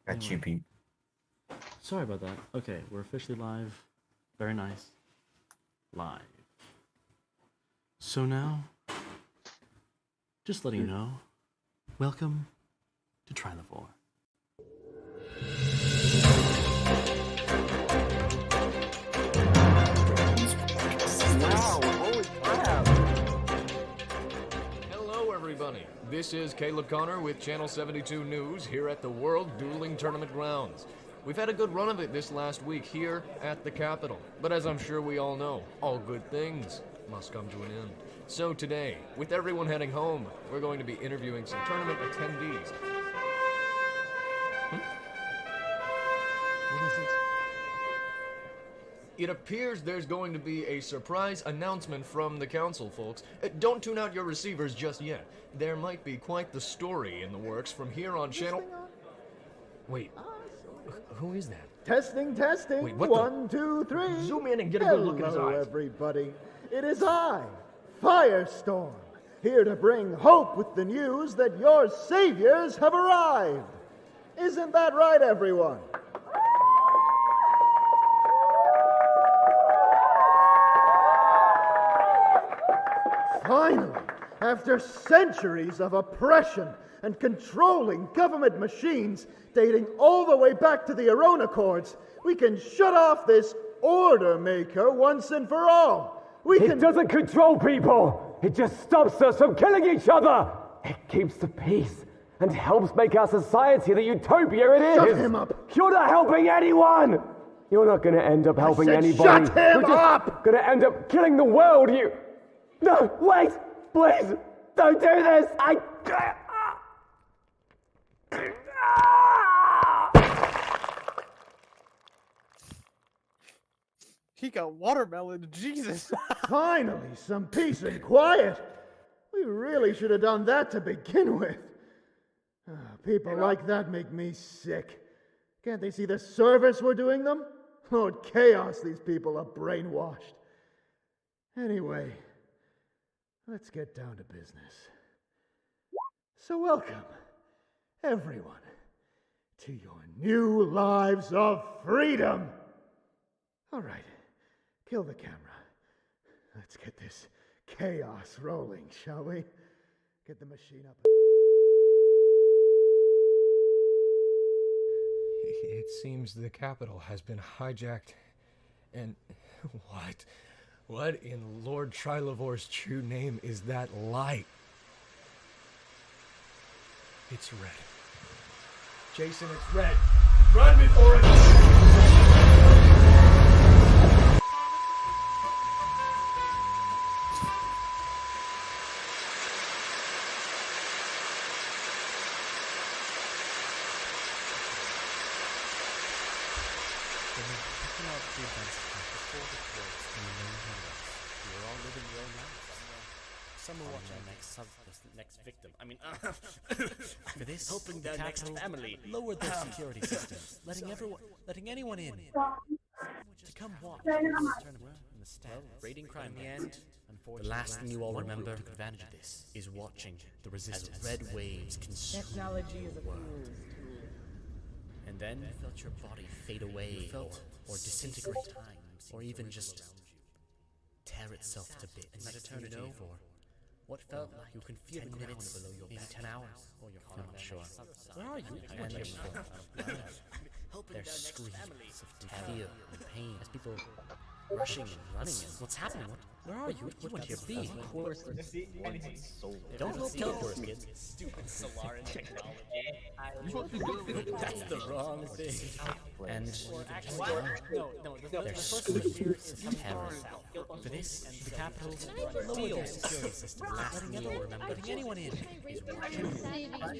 Got you, Pete. Sorry about that. Okay, we're officially live. Very nice. Live. So now, just letting you know, welcome to Trilivore. Wow, holy crap! Hello, everybody. This is Caleb Connor with Channel 72 News here at the World Dueling Tournament grounds. We've had a good run of it this last week here at the Capitol, but as I'm sure we all know, all good things must come to an end. So today, with everyone heading home, we're going to be interviewing some tournament attendees. What is this? It appears there's going to be a surprise announcement from the council, folks. Don't tune out your receivers just yet. There might be quite the story in the works from here on Channel... Wait, who is that? Testing. Wait, what One, two, three. Zoom in and get a good look at his Hello, eyes. everybody. It is I, Firestorm, here to bring hope with the news that your saviors have arrived. Isn't that right, everyone? Finally, after centuries of oppression and controlling government machines dating all the way back to the Arona Accords, we can shut off this order maker once and for all. It doesn't control people. It just stops us from killing each other. It keeps the peace and helps make our society the utopia it is. Shut him up. You're not helping anyone. You're not going to end up helping said anybody. shut him You're just up. going to end up killing the world. No, wait, please, don't do this. He got watermelon, Jesus. Finally, some peace and quiet. We really should have done that to begin with. People like that make me sick. Can't they see the service we're doing them? Lord chaos, these people are brainwashed. Anyway, let's get down to business. So welcome, everyone, to your new lives of freedom. All right, kill the camera. Let's get this chaos rolling, shall we? Get the machine up. It seems the Capitol has been hijacked, and what in Lord Trilivore's true name is that light? It's red. Jason, it's red. Run before it... Some will watch our next victim. I mean, for this, helping their next family. Lowered their security systems, letting anyone in to come watch the tournament in the stand. Raiding crime. In the end, the last thing you all remember took advantage of this is watching the resistance as red waves consume the world. And then you felt your body fade away, or disintegrate, or even just tear itself to bits. An eternity for what felt like you can feel 10 minutes below your maybe 10 hours, or your I'm not sure. Where are you? And their screams of fear and pain as people rushing and running. What's happening? Where are you? You want to be? Of course. Don't look teleporters, kids. Stupid Solaran technology. That's the wrong thing. And their screams of terror. For this, the Capitol lowered their security system last year, letting anyone in is watching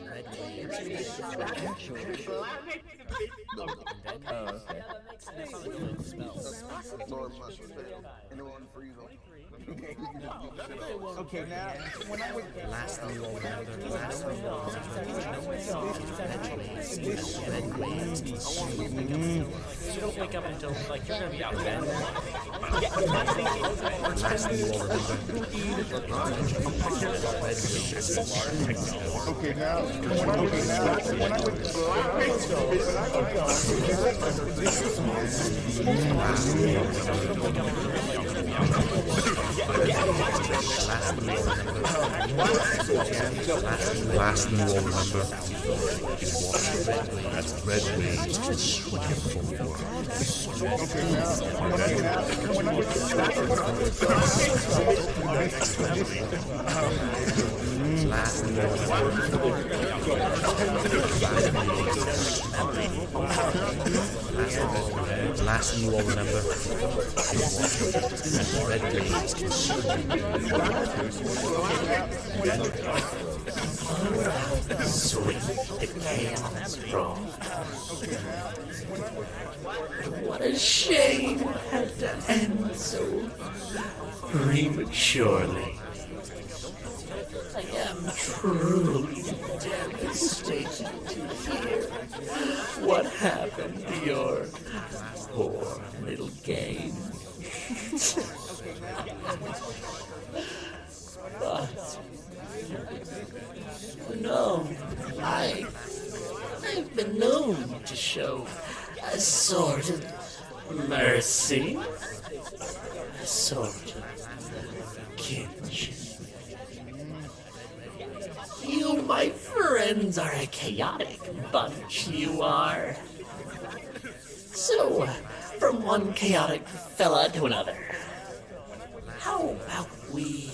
red waves. Okay, now, when I would... Last thing you all remember, last thing you all remember, red waves, red You don't wake up until, like, you're gonna be out of bed. Last thing you all remember is what Red Wings last thing you all remember is what Red Wings Sweet chaos, bro. What a shame it had to end so prematurely. I am truly devastated to hear what happened to your poor little game. But no, I've been known to show a sort of mercy, a sort of kinship. You, my friends, are a chaotic bunch, you are. So, from one chaotic fella to another, how about we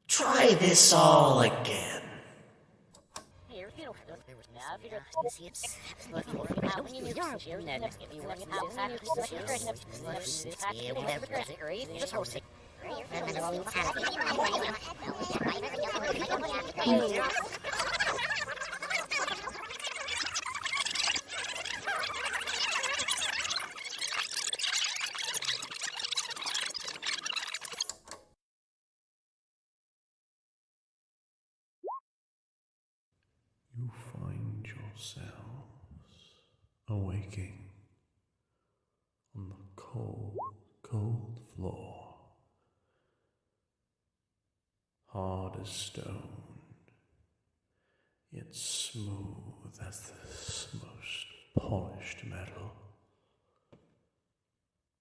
try this all again? you find yourselves awaking on the cold, cold floor, hard as stone, yet smooth as the most polished metal.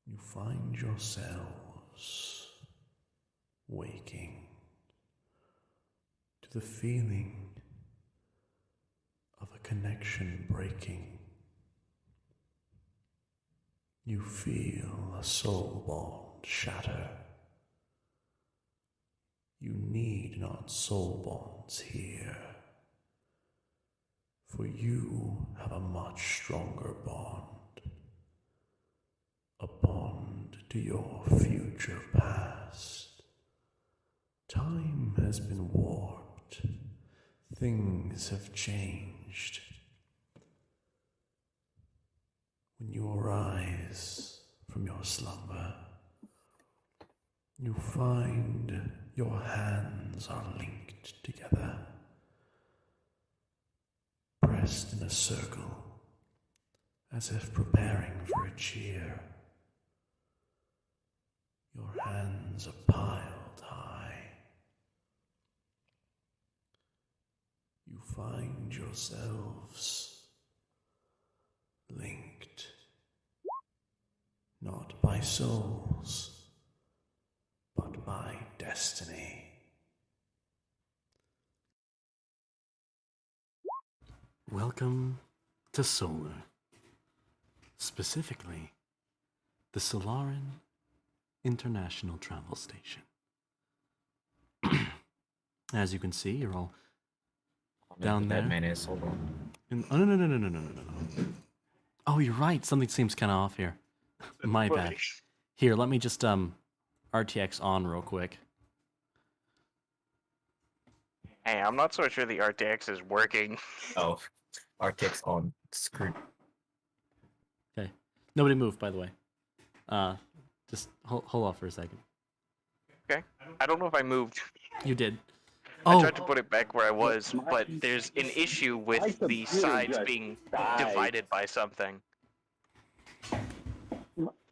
You find yourselves waking to the feeling of a connection breaking. You feel a soul bond shatter. You need not soul bonds here, for you have a much stronger bond, a bond to your future past. Time has been warped. Things have changed. When you arise from your slumber, you find your hands are linked together, pressed in a circle, as if preparing for a cheer. Your hands are piled high. You find yourselves linked, not by souls, but by destiny. Welcome to Solar. Specifically, the Solaran International Travel Station. As you can see, you're all down there. That man is, hold on. Oh, no. Oh, you're right. Something seems kind of off here. My bad. Here, let me just RTX on real quick. Hey, I'm not so sure the RTX is working. Oh, RTX on screen. Okay. Nobody move, by the way. Just hold off for a second. Okay. I don't know if I moved. You did. Oh. I tried to put it back where I was, but there's an issue with the sides being divided by something.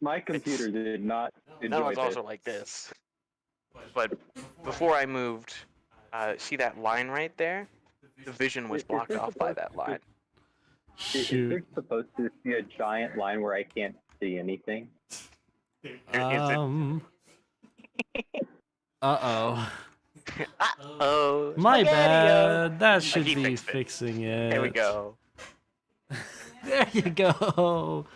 My computer did not That enjoy one's this. also like this. But before I moved, see that line right there? The vision was blocked off by that line. Is there supposed to be a giant line where I can't see anything? Uh-oh. Oh, My bad. That He should be fixed it. fixing it. There we go. There you go.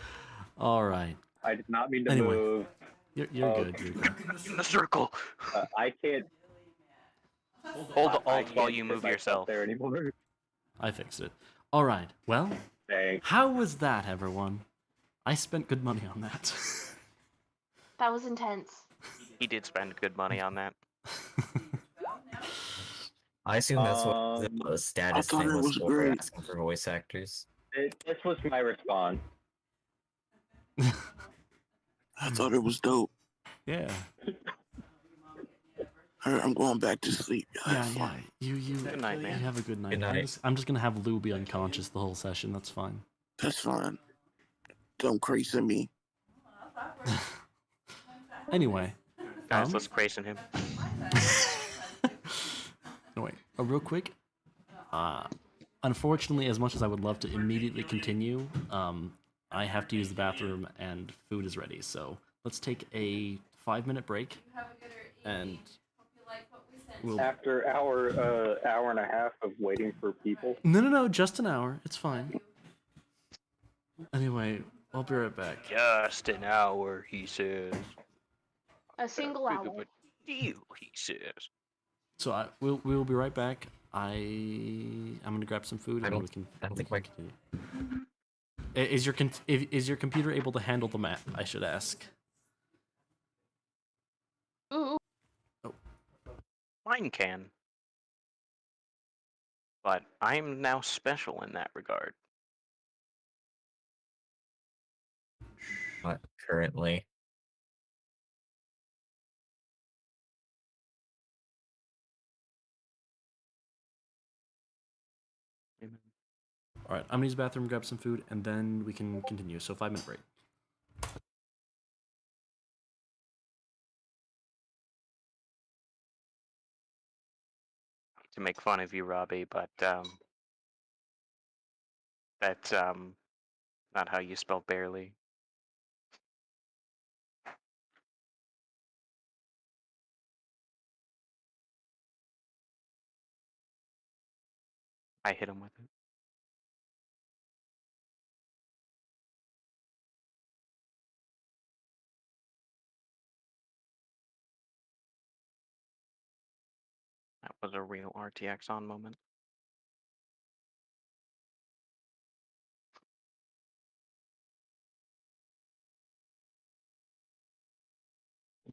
All right. I did not mean to Anyway. move. You're good. You're good. In the circle. I can't. Hold I Alt while can't you fit move myself yourself. there anymore. I fixed it. All right. Well, Thanks. how was that, everyone? I spent good money on that. That was intense. He did spend good money on that. I assume that's what the status thought thing it was was for great. asking for voice actors. This was my response. I thought it was dope. Yeah. Alright, I'm going back to sleep, Yeah, guys. yeah. You Good night, man. You have a good night. Good night. I'm just gonna have Lou be unconscious the whole session. That's fine. That's fine. Don't crazy me. Anyway. Guys, let's crazen him. No, wait. Real quick. Unfortunately, as much as I would love to immediately continue, I have to use the bathroom and food is ready. So let's take a 5-minute break, and we'll. After hour and a half of waiting for people. No, just an hour. It's fine. Anyway, I'll be right back. Just an hour, he says. A single hour. Deal, he says. So we'll be right back. I'm gonna grab some food and then we can. I don't think my continue. Is your computer able to handle the map? I should ask. Ooh. Mine can. But I'm now special in that regard. Not currently. All right, I'm gonna use the bathroom, grab some food, and then we can continue. So 5-minute break. To make fun of you, Robbie, but that's not how you spell barely. I hit him with it. That was a real RTX on moment.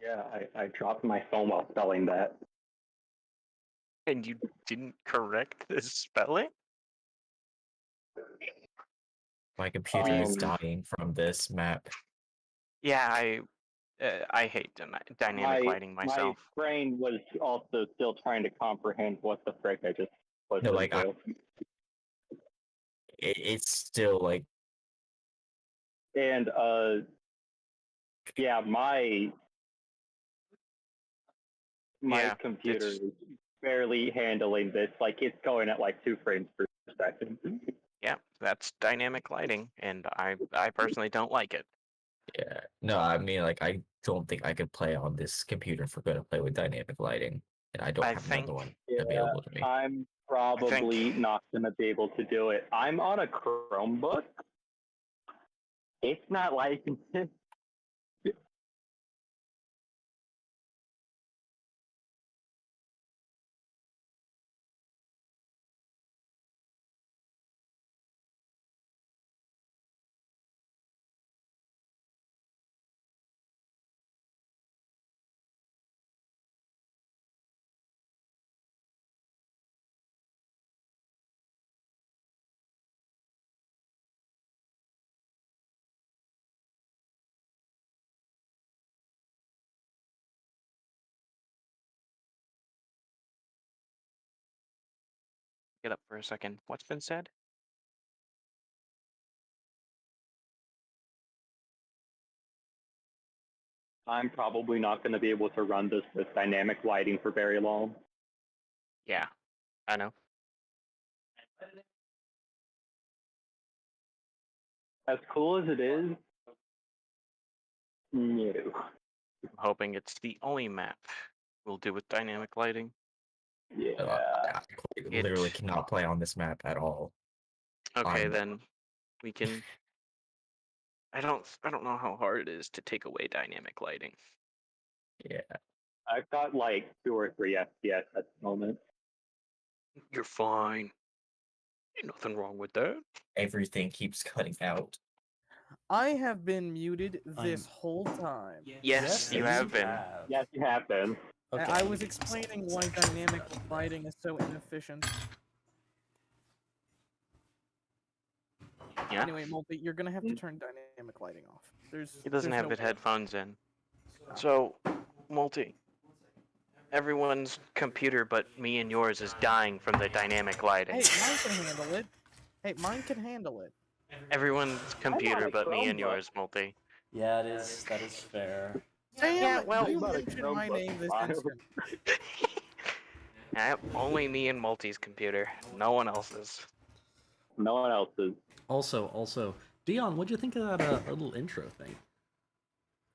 Yeah, I dropped my phone while spelling that. And you didn't correct the spelling? My computer is dying from this map. Yeah, I hate dynamic lighting myself. My brain was also still trying to comprehend what the frick I just was No, like, into. It's still like. And yeah, my Yeah, computer it's- is barely handling this. Like it's going at like 2 frames per second. Yeah, that's dynamic lighting, and I personally don't like it. Yeah. No, I mean, like, I don't think I could play on this computer if we're going to play with dynamic lighting. And I don't I have think- another one Yeah, available to me. I'm probably not going to be able to do it. I'm on a Chromebook. It's not licensed. it up for a second. What's been said? I'm probably not going to be able to run this with dynamic lighting for very long. Yeah, I know. As cool as it is, no. I'm hoping it's the only map we'll do with dynamic lighting. Yeah. I literally cannot play on this map at all. Okay, then we can. I don't know how hard it is to take away dynamic lighting. Yeah. I've got like 2 or 3 FPS at the moment. You're fine. Ain't nothing wrong with that. Everything keeps cutting out. I have been muted this whole time. Yes, you have been. Yes, you have been. I was explaining why dynamic lighting is so inefficient. Yeah. Anyway, Multi, you're gonna have to turn dynamic lighting off. He doesn't there's have no good way. headphones in. So, Multi, everyone's computer but me and yours is dying from the dynamic lighting. Hey, mine can handle it. Hey, mine can handle it. Everyone's computer but me and yours, Multi. Yeah, that is fair. Damn, Yeah, well, you mentioned my name this instant. Only me and Multi's computer. No one else's. No one else's. Also, Dion, what'd you think of that little intro thing?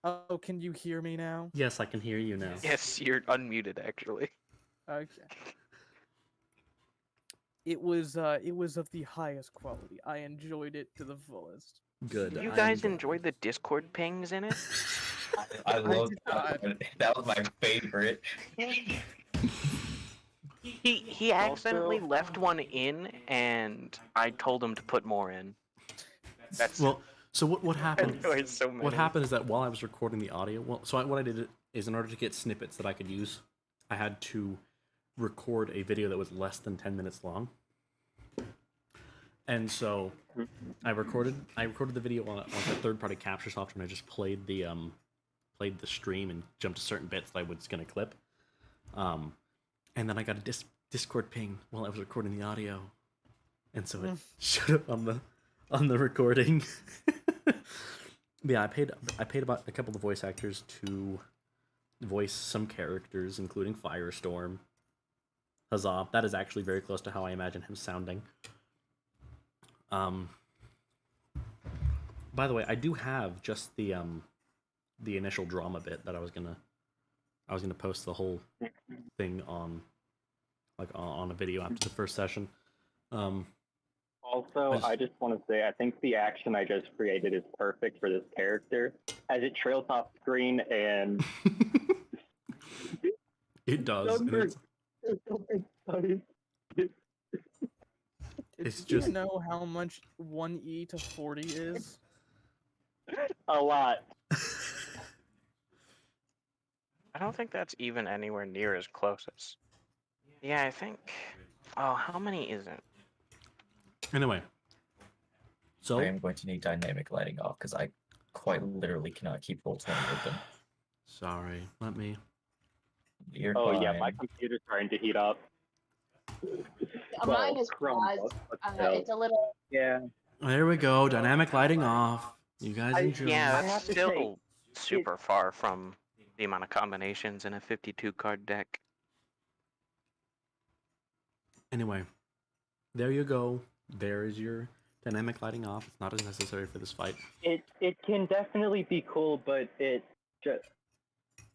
Oh, can you hear me now? Yes, I can hear you now. Yes, you're unmuted actually. Okay. It was of the highest quality. I enjoyed it to the fullest. Good. You guys enjoyed the Discord pings in it? I love did that. That was my favorite. He accidentally left one in, and I told him to put more in. That's Well, so what happened? enjoyed so What many. happened is that while I was recording the audio, what I did is in order to get snippets that I could use, I had to record a video that was less than 10 minutes long. And so I recorded the video on a third-party capture software, and I just played the stream and jumped to certain bits that I was gonna clip. And then I got a Discord ping while I was recording the audio, and so it showed up on the recording. Yeah, I paid about a couple of voice actors to voice some characters, including Firestorm. Huzzah! That is actually very close to how I imagine him sounding. By the way, I do have just the initial drama bit that I was gonna post the whole thing on a video after the first session. Also, I just want to say, I think the action I just created is perfect for this character, as it trails off screen and... It does. and it's- Do you know how much 1E to 40 is? A lot. I don't think that's even anywhere near as close as. Yeah, I think. Oh, how many is it? Anyway, so I am going to need dynamic lighting off because I quite literally cannot keep Roll20 open. Sorry, let me. You're Oh yeah, fine. my computer's starting to heat up. Mine is Chromebook, paused. but still. It's a little. Yeah. There we go. Dynamic lighting off. You guys enjoy. Yeah, I that's have to still super far from the amount of combinations in a 52 card deck. Anyway, there you go. There is your dynamic lighting off. It's not as necessary for this fight. It can definitely be cool, but it just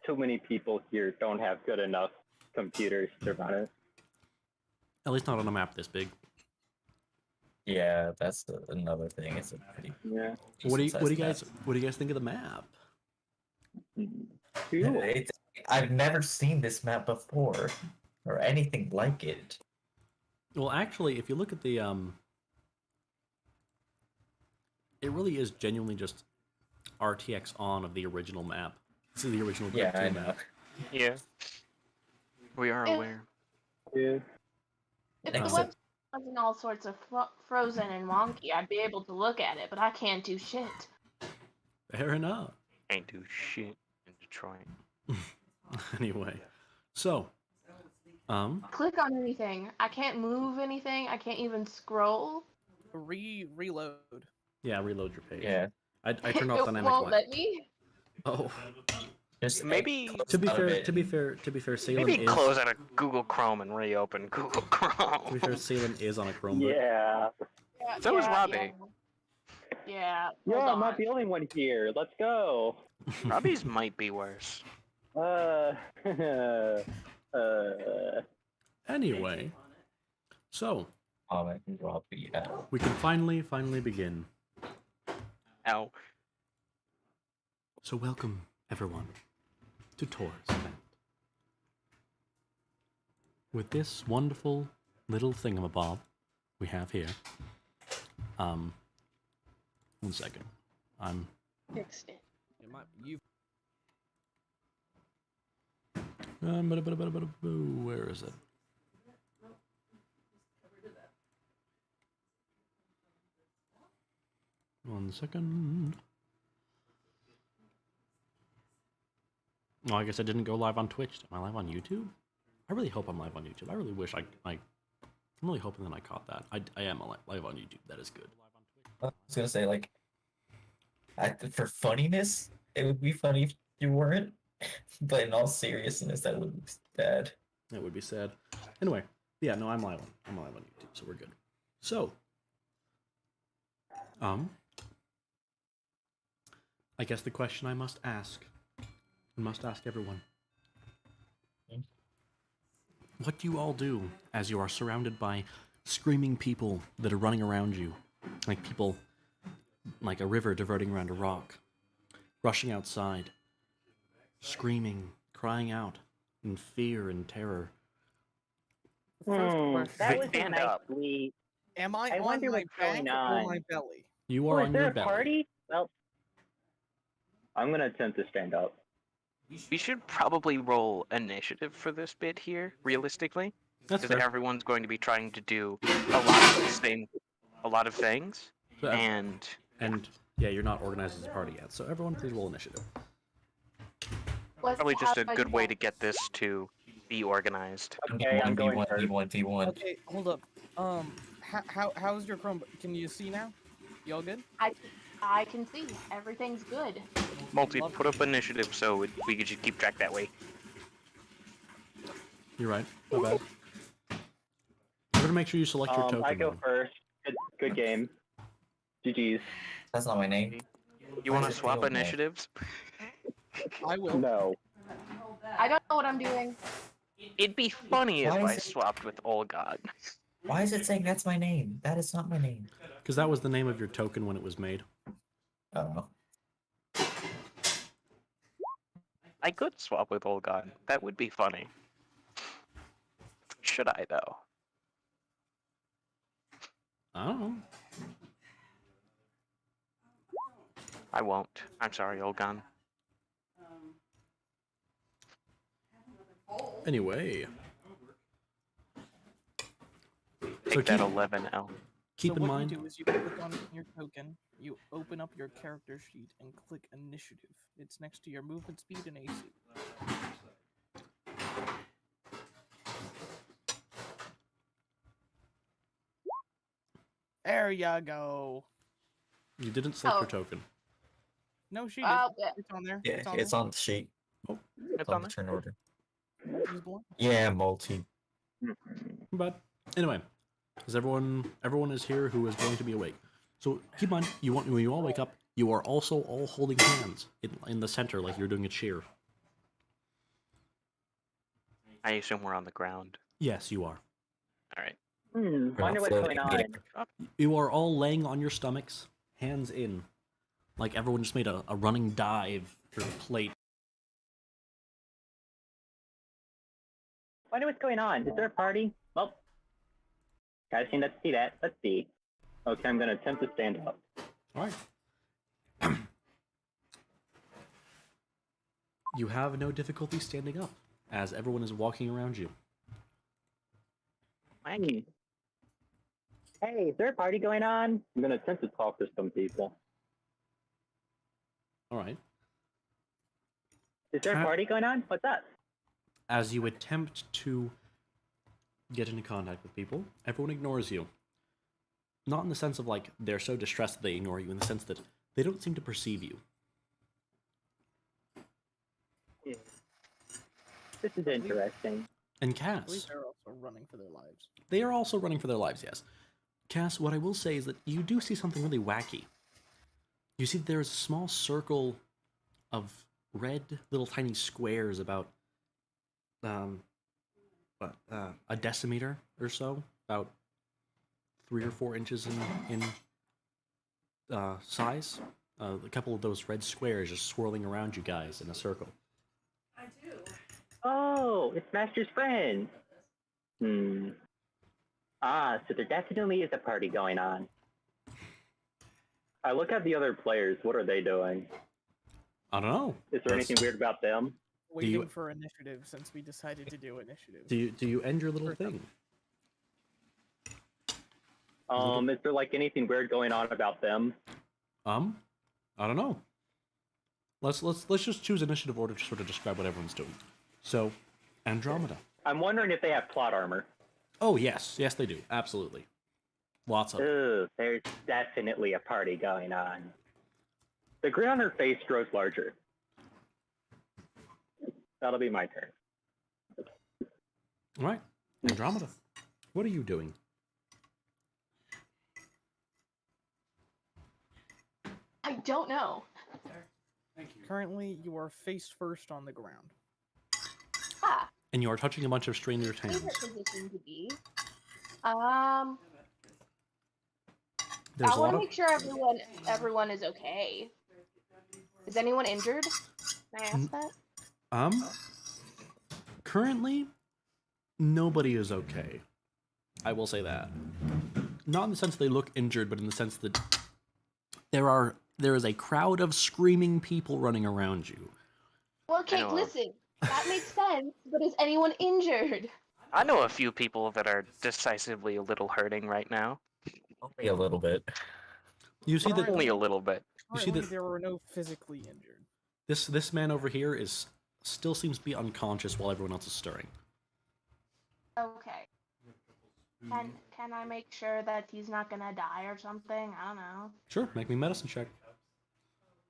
too many people here don't have good enough computers to run it. At least not on a map this big. Yeah, that's another thing. It's a pretty. Yeah. What do you decent-sized guys think of the map? map. I've never seen this map before, or anything like it. Well, actually, if you look at the it really is genuinely just RTX on of the original map. This is the original Yeah, Grip 2 I know. map. Yeah. We are aware. Yeah. If the Except- web wasn't all sorts of frozen and wonky, I'd be able to look at it, but I can't do shit. Fair enough. Ain't do shit in Detroit. Anyway, so Click on anything. I can't move anything. I can't even scroll. Reload. Yeah, reload your page. Yeah. I turned off It dynamic won't light. let me. Oh. Just Maybe To be fair, Salem maybe is. close out of Google Chrome and reopen Google To Chrome. be fair, Salem is on a Chromebook. Yeah. So is Robbie. Yeah. Yeah, hold I'm not on. the only one here. Let's go. Robbie's might be worse. Anyway, so Robbie. we can finally begin. Ow. So welcome everyone to Tor's event. With this wonderful little thingamabob we have here. 1 second. I'm Fixed it. where is it? One second. Oh, I guess I didn't go live on Twitch. Am I live on YouTube? I really hope I'm live on YouTube. I really wish I'm really hoping that I caught that. I am live on YouTube. That is good. I was gonna say, like, for funniness, it would be funny if you weren't. But in all seriousness, that would be bad. That would be sad. Anyway, yeah, no, I'm live on YouTube, so we're good. So, I guess the question I must ask everyone. What do you all do as you are surrounded by screaming people that are running around you? Like people, like a river diverting around a rock, rushing outside, screaming, crying out in fear and terror. That was a nice lead. Am I I on wonder my what's going back or on. my belly? You are is on there your a belly. party? Well, I'm gonna attempt to stand up. We should probably roll initiative for this bit here, realistically. That's Because fair. everyone's going to be trying to do a lot of things. So, And yeah, you're not organized as a party yet, so everyone please roll initiative. probably just a good way to get this to be organized. Okay, I'm going first. V1. Okay, hold up. How's your Chrome? Can you see now? You all good? I can see. Everything's good. Multi, put up initiative so we could just keep track that way. You're right. My bad. You're gonna make sure you select your token. I go though. first. Good game. GG's. That's not my name. You want to swap initiatives? I will. No. I don't know what I'm doing. It'd be funny if Why I is it- swapped with Olgod. Why is it saying that's my name? That is not my name. Because that was the name of your token when it was made. Oh. I could swap with Olgod. That would be funny. Should I, though? I don't know. I won't. I'm sorry, Olgon. Anyway. Take that 11L. Keep so in what mind. you do is you click on your token, you open up your character sheet, and click Initiative. It's next to your movement speed and AC. There ya go. You didn't select Oh. your token. No, she did. Yeah. It's on there. Yeah, it's on the sheet. Oh, it's on the turn order. She's blind. Yeah, multi. But anyway, is everyone is here who is going to be awake. So keep in mind, when you all wake up, you are also all holding hands in the center like you're doing a cheer. I assume we're on the ground. Yes, you are. Alright. Wonder what's going on. You are all laying on your stomachs, hands in, like everyone just made a running dive through the plate. Wonder what's going on. Is there a party? Well, guys seem to see that. Let's see. Okay, I'm gonna attempt to stand up. All right. You have no difficulty standing up, as everyone is walking around you. Hey, is there a party going on? I'm gonna attempt to talk to some people. All right. Is there a party going on? What's up? As you attempt to get into contact with people, everyone ignores you. Not in the sense of like they're so distressed that they ignore you, in the sense that they don't seem to perceive you. Yeah. This is interesting. And I Cass, believe they're also running for their lives. they are also running for their lives, yes. Cass, what I will say is that you do see something really wacky. You see that there is a small circle of red little tiny squares about a decimeter or so, about 3 or 4 inches in size. A couple of those red squares just swirling around you guys in a circle. Oh, it's Master's friend. Ah, so there definitely is a party going on. I look at the other players. What are they doing? I don't know. Is there anything weird about them? Waiting for initiative since we decided to do initiative. Do you end your little thing? Is there like anything weird going on about them? I don't know. Let's just choose initiative order to sort of describe what everyone's doing. So, Andromeda. I'm wondering if they have plot armor. Oh yes, they do. Absolutely. Lots of. Ooh, there's definitely a party going on. The grin on her face grows larger. That'll be my turn. All right, Andromeda. What are you doing? I don't know. Currently, you are face first on the ground. Ah, And you are touching a bunch of strangers' hands. favorite position to be. There's I a want lot to of. make sure everyone is okay. Is anyone injured? Can I ask that? Currently, nobody is okay. I will say that. Not in the sense they look injured, but in the sense that there is a crowd of screaming people running around you. Well, okay, listen. That makes sense, but is anyone injured? I know a few people that are decisively a little hurting right now. Only a little bit. You see that Only a little bit. You see Currently, that there were no physically injured. this man over here still seems to be unconscious while everyone else is stirring. Okay. Can I make sure that he's not gonna die or something? I don't know. Sure, make me a medicine check.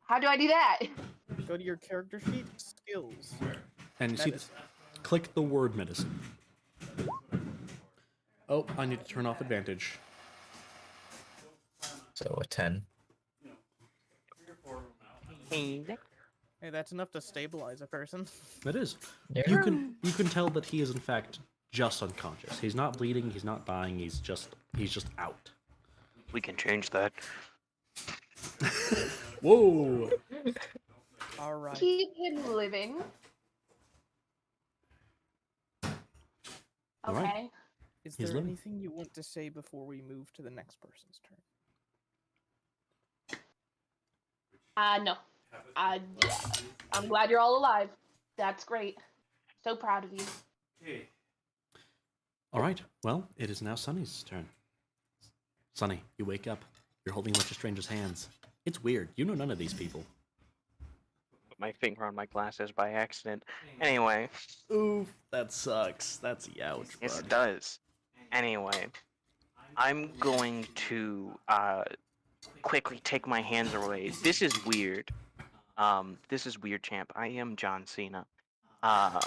How do I do that? Go to your character sheet, skills. And you see this. Click the word medicine. Oh, I need to turn off advantage. So a 10. Hey, that's enough to stabilize a person. It is. Yeah. You can tell that he is in fact just unconscious. He's not bleeding. He's not dying. He's just out. We can change that. Whoa! All right. Keep him living. All right. Okay. Is He's there living. anything you want to say before we move to the next person's turn? No. Yeah. I'm glad you're all alive. That's great. So proud of you. All right. Well, it is now Sunny's turn. Sunny, you wake up. You're holding a bunch of strangers' hands. It's weird. You know none of these people. Put my finger on my glasses by accident. Anyway. Oof, that sucks. That's a ouch, Yes, bud. it does. Anyway, I'm going to quickly take my hands away. This is weird. This is weird, champ. I am John Cena. I'm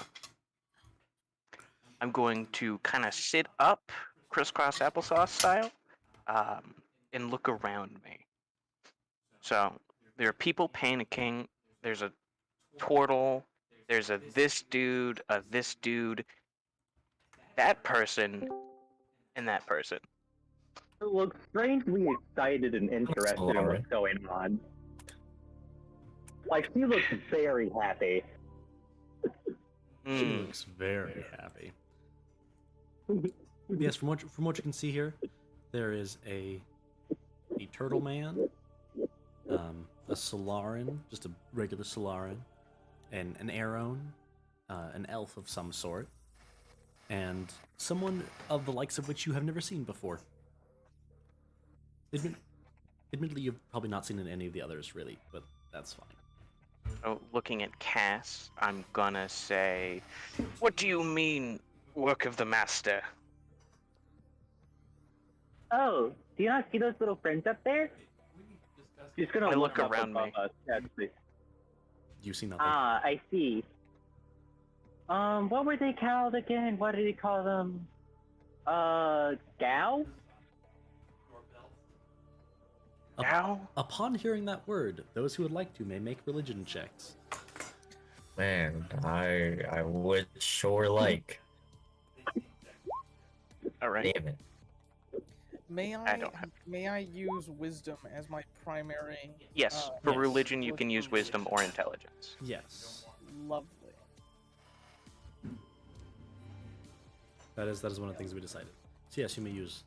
going to kind of sit up, crisscross applesauce style, and look around me. So there are people panicking. There's a turtle. There's a this dude, that person, and that person. It looks strangely excited and interested in what's going on. Like, she looks very happy. She looks very happy. Yes, from what you can see here, there is a turtle man, a Solaran, just a regular Solaran, and an Aeron, an elf of some sort, and someone of the likes of which you have never seen before. Admittedly, you've probably not seen any of the others, really, but that's fine. So, looking at Cass, I'm gonna say, "What do you mean, work of the master? Oh, do you not see those little friends up there? She's gonna I look look up around above me. us, actually. You see nothing. Ah, I see. What were they called again? What did he call them? Gal? Upon hearing that word, those who would like to may make religion checks. Man, I would sure like. All right. Damn it. May I use wisdom as my primary? Yes, for religion you can use wisdom or intelligence. Yes. Lovely. That is one of the things we decided. So yes, you may use.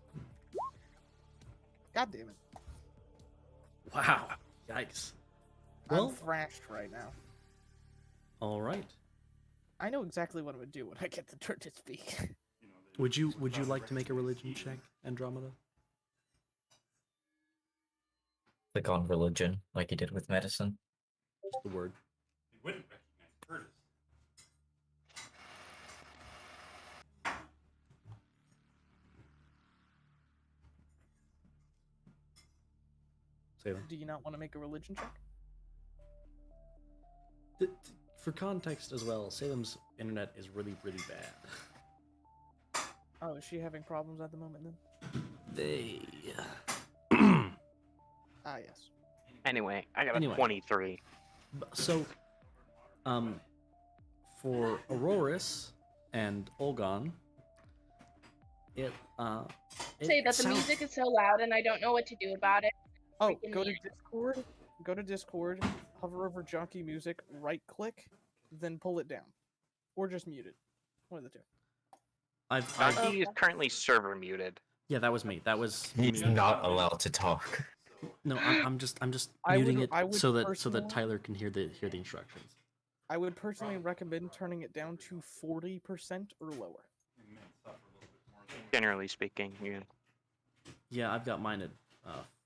God damn it. Wow. Yikes. Well, I'm thrashed right now. all right. I know exactly what I'm gonna do when I get the turn to speak. Would you like to make a religion check, Andromeda? Click on religion, like you did with medicine. Just the word. You wouldn't recognize Curtis. Salem. Do you not want to make a religion check? For context as well, Salem's internet is really, really bad. Oh, is she having problems at the moment then? They. Ah, yes. Anyway, I got a 23. So, for Auroris and Olgon, Say that the music is so loud and I don't know what to do about it. Oh, go to Discord. Go to Discord. Hover over Jockey Music. Right click, then pull it down, or just mute it. One of the two. He is currently server muted. Yeah, that was me. That was. He's me. not allowed to talk. No, I'm just I muting would- it I would so that personally- Tyler can hear the instructions. I would personally recommend turning it down to 40% or lower. Generally speaking, yeah. Yeah, I've got mine at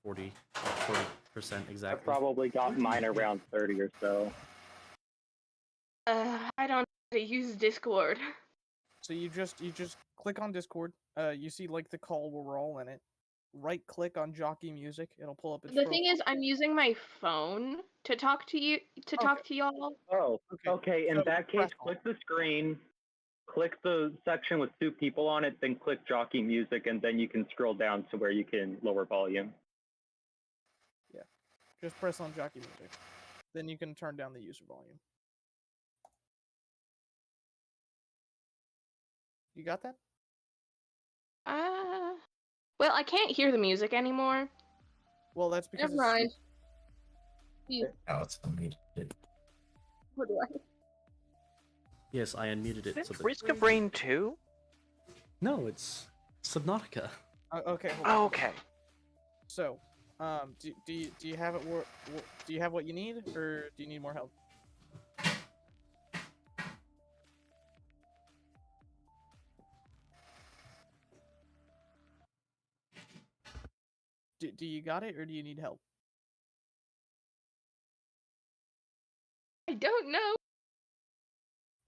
40% I exactly. probably got mine around 30 or so. I don't know how to use Discord. So you just click on Discord. You see like the call where we're all in it. Right click on Jockey Music. It'll pull up its The thing is, I'm using my phone to talk to you, talk to y'all. Oh, okay. In So that case, click the screen, click the section with 2 people on it, then click Jockey Music, and then you can scroll down to where you can lower volume. Yeah. Just press on Jockey Music. Then you can turn down the user volume. You got that? Well, I can't hear the music anymore. Well, that's because Never mind. You- Oh, it's unmuted. What do I? Yes, I unmuted it. Is So it that... Risk of Rain 2? No, it's Subnautica. Okay. Hold Oh, on. okay. So, do you have it? Do you have what you need, or do you need more help? Do you got it, or do you need help? I don't know.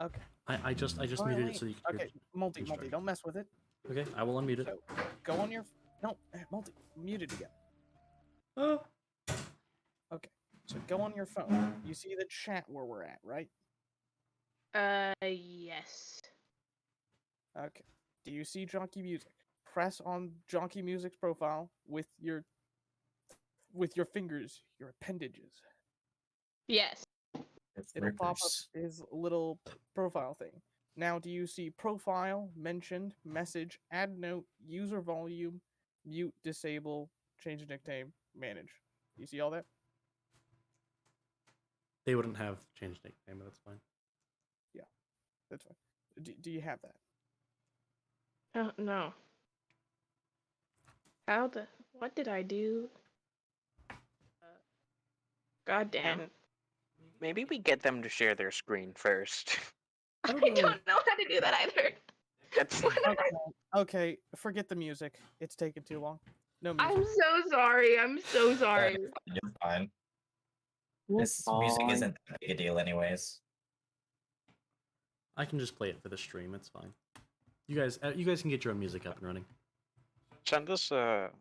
Okay. I just muted it so you can hear. Okay, multi, don't mess with it. Okay, I will unmute it. So, go on your multi, mute it again. Oh. Okay, so go on your phone. You see the chat where we're at, right? Yes. Okay. Do you see Jockey Music? Press on Jockey Music's profile with your fingers, your appendages. Yes. It'll pop up his little profile thing. Now, do you see profile, mentioned, message, add note, user volume, mute, disable, change nickname, manage? Do you see all that? They wouldn't have changed nickname, but that's fine. Yeah, that's fine. Do you have that? No. What did I do? God damn. Maybe we get them to share their screen first. I don't know how to do that either. That's fine. Okay, forget the music. It's taking too long. No music. I'm so sorry. I'm so sorry. You're fine. This music isn't that big a deal, anyways. I can just play it for the stream. It's fine. You guys can get your own music up and running. Send us,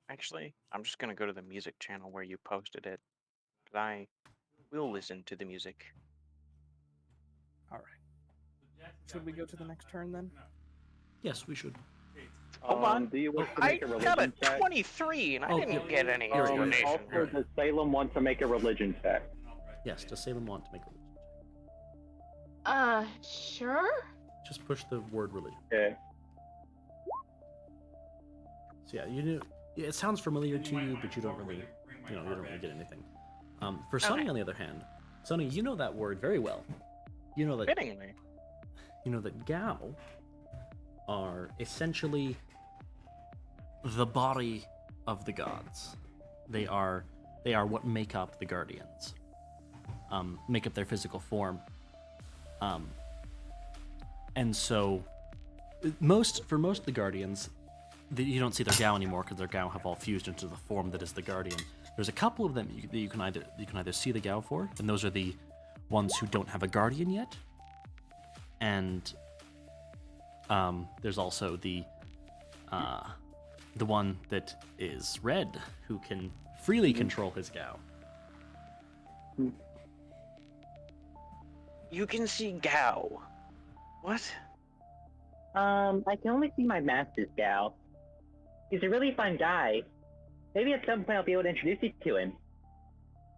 actually, I'm just gonna go to the music channel where you posted it. I will listen to the music. All right. Should we go to the next turn then? Yes, we should. Hold on. Do you want to I make a got a religion check? 23 and I didn't get any you're right. information. Also, does Salem want to make a religion check? Yes, does Salem want to make a religion? Sure. Just push the word religion. Okay. So yeah, you know, it sounds familiar to you, but you don't really, you don't really get anything. For Sunny, on the other hand, Sunny, you know that word very well. You know that. Fittingly. You know that Gao are essentially the body of the gods. They are what make up the Guardians. Make up their physical form. And so, for most of the Guardians, you don't see their Gao anymore because their Gao have all fused into the form that is the Guardian. There's a couple of them that you can either see the Gao for, and those are the ones who don't have a Guardian yet. And there's also the one that is red, who can freely control his Gao. You can see Gao. What? I can only see my master's Gao. He's a really fun guy. Maybe at some point I'll be able to introduce you to him.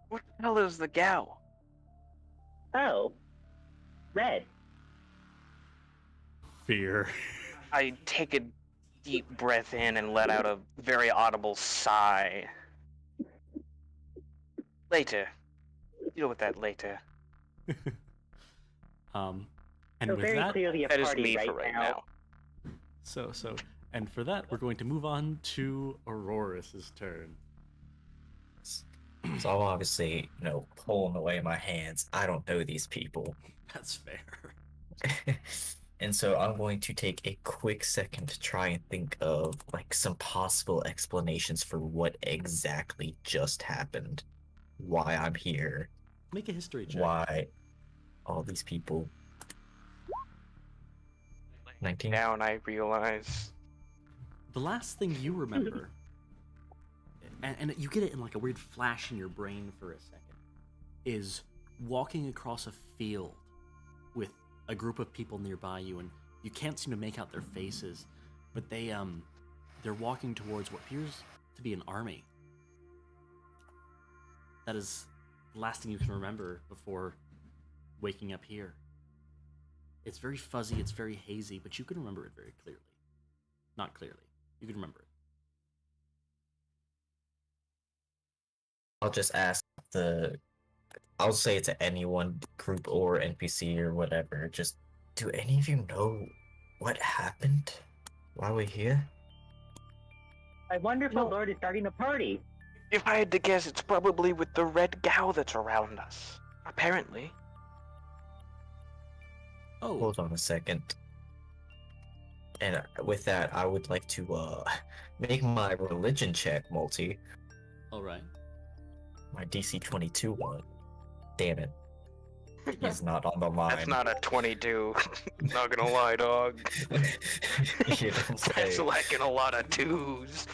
What the hell is the Gao? Oh. Red. Fear. I take a deep breath in and let out a very audible sigh. Later. Deal with that later. And So with very that, clearly a That is party me right for right now. now. And for that, we're going to move on to Aurorus's turn. So I'm obviously, pulling away my hands. I don't know these people. That's fair. And so I'm going to take a quick second to try and think of some possible explanations for what exactly just happened. Why I'm here. Make a history check. Why all these people. 19. Now I realize. The last thing you remember, and you get it in like a weird flash in your brain for a second, is walking across a field with a group of people nearby you, and you can't seem to make out their faces, but they're walking towards what appears to be an army. That is the last thing you can remember before waking up here. It's very fuzzy, it's very hazy, but you can remember it very clearly. Not clearly. You can remember it. I'll just ask I'll say it to anyone, group or NPC or whatever, just, do any of you know what happened? Why we're here? I wonder if the Lord is starting a party. If I had to guess, it's probably with the red Gao that's around us. Apparently. Oh. Hold on a second. And with that, I would like to make my religion check, Multi. Alright. My DC 22 one. Damn it. He's not on the line. That's not a 22. Not gonna lie, dog. You don't say. That's lacking a lot of twos.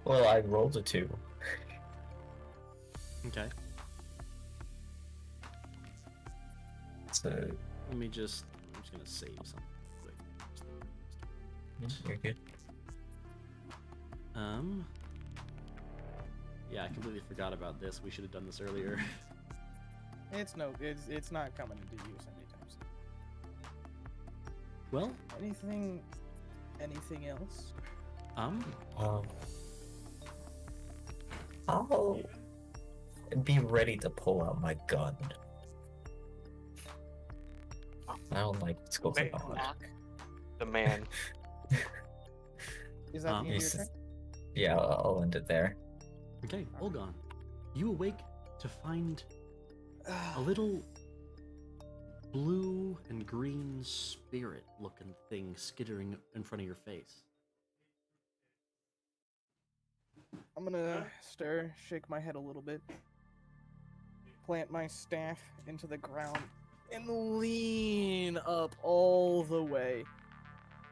Well, I rolled a 2. Okay. So. I'm just gonna save something quick. You're good. Yeah, I completely forgot about this. We should have done this earlier. It's not coming into use anytime soon. Well, anything else? I'll be ready to pull out my gun. I don't like what's going on. The man. Is that the end of your turn? Yeah, I'll end it there. Okay, Olgon. You awake to find a little blue and green spirit-looking thing skittering in front of your face. I'm gonna shake my head a little bit, plant my staff into the ground, and lean up all the way.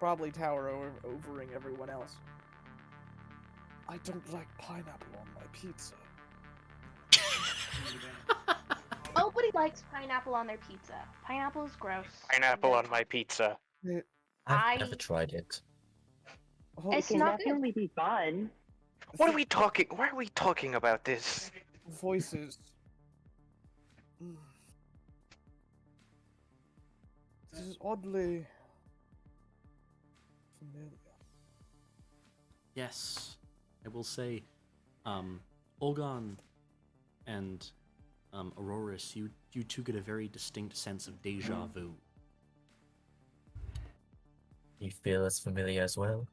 probably tower overing everyone else. I don't like pineapple on my pizza. Nobody likes pineapple on their pizza. Pineapple is gross. Pineapple on my pizza. I've never tried it. It's it can not definitely be fun. What are we talking? Why are we talking about this? Voices. This is oddly familiar. Yes, I will say, Olgon and Auroris, you two get a very distinct sense of deja vu. You feel as familiar as well?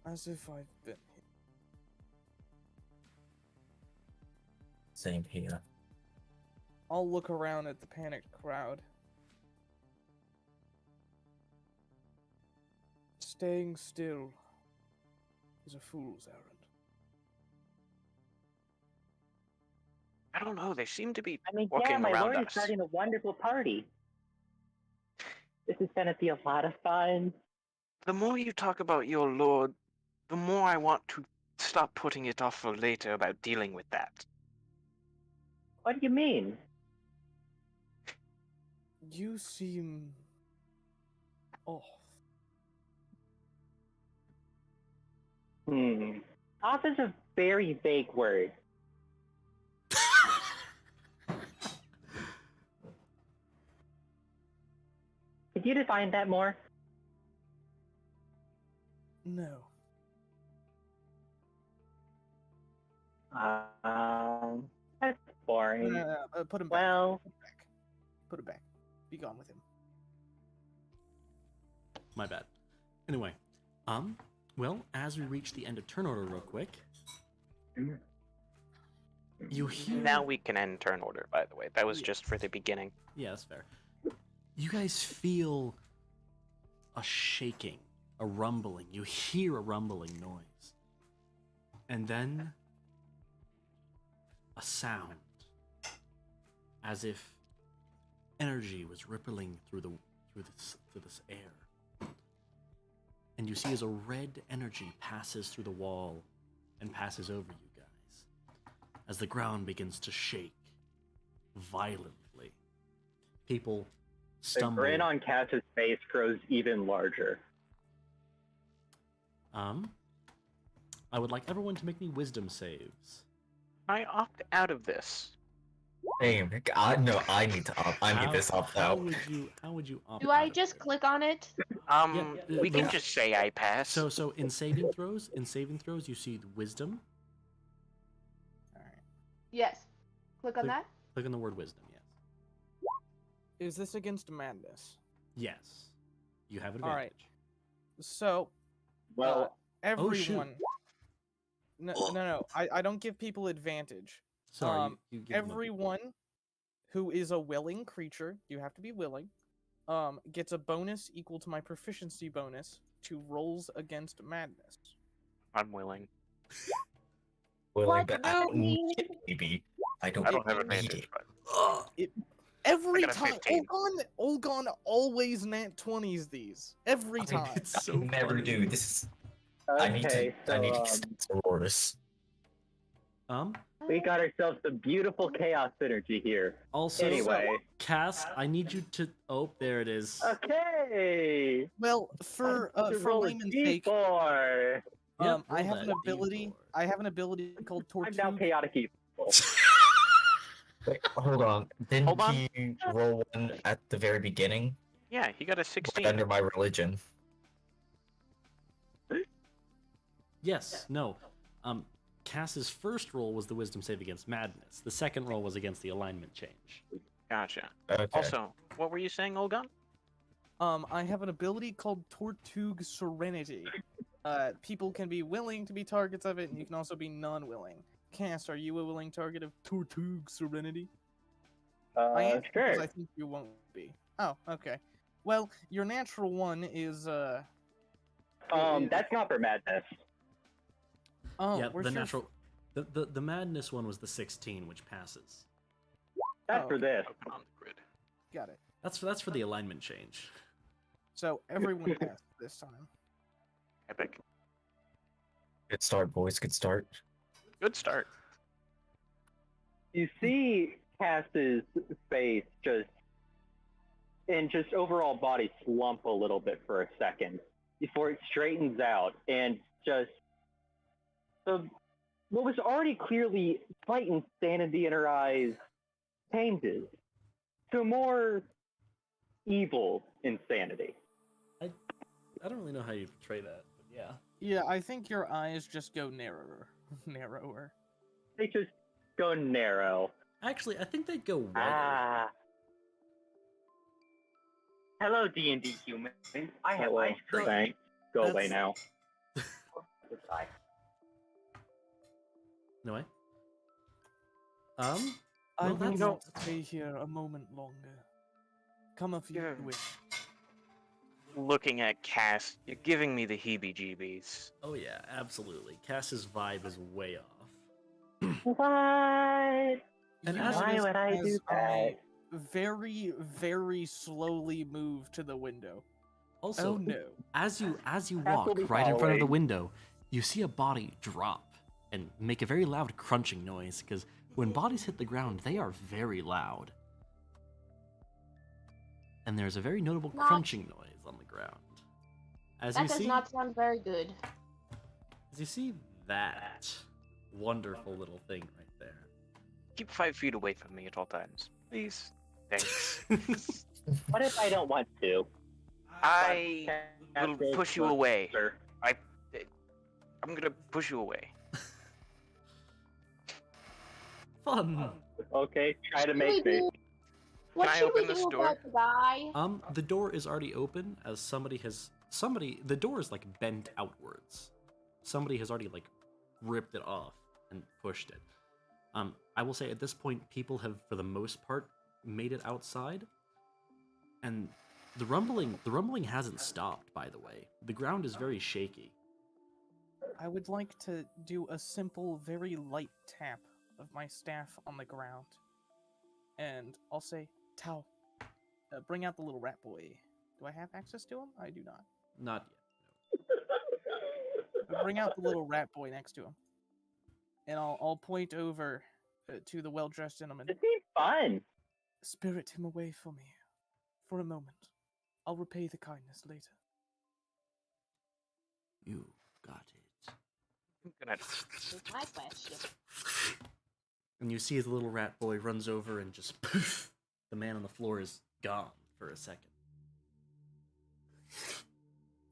As if I've been here. Same here. I'll look around at the panicked crowd. Staying still is a fool's errand. I don't know. They seem to be I mean, walking yeah, my around lord is us. starting a wonderful party. This is gonna be a lot of fun. The more you talk about your lord, the more I want to stop putting it off for later about dealing with that. What do you mean? You seem off. Off is a very vague word. Could you define that more? No. That's boring. Put him back. Well, Put it back. Be gone with him. My bad. Anyway, well, as we reach the end of turn order real quick, you hear... Now we can end turn order, by the way. That was just for the beginning. Yeah, that's fair. You guys feel a shaking, a rumbling. You hear a rumbling noise. And then a sound, as if energy was rippling through this air. And you see as a red energy passes through the wall and passes over you guys, as the ground begins to shake violently. People the stumble. grin on Cass's face grows even larger. I would like everyone to make me wisdom saves. I opt out of this. Same. I need to opt. I need this opt How out. would you opt Do I just click on it? We can just say I pass. So in saving throws, you see wisdom. Yes. Click on that. Click on the word wisdom. Yes. Is this against madness? Yes. You have advantage. All right. So, well, everyone. No. I don't give people advantage. Sorry, you give them everyone who is a willing creature, you have to be willing, gets a bonus equal to my proficiency bonus to rolls against madness. I'm willing. Willing, but maybe. I don't have advantage, but Every I got a time, 15. Olgon always nat 20s these. Every time. It's so never do. This is. I need to extend Auroris. We got ourselves some beautiful chaos synergy here. Also, anyway. Cass, I need you to. Oh, there it is. Okay. Well, for layman's sake, D4. I have an ability. I have an ability called Tortuga. I'm now chaotic evil. Wait, hold on. Didn't he roll one at the very beginning? Yeah, he got a 16. Under my religion. Yes. No. Cass's first roll was the wisdom save against madness. The second roll was against the alignment change. Gotcha. Okay. Also, what were you saying, Olgon? I have an ability called Tortug Serenity. People can be willing to be targets of it, and you can also be non-willing. Cass, are you a willing target of Tortug Serenity? I am, sure. because I think you won't be. Oh, okay. Well, your natural one is that's not for madness. Oh, yeah, where's the your... natural. The madness one was the 16, which passes. That's for this. Got it. That's for the alignment change. So everyone passed this time. Epic. Good start, boys. Good start. Good start. You see Cass's face just overall body slump a little bit for a second before it straightens out and just what was already clearly slight insanity in her eyes changes to more evil insanity. I don't really know how you portray that, but yeah. Yeah, I think your eyes just go narrower. They just go narrow. Actually, I think they'd go wider. Ah. Hello, D&D humans. I have Hello. ice cream. Thanks. Go away That's- now. Goodbye. No way. I well, will that's- not stay here a moment longer. Come if you Yeah. wish. Looking at Cass, you're giving me the heebie-jeebies. Oh yeah, absolutely. Cass's vibe is way off. What? And You as Why notice would I do as that? very, very slowly move to the window. Also, Oh no. as you Cass walk will be right in front of the following. window, you see a body drop and make a very loud crunching noise because when bodies hit the ground, they are very loud. And there's a very notable Not- crunching noise on the ground. As That you does see, not sound very good. as you see that wonderful little thing right there. Keep 5 feet away from me at all times, please. Thanks. What if I don't want to? I Cass will goes push you closer. away. I'm gonna push you away. Fun. Okay, try to Should make we me. do- What Can I should we open this do door? about the guy? The door is already open as the door is like bent outwards. Somebody has already like ripped it off and pushed it. I will say at this point people have for the most part made it outside. And the rumbling hasn't stopped, by the way. The ground is very shaky. I would like to do a simple, very light tap of my staff on the ground. And I'll say, Tao, bring out the little rat boy. Do I have access to him? I do not. Not Bring out the little rat boy next to him. And I'll point over to the well-dressed gentleman. This seems fun. Spirit him away for me. For a moment. I'll repay the kindness later. You got it. I'm gonna. Here's my question. And you see the little rat boy runs over and just poof, the man on the floor is gone for a second.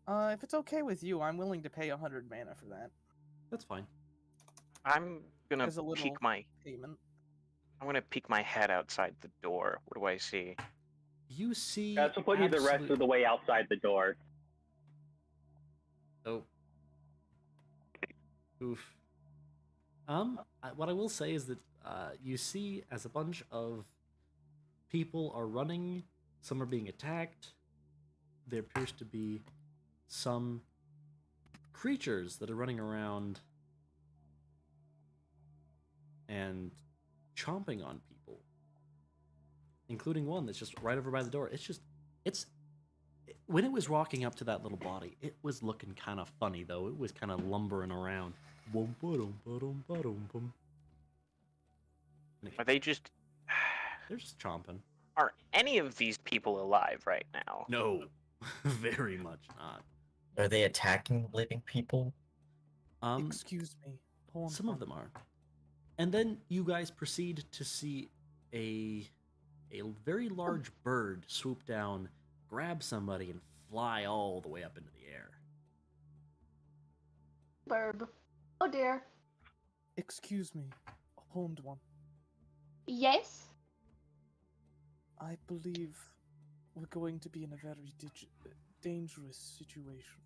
If it's okay with you, I'm willing to pay 100 mana for that. That's fine. I'm gonna As a little peek my. payment. I'm gonna peek my head outside the door. What do I see? You see. That's will put you the rest of the way outside the door. Oh. Oof. What I will say is that you see as a bunch of people are running, some are being attacked. There appears to be some creatures that are running around and chomping on people, including one that's just right over by the door. When it was walking up to that little body, it was looking kind of funny, though. It was kind of lumbering around. Are they just? They're just chomping. Are any of these people alive right now? No, very much not. Are they attacking living people? Excuse me. Some of them are. And then you guys proceed to see a very large bird swoop down, grab somebody, and fly all the way up into the air. Burb. Oh dear. Excuse me, horned one. Yes? I believe we're going to be in a very dangerous situation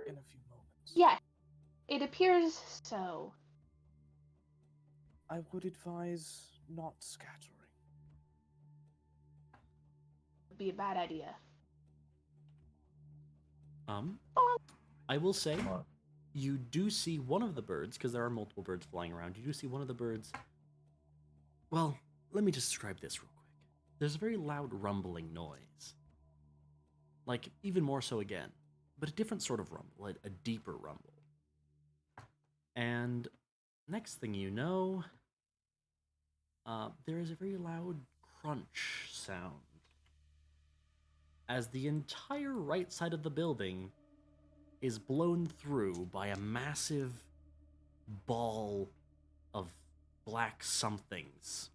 in a few moments. Yes. It appears so. I would advise not scattering. Would be a bad idea. I will say, you do see one of the birds, because there are multiple birds flying around, you do see one of the birds. Well, let me just describe this real quick. there's a very loud rumbling noise. Like, even more so again, but a different sort of rumble, a deeper rumble. And next thing you know, there is a very loud crunch sound as the entire right side of the building is blown through by a massive ball of black somethings.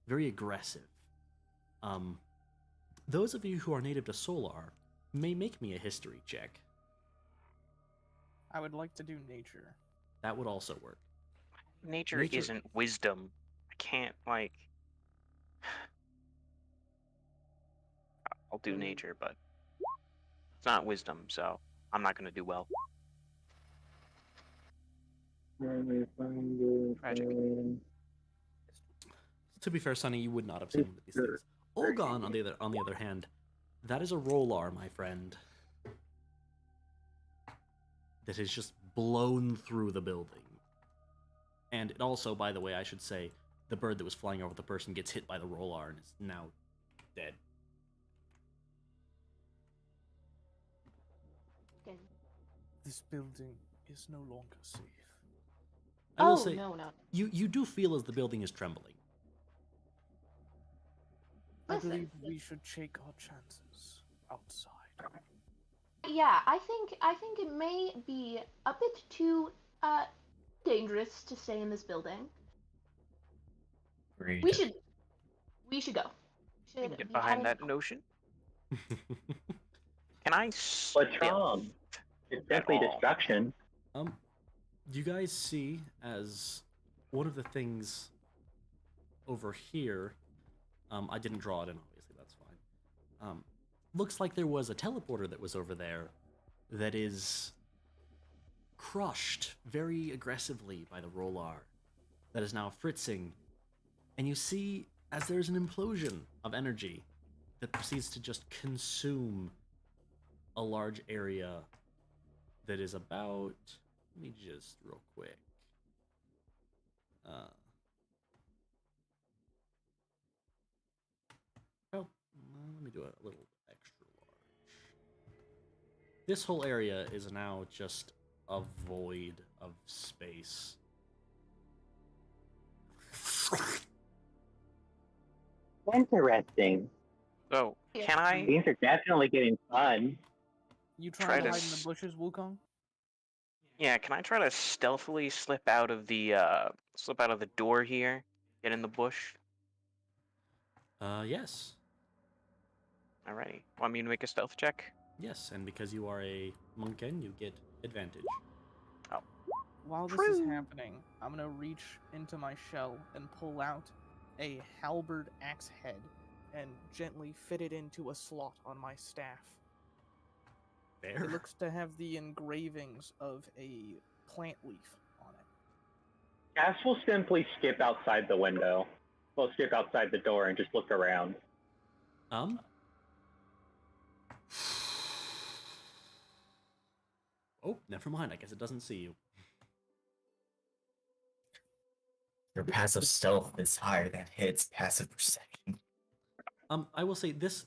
Very aggressive. Those of you who are native to Solar may make me a history check. I would like to do nature. That would also work. Nature isn't wisdom. I can't, like... I'll do nature, but it's not wisdom, so I'm not going to do well. Tragic. To be fair, Sonny, you would not have seen these things. Olgon, on the other hand, that is a Rolar, my friend. That is just blown through the building. And it also, by the way, I should say, the bird that was flying over the person gets hit by the Rolar and is now dead. This building is no longer safe. I will say, no. You do feel as the building is trembling. I believe we should take our chances outside. Yeah, I think it may be a bit too dangerous to stay in this building. Agreed. We should go. Get behind that notion. Can I But Tom, it's simply destruction. You guys see as one of the things over here, I didn't draw it in, obviously, that's fine. Looks like there was a teleporter that was over there that is crushed very aggressively by the Rolar that is now fritzing. And you see as there's an implosion of energy that proceeds to just consume a large area that is about... Let me just real quick. Let me do it a little extra large. This whole area is now just a void of space. Interesting. So, can I... Things are definitely getting fun. You trying to hide in the bushes, Wukong? Yeah, can I try to stealthily slip out of the door here? Get in the bush? Yes. Alrighty. Want me to make a stealth check? Yes, and because you are a Monken, you get advantage. Oh. While this is happening, I'm gonna reach into my shell and pull out a halberd axe head and gently fit it into a slot on my staff. Fair. It looks to have the engravings of a plant leaf on it. Cass will simply skip outside the window. We'll skip outside the door and just look around. Oh, never mind. I guess it doesn't see you. Your passive stealth is higher than his passive perception. I will say this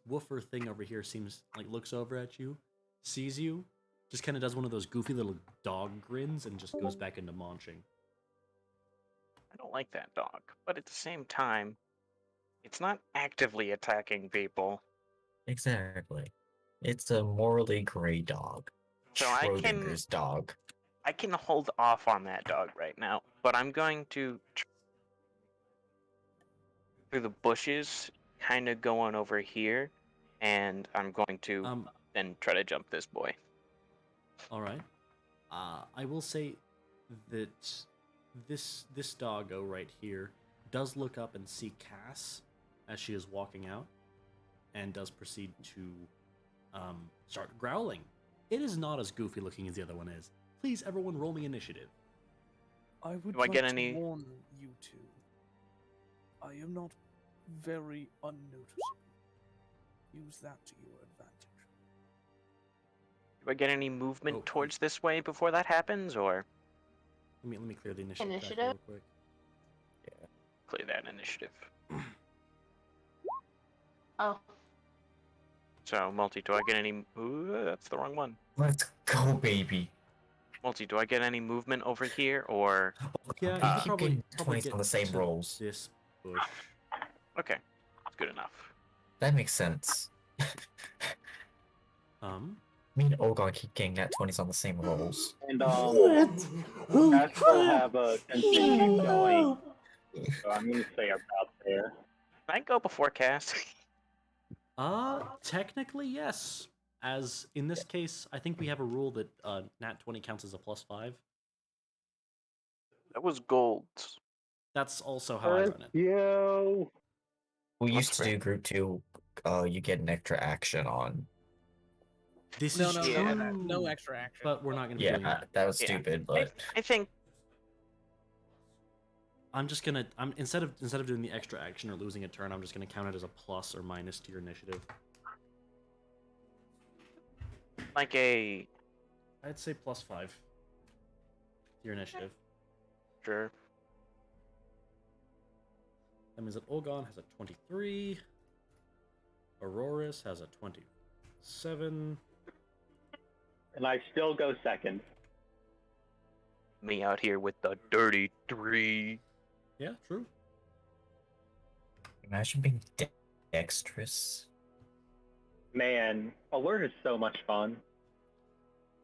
woofer thing over here seems like looks over at you, sees you, just kind of does one of those goofy little dog grins and just goes back into munching. I don't like that dog, but at the same time, it's not actively attacking people. Exactly. It's a morally gray dog. So Schrodinger's dog. I can hold off on that dog right now, but I'm going to through the bushes, kind of going over here, and I'm going to then try to jump this boy. All right. I will say that this doggo right here does look up and see Cass as she is walking out, and does proceed to start growling. It is not as goofy looking as the other one is. Please, everyone, roll me initiative. I would Do I like get to any- warn you two. I am not very unnoticeable. Use that to your advantage. Do I get any movement towards this way before that happens, or Let me clear the initiative. Initiative? Real quick. clear that initiative? Oh. So, Multi, do I get any... Ooh, that's the wrong one. Let's go, baby. Multi, do I get any movement over here, or... Yeah, I you keep could probably, getting probably 20s get on the same to rolls. this bush. Okay, that's good enough. That makes sense. Me and Olga keep getting that 20s on the same rolls. And I still have a continue going. So I'm gonna say about there. Can I go before cast? Technically, yes. As in this case, I think we have a rule that nat 20 counts as a +5. That was gold. That's also how I run it. Yo. We used to do group 2, you get an extra action on. This No, is no, true. no extra action. But we're not going to be doing Yeah, that. that was stupid, but I think I'm just gonna. Instead of doing the extra action or losing a turn, I'm just gonna count it as a plus or minus to your initiative. like a... I'd say +5 to your initiative. Sure. That means that Olgon has a 23. Auroras has a 27. And I still go second. Me out here with the dirty 3. Yeah, true. Imagine being dexterous. Man, Alert is so much fun.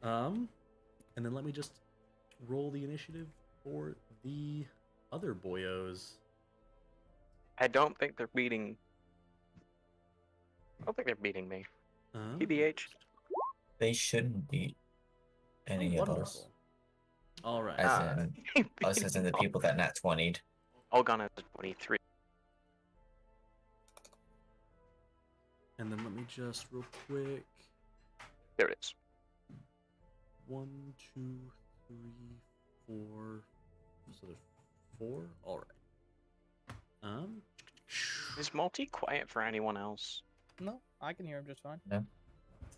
And then let me just roll the initiative for the other boyos. I don't think they're beating... I don't think they're beating me. TBH. They shouldn't beat any of us. All right. As in, us as in the people that nat 20'd. Olgon has a 23. And then let me just real quick. There it is. 1, 2, 3, 4. So there's 4. All right. Is Multi quiet for anyone else? No, I can hear him just fine. No.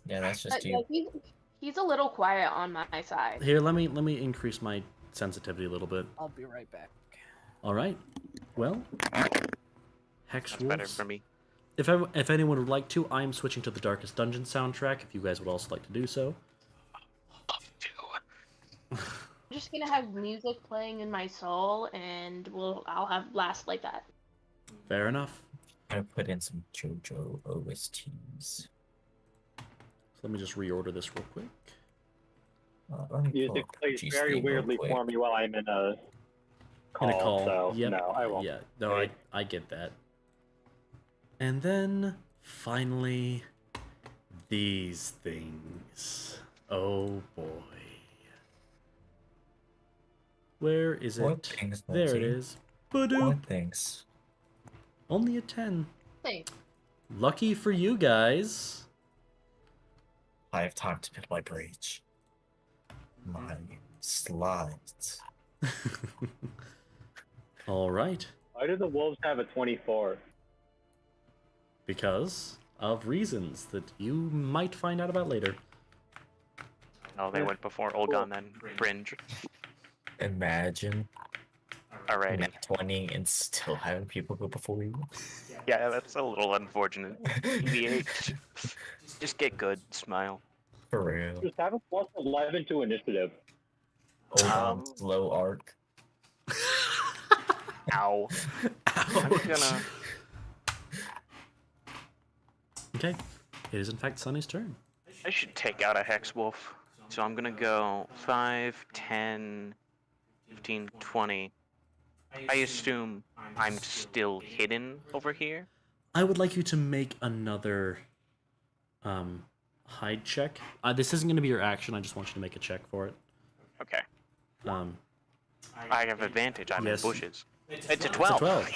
Yeah, that's just you. He's a little quiet on my side. Here, let me increase my sensitivity a little bit. I'll be right back. All right. Well, Hex That's better Wolves. for me. If anyone would like to, I am switching to the Darkest Dungeon soundtrack. If you guys would also like to do so. I'm just gonna have music playing in my soul, and I'll have blast like that. Fair enough. I'm gonna put in some JoJo OSTs. So let me just reorder this real quick. Let me pull Music up plays G very Steam real weirdly quick. for me while I'm in a call. In a call. So, Yep. no, I won't. Yeah. No, I get that. And then finally, these things. Oh boy. Where is it? What things, There it Multi? is. Ba-doop. What things? Only a 10. Thanks. Lucky for you guys. I have time to pick my bridge. My slides. All right. Why do the Wolves have a 24? Because of reasons that you might find out about later. No, they went before Olgon, then Fringe. Imagine. Alrighty. Nat 20 and still having people go before you. Yeah, that's a little unfortunate. TBH. Just get good, smile. For real. Just have a plus 11 to initiative. Low arc. Ow. I'm gonna... Okay. It is in fact Sunny's turn. I should take out a Hex Wolf. So I'm gonna go 5, 10, 15, 20. I assume I'm still hidden over here. I would like you to make another hide check. This isn't going to be your action. I just want you to make a check for it. Okay. I have advantage. I'm yes. in bushes. It's a It's 12. a 12.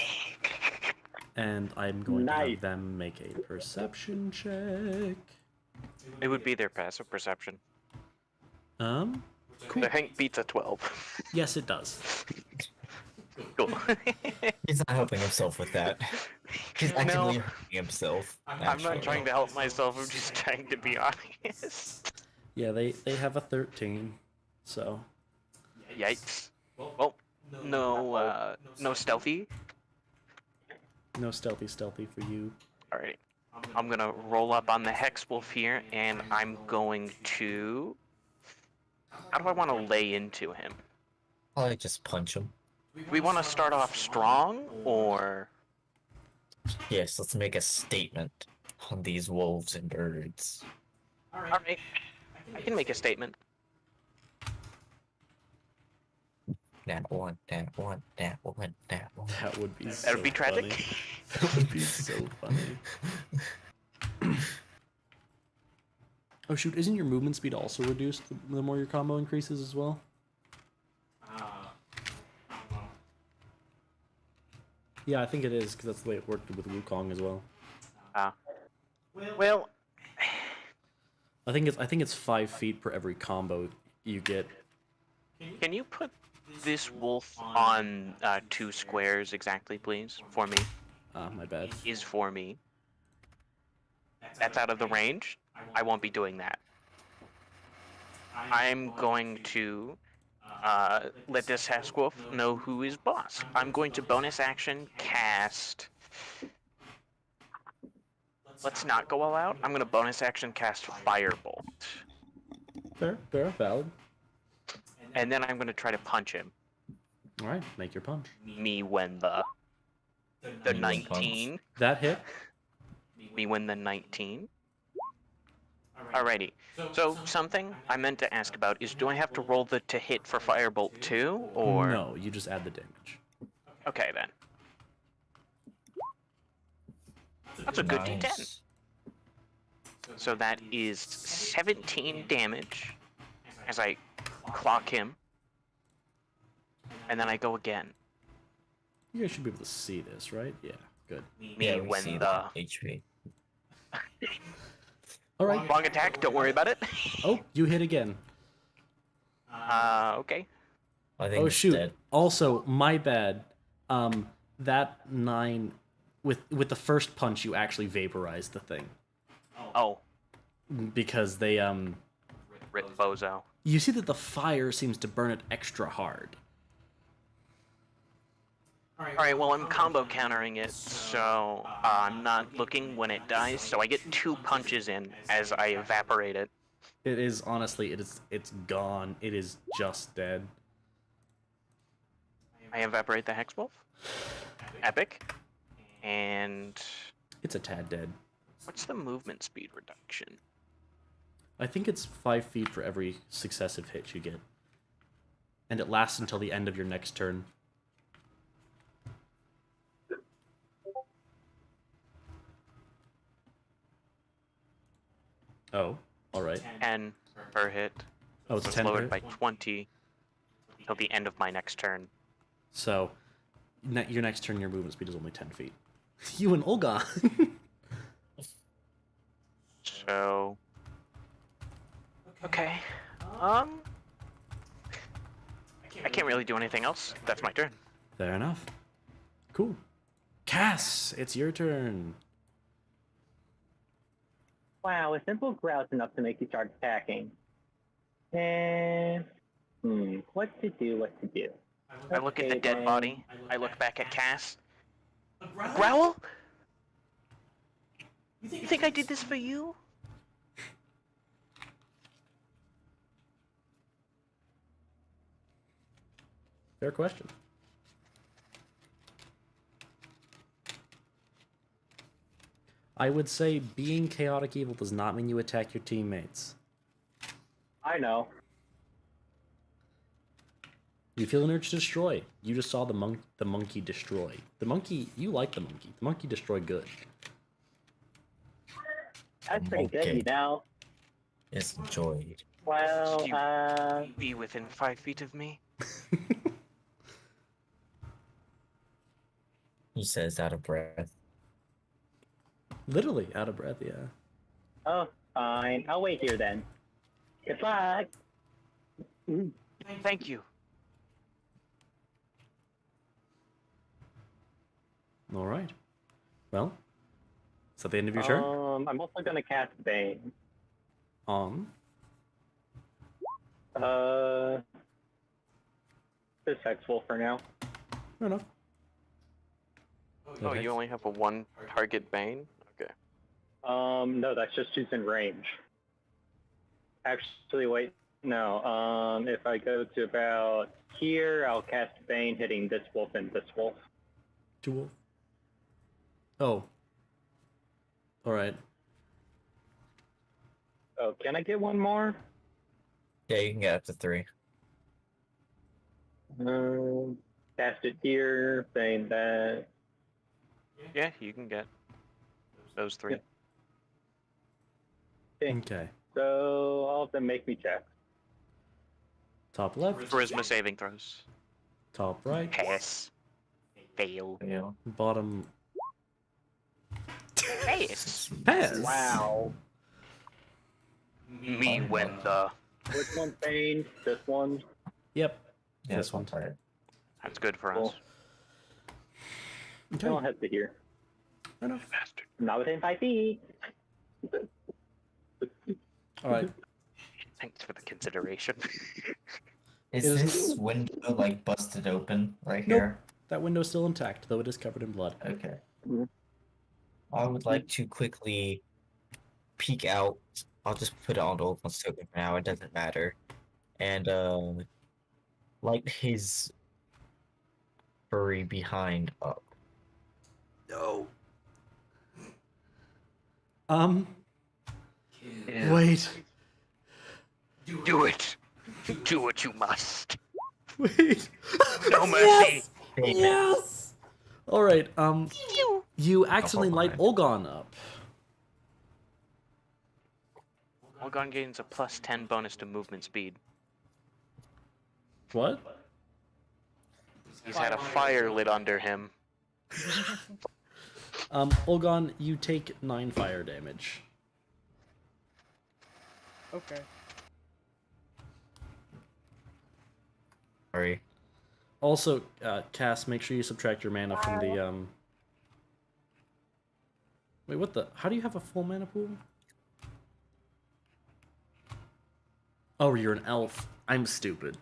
And I'm going to have them make a perception check. It would be their passive perception. Cool. The Hank beats a 12. Yes, it does. Cool. He's not helping himself with that. He's actively hurting himself. I'm not trying to help myself. I'm just trying to be honest. Yeah, they have a 13. So. Yikes. Well, no stealthy. No stealthy for you. Alright. I'm gonna roll up on the Hex Wolf here, and I'm going to. How do I want to lay into him? Probably just punch him. We want to start off strong, or Yes, let's make a statement on these wolves and birds. all right, I can make a statement. That one, that one, that one, that one. That would be That so would be tragic. funny. That would be so funny. Oh shoot, isn't your movement speed also reduced the more your combo increases as well? Yeah, I think it is, because that's the way it worked with Wukong as well. Well, I think it's 5 feet per every combo you get. can you put this wolf on 2 squares exactly, please, for me? My bad. Is for me. That's out of the range. I won't be doing that. I'm going to let this Hexwolf know who is boss. I'm going to bonus action cast. Let's not go all out. I'm going to bonus action cast Firebolt. Fair, valid. And then I'm going to try to punch him. Alright, make your punch. Me win the 19. That hit. Me win the 19. Alrighty. So something I meant to ask about is, do I have to roll the to hit for Firebolt too, or No, you just add the damage. Okay then. That's a good D10. So that is 17 damage as I clock him, and then I go again. You guys should be able to see this, right? Yeah, good. Me when the HP. Alright. Wrong attack, don't worry about it. Oh, you hit again. Okay. I think Oh it's shoot. dead. Also, my bad. That 9 with the first punch you actually vaporized the thing. Oh. Because they Rip Bozo. you see that the fire seems to burn it extra hard. Alright, well, I'm combo countering it, so I'm not looking when it dies, so I get 2 punches in as I evaporate it. It is honestly it's gone. It is just dead. I evaporate the Hexwolf. Epic. And It's a tad dead. what's the movement speed reduction? I think it's 5 feet for every successive hit you get. And it lasts until the end of your next turn. Oh, alright. 10 per hit. Oh, it's so 10 per lowered hit? by 20 till the end of my next turn. So, your next turn, your movement speed is only 10 feet. You and Olga! So... Okay. I can't really do anything else. That's my turn. Fair enough. Cool. Cass, it's your turn. Wow, a simple grouse enough to make you start attacking. And what to do? I look at the Okay, dead then. body. I look back at Cass. A growl? You think I did this for you? Fair question. I would say being chaotic evil does not mean you attack your teammates. I know. You feel an urge to destroy. You just saw the monkey destroy. The monkey, you like the monkey. The monkey destroyed good. That's pretty good, you know. It's enjoyed. Well, Do you be within 5 feet of me? He says out of breath. Literally out of breath, yeah. oh, fine. I'll wait here then. Good luck. Thank you. All right. Well, is that the end of your turn? I'm also gonna cast Bane. On. Just Hexwolf for now. Fair enough. Oh, you only have a 1 target Bane? Okay. No, that's just who's in range. Actually, wait, no. If I go to about here, I'll cast Bane, hitting this wolf and this wolf. Two wolf. Oh. All right. Oh, can I get one more? Yeah, you can get up to 3. Cast it here, Bane that. Yeah, you can get those 3. Okay. So all of them make me check. Top left. Charisma saving throws. Top right. Pass. Fail. Bottom. Pass. Pass. Wow. Me when the. Which one's Bane? This one? Yep. Yeah, This one. That's good for Cool. us. I don't have to hear. Enough. Not within 5 feet. All right. Thanks for the consideration. Is this window like busted open right Nope. here? That window's still intact, though it is covered in blood. Okay. I would like to quickly peek out. I'll just put it on Olfon's token for now, it doesn't matter. And light his furry behind up. No. Yeah. Wait. Do it. Do what you must. Wait. No mercy. Yes. All right. You accidentally light Olgon up. Olgon gains a +10 bonus to movement speed. What? He's had a fire lit under him. Olgon, you take 9 fire damage. Okay. Sorry. Also, Cass, make sure you subtract your mana from the Wait, what the? How do you have a full mana pool? Oh, you're an elf. I'm stupid.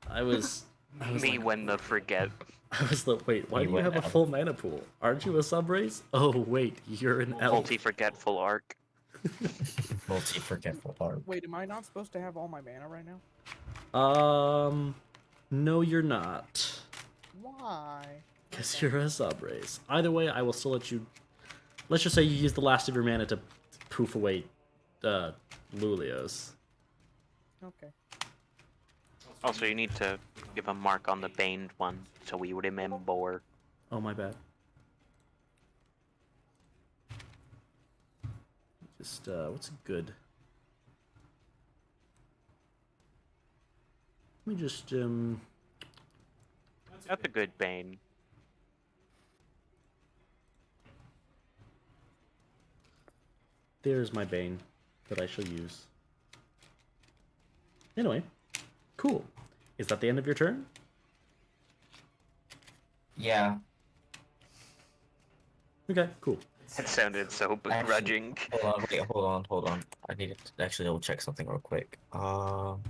I was Me when the forget. I was like, wait, why do you have a full mana pool? Aren't you a subrace? Oh, wait, you're an elf. Multi-forgetful arc. Multi-forgetful arc. Wait, am I not supposed to have all my mana right now? No, you're not. Why? Because you're a subrace. Either way, I will still let you. Let's just say you use the last of your mana to poof away Lulios. Okay. Also, you need to give a mark on the Baned one, so we remember. Oh, my bad. Just, what's good? Let me just, That's a good Bane. There's my Bane that I shall use. Anyway, cool. Is that the end of your turn? Yeah. Okay, cool. It sounded so begrudging. Hold on. I need to actually double check something real quick. Alright.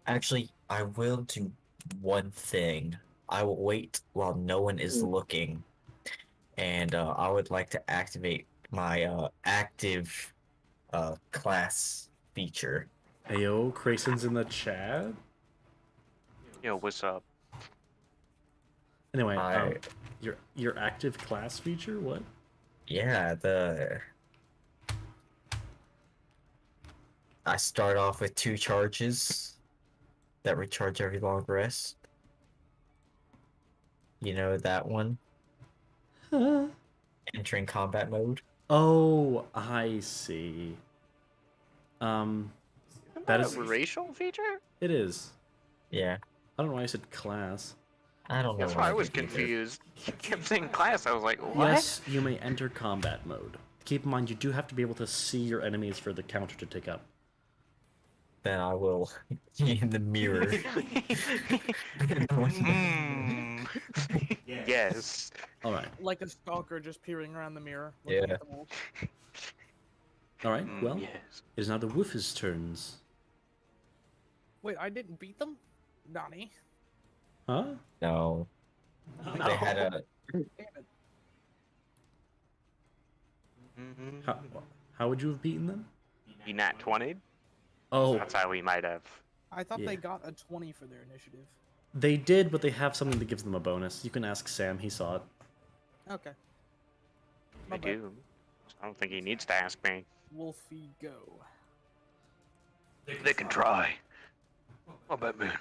Actually, I will do one thing. I will wait while no one is looking, and I would like to activate my active class feature. Ayo, Grayson's in the chat. Yo, what's up? Anyway, your active class feature, what? Yeah, I start off with 2 charges that recharge every long rest. You know that one? Entering combat mode. Oh, I see. That is a racial feature? It is. Yeah. I don't know why I said class. I don't know. That's why I was confused. You kept saying class. I was like, what? Yes, you may enter combat mode. Keep in mind, you do have to be able to see your enemies for the counter to tick up. Then I will in the mirror. Yes. All right. Like a stalker just peering around the mirror. Yeah. At the wolf. All right. Well, yes. it is now the Woof's turns. Wait, I didn't beat them? Nani? Huh? No. They had a. Damn it. How would you have beaten them? He nat 20'd. Oh, That's how we might have. I thought Yeah. they got a 20 for their initiative. they did, but they have something that gives them a bonus. You can ask Sam; he saw it. Okay. I do. I don't think he needs to ask me. Wolfie, go. They can try. Oh, Batman.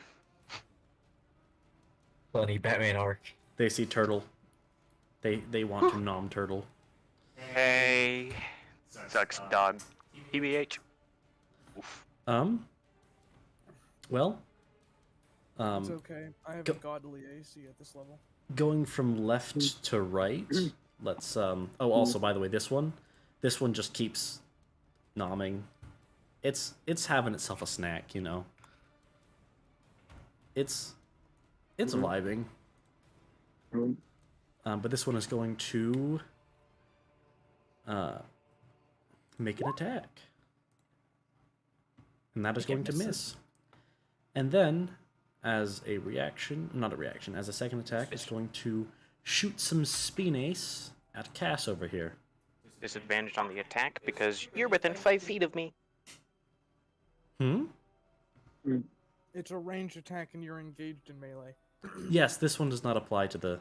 Funny Batman arc. They see Turtle. They want to nom Turtle. Hey. Sucks, dog. TBH. Well. It's okay. I have go- a godly AC at this level. Going from left to right. Let's oh, also by the way, this one just keeps nomming. It's having itself a snack, you know. It's vibing. But this one is going to make an attack. And that is going to miss. And then, as a reaction, not a reaction, as a second attack, it's going to shoot some Spinace at Cass over here. Disadvantaged on the attack because you're within 5 feet of me. It's a ranged attack and you're engaged in melee. Yes, this one does not apply to the...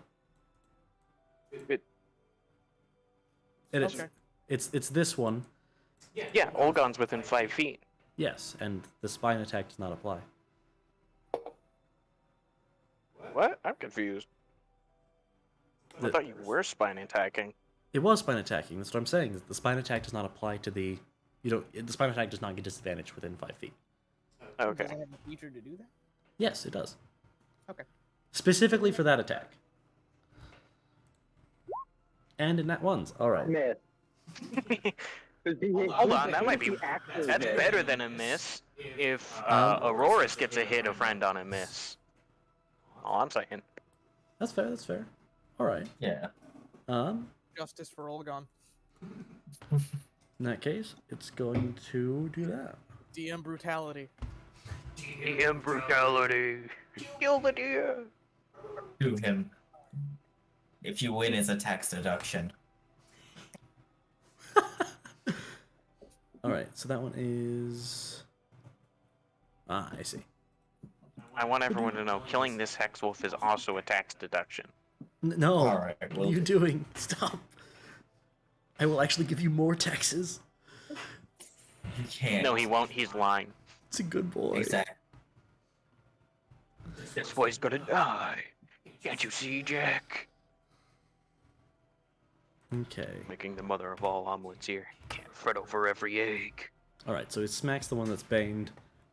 Okay. It's this one. Yeah, Olgon's within 5 feet. Yes, and the spine attack does not apply. What? I'm confused. I thought you were spine attacking. It was spine attacking. That's what I'm saying. The spine attack does not apply to the... the spine attack does not get disadvantage within 5 feet. Okay. Does it have a feature to do that? Yes, it does. Okay. Specifically for that attack. And in that ones. All right. Miss. Hold on, that might be... That's better than a miss if Aurorus gets a hit a friend on a miss. All I'm saying. That's fair. That's fair. All right. Yeah. Justice for Olgon. In that case, it's going to do that. DM brutality. DM brutality. Kill the deer. To him. If you win, it's a tax deduction. All right. So that one is... Ah, I see. I want everyone to know, killing this Hex Wolf is also a tax deduction. No. All right, What well- are you doing? Stop. I will actually give you more taxes. You can't. No, he won't. He's lying. It's a good boy. Exactly. This boy's gonna die. Can't you see, Jack? Okay. Making the mother of all omelets here. Can't fret over every egg. All right. So it smacks the one that's baned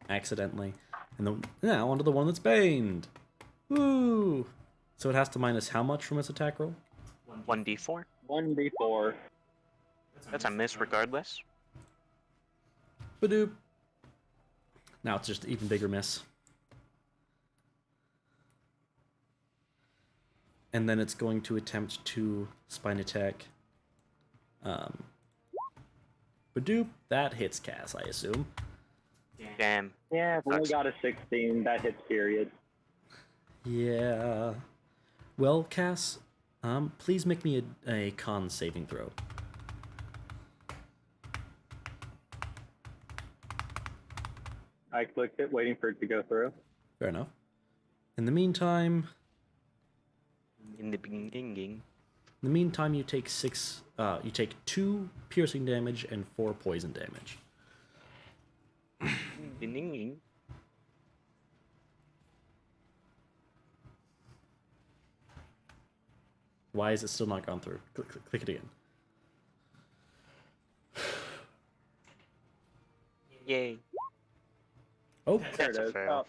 accidentally, and now onto the one that's baned. Woo! So it has to minus how much from its attack roll? 1d4. 1d4. That's a miss regardless. Badoop. Now it's just an even bigger miss. And then it's going to attempt to spine attack. Badoop. That hits Cass, I assume. Damn. Yeah, I've only got a 16. That hits period. Yeah. Well, Cass, please make me a con saving throw. I clicked it, waiting for it to go through. Fair enough. In the meantime, In the you take you take 2 piercing damage and 4 poison damage. Why is it still not gone through? Click it again. Yay. Oh, There it is. Oh,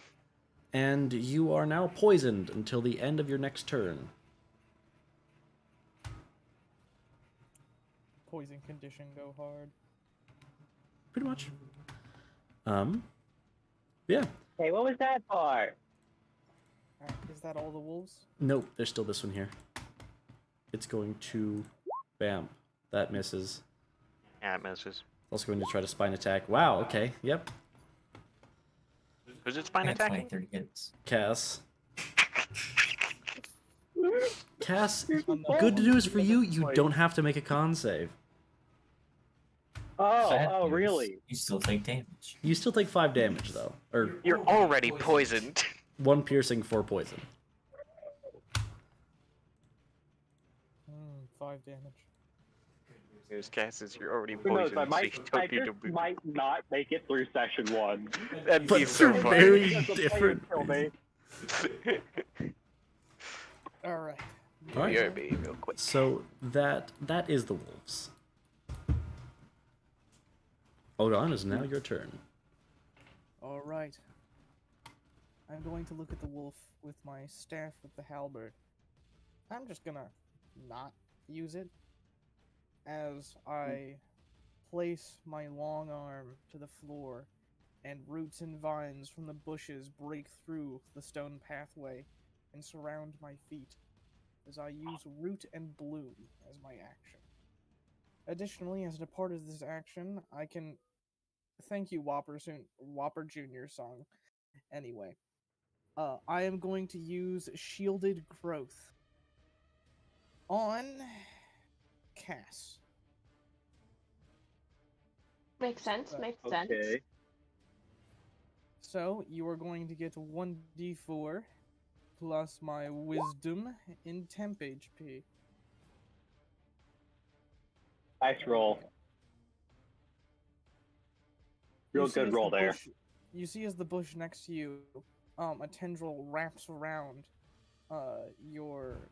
and you are now poisoned until the end of your next turn. Poison condition, go hard. Pretty much. Yeah. hey, what was that for? Alright, is that all the wolves? Nope, there's still this one here. It's going to... Bam. That misses. Yeah, it misses. Also going to try to spine attack. Wow, okay, yep. Who's it spine attacking? 23 hits. Cass. Cass, good news for you, you don't have to make a con save. Oh, really? You still take damage. You still take 5 damage though, or You're already poisoned. 1 piercing, 4 poison. 5 damage. There's cases you're already Who knows? poisoned, so you don't need to be. Might not make it through session 1. That'd But be so they're funny. very As a player, different. kill me. All right. All right. BRB real quick. So that is the wolves. Olgan, is now your turn. All right. I'm going to look at the wolf with my staff with the halberd. I'm just gonna not use it as I place my long arm to the floor and roots and vines from the bushes break through the stone pathway and surround my feet as I use root and bloom as my action. Additionally, as a part of this action, I can thank you, Whopper Jr. song. Anyway, I am going to use Shielded Growth on Cass. Makes sense. Makes sense. So you are going to get 1d4 plus my wisdom in temp HP. Nice roll. Real You see good as roll the there. bush- you see as the bush next to you, a tendril wraps around your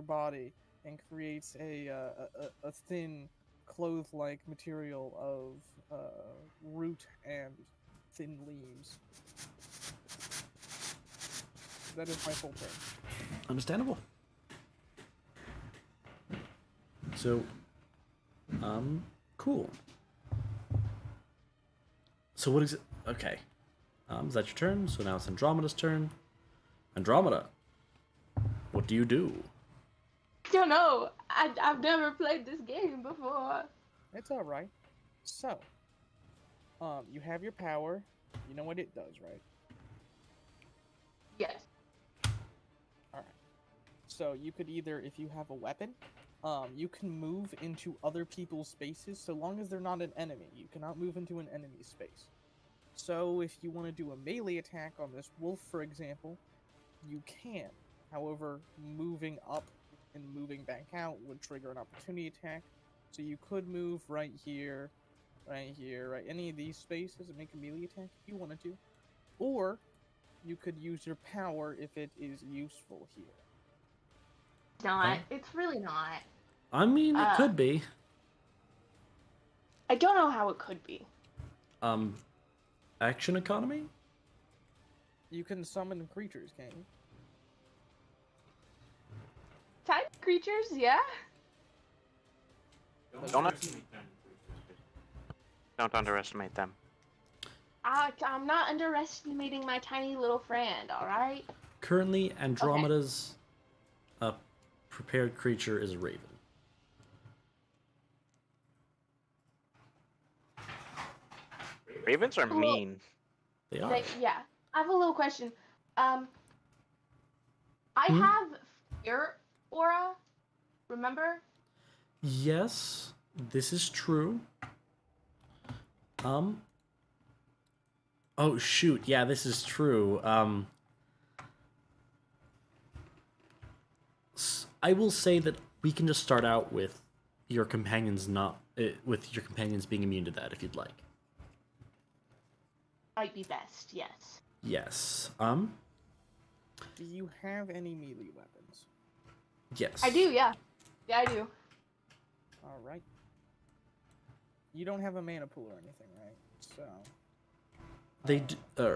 body and creates a thin cloth-like material of root and thin leaves. That is my full turn. Understandable. So, cool. So what is it? Okay. Is that your turn? So now it's Andromeda's turn. Andromeda, what do you do? I don't know. I've never played this game before. It's all right. So, you have your power. You know what it does, right? Yes. All right. So you could either, if you have a weapon, you can move into other people's spaces so long as they're not an enemy. You cannot move into an enemy space. So if you want to do a melee attack on this wolf, for example, you can. However, moving up and moving back out would trigger an opportunity attack. So you could move right here, right any of these spaces and make a melee attack if you wanted to. Or you could use your power if it is useful here. Not. It's really not. I mean, it could be. I don't know how it could be. Action economy? You can summon creatures, can't you? Type creatures, yeah. Don't underestimate them. I'm not underestimating my tiny little friend. All right. Currently, Andromeda's prepared creature is a raven. Ravens are mean. They are. Yeah. I have a little question. I have fear aura. Remember? Yes, this is true. Oh shoot, yeah, this is true. I will say that we can just start out with your companions being immune to that if you'd like. Might be best. Yes. Yes. Do you have any melee weapons? Yes. I do. Yeah. Yeah, I do. All right. You don't have a mana pool or anything, right?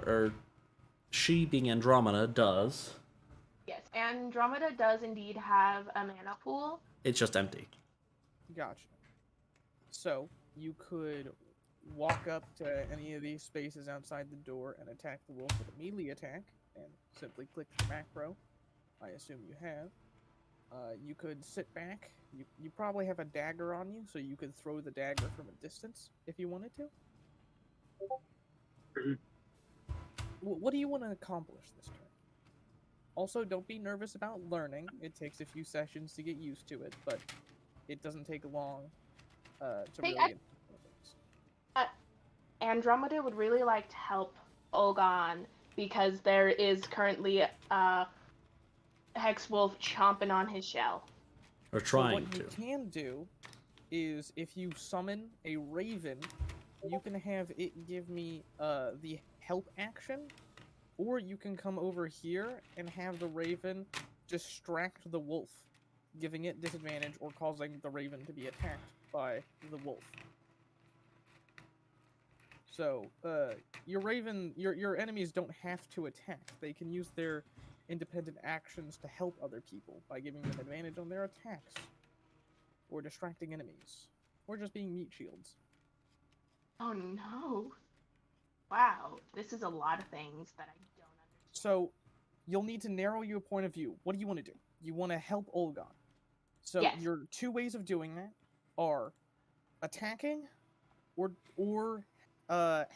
So. She, being Andromeda, does. Yes, Andromeda does indeed have a mana pool. It's just empty. Gotcha. So you could walk up to any of these spaces outside the door and attack the wolf with a melee attack, and simply click the macro. I assume you have. You could sit back. You probably have a dagger on you, so you could throw the dagger from a distance if you wanted to. What do you want to accomplish this turn? Also, don't be nervous about learning. It takes a few sessions to get used to it, but it doesn't take long to really get into things. Andromeda would really like to help Olgon because there is currently a Hex Wolf chomping on his shell. Or So trying what you to. can do is if you summon a raven, you can have it give me the help action, or you can come over here and have the raven distract the wolf, giving it disadvantage or causing the raven to be attacked by the wolf. So, your raven, your enemies don't have to attack. They can use their independent actions to help other people by giving them advantage on their attacks, or distracting enemies, or just being meat shields. Oh no. Wow, this is a lot of things that I don't understand. So, you'll need to narrow your point of view. What do you want to do? You want to help Olgon. So, Yes. your two ways of doing that are attacking or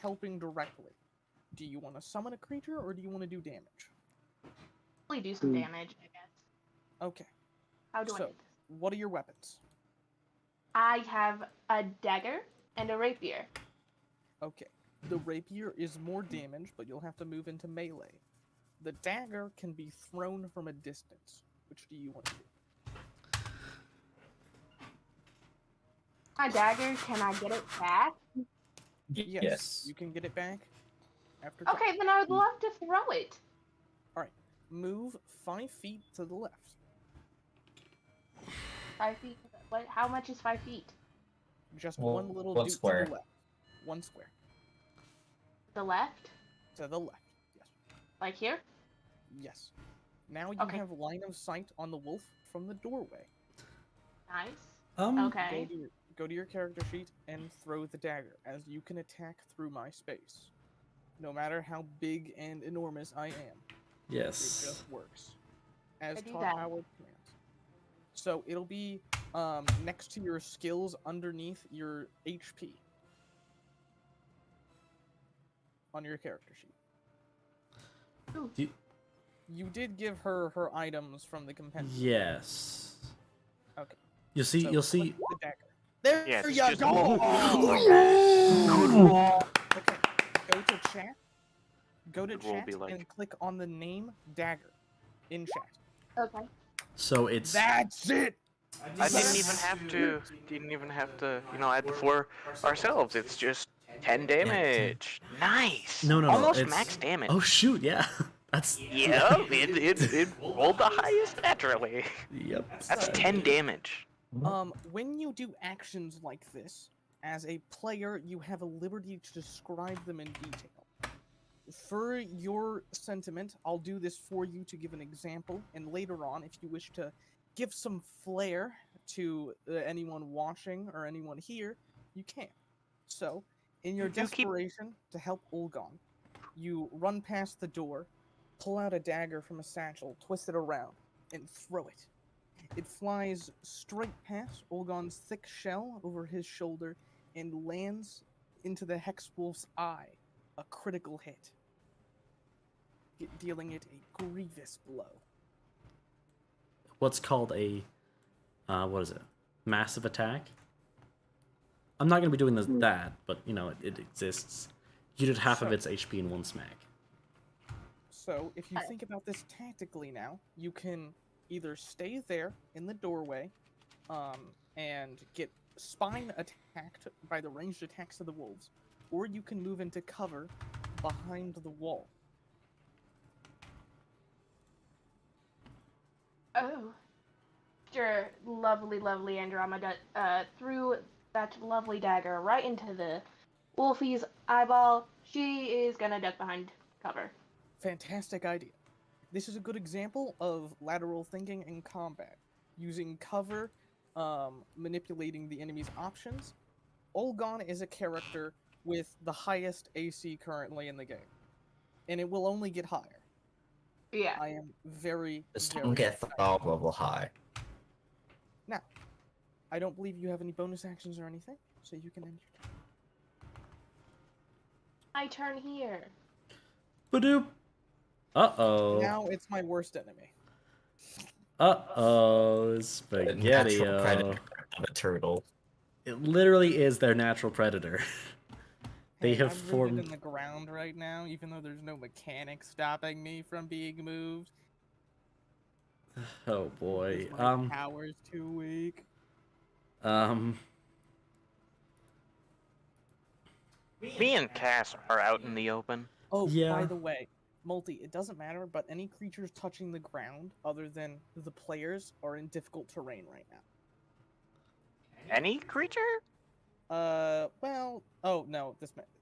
helping directly. Do you want to summon a creature or do you want to do damage? Probably do some damage, I guess. Okay. How do I So, do this? what are your weapons? I have a dagger and a rapier. Okay. The rapier is more damage, but you'll have to move into melee. The dagger can be thrown from a distance. Which do you want to do? My dagger, can I get it back? Yes. You can get it back after. Okay, then I would love to throw it. Alright. Move 5 feet to the left. 5 feet. What? How much is 5 feet? Just Well, one little one doot square. to the left. One square. The left? To the left. Yes. Like here? Yes. Now you Okay. have line of sight on the wolf from the doorway. Nice. Um, Okay. Go to your character sheet and throw the dagger, as you can attack through my space. No matter how big and enormous I am. Yes. It just works. As I do taught that. Howard commands. So it'll be next to your skills underneath your HP. On your character sheet. Do- You did give her her items from the compendium. Yes. Okay. You'll see. So You'll see. click the dagger. There Yes, you just- go! Good roll. Okay, go to chat. Go to Good roll chat be like- and click on the name dagger in chat. Okay. So it's. That's it! I didn't even have to, add for ourselves. It's just 10 damage. Nice. No, no, no. Almost it's... max damage. Oh shoot! Yeah. That's. Yeah, it rolled the highest naturally. Yep. That's 10 damage. When you do actions like this, as a player, you have a liberty to describe them in detail. For your sentiment, I'll do this for you to give an example, and later on, if you wish to give some flair to anyone watching or anyone here, you can. So, in your You keep- desperation to help Olgon, you run past the door, pull out a dagger from a satchel, twist it around, and throw it. It flies straight past Olgon's thick shell over his shoulder and lands into the Hex Wolf's eye, a critical hit, dealing it a grievous blow. What's called a. What is it? Massive attack. I'm not gonna be doing that, but it exists. You did half of its HP in one smack. So, if you think about this tactically now, you can either stay there in the doorway and get spine attacked by the ranged attacks of the wolves, or you can move into cover behind the wall. Oh. Sure, lovely Andromeda threw that lovely dagger right into the Wolfie's eyeball. She is gonna duck behind cover. Fantastic idea. This is a good example of lateral thinking in combat, using cover, manipulating the enemy's options. Olgon is a character with the highest AC currently in the game, and it will only get higher. Yeah. I am very, Just very don't get excited. frog level high. Now, I don't believe you have any bonus actions or anything, so you can end your turn. My turn here. Badoop. Uh-oh. Now it's my worst enemy. Uh-oh. Natural Spaghetti. predator of a turtle. It literally is their natural predator. They Hey, have I'm rooted formed. in the ground right now, even though there's no mechanic stopping me from being moved. Oh boy. My power's too weak. Me and Cass are out in the open. Oh, Yeah. by the way, Multi, it doesn't matter, but any creatures touching the ground other than the players are in difficult terrain right now. Any creature? Well, oh no,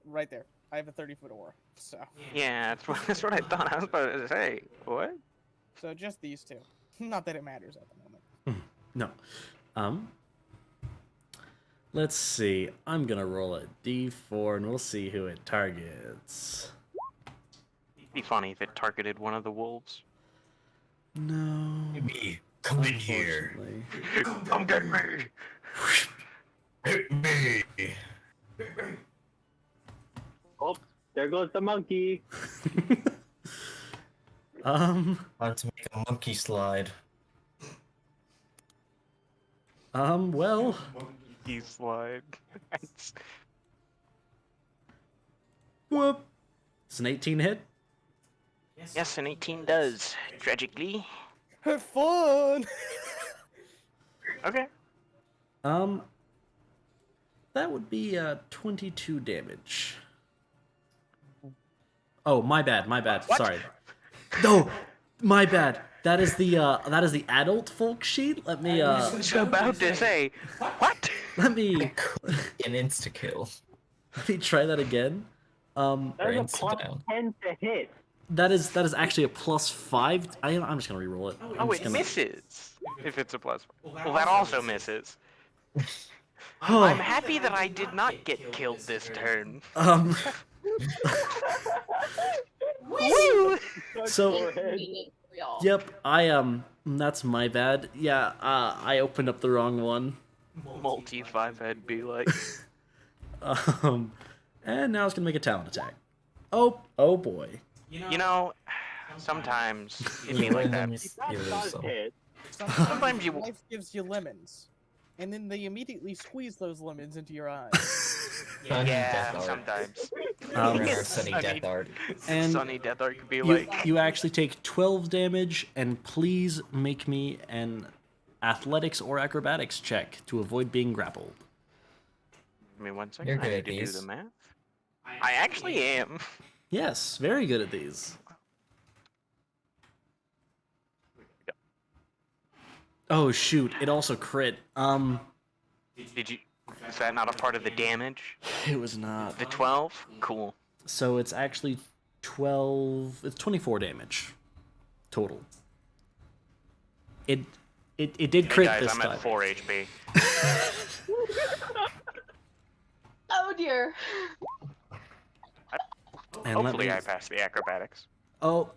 right there. I have a 30-foot aura, so. Yeah, that's what I thought. I was about to say. What? So just these two. Not that it matters at the moment. No. Let's see. I'm gonna roll a d4 and we'll see who it targets. It'd be funny if it targeted one of the wolves. No. Me, come in here. Come get me. Hit me. Oh, there goes the monkey. Time to make a monkey slide. Well. Monkey slide. Whoop. It's an 18 hit. Yes, an 18 does. Tragically. Have fun! Okay. That would be 22 damage. Oh, my bad. What? Sorry. No, my bad. That is the adult folk sheet. Let me I was about to say, what? Let me an insta kill. Let me try that again. That's a plus 10 to hit. That is actually a +5. I'm just gonna re-roll it. Oh, it misses. If it's a plus. Well, that also misses. I'm happy that I did not get killed this turn. Woo! So, yep, that's my bad. Yeah, I opened up the wrong one. Multi 5-head be like. And now it's gonna make a talent attack. Oh boy. You know, sometimes it'd be like that. Sometimes life gives you lemons, and then they immediately squeeze those lemons into your eyes. Yeah, sometimes. Sunny Death Art. And Sunny Death Art could be like. You actually take 12 damage, and please make me an athletics or acrobatics check to avoid being grappled. Give me 1 second. You're I good need at to do these. the math. I actually am. Yes, very good at these. Oh shoot! It also crit. Did you? Is that not a part of the damage? It was not. The 12? Cool. So it's actually 12. It's 24 damage total. It did crit Hey guys, this I'm time. at 4 HP. Oh dear. And Hopefully I passed the acrobatics. Oh.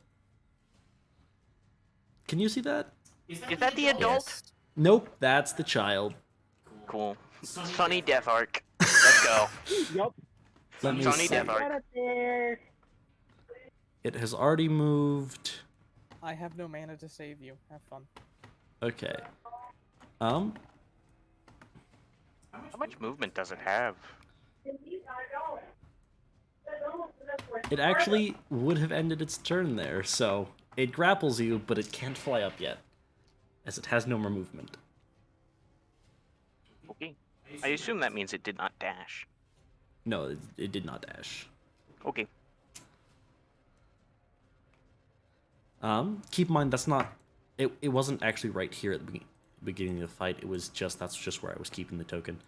Can you see that? Is that the adult? Nope, that's the child. Cool. Sunny Death Arc. Let's go. Yup. Let me Sunny see. Death Arc. It has already moved. I have no mana to save you. Have fun. Okay. How much movement does it have? It actually would have ended its turn there, so it grapples you, but it can't fly up yet, as it has no more movement. Okay. I assume that means it did not dash. No, it did not dash. Okay. Keep in mind that's not. It wasn't actually right here at the beginning of the fight. It was that's just where I was keeping the token.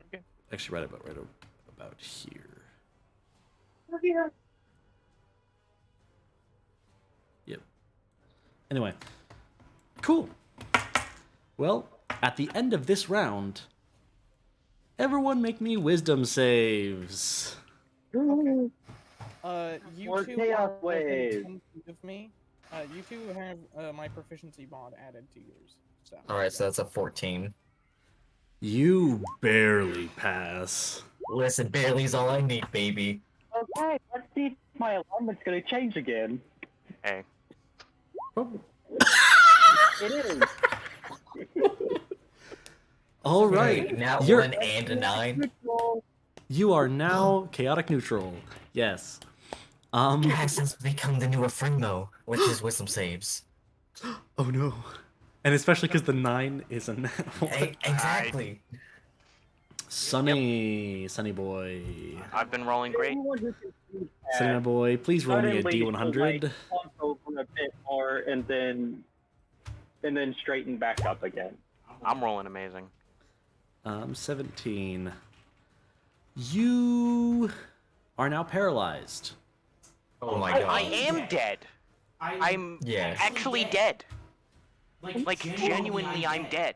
Okay. Actually, right about here. Yep. Anyway, cool. Well, at the end of this round, everyone make me wisdom saves. You More two chaos are waves. within 10 feet of me. You two have my proficiency mod added to yours. So. Alright, so that's a 14. You barely pass. Listen, barely's all I need, baby. Okay, let's see if my alignment's gonna change again. Hey. It is. All right, Now you're 1 and a 9. You are now chaotic neutral. Yes. Cass has become the new Afremo with his wisdom saves. Oh no. And especially because the 9 is a Exactly. Sunny boy. I've been rolling great. Sunny boy, please roll me a Suddenly, D100. like, pump over a bit more and then straighten back up again. I'm rolling amazing. 17. You are now paralyzed. Oh my god. I am dead. I'm actually dead. Like genuinely, I'm dead.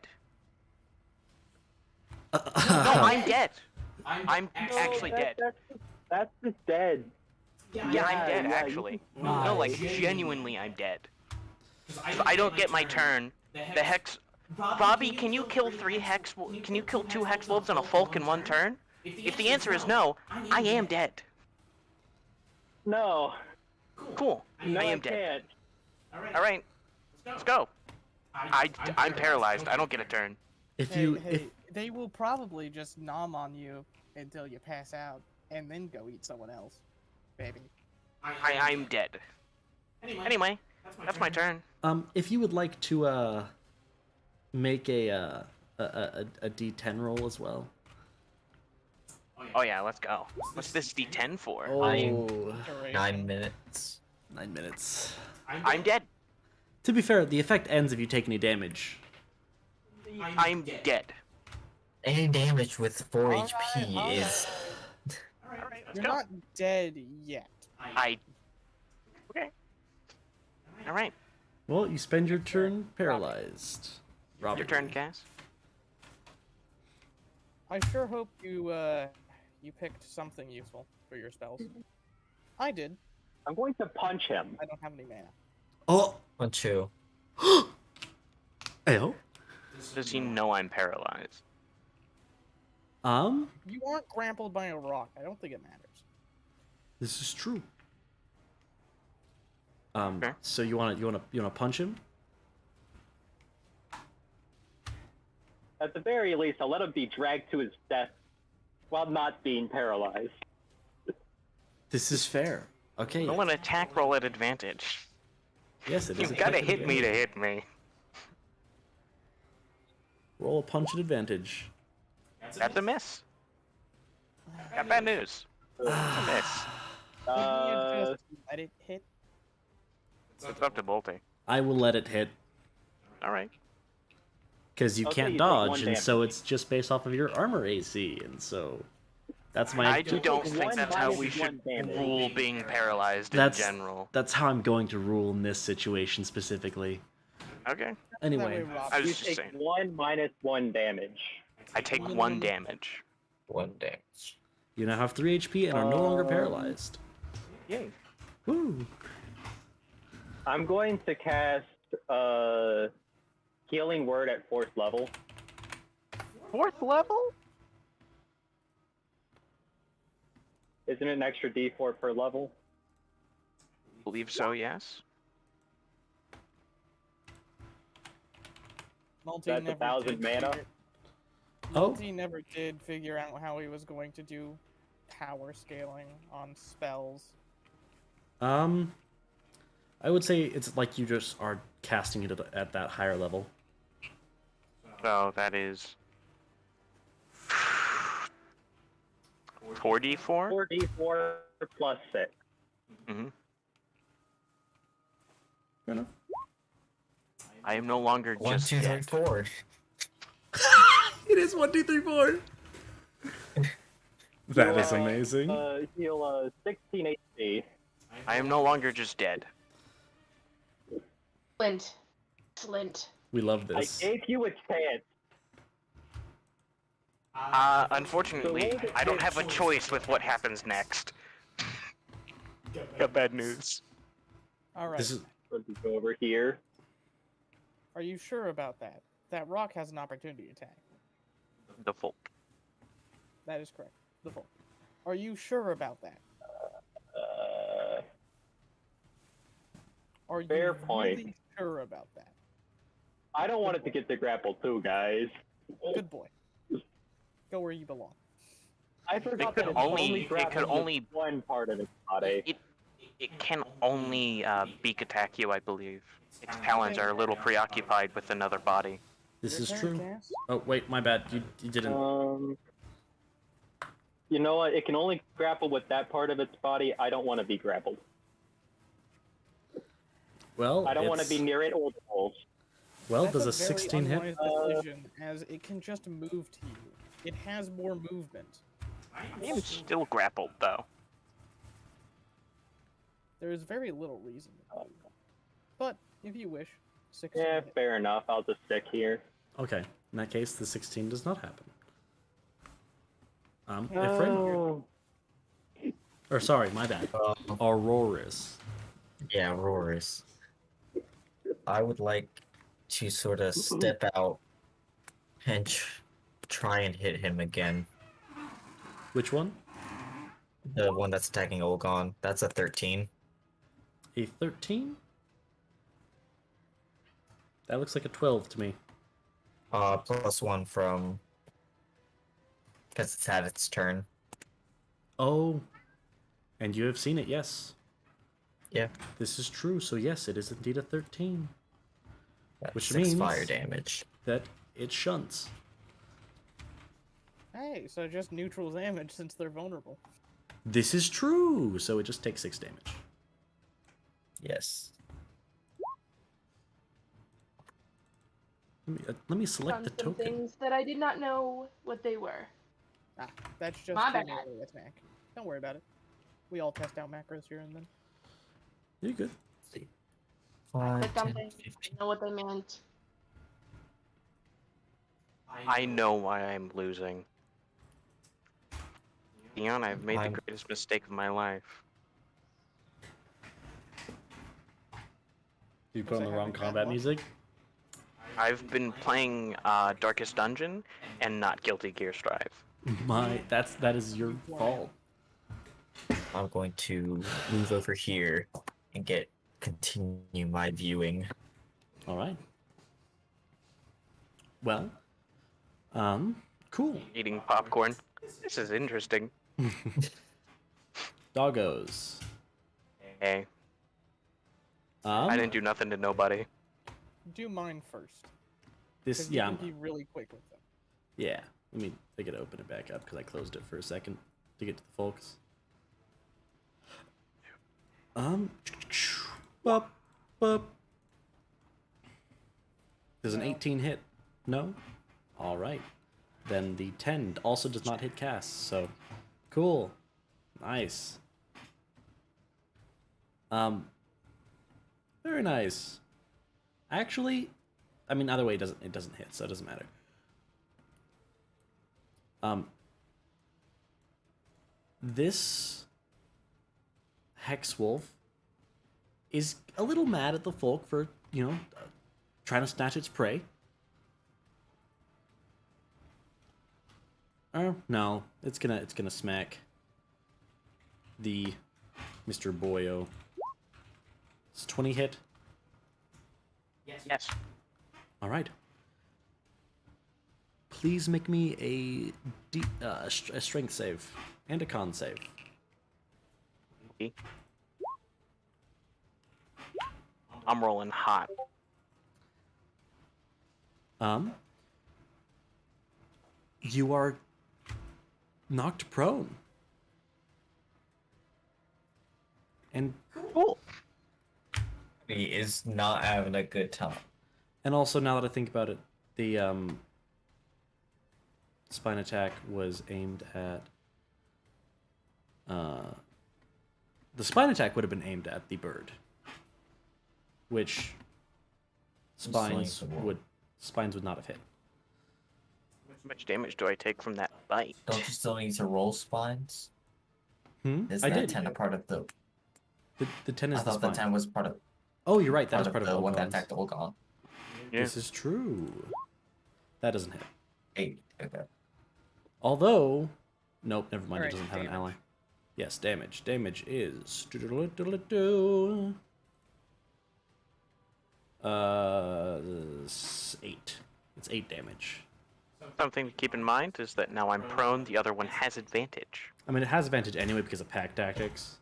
No, I'm dead. I'm actually dead. That's just dead. Yeah, I'm dead, actually. No, like, genuinely, I'm dead. If I don't get my turn, the Hex... Bobby, can you kill 2 Hex Wolves and a Folk in 1 turn? If the answer is no, I am dead. No. Cool. No, I am dead. Alright. Let's go. I'm paralyzed. I don't get a turn. They will probably just nom on you until you pass out, and then go eat someone else, baby. I'm dead. Anyway, that's my turn. If you would like to make a D10 roll as well. Oh yeah, let's go. What's this D10 for? Oh, 9 minutes. 9 minutes. I'm dead. To be fair, the effect ends if you take any damage. I'm dead. Any damage with 4 HP is... You're not dead yet. Okay. Alright. Well, you spend your turn paralyzed. Robert. Your turn, Cass. I sure hope you picked something useful for your spells. I did. I'm going to punch him. I don't have any mana. Oh! Punch you. Ayo. Does he know I'm paralyzed? You aren't grappled by a rock. I don't think it matters. This is true. So you wanna punch him? At the very least, I'll let him be dragged to his death while not being paralyzed. This is fair. Okay. I want an attack roll at advantage. Yes, it is. You've gotta hit me to hit me. Roll a punch at advantage. That's a miss. Got bad news. It's a miss. Just let it hit. It's up to Bolty. I will let it hit. Alright. Because you Okay, can't you take dodge, 1 and damage. so it's just based off of your armor AC, and so that's my. I don't think that's how we should rule being paralyzed in general. That's how I'm going to rule in this situation specifically. Okay. Anyway, I was you just take saying. 1 minus 1 damage. I take 1 damage. 1 damage. You now have 3 HP and are no longer paralyzed. Yay. Woo! I'm going to cast Healing Word at 4th level. 4th level? Isn't it an extra D4 per level? Believe so, yes. Multi That's never 1,000 did mana. figure- Multi never did figure out how he was going to do power scaling on spells. I would say it's like you just are casting it at that higher level. So that is 4d4? 4d4 plus 6. Mm-hmm. Fair enough. I am no longer 1, just 2, 3, dead. 4. It is 1, 2, 3, 4. That is amazing. Heal 16 HP. I am no longer just dead. Excellent. Excellent. We love I this. gave you a chance. Unfortunately, I don't have a choice with what happens next. Got bad news. Alright. This is Let's go over here. Are you sure about that? That rock has an opportunity attack. The Folk. That is correct. The full. Are you sure about that? Are you Fair point. really sure about that? I don't want it to get to grapple too, guys. Good boy. Go where you belong. I forgot could that it's only- it grabbing could with only- one part of its body. It can only beak attack you, I believe. Its talons are a little preoccupied with another body. This is Your turn, true. Cass. Oh wait, my bad. You didn't. You know what? It can only grapple with that part of its body. I don't want to be grappled. Well, I don't want to it's- be near it or the wolves. Well, That's does a very 16 hit? unwise decision, as it can just move to you. It has more movement. I am still grappled, though. There is very little reason to move. But if you wish, 16 Yeah, hit. fair enough. I'll just stick here. Okay, in that case, the 16 does not happen. Oh. Ifrin? Or sorry, my bad. Auroris. Yeah, Auroris. I would like to sort of step out and try and hit him again. Which one? The one that's attacking Olgon. That's a 13. A 13? That looks like a 12 to me. +1 from... because it's had its turn. Oh. And you have seen it, yes. Yeah. This is true, so yes, it is indeed a 13. Which 6 means fire damage. that it shunts. Hey, so just neutral damage since they're vulnerable. This is true, so it just takes 6 damage. Yes. Let me select Found the some token. things that I did not know what they were. Ah, that's just My a bad. melee attack. Don't worry about it. We all test out macros here and then. You're good. I clicked on things, didn't know what they meant. I know why I'm losing. Dion, I've made the greatest mistake of my life. You put on the wrong combat music? I've been playing Darkest Dungeon and not Guilty Gear Strive. That is your fault. I'm going to move over here and continue my viewing. All right. Well, cool. Eating popcorn. This is interesting. Doggos. Hey. I didn't do nothing to nobody. Do mine first. This, 'cause you yeah. can be really quick with them. Yeah. Let me take it, open it back up because I closed it for a second to get to the folks. Bup, bup. Does an 18 hit? No? Alright. Then the 10 also does not hit Cass, so cool. Nice. Very nice. Actually, I mean either way it doesn't hit, so it doesn't matter. This Hex Wolf is a little mad at the folk for, trying to snatch its prey. No, it's gonna smack the Mr. Boyo. It's 20 hit. Yes. All right. Please make me a strength save and a con save. I'm rolling hot. You are knocked prone. And cool. He is not having a good time. And also, now that I think about it, the spine attack was aimed at. The spine attack would have been aimed at the bird, which spines would not have hit. How much damage do I take from that bite? Don't you still need to roll spines? Is I that did. 10 a part of the... The 10 is I the thought spine. the 10 was part of... Oh, you're right. That is part of the one that Olgon's. attacked Olgon. Yeah. This is true. That doesn't hit. 8. Okay. Although, nope, never mind. Alright, It doesn't have an damage. ally. Yes, damage. Damage is 8. It's 8 damage. Something to keep in mind is that now I'm prone, the other one has advantage. I mean, it has advantage anyway because of pack tactics.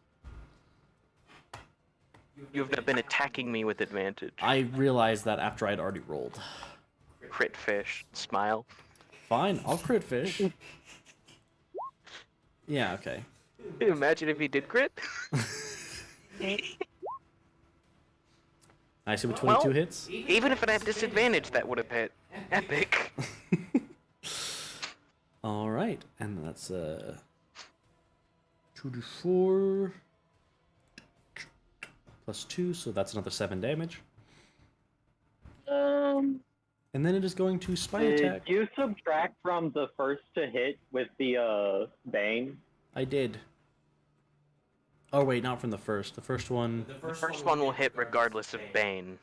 You've not been attacking me with advantage. I realized that after I'd already rolled. Crit fish, smile. Fine, I'll crit fish. Yeah, okay. Imagine if he did crit. I see with 22 Well, hits. Even if it had disadvantage, that would have hit. Epic. All right, and that's 2d4 plus 2, so that's another 7 damage. And then it is going to spine attack. Did you subtract from the first to hit with the Bane? I did. Oh wait, not from the first. The first one. The first one will hit regardless of Bane.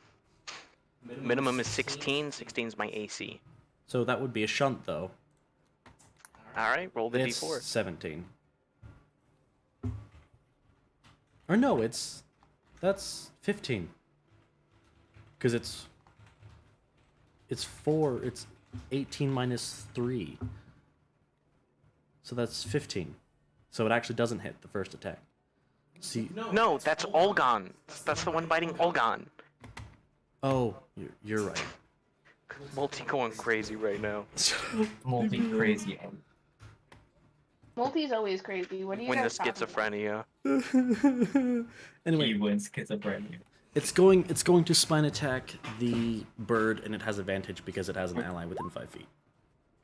Minimum is 16. 16 is my AC. So that would be a shunt, though. Alright, roll the It's d4. 17. Or no, that's 15. Because it's 4. It's 18 minus 3. So that's 15. So it actually doesn't hit the first attack. See? No, that's Olgon. That's the one biting Olgon. Oh, you're right. Multi going crazy right now. Multi crazy. Multi's always crazy. What do you Win the guys talking about? schizophrenia. Anyway, He wins schizophrenia. it's going to spine attack the bird, and it has advantage because it has an ally within 5 feet.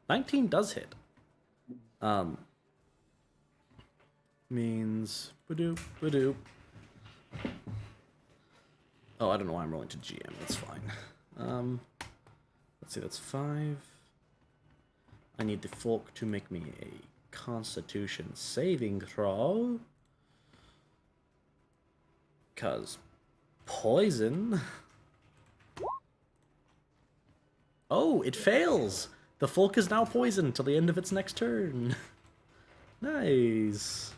19 does hit. Means badoop badoop. Oh, I don't know why I'm rolling to GM. That's fine. Let's see. That's 5. I need the folk to make me a Constitution saving throw. 'Cause poison. Oh, it fails. The folk is now poisoned till the end of its next turn. Nice.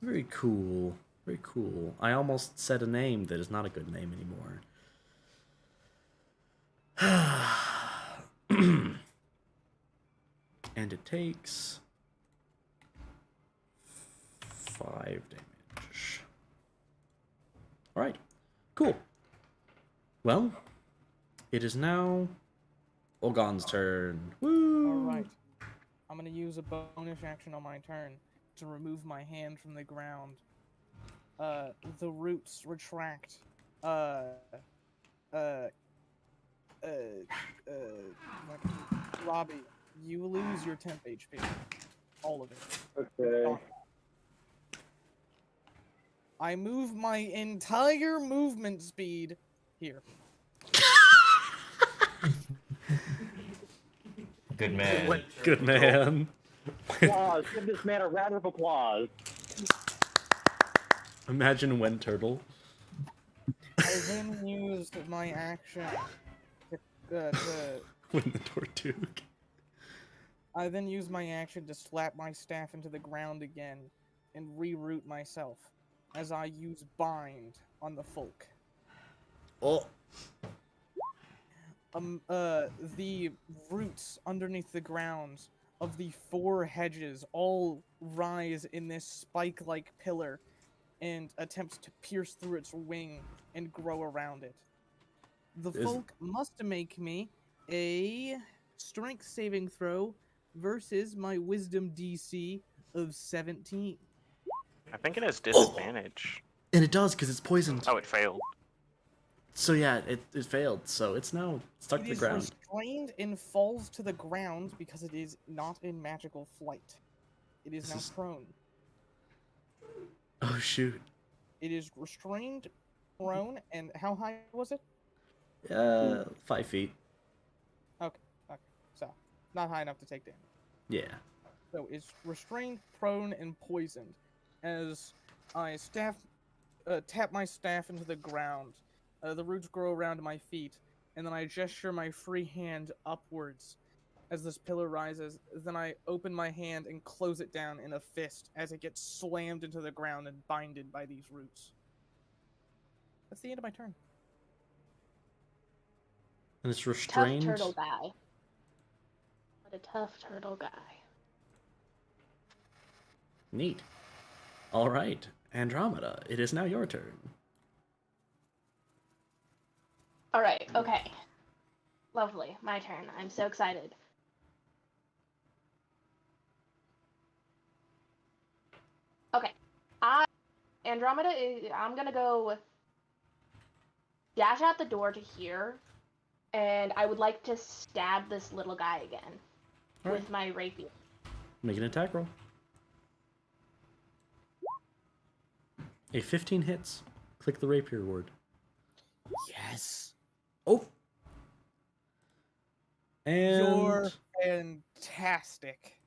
Very cool. Very cool. I almost said a name that is not a good name anymore. And it takes 5 damage. Alright. Cool. Well, it is now Olgon's turn. Woo! Alright. I'm gonna use a bonus action on my turn to remove my hand from the ground. The roots retract. Robbie, you lose your temp HP. All of it. Okay. I move my entire movement speed here. Good man. Good man. Applause. Give this man a round of applause. Imagine Wind Turtle. I then used my action to Win the Tortug. I then use my action to slap my staff into the ground again and reroute myself as I use bind on the folk. Oh. The roots underneath the ground of the 4 hedges all rise in this spike-like pillar and attempt to pierce through its wing and grow around it. The folk must make me a strength saving throw versus my wisdom DC of 17. I think it has disadvantage. And it does, because it's poisoned. Oh, it failed. So yeah, it failed. So it's now stuck to the It is ground. restrained and falls to the ground because it is not in magical flight. It is now prone. Oh shoot. It is restrained, prone, and how high was it? 5 feet. Okay, so not high enough to take damage. Yeah. So it's restrained, prone, and poisoned. As I tap my staff into the ground, the roots grow around my feet, and then I gesture my free hand upwards as this pillar rises. Then I open my hand and close it down in a fist as it gets slammed into the ground and binded by these roots. That's the end of my turn. And it's Tough restrained. turtle guy. What a tough turtle guy. Neat. All right, Andromeda, it is now your turn. All right. Okay. Lovely. My turn. I'm so excited. Okay. Andromeda I'm gonna go with dash out the door to here, and I would like to stab this little guy again with my rapier. Make an attack roll. A 15 hits. Click the rapier word. Yes. Oh. And You're fantastic.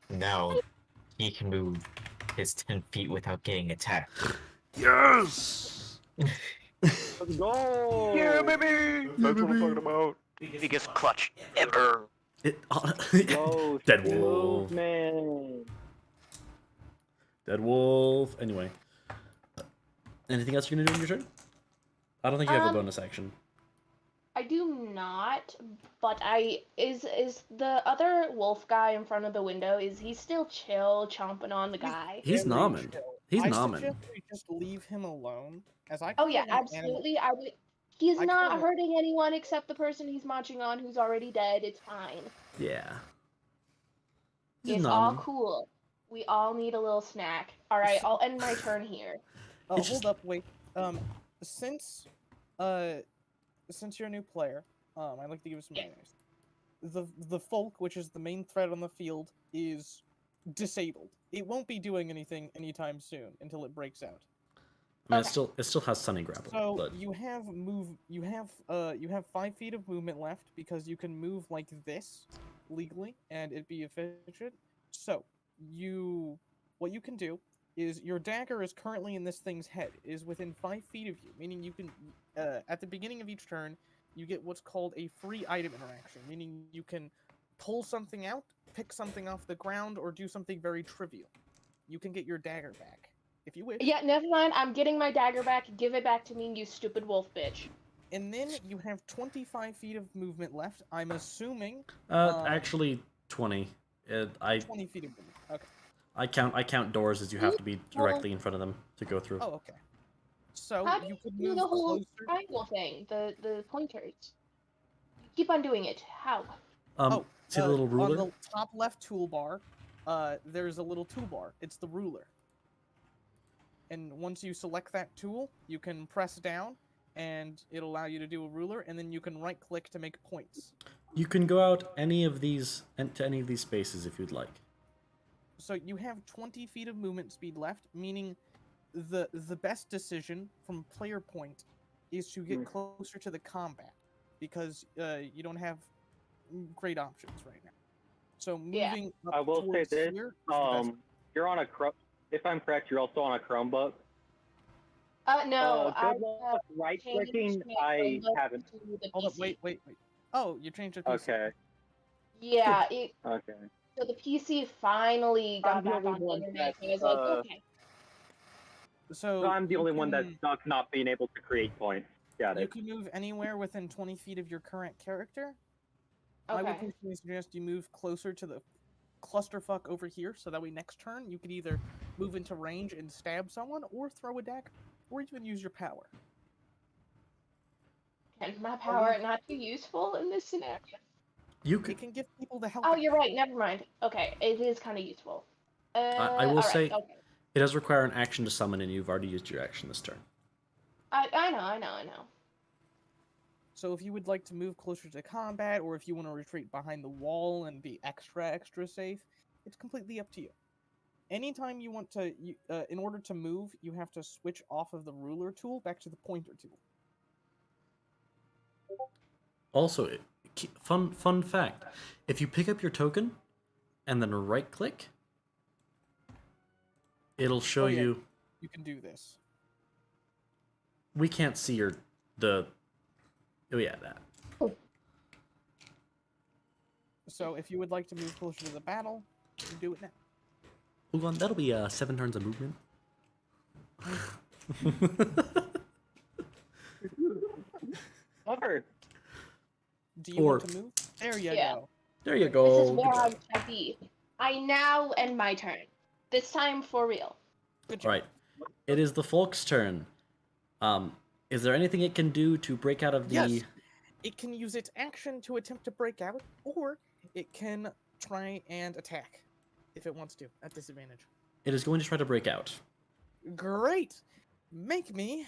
Now he can move his 10 feet without getting attacked. Yes! Let's go! Yeah, baby! That's what I'm talking about. Biggest clutch ever. Oh, Dead wolf. man. Dead wolf. Anyway. Anything else you're gonna do in your turn? I don't think you have a bonus action. I do not, but is the other wolf guy in front of the window, is he still chill, chomping on the guy? He's nomming. He's I nomming. suggest we just leave him alone, as I. Oh yeah, call him an animal. absolutely. I would. He's I not call him- hurting anyone except the person he's marching on, who's already dead. It's fine. Yeah. He's It's all nomming. cool. We all need a little snack. All right, I'll end my turn here. Oh, hold up, wait. Since you're a new player, I'd like to give you some manners. The folk, which is the main threat on the field, is disabled. It won't be doing anything anytime soon until it breaks out. I mean, it still has Sunny Grapple, So but you have 5 feet of movement left because you can move like this legally and it'd be efficient. So what you can do is your dagger is currently in this thing's head. It is within 5 feet of you, meaning you can at the beginning of each turn you get what's called a free item interaction, meaning you can pull something out, pick something off the ground, or do something very trivial. You can get your dagger back if you wish. Yeah, never mind. I'm getting my dagger back. Give it back to me, you stupid wolf bitch. And then you have 25 feet of movement left. I'm assuming. actually 20. 20 feet of movement. Okay. I count doors as you have to be directly in front of them to go through. Oh, okay. So How do you you could do move the whole closer. triangle thing? The pointers. You keep on doing it. How? See the little ruler? On the top left toolbar, there's a little toolbar. It's the ruler. And once you select that tool, you can press down, and it'll allow you to do a ruler, and then you can right-click to make points. You can go out to any of these spaces if you'd like. So you have 20 feet of movement speed left, meaning the best decision from player point is to get closer to the combat, because you don't have great options right now. So moving up I will say towards this. here is the best. You're on a if I'm correct, you're also on a Chromebook. No, I good luck right clicking. I haven't. Hold up, wait. Oh, you changed the PC. Okay. Yeah, Okay. so the PC finally got I'm the back only on the one internet. that, I was like, okay. So I'm the you only one that's can- not being able to create points. Got You it. can move anywhere within 20 feet of your current character. I would Okay. personally suggest you move closer to the clusterfuck over here, so that way next turn you could either move into range and stab someone, or throw a dagger, or even use your power. And my power not too useful in this scenario. You It can give people the help. Oh, you're right. Never mind. Okay, it is kind of useful. I will alright, say okay. it does require an action to summon, and you've already used your action this turn. I know. So if you would like to move closer to combat, or if you want to retreat behind the wall and be extra safe, it's completely up to you. Anytime you want to, in order to move, you have to switch off of the ruler tool back to the pointer tool. Also, fun fact: if you pick up your token and then right-click, it'll show Oh, yeah, you. You can do this. We can't see Oh yeah, that. So if you would like to move closer to the battle, you can do it now. Hold on, that'll be 7 turns of movement. Clever. Do you want to move? There you go. There you This is go. where I should be. I now end my turn. This time for real. All right. It is the Folk's turn. Is there anything it can do to break out of the... Yes. It can use its action to attempt to break out, or it can try and attack if it wants to, at disadvantage. It is going to try to break out. Great! Make me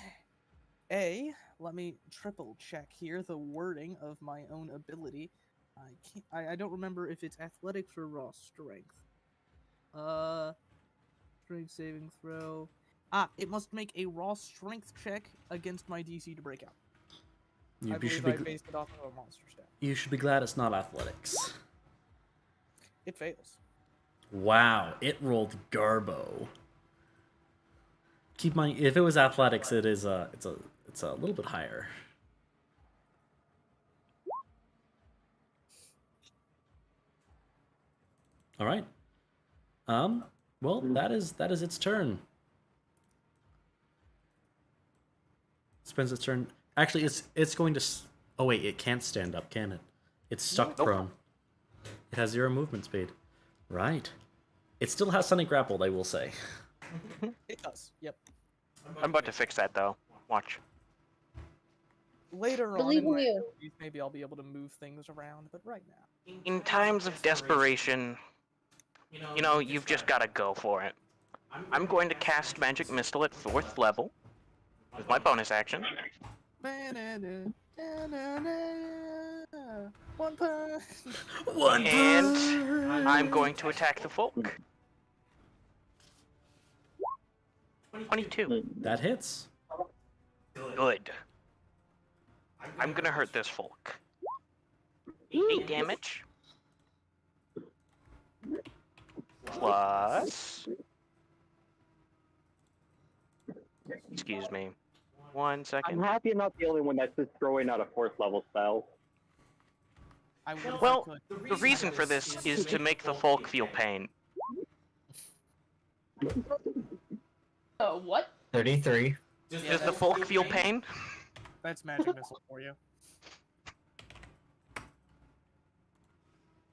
let me triple check here the wording of my own ability. I don't remember if it's athletics or raw strength. Strength saving throw. It must make a raw strength check against my DC to break out. I believe I based it off of a monster stat. You should be glad it's not athletics. It fails. Wow, it rolled Garbo. Keep in mind, if it was athletics, it's a little bit higher. All right. Well, that is its turn. Spends its turn. Actually, it's going to. Oh wait, it can't stand up, can it? It's stuck prone. It has 0 movement speed. Right. It still has Sunny Grappled, I will say. It does. Yep. I'm about to fix that though. Watch. Later on Believe in in my you. abilities, maybe I'll be able to move things around, but right now. In times of desperation, you know, you've just got to go for it. I'm going to cast Magic Missile at 4th level with my bonus action. One punch. And I'm going to attack the folk. 22. That hits. Good. I'm gonna hurt this folk. 8 damage. Plus... Excuse me. 1 second. I'm happy I'm not the only one that's just throwing out a 4th level spell. Well, the reason for this is to make the folk feel pain. What? 33. Does the folk feel pain? That's Magic Missile for you.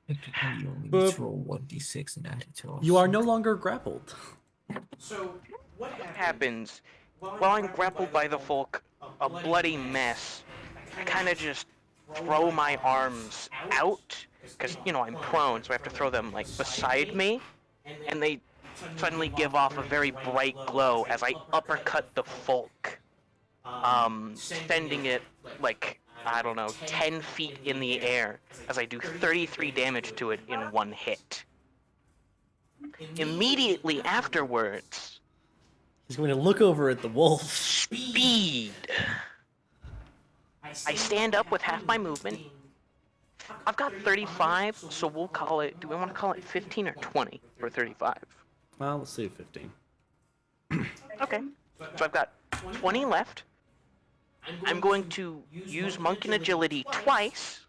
You only need to roll 1d6 and add it to You are no longer grappled. So, what happens while I'm grappled by the folk, a bloody mess? I kind of just throw my arms out, because, you know, I'm prone, so I have to throw them, like, beside me, and they suddenly give off a very bright glow as I uppercut the folk, sending it, like, I don't know, 10 feet in the air, as I do 33 damage to it in 1 hit. Immediately afterwards... He's going to look over at the wolf. Speed! I stand up with half my movement. I've got 35, so we'll call it... Do we want to call it 15 or 20 for 35? Well, let's say 15. Okay. So I've got 20 left. I'm going to use Monk and Agility twice.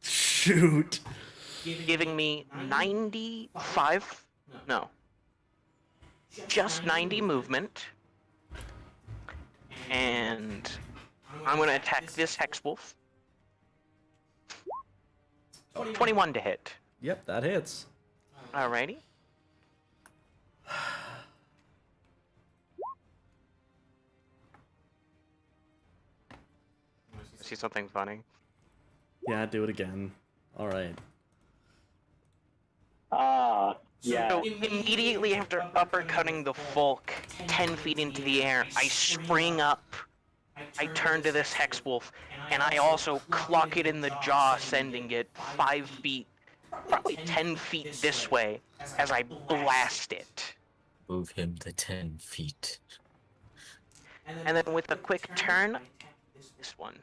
Shoot. Giving me 95... No. Just 90 movement. And I'm going to attack this Hexwolf. 21 to hit. Yep, that hits. Alrighty. See something funny? Yeah, do it again. All right. Yeah. So immediately after uppercutting the folk 10 feet into the air, I spring up. I turn to this Hexwolf, and I also clock it in the jaw, sending it 5 feet, probably 10 feet this way, as I blast it. Move him to 10 feet. And then with a quick turn, this one.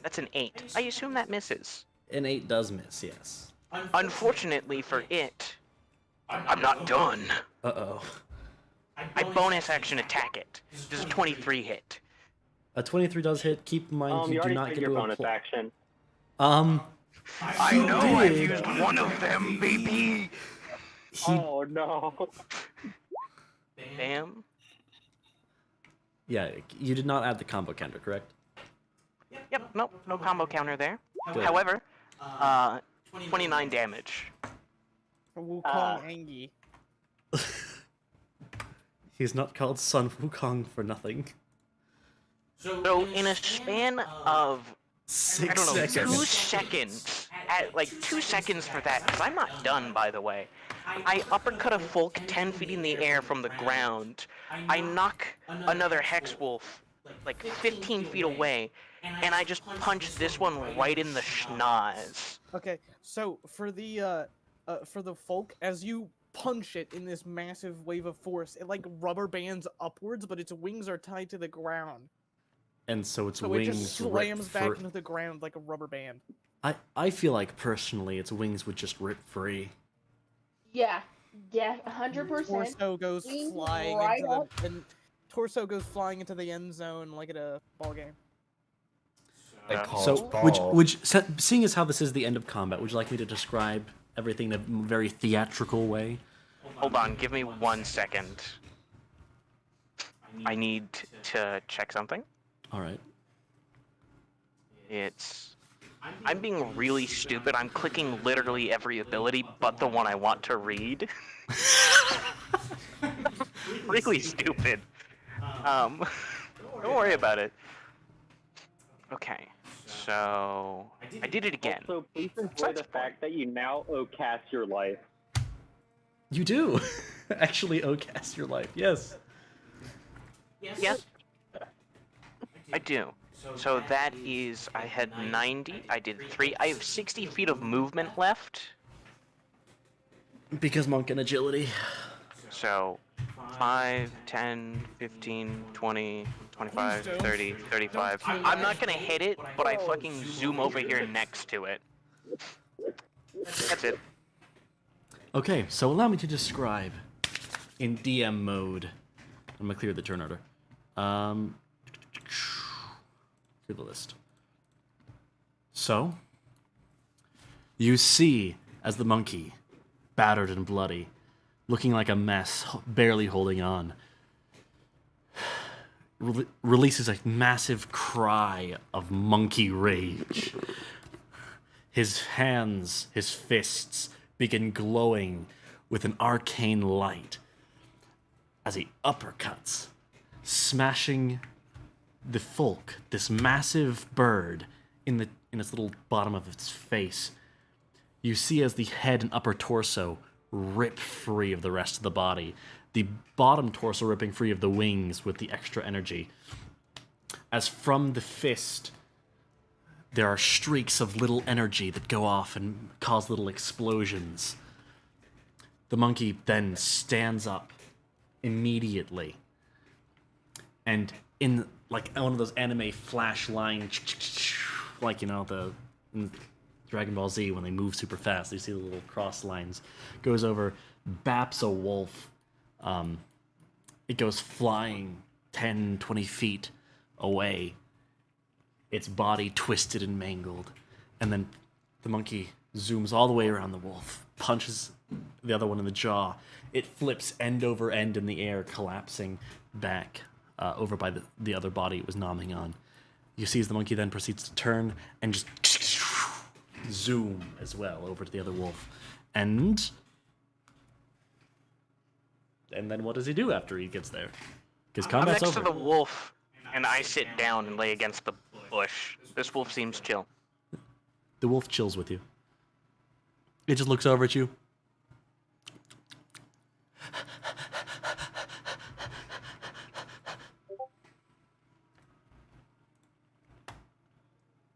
That's an 8. I assume that misses. An 8 does miss, yes. Unfortunately for it, I'm not done. Uh-oh. I bonus action attack it. Does a 23 hit? A 23 does hit. Keep in mind You you do already not did get your to bonus action. I know I've used one of them, baby. Oh no. Bam. Yeah, you did not add the combo counter, correct? Yep, nope, no combo counter there. Good. However, 29 damage. Wukong Angie. He's not called Sun Wukong for nothing. So in a span of 6 I don't know, seconds. 2 seconds, at like 2 seconds for that, because I'm not done, by the way. I uppercut a Folk 10 feet in the air from the ground. I knock another Hex Wolf like 15 feet away, and I just punch this one right in the schnoz. Okay, so for the Folk, as you punch it in this massive wave of force, it like rubber bands upwards, but its wings are tied to the ground. And so its So wings it just rip slams back fr- into the ground like a rubber band. I feel like personally its wings would just rip free. Yeah, 100%. Torso goes Wings flying right into up. the torso goes flying into the end zone like at a ball game. So, seeing as how this is the end of combat, would you like me to describe everything in a very theatrical way? Hold on, give me 1 second. I need to check something. All right. I'm being really stupid. I'm clicking literally every ability but the one I want to read. Really stupid. Don't worry about it. Okay, so I did it again. Also, please enjoy the fact that you now OCast your life. You do actually OCast your life. Yes. Yes, I do. So that is, I had 90, I did 3, I have 60 feet of movement left. Because monk and agility. So 5, 10, 15, 20, 25, 30, 35. I'm not gonna hit it, but I fucking zoom over here next to it. That's it. Okay, so allow me to describe in DM mode. I'm gonna clear the turn order. Clear the list. So, you see as the monkey, battered and bloody, looking like a mess, barely holding on, releases a massive cry of monkey rage. His hands, his fists, begin glowing with an arcane light as he uppercuts, smashing the Folk, this massive bird, in its little bottom of its face. You see as the head and upper torso rip free of the rest of the body, the bottom torso ripping free of the wings with the extra energy. As from the fist, there are streaks of little energy that go off and cause little explosions. The monkey then stands up immediately, and in like one of those anime flash line, like in Dragon Ball Z when they move super fast, you see the little cross lines, goes over, baps a wolf. It goes flying 10, 20 feet away, its body twisted and mangled, and then the monkey zooms all the way around the wolf, punches the other one in the jaw. It flips end over end in the air, collapsing back over by the other body it was nomming on. You see as the monkey then proceeds to turn and just zoom as well over to the other wolf. And then what does he do after he gets there? Because I'm combat's next over. to the wolf, and I sit down and lay against the bush. This wolf seems chill. The wolf chills with you. It just looks over at you.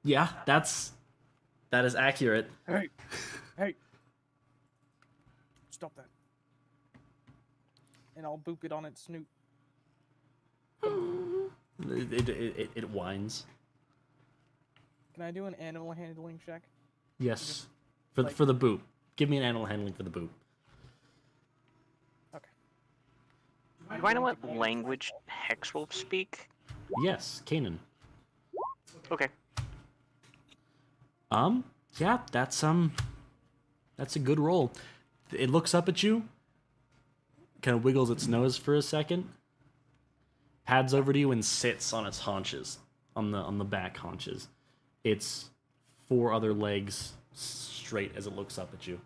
Yeah, that is accurate. Hey. Stop that. And I'll boop it on its snoot. It whines. Can I do an animal handling check? Yes. For the boop. Give me an animal handling for the boop. Do I know what language Hexwolves speak? Yes, Kanan. Okay. Yeah, that's a good roll. It looks up at you, kind of wiggles its nose for a second, pads over to you, and sits on its haunches, on the back haunches. Its 4 other legs straight as it looks up at you.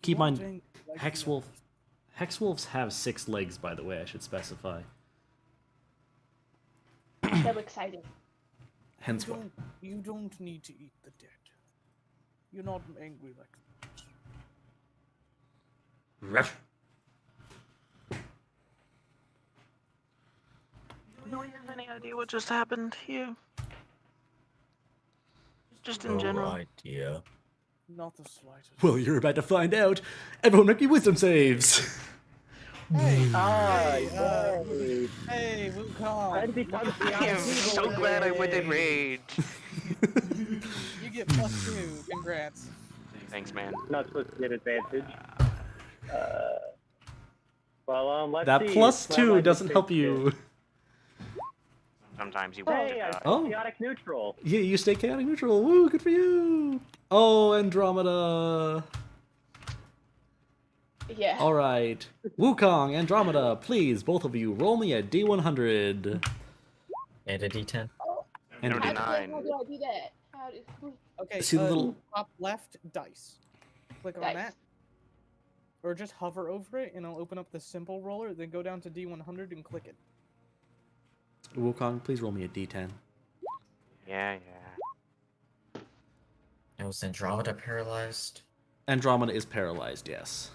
Keep in mind, Hexwolves have 6 legs, by the way, I should specify. So exciting. Hence what. You don't need to eat the dead. You're not angry like Ruff. Do we have any idea what just happened here? Just in No general. idea. not the slightest. Well, you're about to find out. Everyone make me wisdom saves. Hey, Hey, Wukong. I am so glad I went in rage. You get +2. Congrats. Thanks, man. Not supposed to get advantage. Let's That see. +2 doesn't help you. Sometimes you Hey, want I to. Oh. chaotic neutral. Yeah, you stay chaotic neutral. Woo, good for you. Oh, Andromeda. Yeah. All right. Wukong, Andromeda, please, both of you, roll me a D100. And a D10. And a How D9. do I do that? How do... Okay, See the little- top left dice. Click on Dice. that. Or just hover over it and it'll open up the simple roller, then go down to D100 and click it. Wukong, please roll me a D10. Yeah. Now, is Andromeda paralyzed? Andromeda is paralyzed, yes.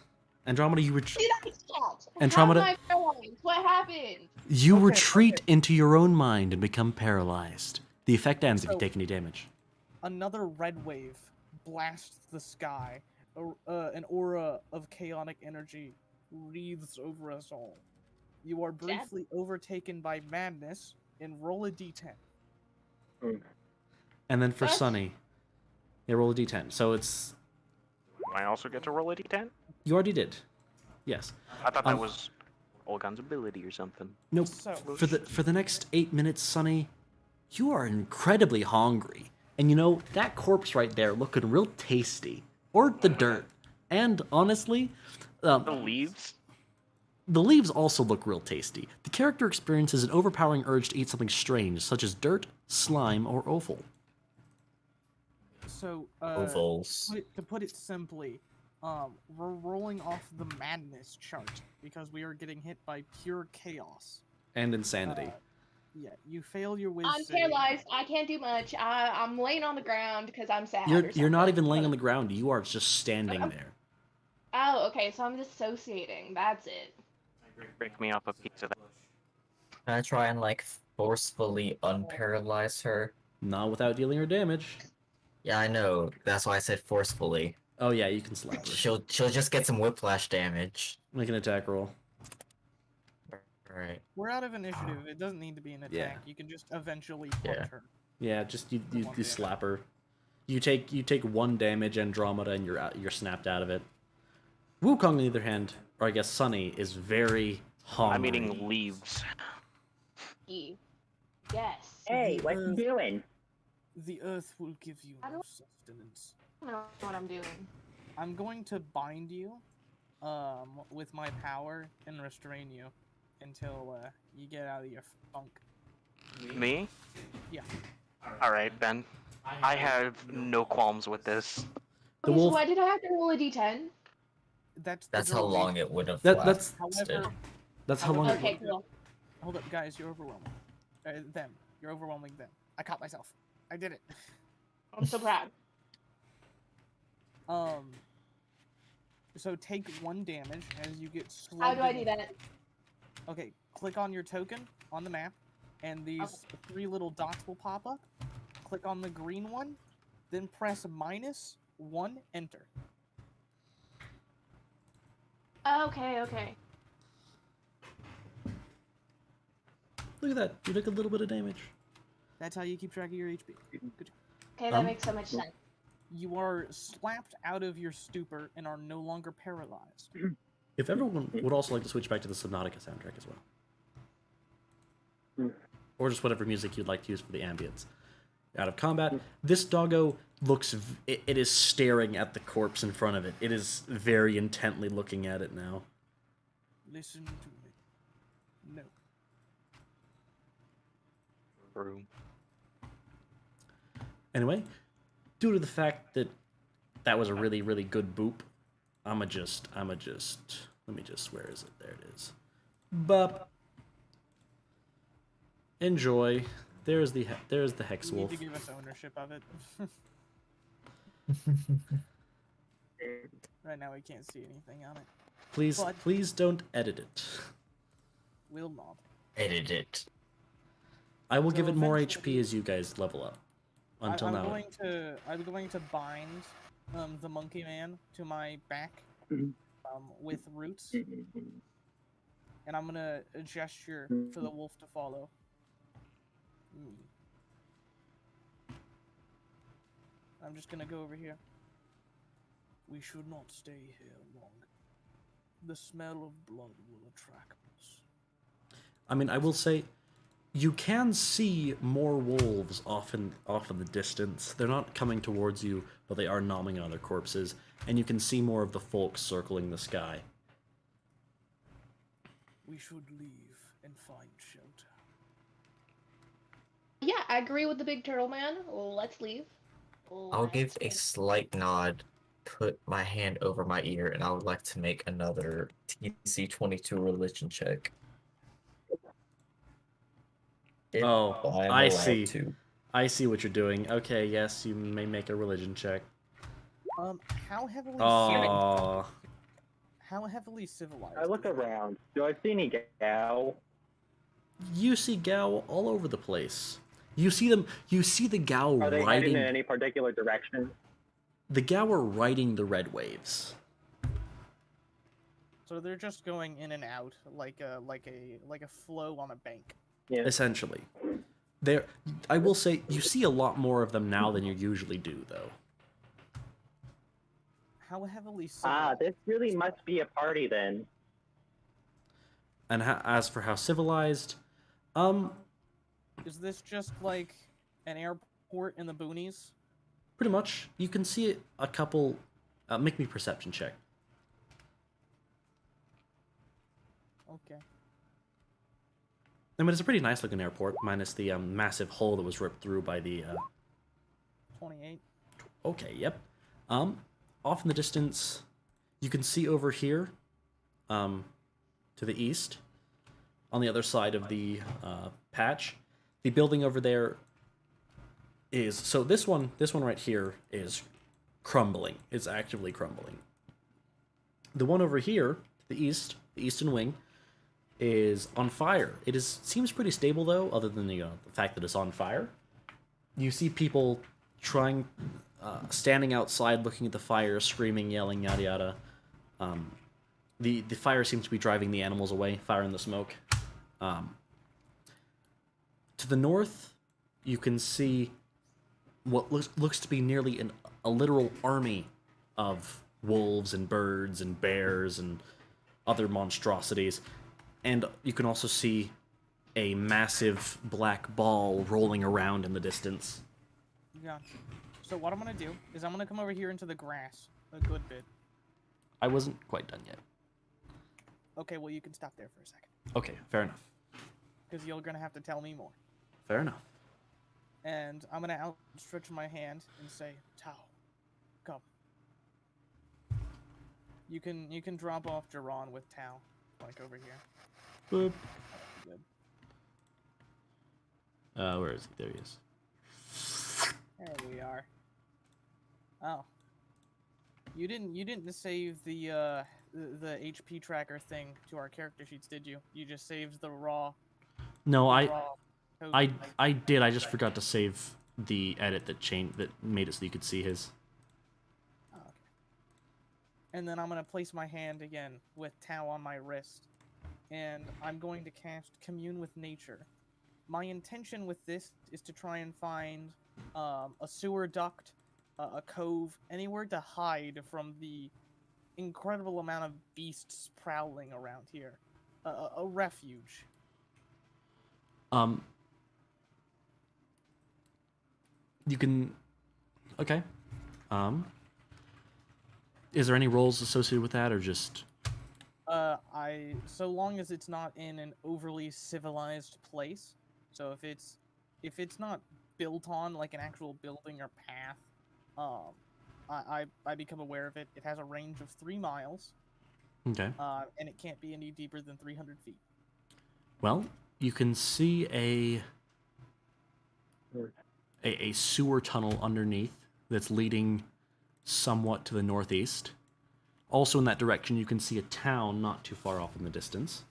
Andromeda, you See that shot? Andromeda- How am I paralyzed? What happened? You retreat into your own mind and become paralyzed. The effect ends if you So- take any damage. Another red wave blasts the sky. An aura of chaotic energy wreathes over us all. You are briefly overtaken by madness and roll a d10. And then for What? Sunny, yeah, roll a D10. So it's Do I also get to roll a d10? you already did, yes. I thought that was Olgon's ability or something. Nope. So- For the next 8 minutes, Sunny, you are incredibly hungry, and you know that corpse right there looking real tasty, or the dirt, and honestly, The leaves? the leaves also look real tasty. The character experiences an overpowering urge to eat something strange, such as dirt, slime, or offal. So, Ovals. to put it simply, we're rolling off the madness chart because we are getting hit by pure chaos. And insanity. Yeah, you fail your whiz I'm save. paralyzed. I can't do much. I'm laying on the ground because I'm sad. You're or not something. even laying on the ground. You are just standing there. Oh, okay. So I'm dissociating. That's it. Break me up a piece of that. Can I try and forcefully unparalyze her? Not without dealing her damage. Yeah, I know. That's why I said forcefully. Oh yeah, you can slap her. She'll just get some whiplash damage. Make an attack roll. Right. We're out of initiative. It doesn't need to be an attack. Yeah. You can just eventually punch Yeah. her. Yeah, just you slap her. You take 1 damage, Andromeda, and you're snapped out of it. Wukong, on the other hand, or I guess Sunny, is very hungry. I'm eating leaves. Yes. Hey, what you doing? The earth will give you I no don't- sustenance. I don't know what I'm doing. I'm going to bind you, with my power and restrain you until you get out of your funk. Me? Yeah. Alright, Ben. I have no qualms with this. The Okay, so wolf. why did I have to roll a d10? That's That's how long it would have That's However, how long. Okay, cool. hold up, guys. You're overwhelming. Them. You're overwhelming them. I caught myself. I did it. I'm so proud. So take 1 damage as you get slugged. How do I in do the- that? Okay, click on your token on the map, and these 3 little dots will pop up. Click on the green one, then press -1, enter. Okay. Look at that. You took a little bit of damage. That's how you keep track of your HP. Good job. Okay, that makes so much sense. You are slapped out of your stupor and are no longer paralyzed. If everyone would also like to switch back to the Subnautica soundtrack as well, or just whatever music you'd like to use for the ambience. out of combat. This doggo looks, it is staring at the corpse in front of it. It is very intently looking at it now. Listen to me. No. Room. Anyway, due to the fact that that was a really, really good boop, let me just, where is it? There it is. Bup. Enjoy. There's the Hex You need Wolf. to give us ownership of it. Right now we can't see anything on it. Please don't edit it. Will not. Edit it. I will give it more HP as you guys level up. Until I'm now. going to bind the monkey man to my back with roots, and I'm gonna gesture for the wolf to follow. I'm just gonna go over here. We should not stay here long. The smell of blood will attract us. I mean, I will say, you can see more wolves off in the distance. They're not coming towards you, but they are gnawing on other corpses, and you can see more of the folk circling the sky. We should leave and find shelter. Yeah, I agree with the big turtle man. Let's leave. I'll give a slight nod, put my hand over my ear, and I would like to make another TC-22 religion check. If Oh, I'm I allowed see. to. I see what you're doing. Okay, yes, you may make a religion check. How heavily Aww. how heavily civilized? I look around. Do I see any Gao? You see Gao all over the place. You see them. You see the Gao Are they heading riding. in any particular direction? The Gao are riding the red waves. So they're just going in and out like a flow on a bank. Essentially, there. I will say you see a lot more of them now than you usually do, though. How heavily civilized? Ah, this really must be a party then. And as for how civilized, Is this just like an airport in the boonies? pretty much you can see a couple. Make me perception check. Okay. I mean, it's a pretty nice looking airport, minus the massive hole that was ripped through by the. 28. Okay, yep. Off in the distance, you can see over here, to the east, on the other side of the patch, the building over there is so this one right here is crumbling. It's actively crumbling. The one over here, to the eastern wing, is on fire. It seems pretty stable though, other than the fact that it's on fire. You see people standing outside, looking at the fire, screaming, yelling, yada yada. The fire seems to be driving the animals away. Fire and the smoke. To the north, you can see what looks to be nearly a literal army of wolves and birds and bears and other monstrosities. And you can also see a massive black ball rolling around in the distance. Yeah. So what I'm gonna do is I'm gonna come over here into the grass a good bit. I wasn't quite done yet. Okay, well you can stop there for a second. Okay, fair enough. Because you're gonna have to tell me more. Fair enough. And I'm gonna outstretch my hand and say, Tao, come. You can drop off Jiran with Tao, like over here. Boop. Good. Where is he? There he is. There we are. Oh. You didn't save the HP tracker thing to our character sheets, did you? You just saved the raw. No, I token. did. I just forgot to save the edit that made it so you could see his. Oh, okay. And then I'm gonna place my hand again with Tao on my wrist, and I'm going to cast Commune with Nature. My intention with this is to try and find a sewer duct, a cove, anywhere to hide from the incredible amount of beasts prowling around here. A refuge. You can. Okay. Is there any roles associated with that, or just? So long as it's not in an overly civilized place. So if it's not built on like an actual building or path, I become aware of it. It has a range of 3 miles. Okay. And it can't be any deeper than 300 feet. Well, you can see a sewer tunnel underneath that's leading somewhat to the northeast. Also in that direction, you can see a town not too far off in the distance.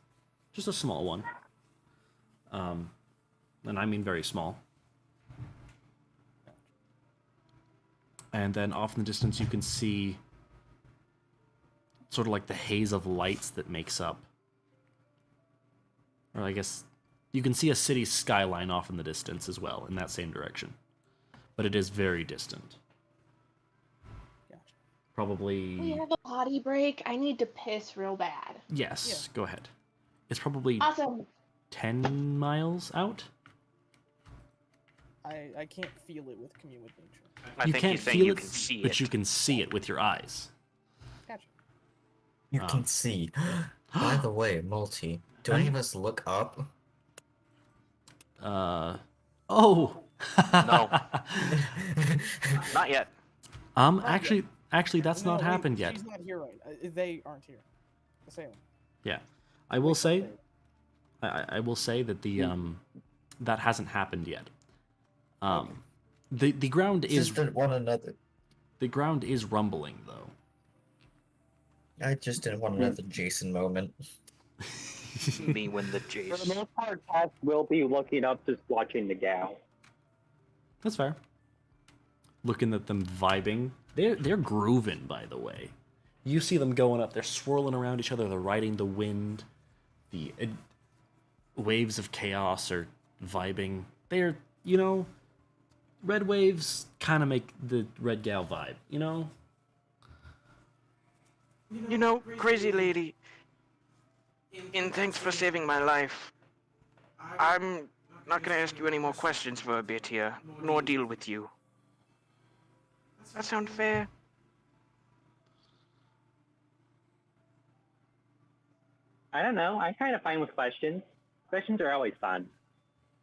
Just a small one. And I mean very small. And then off in the distance, you can see sort of like the haze of lights that makes up. Or I guess you can see a city skyline off in the distance as well, in that same direction. But it is very distant. Probably... We have a potty break. I need to piss real bad. Yes, go ahead. It's probably Awesome. 10 miles out? I can't feel it with Commune with Nature. You can't feel it, but you can see it with your eyes. Gotcha. You can see. By the way, Multi, do any of us look up? Oh! No. Not yet. Actually, that's No, not wait, happened yet. She's not here, right? They aren't here. Salem. Yeah, I will say, I will say that the that hasn't happened yet. The ground is Just one another. The ground is rumbling though. I just didn't want another Jason moment. Me when the For Jason. the most part, Tess will be looking up, just watching the gal. That's fair. Looking at them vibing, they're grooving. By the way, you see them going up. They're swirling around each other. They're riding the wind. The waves of chaos are vibing. They're, red waves kind of make the red gal vibe. Crazy lady. And thanks for saving my life. I'm not gonna ask you any more questions for a bit here, nor deal with you. That sound fair? I don't know. I'm kind of fine with questions. Questions are always fun.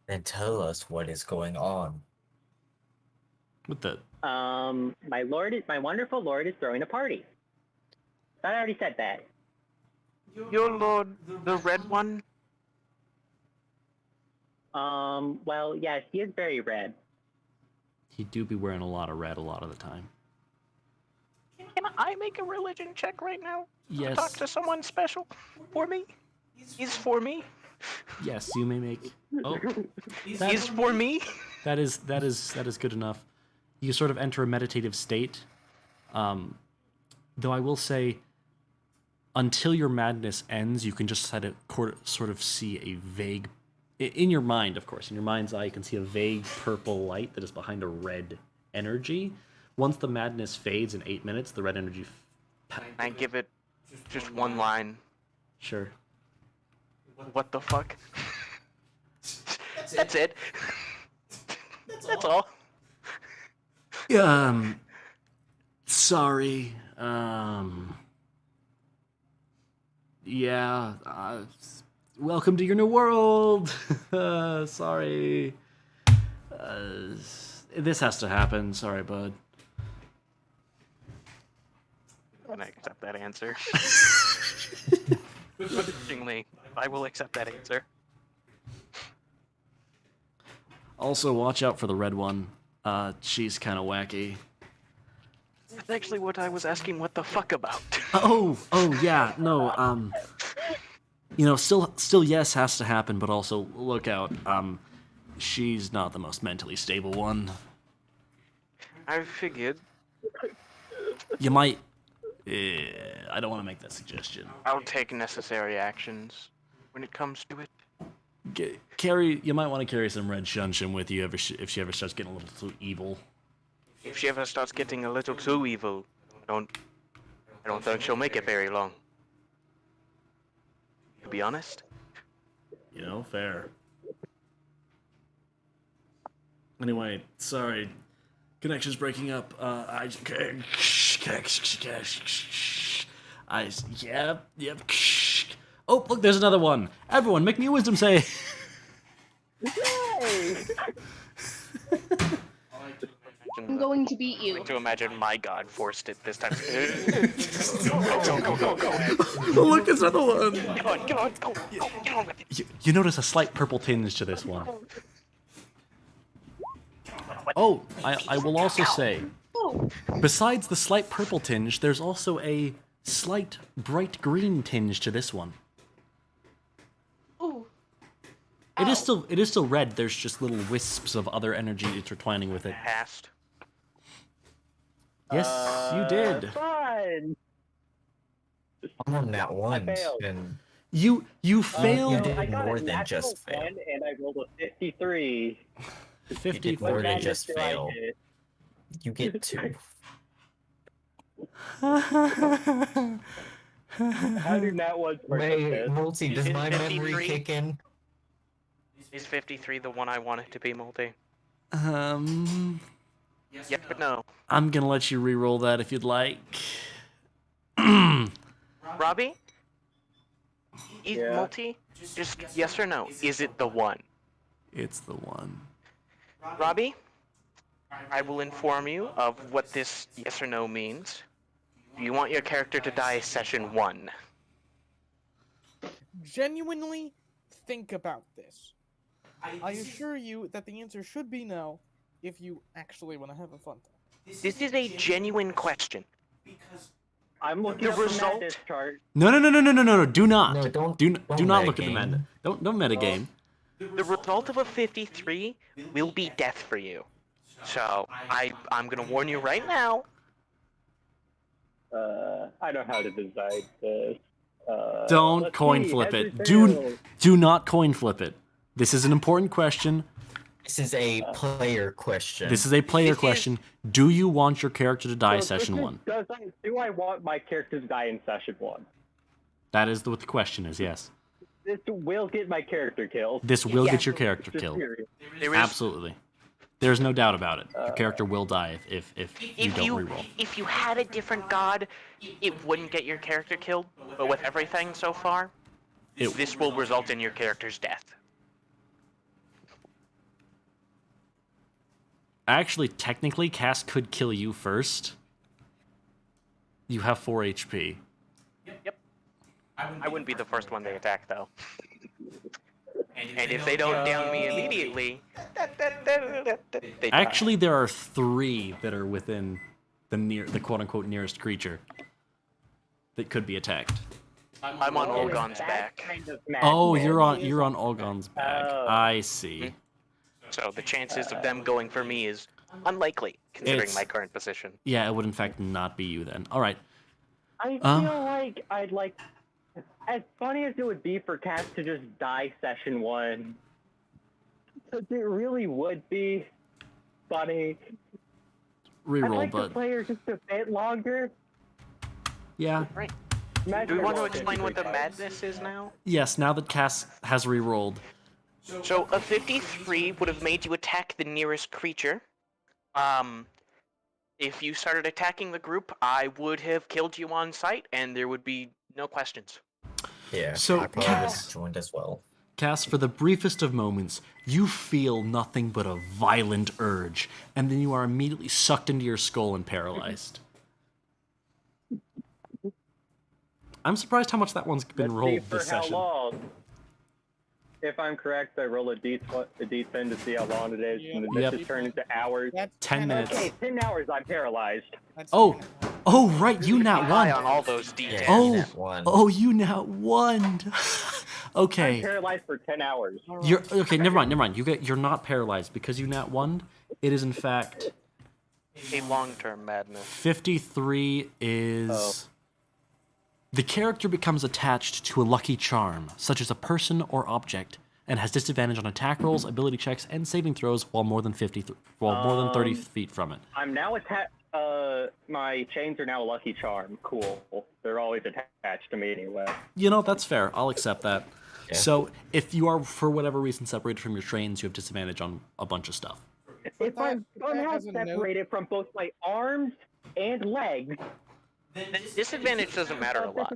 Then tell us what is going on. With the My wonderful lord is throwing a party. I already said that. Your lord, the red one? Well, yes, he is very red. He do be wearing a lot of red a lot of the time. Can I make a religion check right now? Yes. Talk to someone special for me? He's for me? Yes, you may make. Oh, He's for me? That is good enough. You sort of enter a meditative state. Though I will say, until your madness ends, you can just sort of see a vague, in your mind, of course, in your mind's eye, you can see a vague purple light that is behind a red energy. Once the madness fades in 8 minutes, the red energy. I give it just one line. Sure. What the fuck? That's it. That's all. Sorry. Yeah. Welcome to your new world. Sorry. This has to happen. Sorry, bud. Can I accept that answer? Interestingly, I will accept that answer. Also, watch out for the red one. She's kind of wacky. That's actually what I was asking what the fuck about. Oh, yeah, no, still yes has to happen, but also look out. She's not the most mentally stable one. I figured. You might. I don't want to make that suggestion. I'll take necessary actions when it comes to it. Carry. You might want to carry some red shunshin with you if she ever starts getting a little too evil. If she ever starts getting a little too evil, I don't think she'll make it very long. To be honest. Fair. Anyway, sorry. Connection's breaking up. Yep. Oh, look, there's another one. Everyone, make me a wisdom save. I'm going to beat you. To imagine my god forced it this time. Oh, look, there's another one. Get on, go get on with it. You notice a slight purple tinge to this one. Oh, I will also say, besides the slight purple tinge, there's also a slight bright green tinge to this one. Ooh. It is still red. There's just little wisps of other energy intertwining with it. Passed. Yes, you did. Fine. I'm on that one. failed. And You failed. you I did got more a than natural just fail. 1 and I rolled a 53. 50. did more than Madness just do I fail. get? You get 2. How do nat ones work? Wait, Multi, does Is my memory 53? kick in? Is 53 the one I want it to be, Multi? Yes, but no. I'm gonna let you re-roll that if you'd like. Robbie? Yeah. Multi? Just yes or no. Is it the one? It's the one. Robbie? I will inform you of what this yes or no means. Do you want your character to die session 1? Genuinely think about this. I assure you that the answer should be no if you actually want to have a fun time. This is a genuine question. I'm looking The at the result- madness chart. No. Do not. No, don't- Do don't not look at the metagame. meta. Don't metagame. The result of a 53 will be death for you. So, I'm gonna warn you right now. I know how to decide this. Don't let's coin see, flip has it. failed? Do not coin flip it. This is an important question. This is a player question. This is a player question. Do you want your character to die So session this 1? is- do I want my character to die in session 1? That is what the question is, yes. This will get my character killed. This will Yeah. get your character Just killed. period. There is, Absolutely. There's no doubt about it. Your character will die if you don't reroll. if you had a different god, it wouldn't get your character killed. But with everything so far, this will result in your character's death. Actually, technically, Cass could kill you first. You have 4 HP. Yep. I wouldn't be the first one they attack, though. And if they don't down me immediately, they die. Actually, there are 3 that are within the quote-unquote nearest creature that could be attacked. I'm on Olgon's back. Kind of mad. Oh, you're on Olgon's back. I see. So the chances of them going for me is unlikely, considering It's- my current position. Yeah, it would in fact not be you then. All right. I feel like I'd like, as funny as it would be for Cass to just die session 1, it really would be funny. I'd Reroll, like the but player just a bit longer. yeah. Right. Imagine Do we want to rolling explain what the 53 madness is now? Yes, now that Cass has rerolled. So a 53 would have made you attack the nearest creature. If you started attacking the group, I would have killed you on sight, and there would be no questions. Yeah, So, I probably would Cass- have joined as well. Cass, for the briefest of moments, you feel nothing but a violent urge, and then you are immediately sucked into your skull and paralyzed. I'm surprised how much that one's been Let's see rolled for this how session. long. If I'm correct, I roll a d10 to see how long it is, and then this Yep. is turned into hours. That's 10 minutes. Okay, 10 hours I'm paralyzed. Oh, right, you nat High on one. all those D10s. You nat one. I'm Okay, paralyzed for 10 hours. you're okay. Never mind. You're not paralyzed because you nat one. It is in fact A long-term madness. 53 is... The character becomes attached to a lucky charm, such as a person or object, and has disadvantage on attack rolls, ability checks, and saving throws while more than 30 feet from it. I'm now attached. My chains are now a lucky charm. Cool. They're always attached to me anyway. You know, that's fair. I'll accept that. Yeah. So, if you are, for whatever reason, separated from your trains, you have disadvantage on a bunch of stuff. if I'm somehow has a note. separated from both my arms and legs, Disadvantage doesn't matter a lot.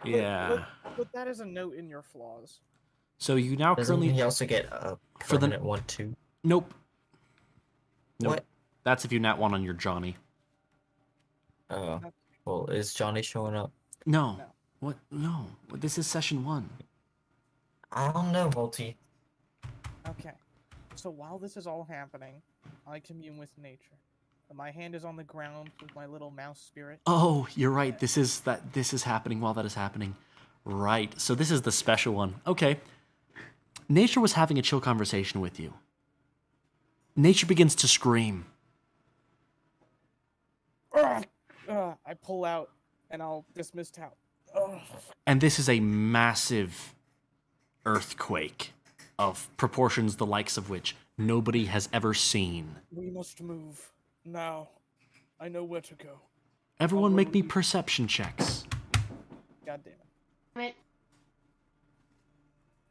Yeah. But that is a note in your flaws. So you now Doesn't currently he also get a for the permanent one too? Nope. Nope. What? That's if you nat one on your Johnny. Oh. Well, is Johnny showing up? No. What? No. This is session 1. I don't know, Multi. Okay. So while this is all happening, I commune with nature. My hand is on the ground with my little mouse spirit. Oh, you're right. This is happening while that is happening. Right. So this is the special one. Okay. Nature was having a chill conversation with you. Nature begins to scream. I pull out and I'll dismiss Tao. Ugh. And this is a massive earthquake of proportions the likes of which nobody has ever seen. We must move. Now. I know where to go. Everyone make me perception checks. God damn it.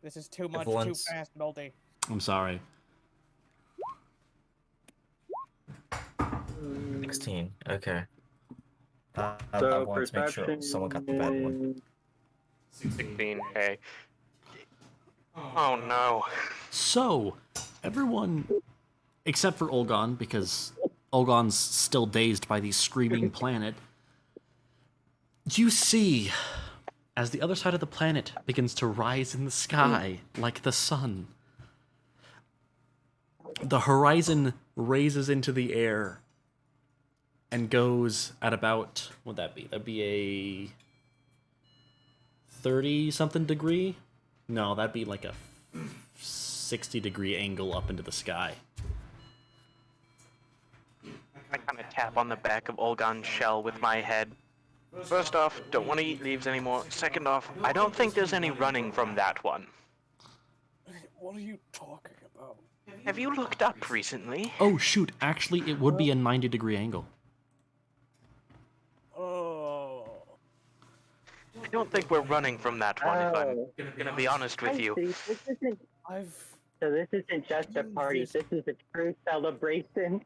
This is too much, too Everyone's- fast, Baldy. I'm sorry. 16. Okay. I So wanted to make sure someone got the bad one. 16. Hey. Oh no. So, everyone, except for Olgon, because Olgon's still dazed by the screaming planet, you see, as the other side of the planet begins to rise in the sky like the sun, the horizon raises into the air and goes at about, what'd that be? That'd be a 30-something degree? No, that'd be like a 60-degree angle up into the sky. I kind of tap on the back of Olgon's shell with my head. First off, don't want to eat leaves anymore. Second off, I don't think there's any running from that one. What are you talking about? Have you looked up recently? Oh, shoot. Actually, it would be a 90-degree angle. Oh. I don't think we're running from that one, if I'm gonna be honest with you. So this isn't just a party, this is a true celebration.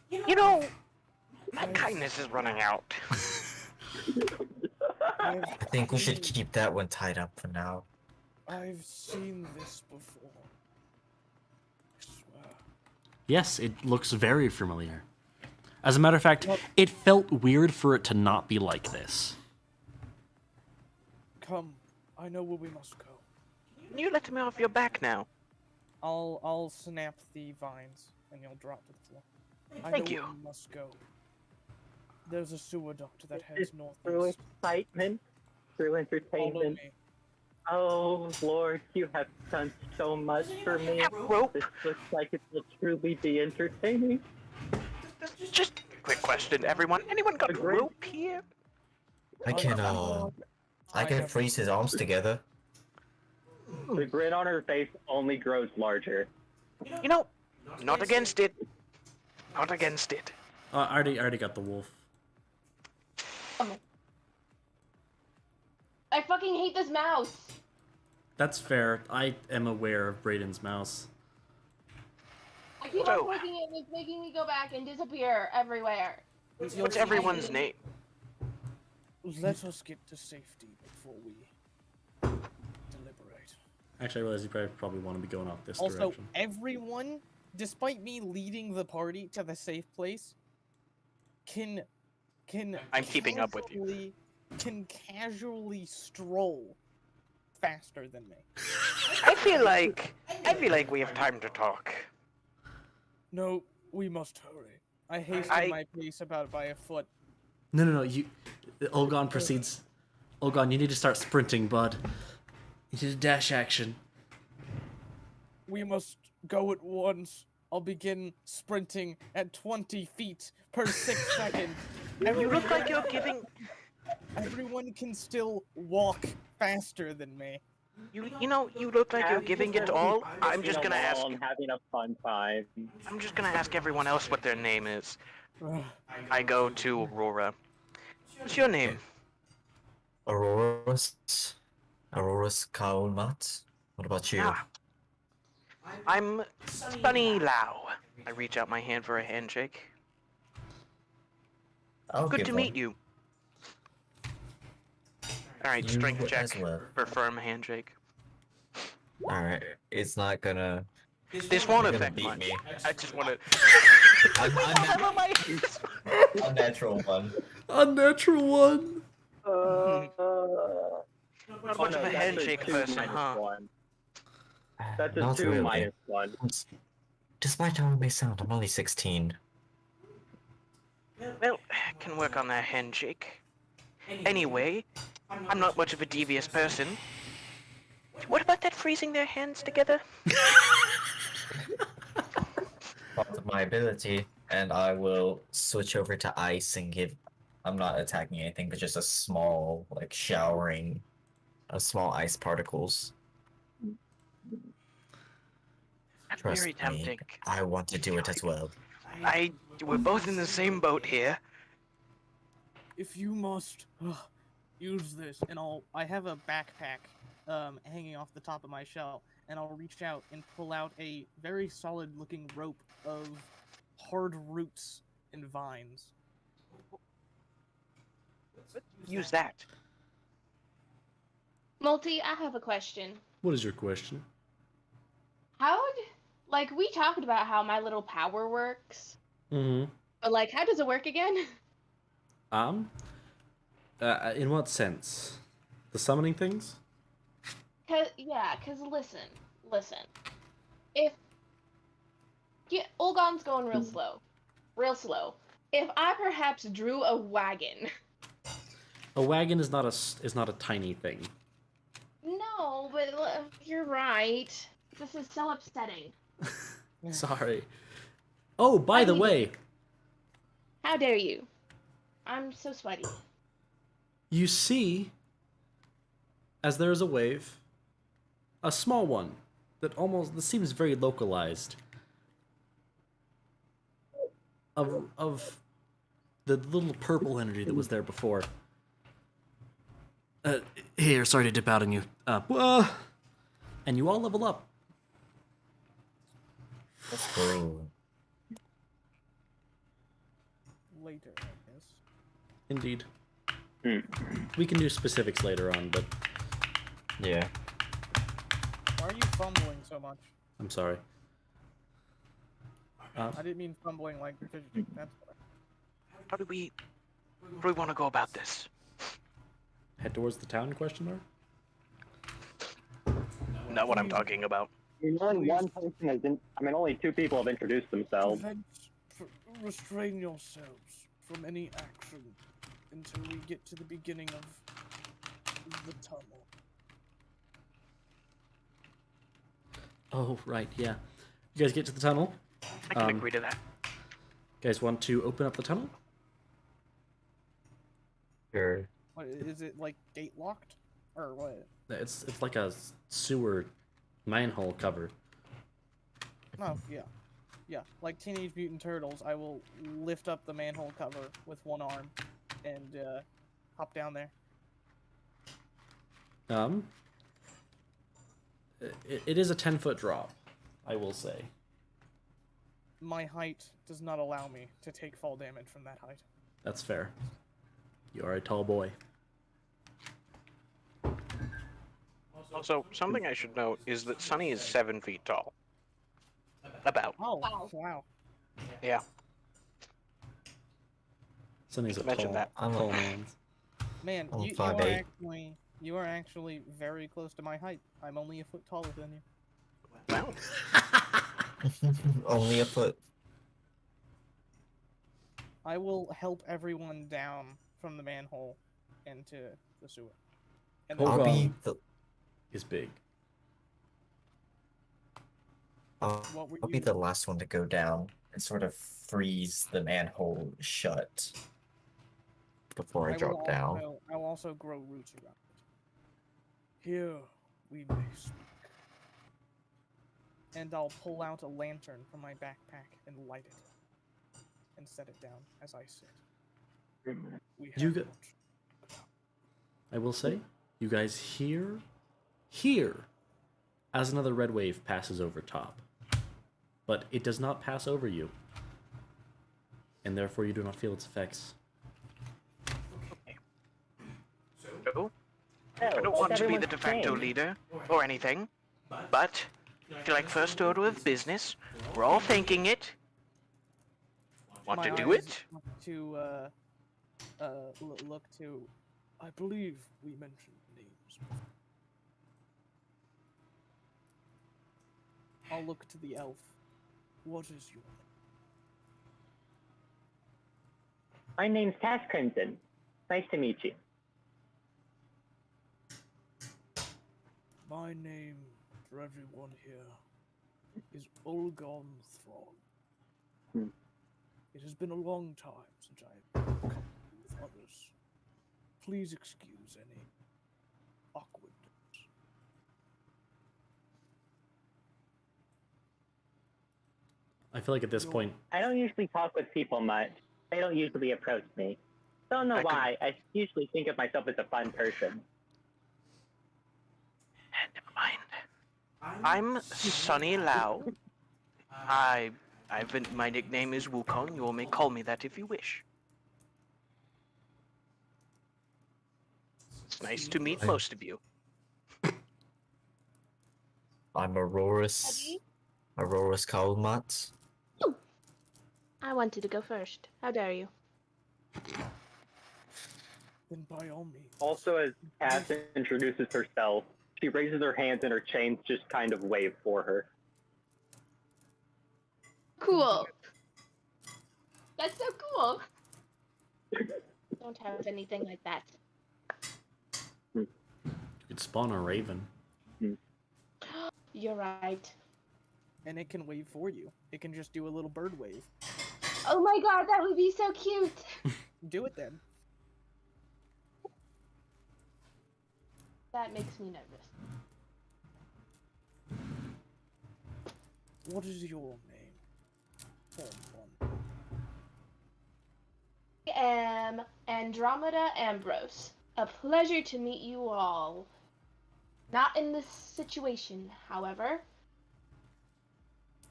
You know, my kindness is running out. I think we should keep that one tied up for now. I've seen this before. I swear. Yes, it looks very familiar. As a matter of fact, it felt weird for it to not be like this. Come, I know where we must go. Can you let me off your back now? I'll snap the vines and you'll drop to the floor. Thank I know you. where we must go. There's a sewer duct that heads It's northeast. through excitement, through Follow entertainment. me. Oh Lord, you have done so much for me. This looks like it will truly be entertaining. Just a quick question, everyone. Anyone got rope here? I can freeze his arms together. The grin on her face only grows larger. You know, not against it. Not against it. I already got the wolf. I fucking hate this mouse. That's fair. I am aware of Brayden's mouse. I keep on clicking it and it's making me go back and disappear everywhere. What's everyone's name? Let us get to safety before we deliberate. Actually, I realize you probably want to be going off this Also, direction. everyone, despite me leading the party to the safe place, can I'm keeping up with you. Can casually stroll faster than me. I feel like we have time to talk. No, we must hurry. I hasten my pace about by a foot. No. Olgon proceeds. Olgon, you need to start sprinting, bud. You need a dash action. We must go at once. I'll begin sprinting at 20 feet per 6 seconds. You look like you're giving... Everyone can still walk faster than me. You know, you look like you're giving it all. I'm just gonna ask. I'm having a fun time. I'm just gonna ask everyone else what their name is. I go to Aurora. What's your name? Aurora's Kaulmat. What about you? I'm Sunny Lau. I reach out my hand for a handshake. I'll Good give to one. meet you. Alright, You strength check as well. for firm handshake. Alright, it's not gonna. This won't gonna affect beat much. me. I just want to. Unnatural one. Unnatural one. Not much of a handshake person, huh? That's a Not 2 really. minus 1. Despite how it may sound, I'm only 16. Well, can work on that handshake. Anyway, I'm not much of a devious person. What about that freezing their hands together? Part of my ability, and I will switch over to ice and give. I'm not attacking anything, but just a small, like, showering of small ice particles. That's Trust very me, tempting. I want to do it as well. We're both in the same boat here. If you must use this, and I have a backpack hanging off the top of my shelf, and I'll reach out and pull out a very solid-looking rope of hard roots and vines. Use that. Multi, I have a question. What is your question? Like, we talked about how my little power works, Mm-hmm. but, like, how does it work again? In what sense? The summoning things? Cause listen. If Olgon's going real slow. If I perhaps drew a wagon. A wagon is not a tiny thing. No, but you're right. This is so upsetting. Sorry. Oh, by the way, How dare you? I'm so sweaty. you see, as there is a wave, a small one that seems very localized of the little purple energy that was there before. Here, sorry to dip out on you. And you all level up. Let's go. Later, I guess. Indeed. We can do specifics later on, but yeah. Why are you fumbling so much? I'm sorry. I didn't mean fumbling like you're fidgeting. That's why. How do we want to go about this? Head towards the town? Question mark. Not what I'm talking about. One person has only 2 people have introduced themselves. Restrain yourselves from any action until we get to the beginning of the tunnel. Oh, right, yeah. You guys get to the tunnel? I can agree to that. You guys want to open up the tunnel? Sure. What, is it like gate locked? Or what? It's like a sewer manhole cover. Oh, yeah. Yeah, like Teenage Mutant Turtles, I will lift up the manhole cover with one arm and hop down there. It is a 10-foot drop, I will say. My height does not allow me to take fall damage from that height. That's fair. You are a tall boy. Also, something I should note is that Sunny is 7 feet tall. About. Oh, wow. Yeah. Sunny's a Mention tall, that. tall man. Man, I'm you 5'8". are actually very close to my height. I'm only a foot taller than you. Wow. Only a foot. I will help everyone down from the manhole into the sewer. And then I'll be the. Is big. I'll be the last one to go down and sort of freeze the manhole shut before I drop down. I will also grow roots around it. Here we may speak. And I'll pull out a lantern from my backpack and light it. And set it down as I sit. I will say, you guys hear as another red wave passes over top. But it does not pass over you, and therefore you do not feel its effects. So, I don't want to be the de facto leader or anything, but I feel like first order of business, we're all thinking it. Want My to do eyes it? Look to, I believe we mentioned names. I'll look to the elf. What is your name? My name's Cass Crimson. Nice to meet you. My name, for everyone here, is Ulgon Thron. It has been a long time since I have spoken with others. Please excuse any awkwardness. I feel like at this point, I don't usually talk with people much. They don't usually approach me. Don't know why. I usually think of myself as a fun person. I'm Sunny Lau. My nickname is Wukong. You all may call me that if you wish. It's nice to meet most of you. I'm Auroras Kalmat. I wanted to go first. How dare you? Then by all means. Also, as Cass introduces herself, she raises her hands and her chains just kind of wave for her. Cool. That's so cool. Don't have anything like that. you could spawn a raven. You're right. And it can wave for you. It can just do a little bird wave. Oh my god, that would be so cute. Do it then. That makes me nervous. What is your name? Form 1. I am Andromeda Ambrose. A pleasure to meet you all. Not in this situation, however.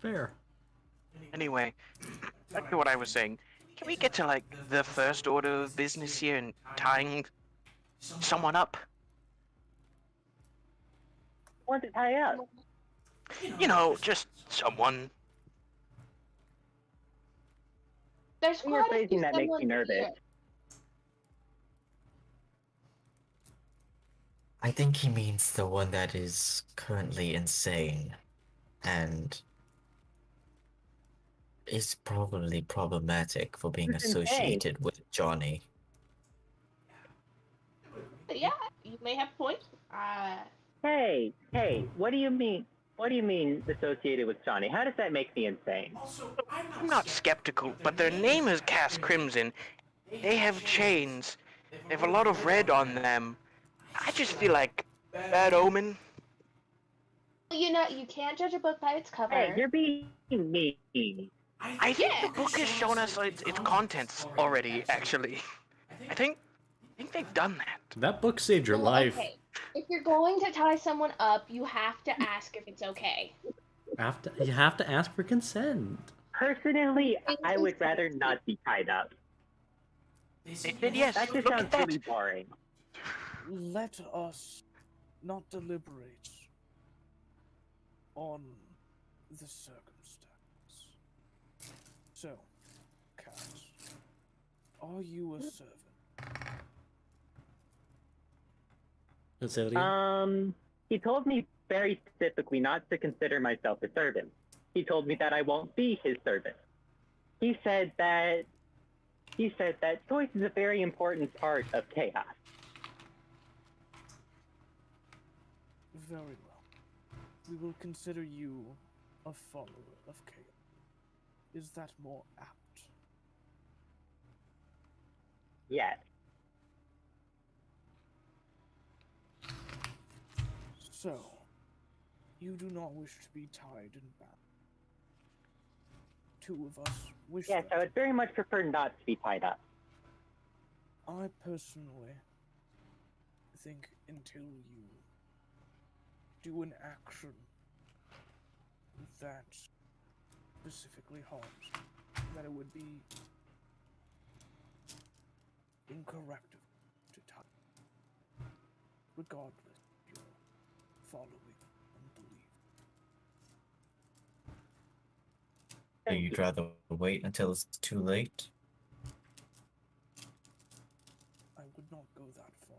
Fair. Anyway, back to what I was saying. Can we get to, like, the first order of business here and tying someone up? Want to tie up? You know, just someone. There's You're quite a phrasing few that makes me someones nervous. here. I think he means the one that is currently insane and is probably problematic for being Who's insane? associated with Johnny. Yeah, you may have a point. Hey, what do you mean? What do you mean associated with Johnny? How does that make me insane? I'm not skeptical, but their name is Cass Crimson. They have chains. They have a lot of red on them. I just feel like bad omen. You know, you can't judge a book by its cover. Hey, you're being mean. I think the book has shown us its contents already, actually. I think they've done that. That book saved your life. Okay. If you're going to tie someone up, you have to ask if it's okay. You have to ask for consent. Personally, I would rather not be tied up. They said yes. That just Look sounds at that. really boring. Let us not deliberate on the circumstance. So, Cass, are you a servant? Let's say that again. He told me very specifically not to consider myself a servant. He told me that I won't be his servant. He said that choice is a very important part of chaos. Very well. We will consider you a follower of chaos. Is that more apt? Yes. So, you do not wish to be tied and bound. Two of us wish Yes, that. I would very much prefer not to be tied up. I personally think until you do an action that specifically harms, that it would be incorrect to touch, regardless of your following and belief. So you'd rather wait until it's too late? I would not go that far.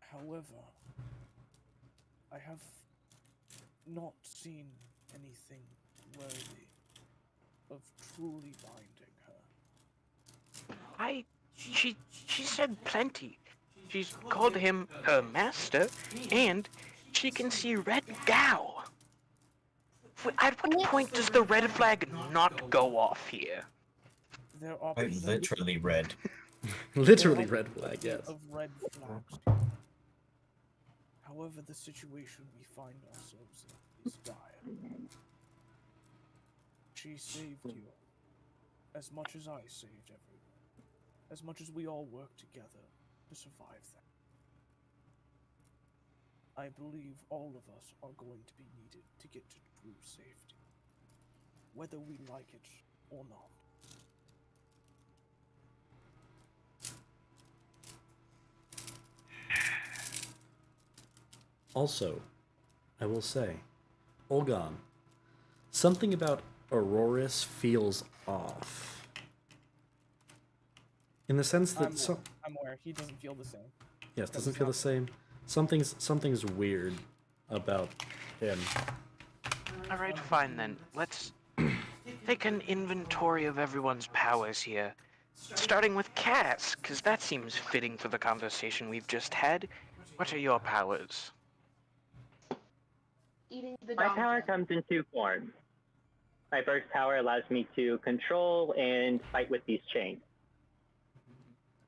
However, I have not seen anything worthy of truly binding her. She said plenty. She's called him her master, and she can see red Gao. At what point does the red flag not go off here? There are Quite literally red. Literally red flag, yes. Of red flags. However, the situation we find ourselves in is dire. She saved you, as much as I saved everyone, as much as we all worked together to survive that. I believe all of us are going to be needed to get to true safety, whether we like it or not. Also, I will say, Olgon, something about Auroris feels off. In the sense that I'm aware he doesn't feel the same. Yes, doesn't feel the same. Something's weird about him. Alright, fine then. Let's take an inventory of everyone's powers here. Starting with Cass, because that seems fitting for the conversation we've just had. What are your powers? My power comes in two forms. My first power allows me to control and fight with these chains.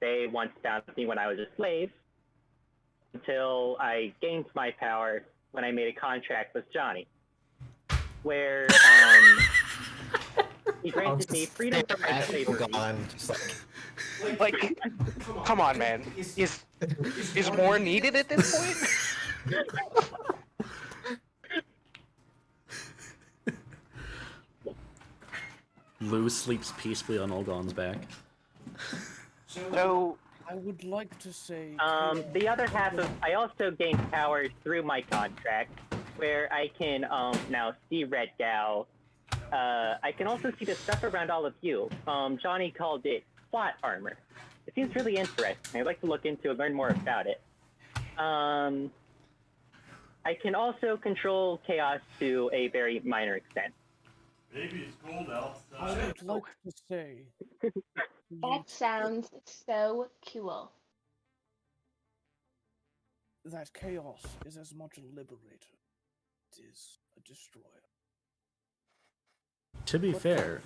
They once bound me when I was a slave, until I gained my power when I made a contract with Johnny, where he granted me freedom from my slavery. Like, come on, man. Is more needed at this point? Lou sleeps peacefully on Olgon's back. So I would like to say the other half of I also gained powers through my contract, where I can now see Red Gao. I can also see the stuff around all of you. Johnny called it plot armor. It seems really interesting. I'd like to look into and learn more about it. I can also control chaos to a very minor extent. Maybe it's cold outside. I would like to say That sounds so cool. that chaos is as much a liberator as it is a destroyer. To be fair,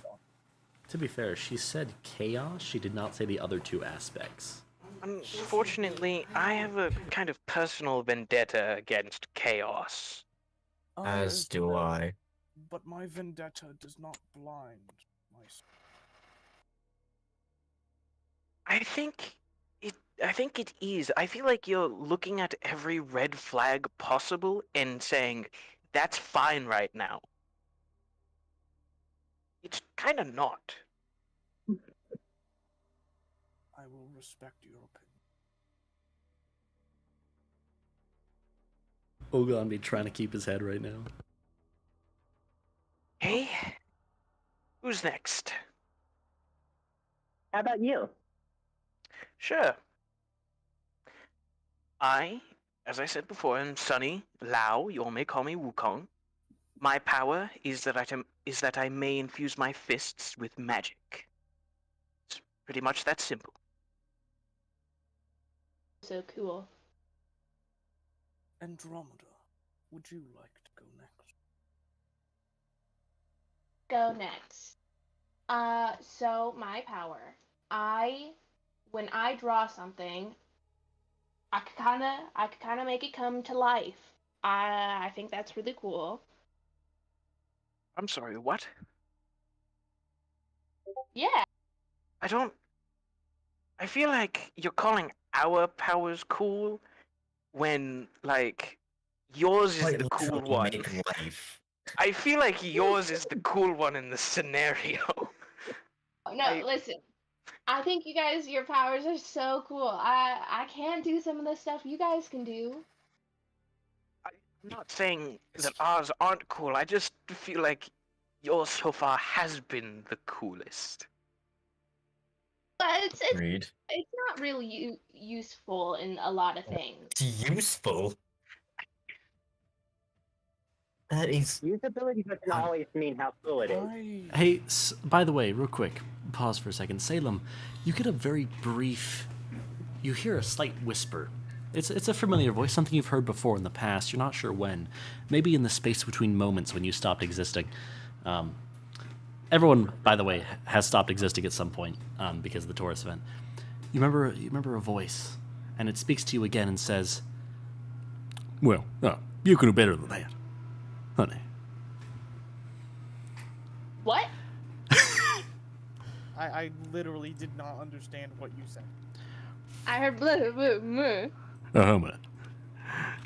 she said chaos. She did not say the other two aspects. Unfortunately, I have a kind of personal vendetta against chaos. As do I. But my vendetta does not blind my soul. I think it is. I feel like you're looking at every red flag possible and saying, that's fine right now. It's kind of not. I will respect your opinion. Olgon be trying to keep his head right now. Hey, who's next? How about you? Sure. I, as I said before, am Sunny Lao. You all may call me Wukong. My power is that I may infuse my fists with magic. It's pretty much that simple. So cool. Andromeda, would you like to go next? Go next. So my power. When I draw something, I could kinda make it come to life. I think that's really cool. I'm sorry, what? Yeah. I feel like you're calling our powers cool when, like, yours is Quite the cool literally one. make life. I feel like yours is the cool one in the scenario. No, listen. I think you guys, your powers are so cool. I can't do some of the stuff you guys can do. I'm not saying that ours aren't cool. I just feel like yours so far has been the coolest. But it's Agreed. it's not really useful in a lot of things. It's useful. That is usability doesn't always mean how cool it is. Hey, by the way, real quick, pause for a second. Salem, you get a very brief. You hear a slight whisper. It's a familiar voice, something you've heard before in the past. You're not sure when. Maybe in the space between moments when you stopped existing. Everyone, by the way, has stopped existing at some point because of the Taurus event. You remember a voice, and it speaks to you again and says, Well, you can do better than that, honey. What? I literally did not understand what you said. I heard blah, blah, blah. But,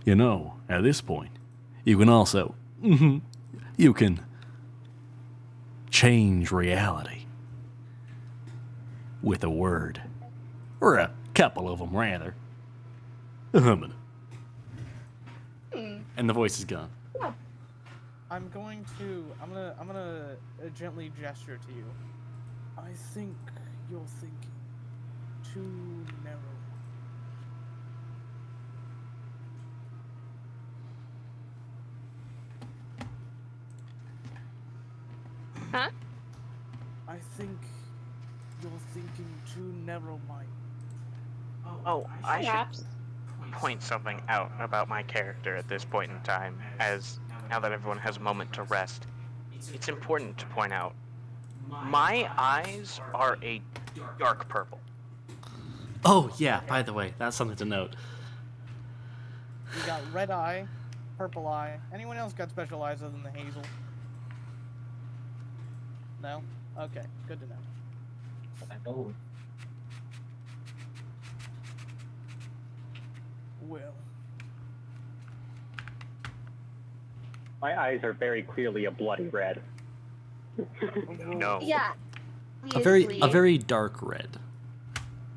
you know, at this point, you can also, you can change reality with a word, or a couple of them, rather. and the voice is gone. I'm gonna gently gesture to you. I think you're thinking too narrow. Huh? I think you're thinking too narrow-minded. Oh, I Perhaps. should point something out about my character at this point in time, as now that everyone has a moment to rest. It's important to point out, my eyes are a dark purple. Oh, yeah, by the way, that's something to note. You got red eye, purple eye. Anyone else got special eyes other than the hazel? No? Okay, good to know. Oh. Well, My eyes are very clearly a bloody red. No. Yeah. A very dark red.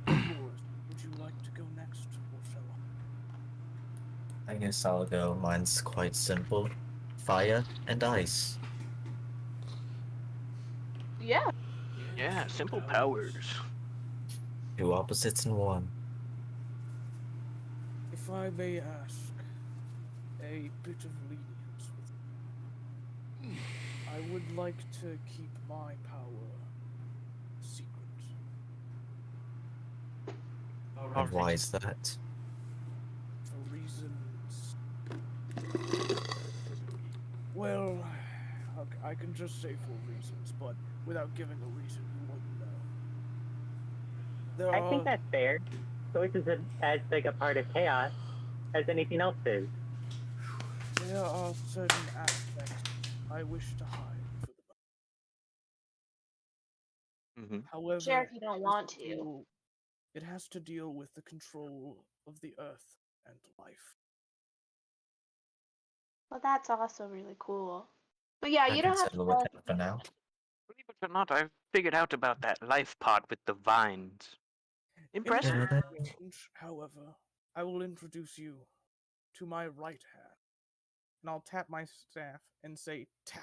would you like to go next, or shall I guess I'll go. Mine's quite simple. Fire and ice. Yeah. Yeah, simple powers. Two opposites in one. If I may ask a bit of lenience with you, I would like to keep my power secret. And why is that? For reasons. Well, okay, I can just say for reasons, but without giving a reason, you wouldn't know. I think that's fair. Choice isn't as big a part of chaos as anything else is. There are certain aspects I wish to hide for the However, Share if you don't want to. It has to deal with the control of the earth and life. Well, that's also really cool. But yeah, I you can don't have settle with to. that for now. Believe it or not, I've figured out about that life pod with the vines. Impressive. Yeah, that- However, I will introduce you to my right hand, and I'll tap my staff and say "Tau,"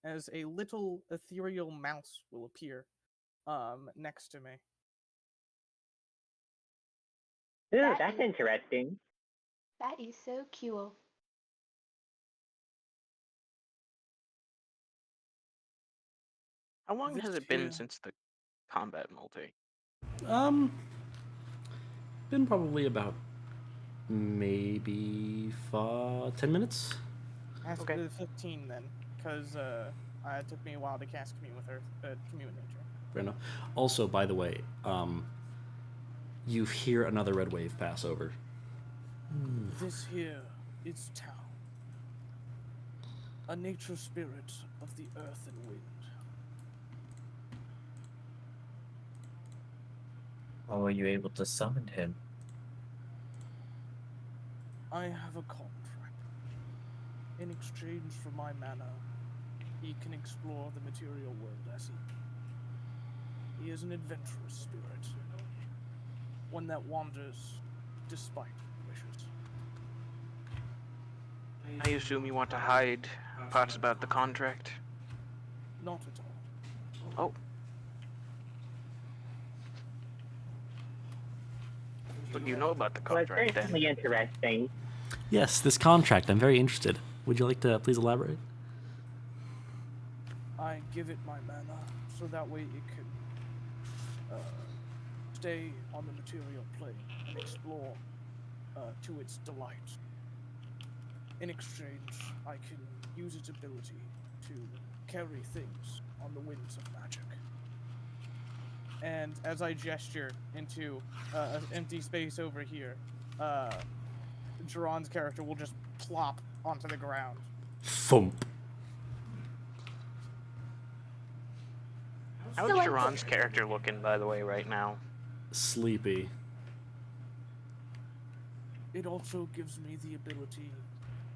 as a little ethereal mouse will appear, next to me. Ooh, that's interesting. That is so cute. How long has it been since the combat multi? Been probably about maybe 10 minutes. Ask the 15 then, because it took me a while to cast Commune with Earth, Commune with Nature. Fair enough. Also, by the way, you hear another red wave pass over. This here is Tau, a nature spirit of the earth and wind. How were you able to summon him? I have a contract in exchange for my mana, he can explore the material world as he is an adventurous spirit. One that wanders despite wishes. I assume you want to hide parts about the contract? Not at all. Oh. What do you know about the Well, it's contract then? certainly interesting. Yes, this contract. I'm very interested. Would you like to please elaborate? I give it my mana, so that way it can stay on the material plane and explore to its delight. In exchange, I can use its ability to carry things on the winds of magic. And as I gesture into an empty space over here, Geron's character will just plop onto the ground. Thump. How's Geron's character looking, by the way, right now? Sleepy. It also gives me the ability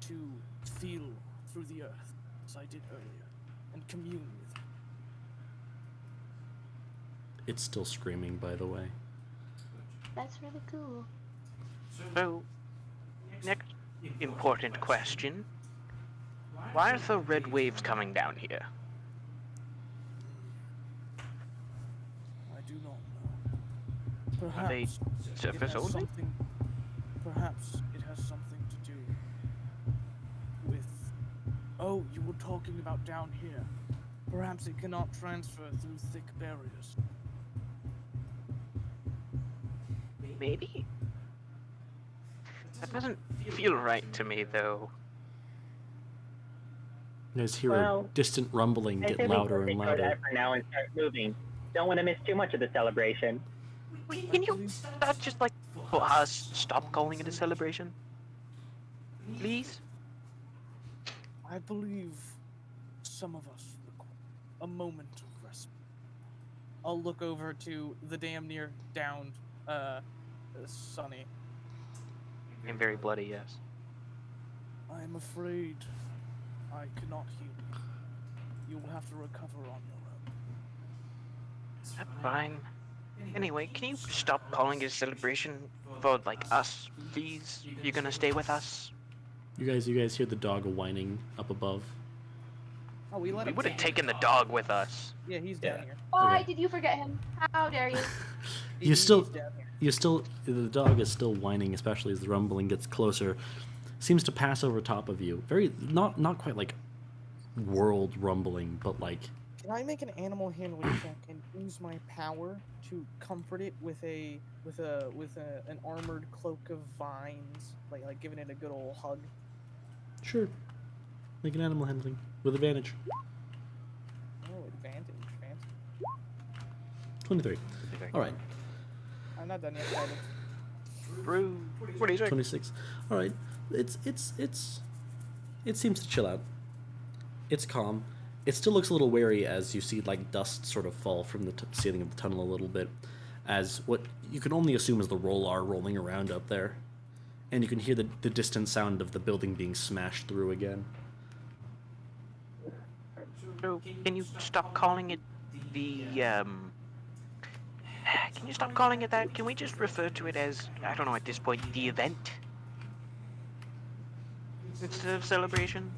to feel through the earth, as I did earlier, and commune with it. It's still screaming, by the way. That's really cool. So, next important question. Why are the red waves coming down here? I do not know. Are they Perhaps surface it has only? something. Perhaps it has something to do with. Oh, you were talking about down here. Perhaps it cannot transfer through thick barriers. Maybe? That doesn't feel right to me, though. You guys hear Well, a distant rumbling I get think we louder should and ignore louder. that for now and start moving. Don't want to miss too much of the celebration. Can you not just, like, for us, stop calling it a celebration? Please? I believe some of us require a moment of respite. I'll look over to the damn near downed Sunny. I'm very bloody, yes. I am afraid I cannot heal you. You will have to recover on your own. That's fine. Anyway, can you stop calling it a celebration for, like, us, please? You gonna stay with us? You guys hear the dog whining up above? Oh, we let We him would have take taken the dog with us. Yeah, he's down here. Why did you forget him? How dare you? You still, the dog is still whining, especially as the rumbling gets closer. Seems to pass over top of you. Very, not quite like world rumbling, but like. Can I make an animal handling check and use my power to comfort it with an armored cloak of vines, like giving it a good old hug? Sure. Make an animal handling with advantage. Oh, advantage, fancy. 23. All right. I'm not done yet, David. Brew. 26. 26. All right. It seems to chill out. It's calm. It still looks a little wary as you see like dust sort of fall from the ceiling of the tunnel a little bit, as what you can only assume is the Rollar rolling around up there, and you can hear the distant sound of the building being smashed through again. So, can you stop calling it the, Can you stop calling it that? Can we just refer to it as, I don't know at this point, the event? Instead of celebration?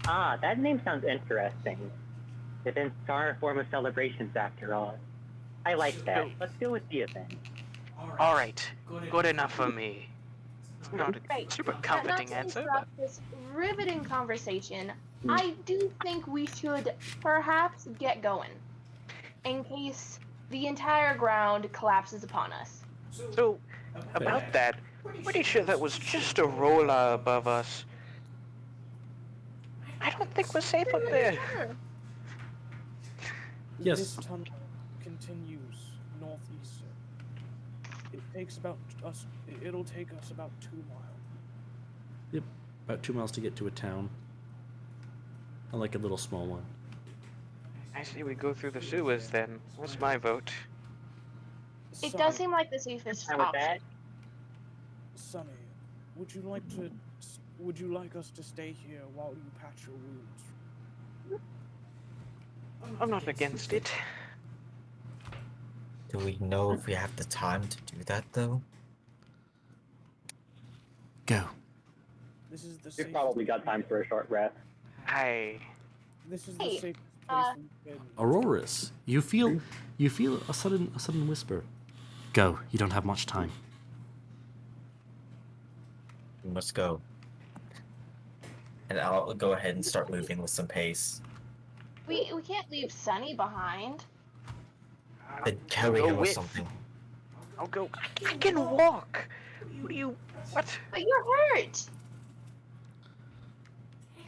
Ah, that name sounds interesting. The bizarre form of celebrations, after all. I like that. Let's go with the event. Alright, good enough for me. It's not a Right. super Not comforting to answer, but interrupt this riveting conversation, I do think we should perhaps get going, in case the entire ground collapses upon us. so, about that, pretty sure that was just a roller above us. I don't think we're safe up there. Yes. This tunnel continues northeastern. It takes about us. It'll take us about 2 miles. Yep. About 2 miles to get to a town. I like a little small one. I say we go through the sewers then. What's my vote? It does seem like the safest Fine with option. that. Sonny, would you like to? Would you like us to stay here while you patch your wounds? I'm not against it. Do we know if we have the time to do that, though? Go. This is the We've safest. probably got time for a short rest. This is the Hey, safest place we've been. Aurorus, you feel a sudden whisper. Go. You don't have much time. We must go. And I'll go ahead and start moving with some pace. We can't leave Sunny behind. Then carry go him or with. something. I'll go. I can walk. What do you? What? But you're hurt.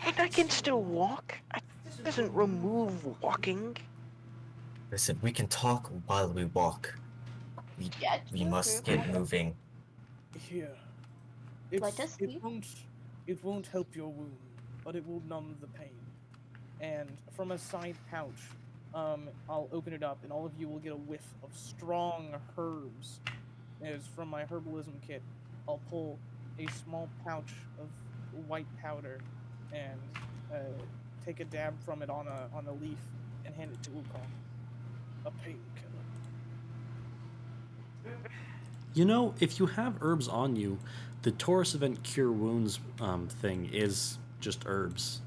And I can still walk. It doesn't remove walking. Listen, we can talk while we walk. We must get moving. Here. Let us it leave. won't help your wound, but it will numb the pain. And from a side pouch, I'll open it up, and all of you will get a whiff of strong herbs. As from my herbalism kit, I'll pull a small pouch of white powder and take a dab from it on a leaf and hand it to Wukong. A painkiller. You know, if you have herbs on you, the Taurus Event Cure Wounds thing is just herbs.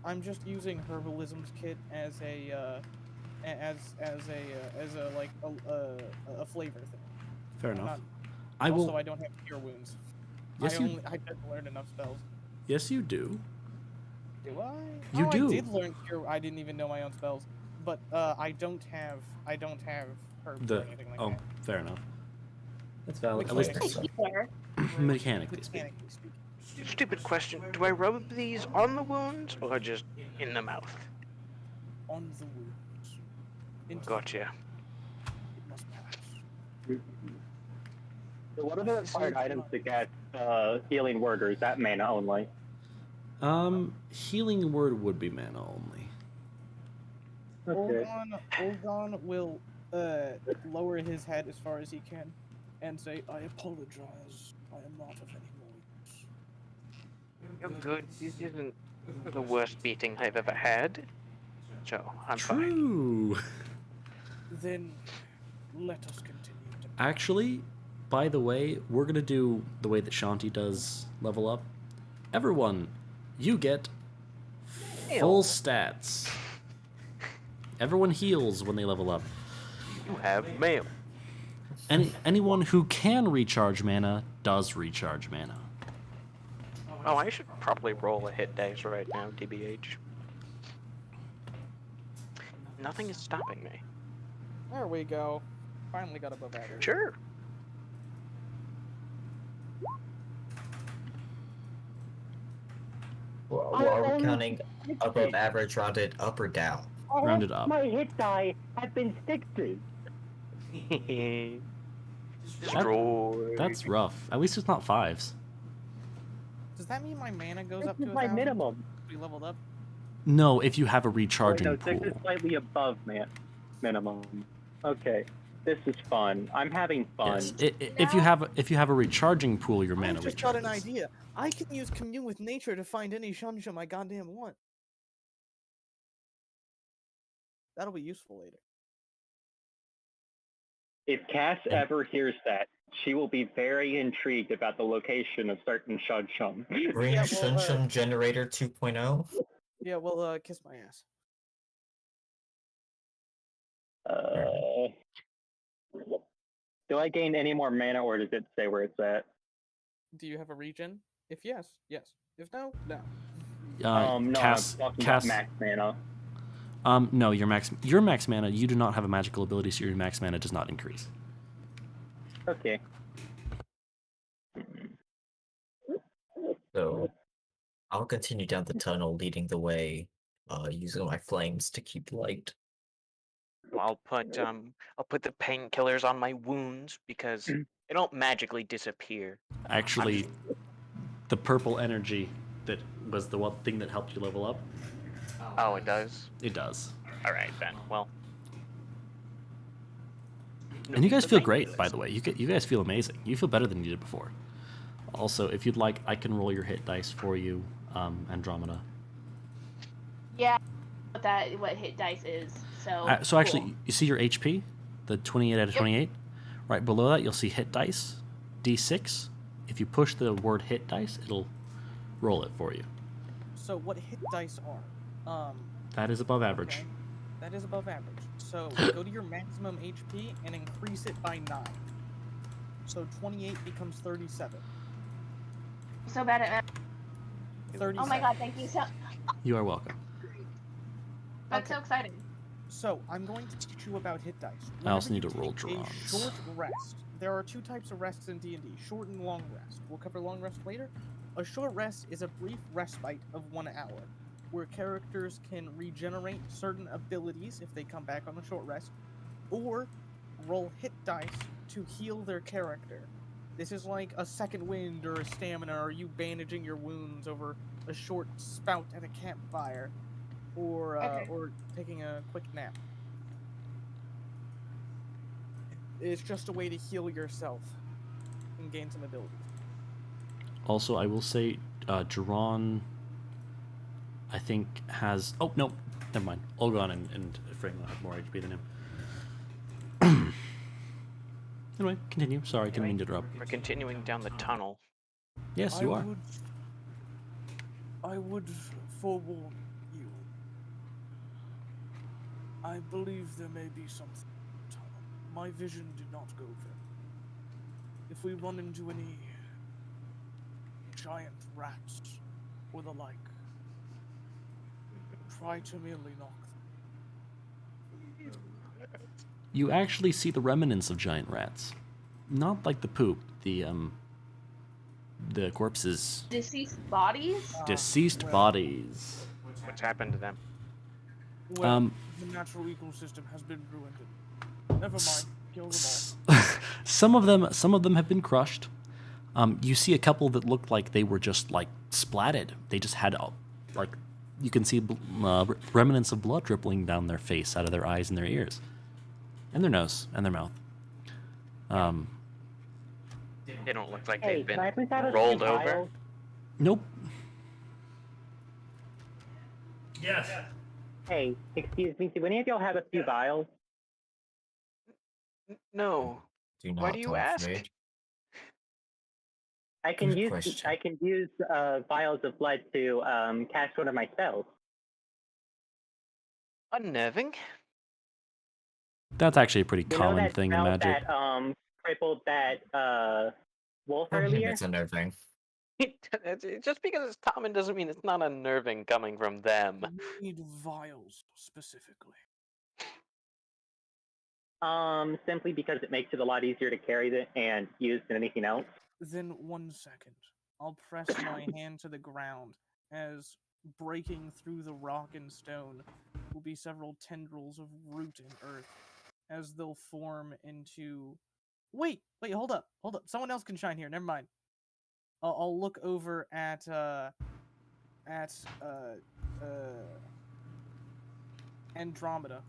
I'm just using herbalism's kit as a flavor thing. Fair I'm enough. not- I will. Also, I don't have cure wounds. Yes, you- I didn't learn enough spells. Yes, you do. Do I? You Oh, do. I did learn cure. I didn't even know my own spells, but I don't have herbs or anything like that. Fair enough. That's valid. At Mechanically least Here. mechanically speaking. speaking. Stupid question. Do I rub these on the wounds or just in the mouth? On the wounds. Into Gotcha. it must pass. So what are the required items to get healing word, or is that mana only? Healing word would be mana only. Okay. Olgon will lower his head as far as he can and say, "I apologize. I am not of any more use." You're good. This isn't the worst beating I've ever had. So, I'm fine. True. Then let us continue. Actually, by the way, we're gonna do the way that Shanti does level up. Everyone, you get full stats. Everyone heals when they level up. You have mail. Anyone who can recharge mana does recharge mana. Oh, I should probably roll a hit dice right now, TBH. Nothing is stopping me. There we go. Finally got above average. Sure. Well, are we counting above average, rounded up or down? Rounded up. My hit die have been sticked. Destroyed. That's rough. At least it's not fives. Does that mean my mana goes This up to is my 1,000? minimum. We leveled up. No, if you have a recharging No, pool. 6 is slightly above minimum. Okay, this is fun. I'm having fun. Yes. If you have a recharging pool, your I mana just got an recharges. idea. I can use Commune with Nature to find any Shunshun I goddamn want. That'll be useful later. If Cass ever hears that, she will be very intrigued about the location of certain Shunshun. Bring Yeah, well, Shunshun Generator 2.0? Yeah, well, kiss my ass. Do I gain any more mana, or does it say where it's at? Do you have a regen? If yes, yes. If no, no. No, Cass, I'm talking Cass, about max mana. No, your max mana. You do not have a magical ability, so your max mana does not increase. Okay. So, I'll continue down the tunnel, leading the way, using my flames to keep light. I'll put the painkillers on my wounds because they don't magically disappear. Actually, the purple energy that was the one thing that helped you level up. Oh, it does? It does. All right, then. Well. And you guys feel great, by the way. You guys feel amazing. You feel better than you did before. Also, if you'd like, I can roll your hit dice for you, Andromeda. Yeah, what hit dice is. So. So actually, you see your HP, the 28 out of 28. Right below that, you'll see hit dice, D6. If you push the word hit dice, it'll roll it for you. So what hit dice are? That is above average. Okay. That is above average. So go to your maximum HP and increase it by 9. So 28 becomes 37. So bad at math. 37. Oh my god, thank you so. You are welcome. That's so exciting. So I'm going to teach you about hit dice. I also Whenever need to you roll take drawings. a short rest. There are 2 types of rests in D&D: short and long rest. We'll cover long rest later. A short rest is a brief respite of 1 hour, where characters can regenerate certain abilities if they come back on a short rest, or roll hit dice to heal their character. This is like a second wind or a stamina, or you bandaging your wounds over a short spout at a campfire, or or taking a quick nap. It's just a way to heal yourself and gain some abilities. Also, I will say, Jiran, I think, has... Oh, no, never mind. Olgon and Fragma have more HP than him. Anyway, continue. Sorry, I didn't mean to interrupt. We're continuing down the tunnel. Yes, you are. I would forewarn you. I believe there may be something in the tunnel. My vision did not go there. If we run into any giant rats or the like, try to merely knock them. You actually see the remnants of giant rats. Not like the poop, the corpses. Deceased bodies? Deceased bodies. What's happened to them? Well, the natural ecosystem has been ruined. Never mind. Kill them all. Some of them have been crushed. You see a couple that looked like they were just like splatted. They just had like you can see remnants of blood dribbling down their face, out of their eyes and their ears, and their nose and their mouth. They don't look like Hey, they've been can I please have a rolled few over. vials? Nope. Yes. Hey, excuse me, do any of y'all have a few vials? No. Do Why not, do you I'm ask? afraid. I can Good use question. vials of blood to cast one of my spells. Unnerving. That's actually a pretty You know common that thing in spell Magic. that crippled that wolf earlier? It's unnerving. Just because it's common doesn't mean it's not unnerving coming from them. We need vials specifically. Simply because it makes it a lot easier to carry and use than anything else. Then 1 second. I'll press my hand to the ground as breaking through the rock and stone will be several tendrils of root and earth as they'll form into... Wait, hold up. Someone else can shine here. Never mind. I'll look over at Andromeda.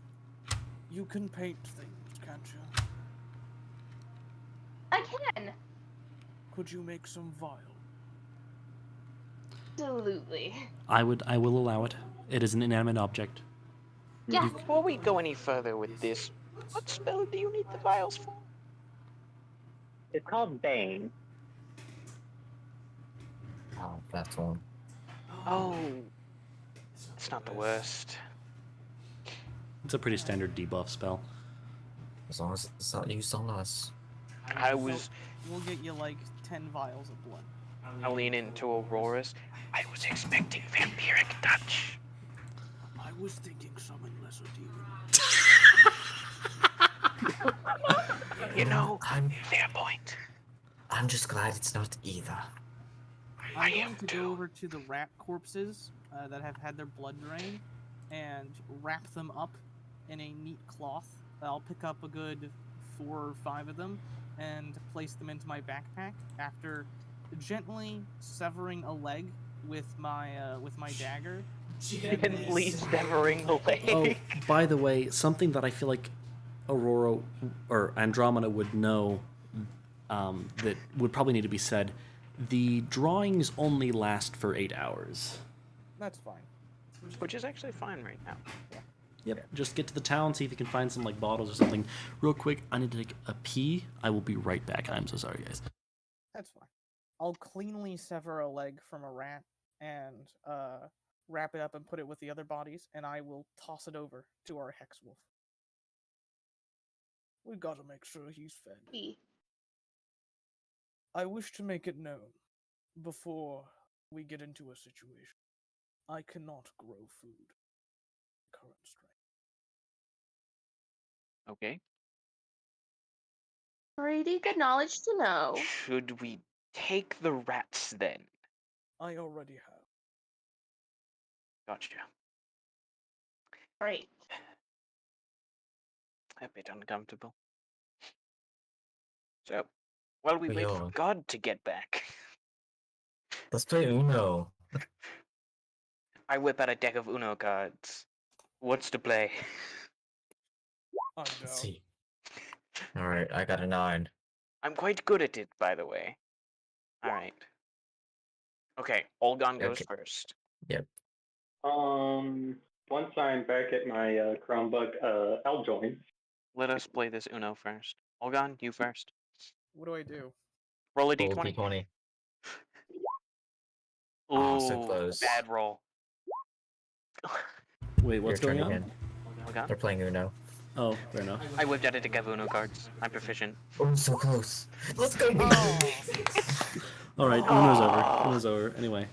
You can paint things, can't you? I can. Could you make some vial? Absolutely. I will allow it. It is an inanimate object. Yeah. Before we go any further with this, what spell do you need the vials for? It's called Bane. Oh, that's one. Oh, it's not the worst. It's a pretty standard debuff spell. As long as it's not used on us. I was. We'll get you like 10 vials of blood. I lean into Aurora's. I was expecting vampiric touch. I was thinking summon lesser demon. You know, I'm fair point. I'm just glad it's not either. I'm going to go over to the rat corpses that have had their blood drained and wrap them up in a neat cloth. I'll pick up a good 4 or 5 of them and place them into my backpack after gently severing a leg with my dagger. Gently severing a leg. Oh, by the way, something that I feel like Aurora or Andromeda would know that would probably need to be said The drawings only last for 8 hours. That's fine. Which is actually fine right now. Yep. Just get to the town, see if you can find some like bottles or something. Real quick, I need to take a pee. I will be right back. I'm so sorry, guys. That's fine. I'll cleanly sever a leg from a rat and wrap it up and put it with the other bodies, and I will toss it over to our hex wolf. We gotta make sure he's fed. I wish to make it known before we get into a situation. I cannot grow food. Current strength. Okay. Pretty good knowledge to know. Should we take the rats then? I already have. Gotcha. Great. A bit uncomfortable. So, while we wait Yo. for God to get back, Let's play Uno. I whip out a deck of Uno cards. What's to play? Let's see. Alright, I got a 9. I'm quite good at it, by the way. Alright. Okay, Olgon goes Okay. first. Yep. Once I'm back at my Chromebook, I'll join. Let us play this Uno first. Olgon, you first. What do I do? Roll a Roll d20. D20. Ooh, Oh, so close. bad roll. Wait, what's Your going turn on? again. Olgon? They're playing Uno. Oh, fair enough. I whipped out a deck of Uno cards. I'm proficient. Oh, so close. Let's go. All right, Uno's over. Uno's over. Anyway.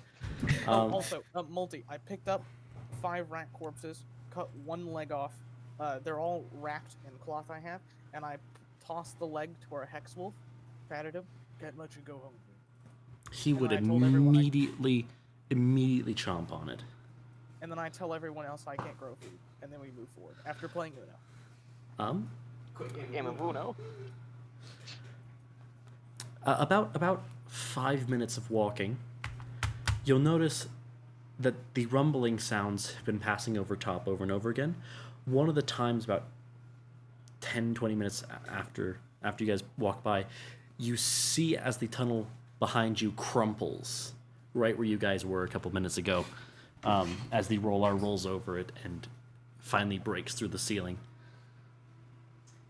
Also, multi. I picked up 5 rat corpses, cut 1 leg off. They're all wrapped in cloth I have, and I tossed the leg to our hex wolf, patted him, can't let you go home. He And would I told everyone immediately chomp on it. And then I tell everyone else I can't grow food, and then we move forward after playing Uno. Quick game of Uno. About 5 minutes of walking, you'll notice that the rumbling sounds have been passing over top over and over again. One of the times, about 10-20 minutes after you guys walk by, you see as the tunnel behind you crumples, right where you guys were a couple minutes ago, as the roller rolls over it and finally breaks through the ceiling.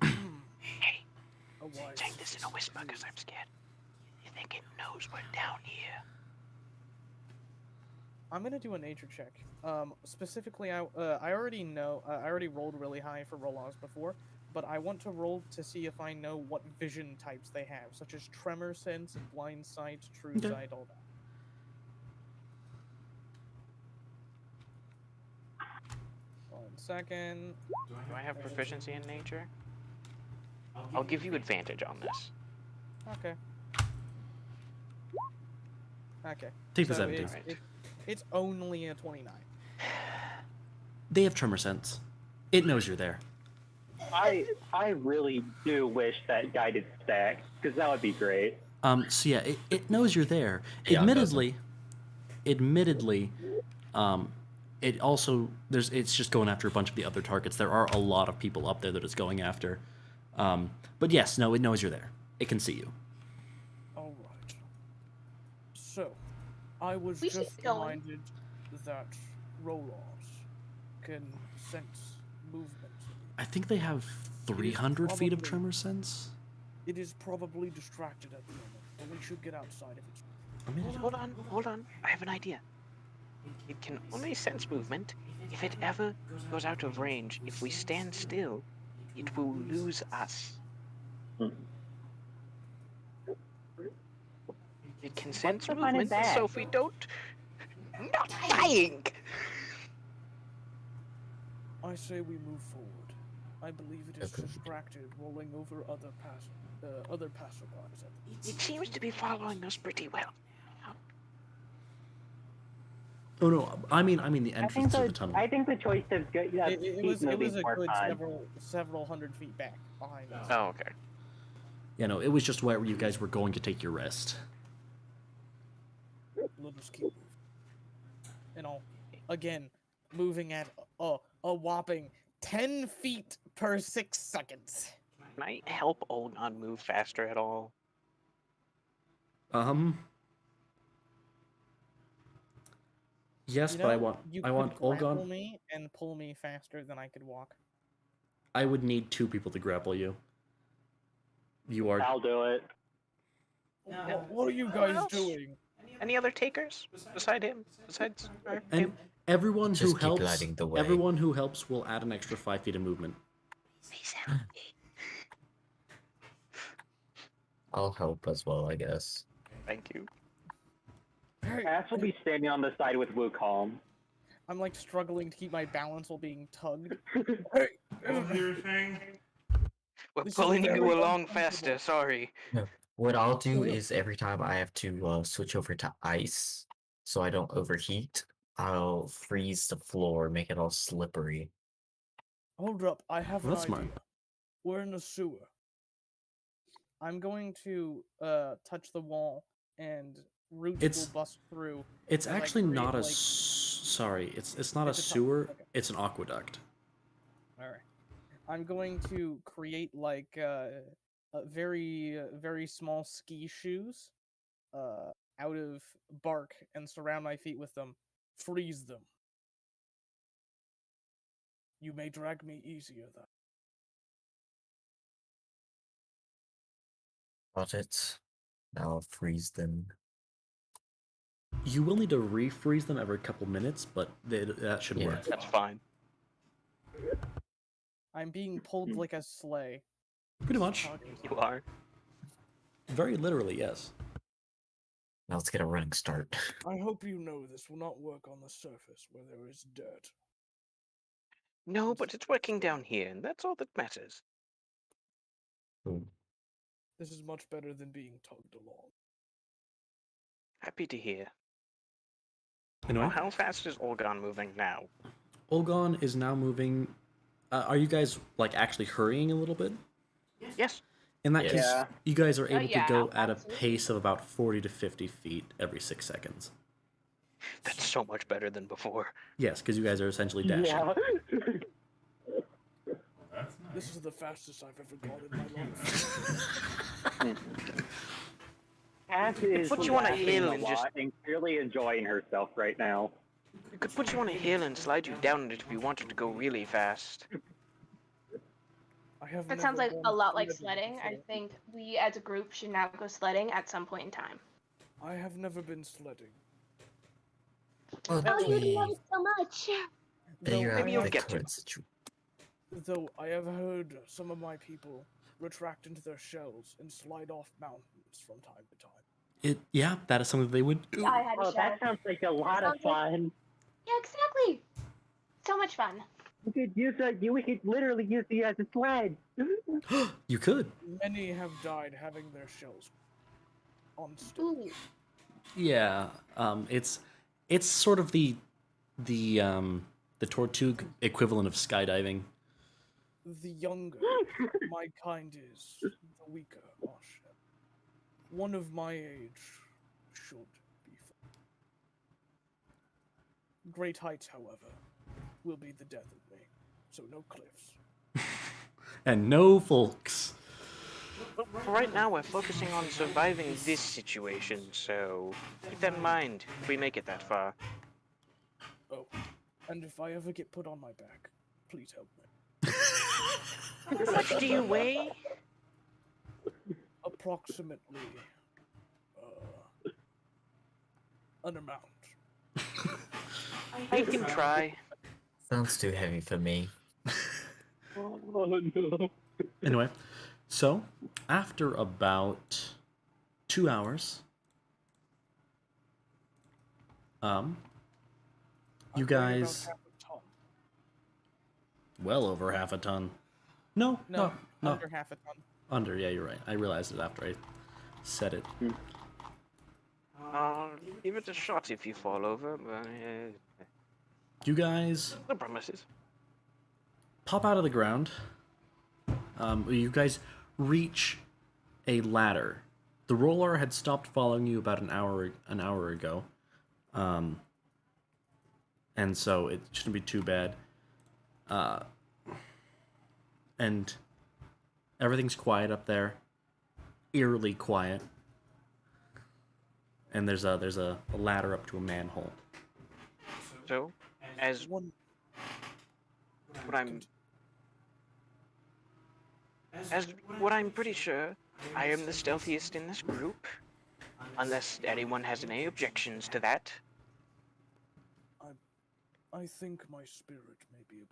Hey, take this in a whisper because I'm scared. You think it knows we're down here? I'm gonna do a nature check. Specifically, I already know. I already rolled really high for roll-offs before, but I want to roll to see if I know what vision types they have, such as tremor sense, blind sight, true sight, all that. One second. Do I have proficiency in nature? I'll give you advantage on this. Okay. Okay. Take the So 17. It's only a 29. They have tremor sense. It knows you're there. I really do wish that guided stack, because that would be great. So yeah, it knows you're there. Yeah, Admittedly, it also it's just going after a bunch of the other targets. There are a lot of people up there that it's going after. But yes, no, it knows you're there. It can see you. All right. So, I was We should just go. reminded that roll-offs can sense movement. I think they have 300 feet of probably- tremor sense. It is probably distracted at the moment, but we should get outside if it's... Hold on. I have an idea. It can only sense movement if it ever goes out of range. If we stand still, it will lose us. It can sense the fun in movement, that? so if we don't... Not dying! I say we move forward. I believe it is distracted, rolling over other passerbys. It seems to be following us pretty well. Oh no, I mean the entrance to the tunnel. I think the choice is good. Yeah, It was a good several hundred feet back behind us. Oh, okay. Yeah, no, it was just where you guys were going to take your rest. Let us keep moving. And again, moving at a whopping 10 feet per 6 seconds. Can I help Olgon move faster at all? Yes, You but I know, want you I could want grapple Olgon. me and pull me faster than I could walk. I would need 2 people to grapple you. You are. I'll do it. What are you guys doing? Any other takers beside him? Besides And him? everyone who Just keep helps, lighting the way. everyone who helps will add an extra 5 feet of movement. I'll help as well, I guess. Thank you. Ash will be standing on the side with Wukong. I'm like struggling to keep my balance while being tugged. We're This is pulling very you along uncomfortable. faster, sorry. No, what I'll do is every time I have to switch over to ice, so I don't overheat, I'll freeze the floor, make it all slippery. Hold up, I have an That's idea. smart. We're in a sewer. I'm going to touch the wall and roots It's- will bust through. It's as I actually create, not a. like- Sorry, it's not It's a a tunnel, sewer. okay. It's an aqueduct. Alright. I'm going to create like a very small ski shoes out of bark and surround my feet with them. Freeze them. You may drag me easier though. Got it. Now I'll freeze them. You will need to refreeze them every couple minutes, but that should Yeah. work. That's fine. I'm being pulled like a sleigh. Pretty much. You are. Very literally, yes. Now let's get a running start. I hope you know this will not work on the surface where there is dirt. No, but it's working down here, and that's all that matters. Ooh. This is much better than being tugged along. Happy to hear. Anyway, Well, how fast is Olgon moving now? Olgon is now moving. Are you guys like actually hurrying a little bit? Yes. In that case, Yeah. you guys are able yeah, to go at a absolutely. pace of about 40 to 50 feet every 6 seconds. That's so much better than before. Yes, because you guys are essentially dashing. Yeah. This is the fastest I've ever gone in my life. Ash is Put you on a laughing hill a and just- lot and clearly enjoying herself right now. We could put you on a hill and slide you down it if we wanted to go really fast. I have That never sounds like gone a lot like sledding sledding. I before. think we as a group should now go sledding at some point in time. I have never been sledding. Oh, Okay. you'd love it so much. There you Though have maybe you'll the get to current it. situation. Though I have heard some of my people retract into their shells and slide off mountains from time to time. Yeah, that is something they would do. I had a Oh, shower. that sounds like a lot of Sounds like- fun. Yeah, exactly. So much fun. We could use we could literally use you as a sled. You could. Many have died having their shells on stick. Ooh. Yeah, it's sort of the Tortug equivalent of skydiving. The younger my kind is, the weaker our ship. One of my age should be fine. Great heights, however, will be the death of me. So no cliffs. And no folks. But for right now, we're focusing on surviving this situation, so keep that in mind if we make it that far. Oh, and if I ever get put on my back, please help me. How much do you weigh? Approximately an amount. We can try. Sounds too heavy for me. Oh no. Anyway, so after about 2 hours, you I'm weighing guys, about half a ton. well over half a ton. No, Under half a ton. under. Yeah, you're right. I realized it after I said it. Give it a shot if you fall over, but You guys no promises. pop out of the ground. You guys reach a ladder. The roller had stopped following you about an hour ago, and so it shouldn't be too bad. And everything's quiet up there, eerily quiet. And there's a ladder up to a manhole. So, as what I'm pretty sure, I am the stealthiest in this group, unless anyone has any objections to that. I think my spirit may be able.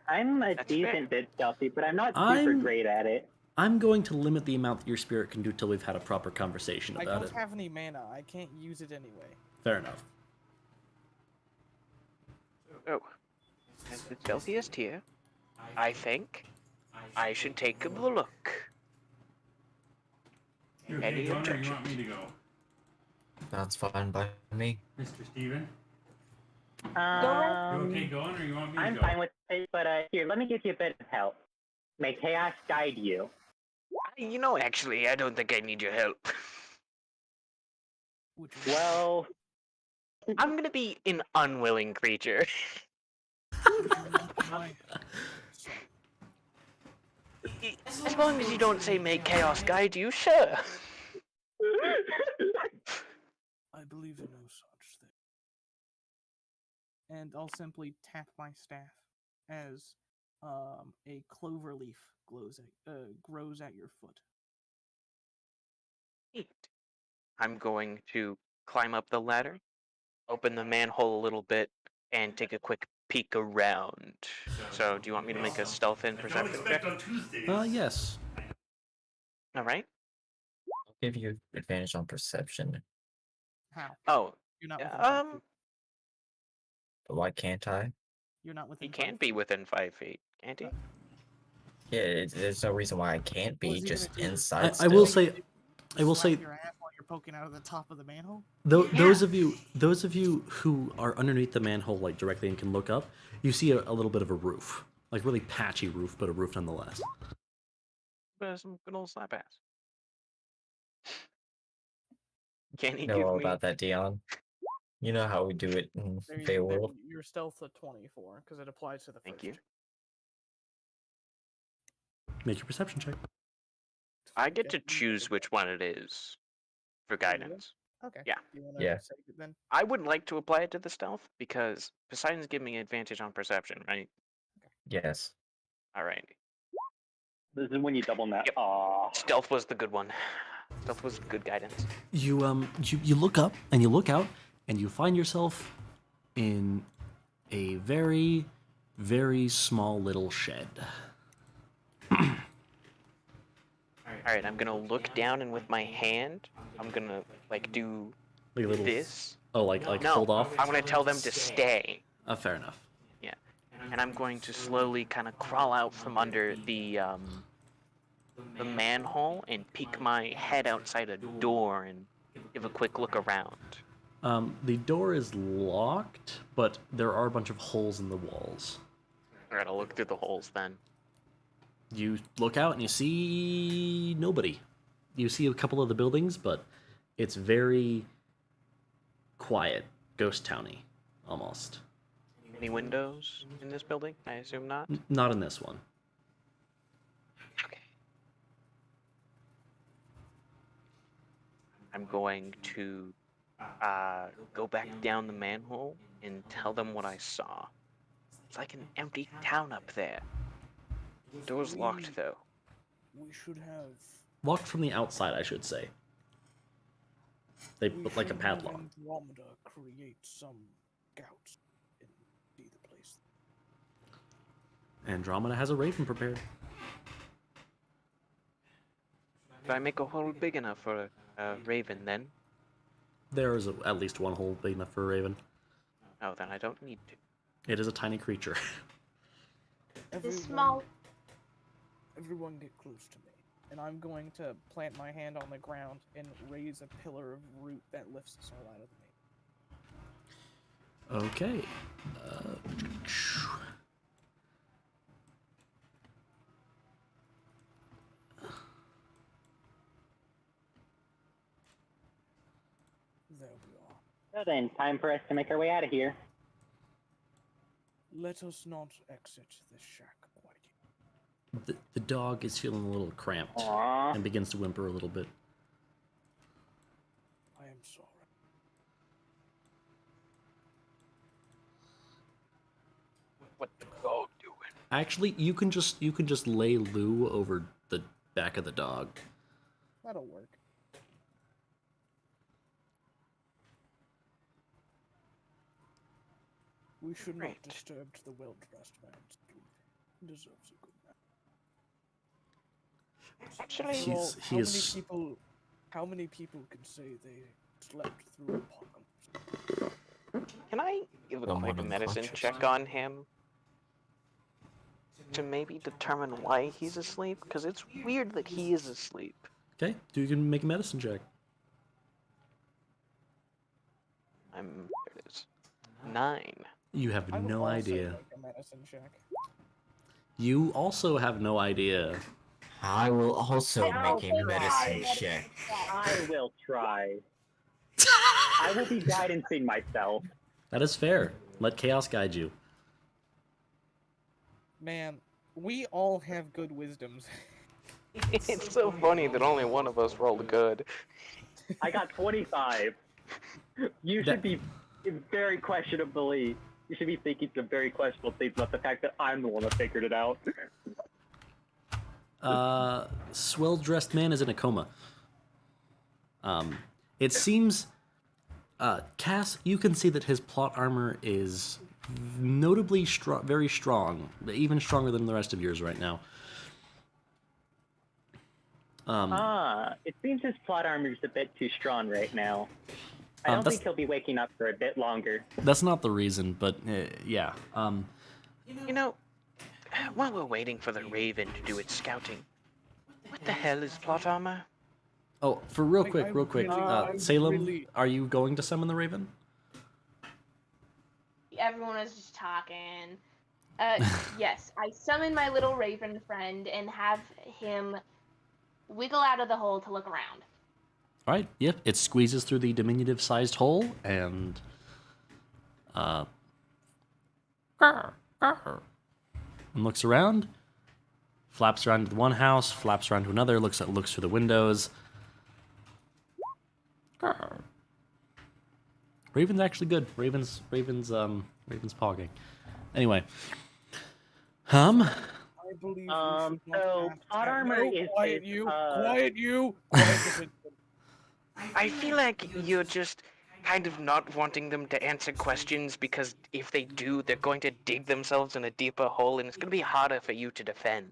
I'm a decent bit stealthy, but I'm not super great at it. I'm going to limit the amount that your spirit can do till we've had a proper conversation I about don't it. have any mana. I can't use it anyway. Fair enough. Oh, as the stealthiest here, I think I should take a look. Any Going, or you objections? want me to go? That's fine by me. Mr. Steven? You Um, okay going, or you want me to I'm go? fine with it, but here, let me give you a bit of help. May chaos guide you. You know, actually, I don't think I need your help. Well, I'm gonna be an unwilling creature. As long as you don't say "May chaos guide you," sure. I believe in no such thing. And I'll simply tap my staff as a clover leaf grows at your foot. Neat. I'm going to climb up the ladder, open the manhole a little bit, and take a quick peek around. So, do you want me to make a stealth and perception check? Yes. All right. I'll give you advantage on perception. How? Oh, You're not within 5 feet. Why can't I? You're not within. He can't be within 5 feet, can't he? Yeah, there's no reason why I can't be. Just inside. I will still. say, I will say, Your ass while you're poking out of the top of the manhole. those of you who are underneath the manhole, like directly and can look up, you see a little bit of a roof, like really patchy roof, but a roof nonetheless. Some good old slap ass. Can he know give all me? about that, Dion. You know how we do it in Feywild. Your stealth at 24 because it applies to the Thank first. you. Make your perception check. I get to choose which one it is for guidance. Okay. Yeah. You want to save it then? I would like to apply it to the stealth because Poseidon's giving me advantage on perception, right? Yes. All right. This is when you double net. Aww. Stealth was the good one. Stealth was good guidance. You look up and you look out and you find yourself in a very, very small little shed. All right, I'm gonna look down and with my hand, I'm gonna like do Like a little this. Oh, like No, hold off. I'm gonna tell them to stay. Fair enough. Yeah, and I'm going to slowly kind of crawl out from under the manhole and peek my head outside a door and give a quick look around. The door is locked, but there are a bunch of holes in the walls. I gotta look through the holes then. You look out and you see nobody. You see a couple of the buildings, but it's very quiet, ghost towny, almost. Any windows in this building? I assume not. Not in this one. I'm going to go back down the manhole and tell them what I saw. It's like an empty town up there. Door's locked though. We should have. Locked from the outside, I should say. They put like a padlock. Andromeda create some scouts and see the place. Andromeda has a raven prepared. Did I make a hole big enough for a raven then? There is at least one hole big enough for a raven. Oh, then I don't need to. It is a tiny creature. Everyone get close to me, and I'm going to plant my hand on the ground and raise a pillar of root that lifts us all out of me. Okay. There we are. So then, time for us to make our way out of here. Let us not exit this shack quite yet. The dog is feeling a little cramped and begins to whimper a little bit. I am sorry. what the dog doing. Actually, you can just lay Lou over the back of the dog. That'll work. We should not disturb the well-dressed man's sleep. He deserves a good nap. Actually, how many people can say they slept through apocalypse? Can I give a quick medicine check on him? To maybe determine why he's asleep? Because it's weird that he is asleep. Okay, you can make a medicine check. There it is. 9. You have I would no also idea. make a medicine check. You also have no idea. I will also make a medicine check. I will try. I will be guidancing myself. That is fair. Let chaos guide you. Man, we all have good wisdoms. It's so funny that only one of us rolled good. I got 25. You should be very questionably. You should be thinking some very questionable things about the fact that I'm the one that figured it out. Swell-dressed man is in a coma. It seems, Cass, you can see that his plot armor is notably very strong, even stronger than the rest of yours right now. It seems his plot armor is a bit too strong right now. I don't think he'll be waking up for a bit longer. That's not the reason, but yeah. You know, while we're waiting for the Raven to do its scouting, what the hell is plot armor? Oh, for real quick, Salem, are you going to summon the Raven? Everyone is just talking. Yes, I summon my little raven friend and have him wiggle out of the hole to look around. All right. Yep. It squeezes through the diminutive-sized hole and looks around. Flaps around to one house. Flaps around to another. Looks through the windows. Raven's actually good. Raven's pogging. Anyway. I believe so plot armor is quiet you. I feel like you're just kind of not wanting them to answer questions because if they do, they're going to dig themselves in a deeper hole and it's going to be harder for you to defend.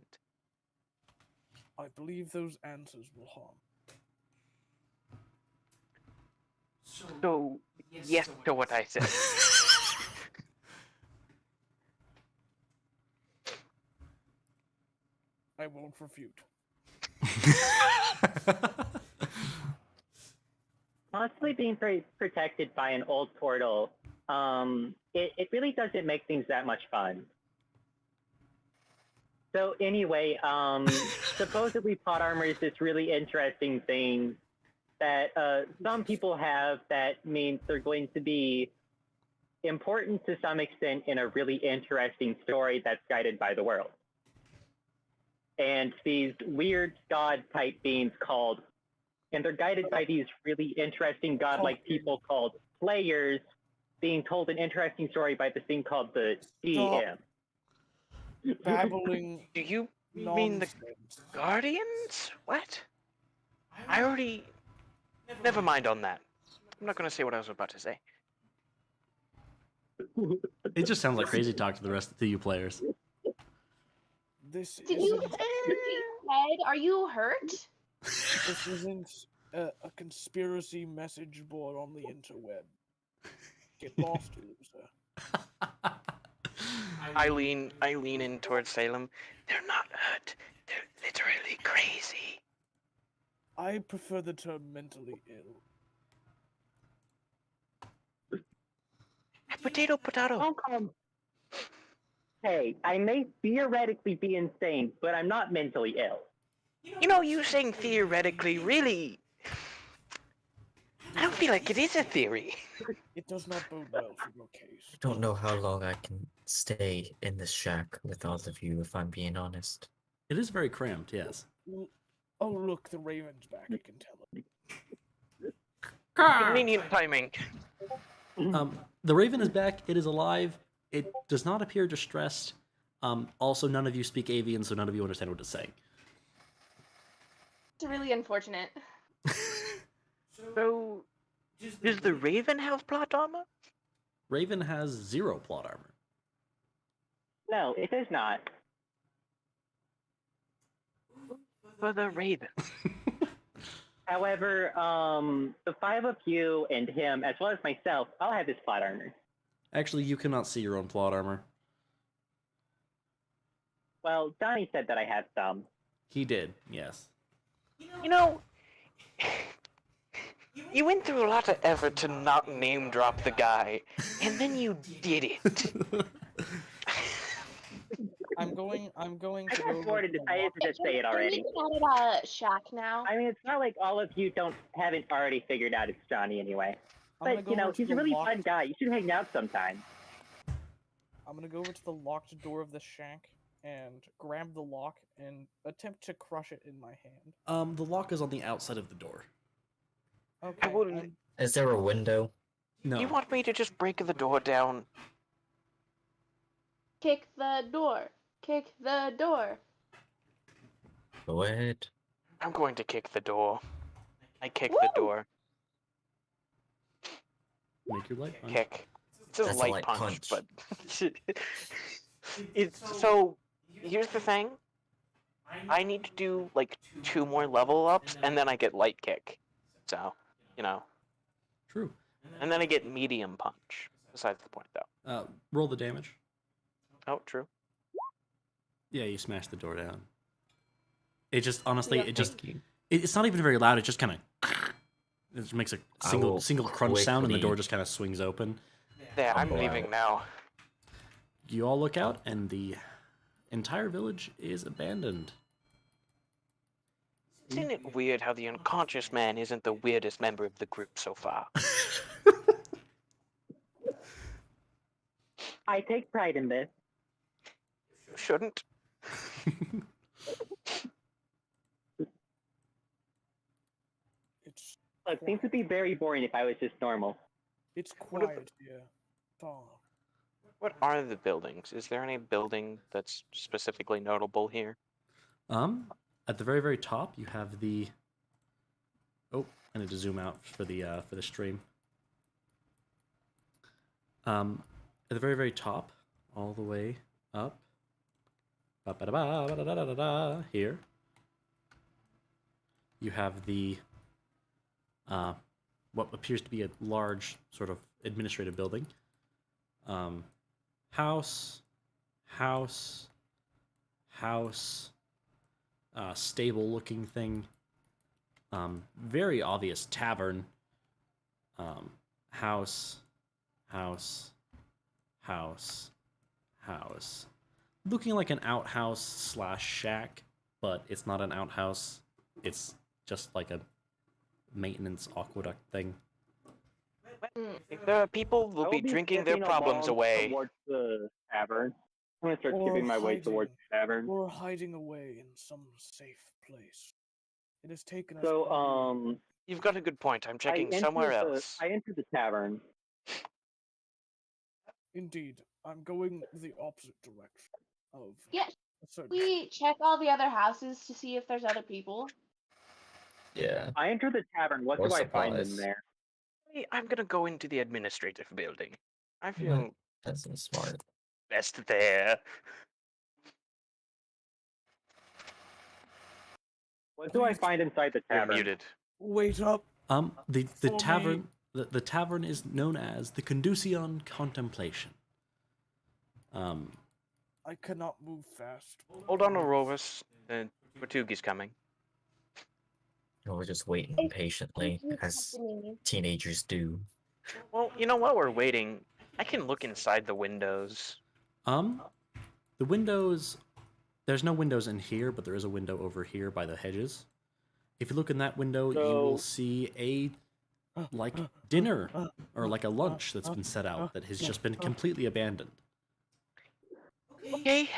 I believe those answers will harm. So, yes to what I said. I won't refute. Constantly being protected by an old portal, it really doesn't make things that much fun. So anyway, supposedly plot armor is this really interesting thing that some people have that means they're going to be important to some extent in a really interesting story that's guided by the world. And these weird god-type beings called, and they're guided by these really interesting godlike people called players, being told an interesting story by this thing called the DM. Babbling. Do you mean the Guardians? What? I already... Never mind on that. I'm not going to say what I was about to say. It just sounds like crazy talk to the rest of you players. This Did you hit your head? Are you hurt? This isn't a conspiracy message board on the interweb. Get lost, loser. I lean in towards Salem. They're not hurt. They're literally crazy. I prefer the term mentally ill. Potato. Don't come. Hey, I may theoretically be insane, but I'm not mentally ill. You know, you saying theoretically, really... I don't feel like it is a theory. It does not bode well for your case. I don't know how long I can stay in this shack with all of you, if I'm being honest. It is very cramped, yes. Oh, look, the Raven's back, I can tell it. Convenient timing. The Raven is back. It is alive. it does not appear distressed. Also, none of you speak avian, so none of you understand what it's saying. It's really unfortunate. So, does the Raven have plot armor? Raven has 0 plot armor. No, it is not. For the Raven. However, the 5 of you and him, as well as myself, I'll have his plot armor. Actually, you cannot see your own plot armor. Well, Donnie said that I had some. He did, yes. You know, you went through a lot of effort to not name drop the guy, and then you did it. I'm going I to go just over wanted to to, I had to just say it already. Can we get at Shack now? I mean, it's not like all of you haven't already figured out it's Johnny anyway. I'm gonna But, go you know, over to he's the a really locked- fun guy. You should hang out sometime. I'm gonna go over to the locked door of the shack and grab the lock and attempt to crush it in my hand. The lock is on the outside of the door. Okay. Is there a window? No. You want me to just break the door down? Kick the door. Kick the door. Go ahead. I'm going to kick the door. I kick the door. Make your light punch. Kick. It's a That's a light light punch, punch. but it's so. Here's the thing. I need to do like 2 more level ups, and then I get light kick. So, you know. True. And then I get medium punch. Besides the point, though. Roll the damage. Oh, true. Yeah, you smash the door down. It just, honestly, Yeah. it just, it's not even very loud. It just kind of, it just makes a will single crunch sound, and the quickly- door just kind of swings open. There, I'm Wow. leaving now. You all look out, and the entire village is abandoned. Isn't it weird how the unconscious man isn't the weirdest member of the group so far? I take pride in this. You shouldn't. Look, things would be very boring if I was just normal. It's What are quiet here. Tom. What are the buildings? Is there any building that's specifically notable here? At the very, very top, you have the. Oh, I need to zoom out for the stream. At the very, very top, all the way up, ba-ba-da-ba-ba-da-da-da-da, here, you have the what appears to be a large sort of administrative building. House, stable-looking thing. Very obvious tavern. House. Looking like an outhouse / shack, but it's not an outhouse. It's just like a maintenance aqueduct thing. If there are people, I will will be drinking their skipping problems along away. Towards the tavern. I'm gonna start Or skipping my way towards hiding. the tavern. We're hiding away in some safe place. It has taken us. So, You've got a good point. I'm I checking entered somewhere the- else. I entered the tavern. Indeed, I'm going the opposite direction of. Yes. a certain- We check all the other houses to see if there's other people. Yeah. I entered the tavern. What Or do I find in supplies. there? I'm gonna go into the administrative building. I feel That's smart. best there. What do I find inside the You're tavern? muted. Wait up. The For tavern the tavern is known as the Conducion Contemplation. I cannot move fast. Hold on, Aurorus. Portuguese coming. We're just waiting patiently, as teenagers do. Well, you know, while we're waiting, I can look inside the windows. The windows, there's no windows in here, but there is a window over here by the hedges. If you look in that window, you will see a like dinner or like a lunch that's been set out that has just been completely abandoned. Okay,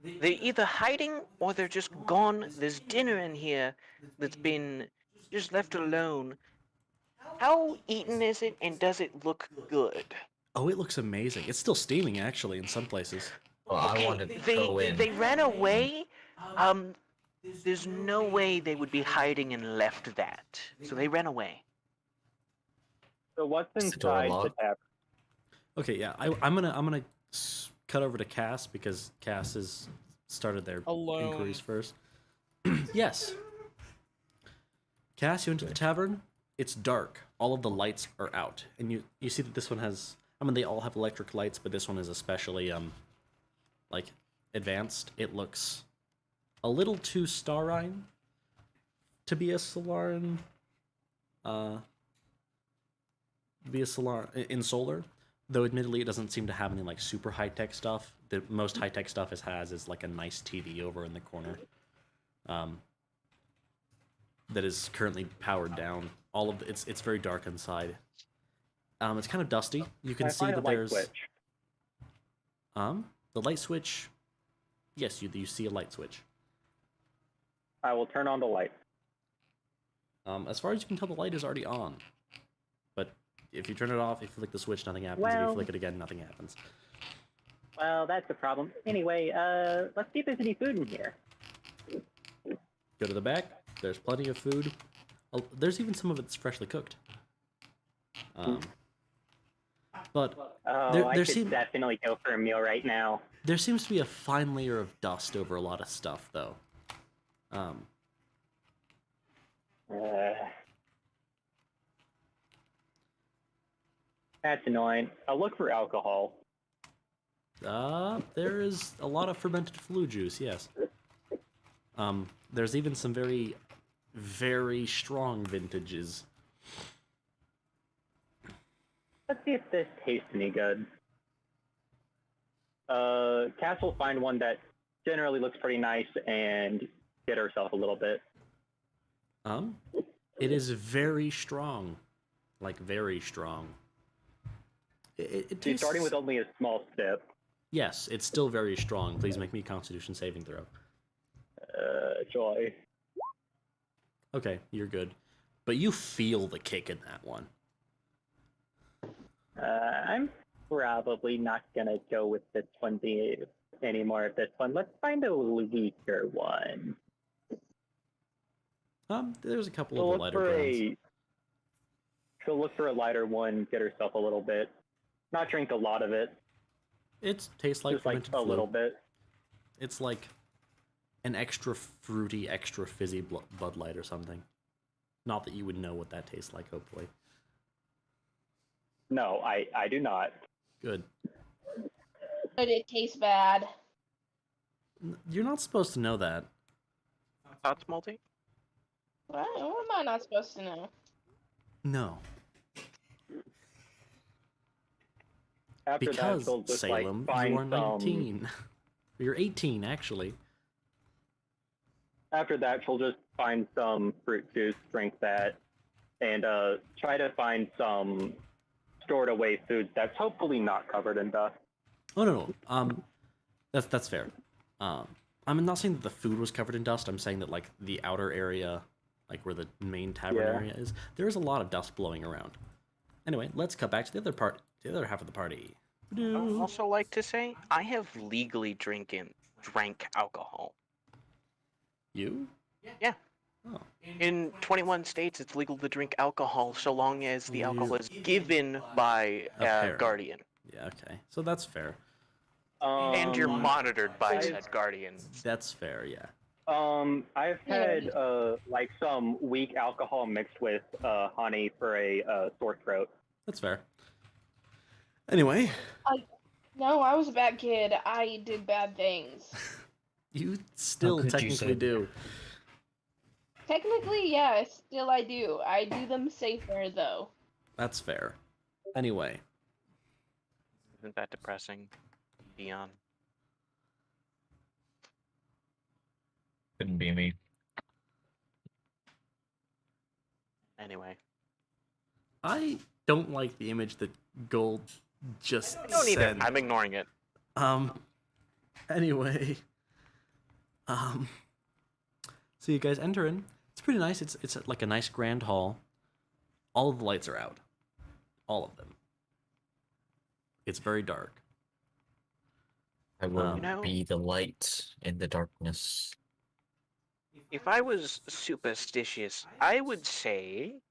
they're either hiding or they're just gone. There's dinner in here that's been just left alone. How eaten is it, and does it look good? Oh, it looks amazing. It's still steaming, actually, in some places. Well, I wanted to go in. They ran away. There's no way they would be hiding and left that. So they ran away. So what's Is the door inside the locked? tavern? Okay, yeah, I'm gonna cut over to Cass because Cass has started their Alone. inquiries first. Yes. Cass, you into the tavern. It's dark. All of the lights are out, and you see that this one has. I mean, they all have electric lights, but this one is especially like advanced. It looks a little too starine to be a Solaran. Be a Solar in solar, though admittedly it doesn't seem to have any like super high tech stuff. The most high tech stuff it has is like a nice TV over in the corner, that is currently powered down. All of it's very dark inside. It's kind of dusty. You can see that there's the light switch. Yes, you see a light switch. I will turn on the light. As far as you can tell, the light is already on. But if you turn it off, if you flick the switch, nothing happens. If you Well- flick it again, nothing happens. Well, that's the problem. Anyway, let's see if there's any food in here. Go to the back. There's plenty of food. Oh, there's even some of it's freshly cooked. But Oh, there I could seems definitely go for a meal right now. there seems to be a fine layer of dust over a lot of stuff, though. That's annoying. I'll look for alcohol. There is a lot of fermented flu juice. Yes. There's even some very, very strong vintages. Let's see if this tastes any good. Cass will find one that generally looks pretty nice and get herself a little bit. It is very strong, like very strong. It She's tastes... starting with only a small sip. Yes, it's still very strong. Please make me a Constitution saving throw. Joy. Okay, you're good, but you feel the kick in that one. I'm probably not gonna go with this one anymore at this one. Let's find a weaker one. There's a couple She'll of the look lighter for grounds. She'll look for a lighter one, get herself a little bit. Not drink a lot of it. It tastes like Just like fermented a flu. little bit. It's like an extra fruity, extra fizzy Bud Light or something. Not that you would know what that tastes like, hopefully. No, I do not. Good. But it tastes bad. You're not supposed to know that. Thoughts, Multi? What am I not supposed to know? No. After Because, that, she'll just Salem, like find you are 19. You're 18, actually. After that, she'll just find some fruit juice, drink that, and try to find some stored away food that's hopefully not covered in dust. Oh, no. That's fair. I'm not saying that the food was covered in dust. I'm saying that, like, the outer area, like where the main tavern Yeah. area is, there is a lot of dust blowing around. Anyway, let's cut back to the other half of the party. I would also like to say I have legally drank alcohol. You? Yeah. Oh. In 21 states, it's legal to drink alcohol so long as the alcohol is given by A parent. guardian. Yeah, okay. So that's fair. And you're monitored by said guardian. That's fair, yeah. I've had like some weak alcohol mixed with honey for a sore throat. That's fair. Anyway, No, I was a bad kid. I did bad things. you still could you technically say- do. Technically, yeah, still I do. I do them safer, though. That's fair. Anyway, Isn't that depressing? Dion. Couldn't be me. Anyway. I don't like the image that Gold just I don't either. sent. I'm ignoring it. Anyway. So you guys enter in. It's pretty nice. It's like a nice grand hall. All of the lights are out. All of them. It's very dark. I will You know- be the light in the darkness. If I was superstitious, I would say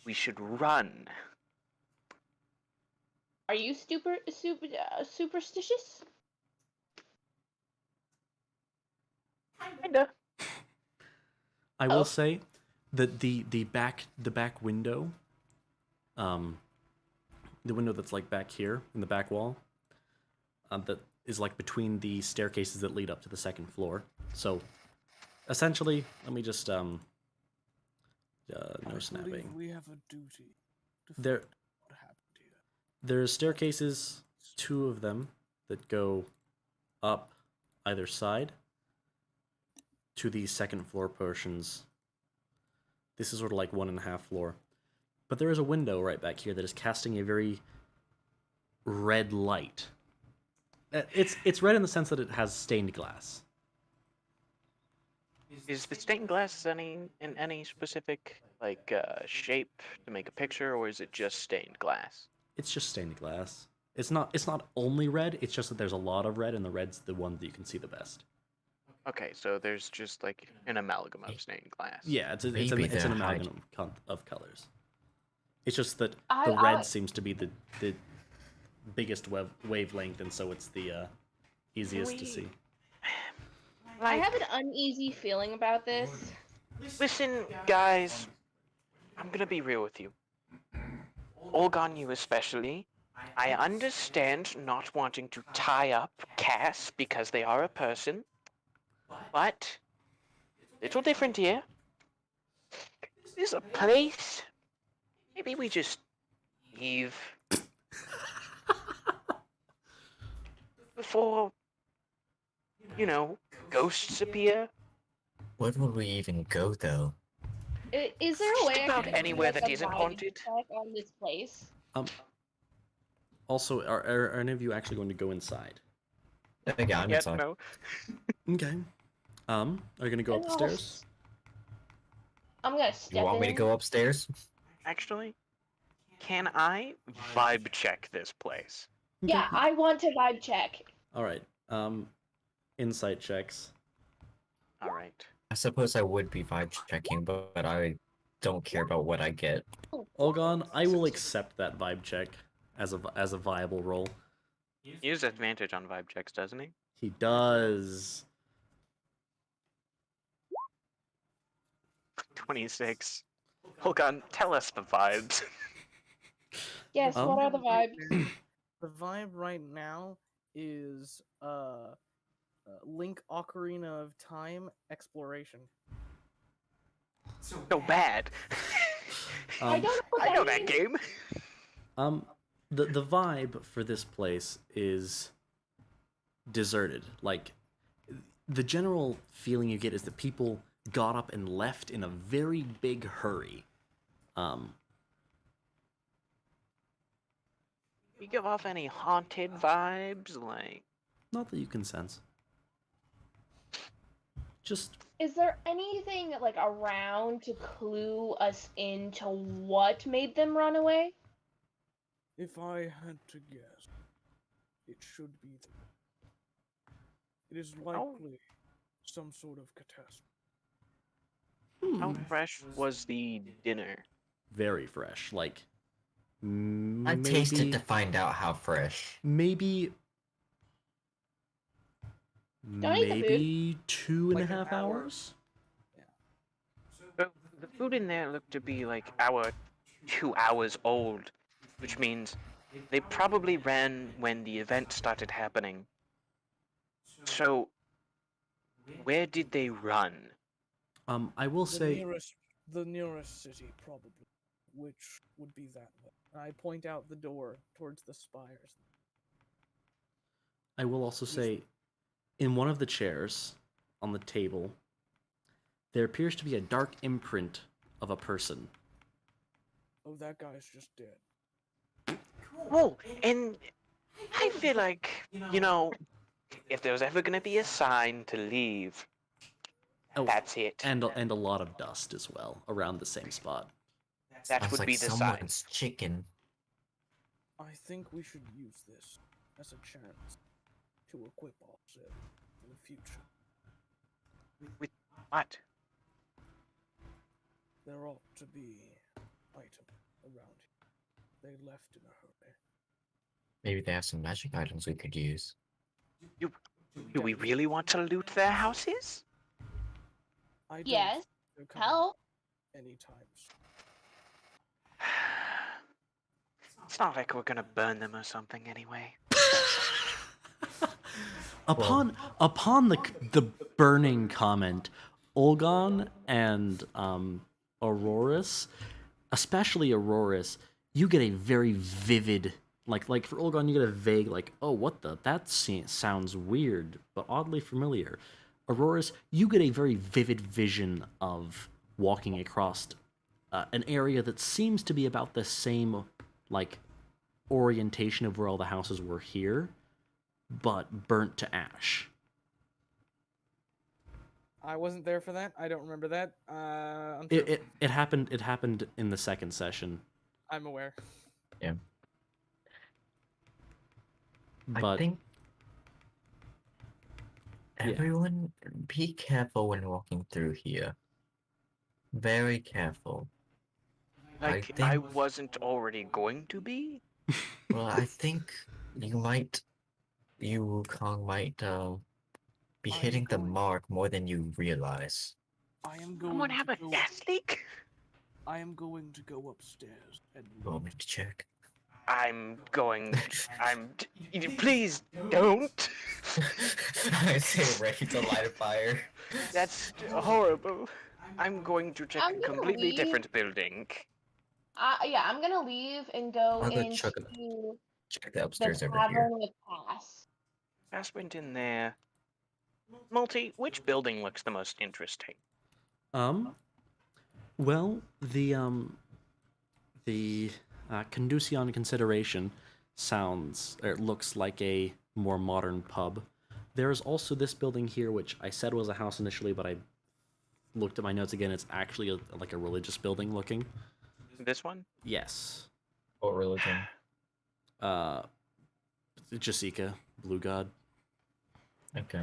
we should run. Are you superstitious? Kinda. I will say that the back window, the window that's like back here in the back wall, that is like between the staircases that lead up to the second floor. So, essentially, let me just no snapping. We have a duty. There, there's staircases, 2 of them, that go up either side to the second floor portions. This is sort of like 1.5 floor. But there is a window right back here that is casting a very red light. It's red in the sense that it has stained glass. Is the stained glass in any specific shape to make a picture, or is it just stained glass? It's just stained glass. It's not only red, it's just that there's a lot of red, and the red's the one that you can see the best. Okay, so there's just like an amalgam of stained glass. Yeah, it's an Maybe they're amalgam of colors. It's just that I- the red I- seems to be the biggest wavelength, and so it's the easiest to see. I have an uneasy feeling about this. Listen, guys, I'm gonna be real with you. Olgon, you especially. I understand not wanting to tie up Cass because they are a person, but little different here. This is a place. Maybe we just leave before, ghosts appear. Where would we even go, though? Is there a way I about could anywhere do, that a isn't vibe haunted. check on this place? Also, are any of you actually going to go inside? Yeah, I'm inside. No. Okay. Are you going to go up the No. stairs? I'm gonna step You want me to in. go upstairs? Actually, can I vibe check this place? Yeah, I want to vibe check. All right. Insight checks. All right. I suppose I would be vibe checking, but I don't care about what I get. Olgon, I will accept that vibe check as a viable roll. He has advantage on vibe checks, doesn't he? He does. 26. Olgon, tell us the vibes. Yes, what are the vibes? The vibe right now is Link Ocarina of Time exploration. So bad. I don't know what I know that that game. The vibe for this place is deserted. Like, the general feeling you get is that people got up and left in a very big hurry. You give off any haunted vibes, like? Not that you can sense. Just Is there anything like around to clue us into what made them run away? If I had to guess, it should be it is likely some sort of catastrophe. How fresh was the dinner? very fresh. Like, I tasted to find out how fresh. Maybe. Don't eat the Maybe 2.5 hours? So the food in there looked to be like 2 hours old, which means they probably ran when the event started happening. So, where did they run? I will say. The nearest city, probably, which would be that way. I point out the door towards the spires. I will also say, in one of the chairs on the table, there appears to be a dark imprint of a person. Oh, that guy's just dead. Oh, and I feel like, if there was ever gonna be a sign to leave, that's it. And a lot of dust as well around the same spot. That Sounds would like be the sign. someone's chicken. I think we should use this as a chance to equip ourselves in the future. With what? There ought to be items around here. They left in a hurry. Maybe they have some magic items we could use. Do we really want to loot their houses? I don't Yes. think they're coming Help. anytime soon. It's not like we're gonna burn them or something anyway. Upon the burning comment, Olgon and Auroras, especially Auroras, you get a very vivid like for Olgon you get a vague like, oh, what the, that sounds weird but oddly familiar. Auroras, you get a very vivid vision of walking across an area that seems to be about the same like orientation of where all the houses were here, but burnt to ash. I wasn't there for that. I don't remember that. It happened in the second session. I'm aware. Yeah. But I think everyone be careful when walking through here. Very careful. Like I wasn't already going to be? Well, I think you Wukong might be hitting the mark more than you realize. I am going Someone have a gas leak? I am going to go upstairs and You want me to check? Please don't. I say ready to light a fire. That's horrible. I'm going to check I'm a gonna completely leave. different building. Yeah, I'm gonna leave and go I'll go into check the upstairs the over here. tavern with Cass. Cass went in there. Multi, which building looks the most interesting? Well, the Conducion Consideration looks like a more modern pub. There's also this building here, which I said was a house initially, but I looked at my notes again. It's actually like a religious building looking. This one? Yes. What religion? Jessica, Blue God. Okay.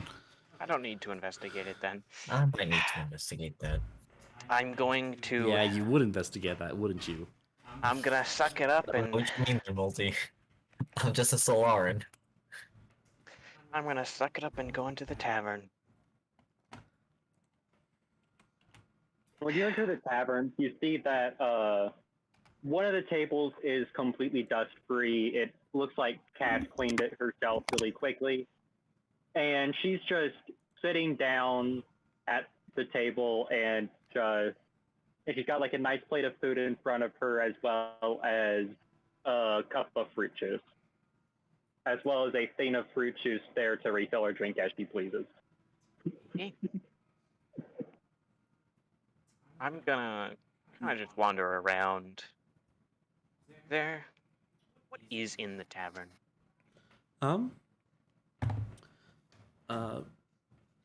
I don't need to investigate it then. I might need to investigate that. I'm going to. Yeah, you would investigate that, wouldn't you? I'm gonna suck it up and. What do you mean, Multi? I'm just a Solaran. I'm gonna suck it up and go into the tavern. When you enter the tavern, you see that one of the tables is completely dust-free. It looks like Cass cleaned it herself really quickly. And she's just sitting down at the table and she's got like a nice plate of food in front of her as well as a cup of fruit juice. As well as a thing of fruit juice there to refill her drink as she pleases. I'm gonna kind of just wander around. There. What is in the tavern?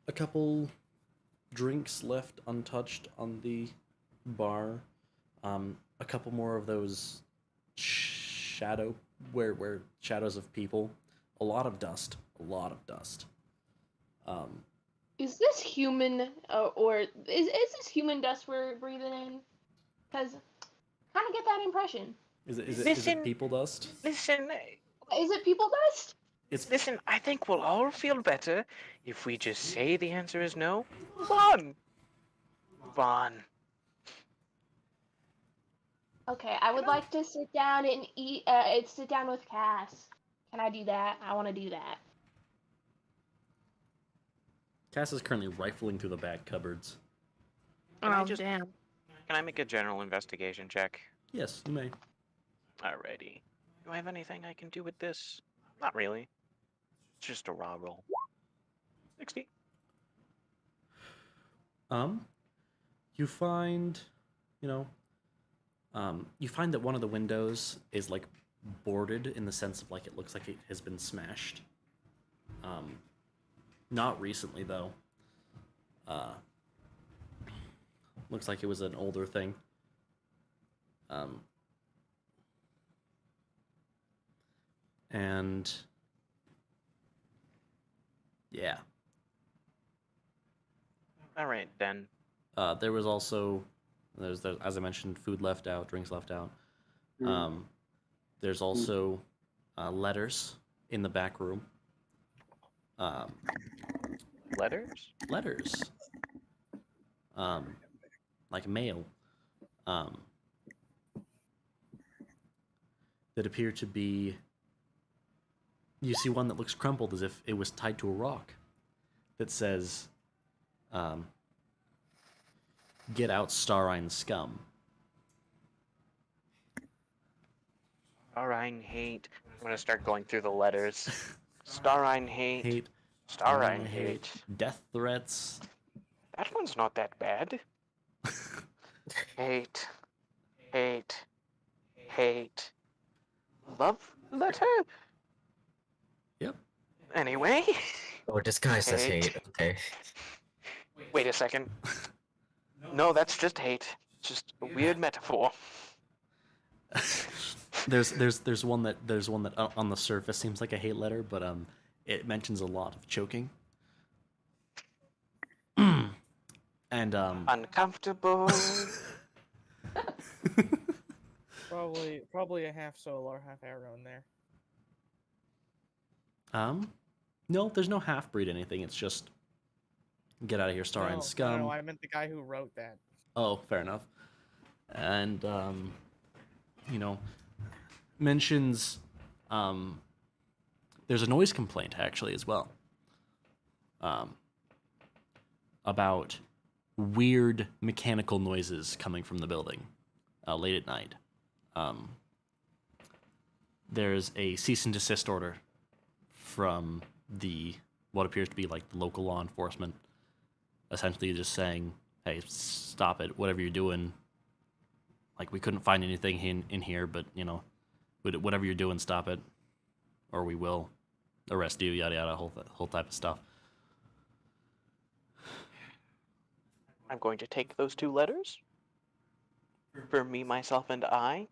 A couple drinks left untouched on the bar. A couple more of those where shadows of people. A lot of dust. Is this human, or is this human dust we're breathing in? Because kind of get that impression. Is it people dust? Listen. Is it people dust? Listen, I think we'll all feel better if we just say the answer is no. Move on. Move on. Okay, I would like to sit down and eat. Sit down with Cass. Can I do that? I want to do that. Cass is currently rifling through the back cupboards. Damn. Can I make a general investigation check? Yes, you may. Alrighty. Do I have anything I can do with this? Not really. It's just a raw roll. 60. You find, you find that one of the windows is like boarded in the sense of like it looks like it has been smashed. Not recently though. Looks like it was an older thing. And yeah. All right then. There was also, as I mentioned, food left out, drinks left out. There's also letters in the back room. Letters? Letters. Like mail. That appear to be. You see one that looks crumpled as if it was tied to a rock. That says, "Get out, Starine scum." Starine hate. I'm gonna start going through the letters. Starine hate. Hate. Starine hate. Death threats. That one's not that bad. Hate. Hate. Hate. Love letter? Yep. Anyway. Oh, disguised as hate. Okay. Wait a second. No, that's just hate. It's just a weird metaphor. There's one that on the surface seems like a hate letter, but it mentions a lot of choking. And uncomfortable. Probably a half solar, half arrow in there. No, there's no half breed anything. It's just get out of here, Starine scum. No, I meant the guy who wrote that. Oh, fair enough. And mentions there's a noise complaint actually as well. About weird mechanical noises coming from the building late at night. There's a cease and desist order from what appears to be like the local law enforcement, essentially just saying, "Hey, stop it! Whatever you're doing. Like, we couldn't find anything in here, but whatever you're doing, stop it, or we will arrest you." Yada yada, whole type of stuff. I'm going to take those two letters. For me, myself, and I.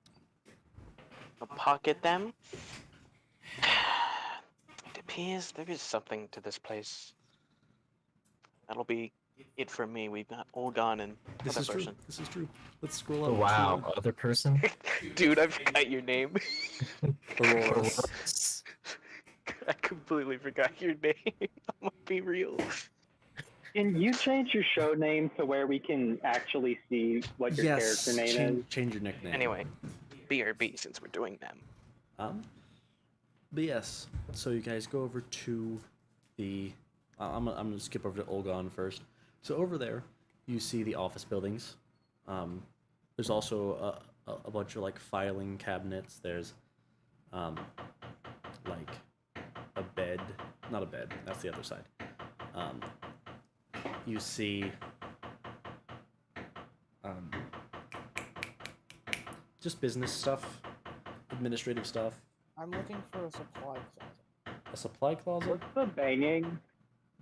I'll pocket them. It appears there is something to this place. That'll be it for me. We've got Olgon and This other is person. true. This is true. Let's scroll up. Wow, other person? Dude, I forgot your name. Auroras. I completely forgot your name. I'm gonna be real. Can you change your show name to where we can actually see what your character name is? Change your nickname. Anyway, BRB since we're doing them. But yes, so you guys go over to the. I'm gonna skip over to Olgon first. So over there, you see the office buildings. There's also a bunch of like filing cabinets. There's like a bed, not a bed. That's the other side. You see just business stuff, administrative stuff. I'm looking for a supply closet. A supply closet? What's the banging?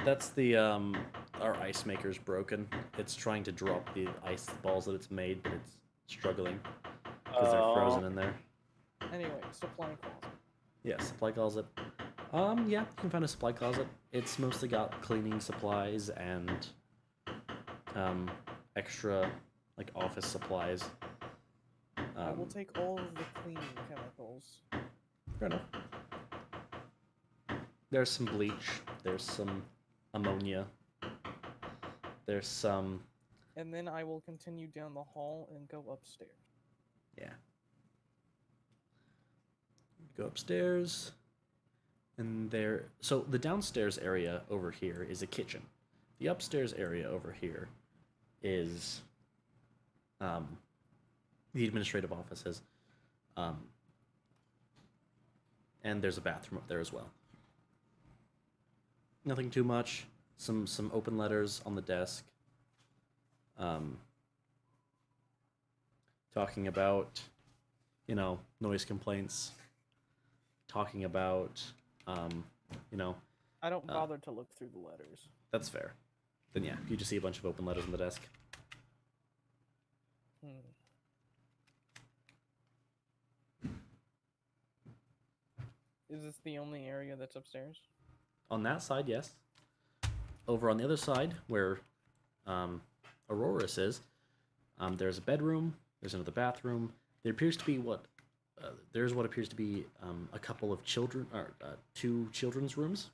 That's the our ice maker's broken. It's trying to drop the ice balls that it's made, but it's struggling because they're frozen in there. Anyway, supply closet. Yeah, supply closet. Yeah, you can find a supply closet. It's mostly got cleaning supplies and extra like office supplies. I will take all of the cleaning chemicals. Fair enough. There's some bleach. There's some ammonia. There's some. And then I will continue down the hall and go upstairs. Yeah. Go upstairs. And there. So the downstairs area over here is a kitchen. The upstairs area over here is the administrative offices. And there's a bathroom up there as well. Nothing too much. Some open letters on the desk. Talking about, noise complaints. Talking about, I don't bother to look through the letters. That's fair. Then yeah, you just see a bunch of open letters on the desk. Is this the only area that's upstairs? On that side, yes. Over on the other side, where Auroras is, there's a bedroom. There's another bathroom. There appears to be there's what appears to be a couple of children, or 2 children's rooms.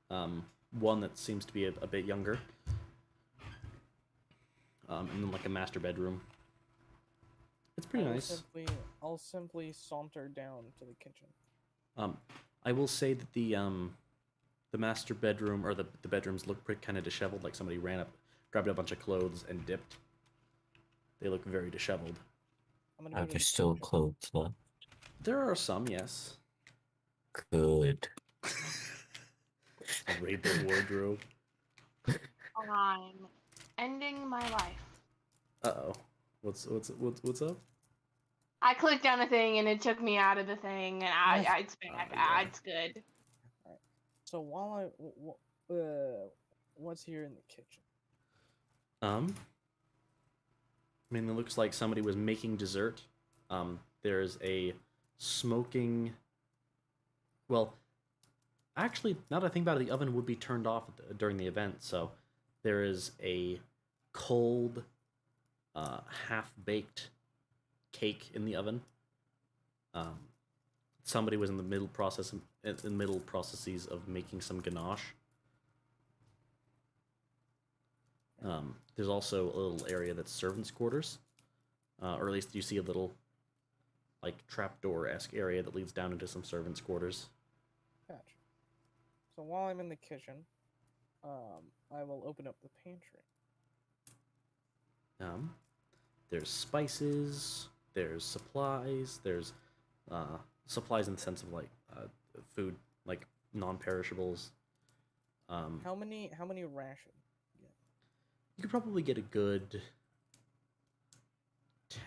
One that seems to be a bit younger. And then like a master bedroom. It's pretty nice. I'll simply saunter down to the kitchen. I will say that the master bedroom, or the bedrooms look pretty kind of disheveled, like somebody ran up, grabbed a bunch of clothes and dipped. They look very disheveled. Are there still clothes left? There are some, yes. Good. Raid the wardrobe. I'm ending my life. Uh-oh. What's up? I clicked on a thing and it took me out of the thing, and it's back. It's good. Alright. So while what's here in the kitchen? I mean, it looks like somebody was making dessert. There's a smoking... Well, actually, now that I think about it, the oven would be turned off during the event, so there is a cold, half-baked cake in the oven. Somebody was in the middle processes of making some ganache. There's also a little area that's servants' quarters, or at least you see a little, like, trapdoor-esque area that leads down into some servants' quarters. Gotcha. So while I'm in the kitchen, I will open up the pantry. There's spices, there's supplies, there's supplies in the sense of like food, like non-perishables. How many rations? You could probably get a good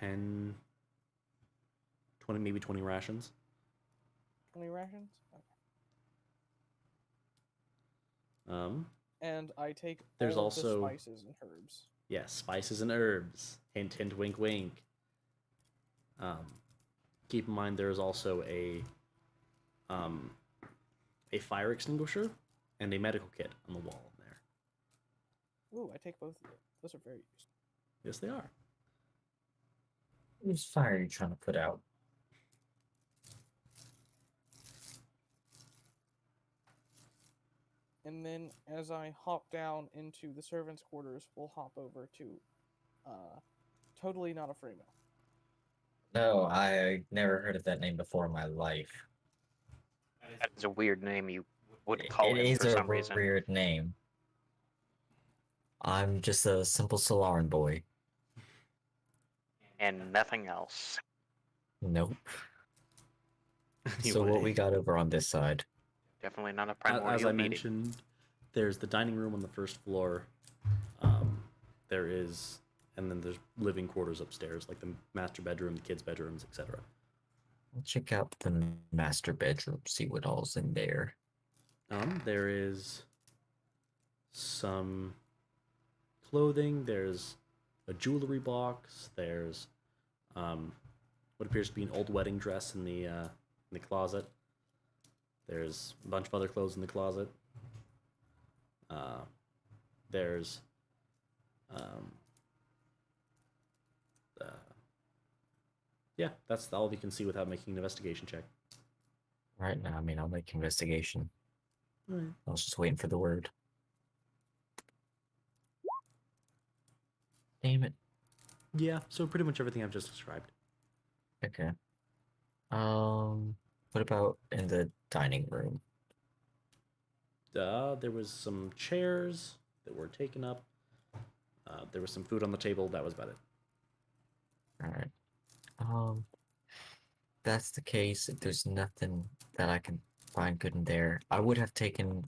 10, 20, maybe 20 rations. 20 rations? Okay. And I take there's all also the spices and herbs. Yes, spices and herbs. Hint, hint, wink, wink. Keep in mind there is also a fire extinguisher and a medical kit on the wall in there. Ooh, I take both of them. Those are very useful. Yes, they are. Whose fire are you trying to put out? And then as I hop down into the servants' quarters, we'll hop over to Totally Not a Free Mill. No, I never heard of that name before in my life. That is a weird name you would call It him is for a some reason. weird name. I'm just a simple Solaran boy. And nothing else. Nope. So what we got over on this side? Definitely not a primordial As I meeting. mentioned, there's the dining room on the first floor. And then there's living quarters upstairs, like the master bedroom, the kids' bedrooms, etc. I'll check out the master bedroom, see what all's in there. There is some clothing. There's a jewelry box. There's what appears to be an old wedding dress in the closet. There's a bunch of other clothes in the closet. There's yeah, that's all you can see without making an investigation check. Right now, I mean, I'll make investigation. Alright. I was just waiting for the word. Damn it. Yeah, so pretty much everything I've just described. Okay. What about in the dining room? There was some chairs that were taken up. There was some food on the table. That was about it. Alright. That's the case. If there's nothing that I can find good in there, I would have taken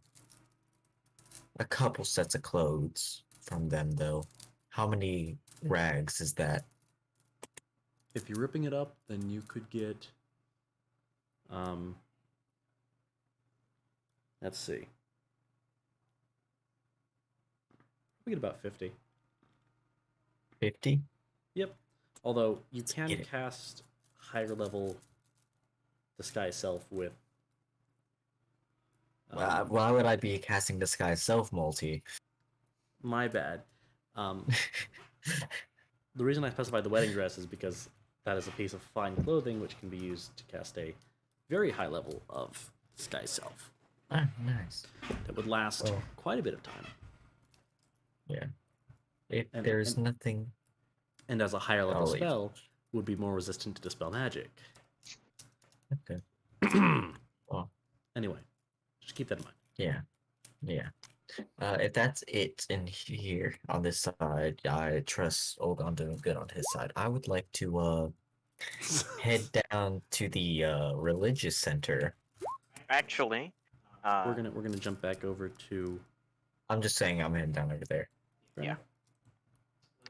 a couple sets of clothes from them, though. How many rags is that? If you're ripping it up, then you could get... let's see. We get about 50. 50? Yep. Although you can cast higher level Disguise Self with. Why would I be casting Disguise Self multi? My bad. The reason I specified the wedding dress is because that is a piece of fine clothing which can be used to cast a very high level of Disguise Self. Ah, nice. That would last quite a bit of time. Yeah. If there's nothing. And as a higher level I'll leave. spell, would be more resistant to Dispel Magic. Okay. Well. Anyway, just keep that in mind. Yeah. Yeah. If that's it in here on this side, I trust Olgon doing good on his side. I would like to head down to the religious center. Actually, we're gonna jump back over to. I'm just saying I'm heading down over there. Yeah.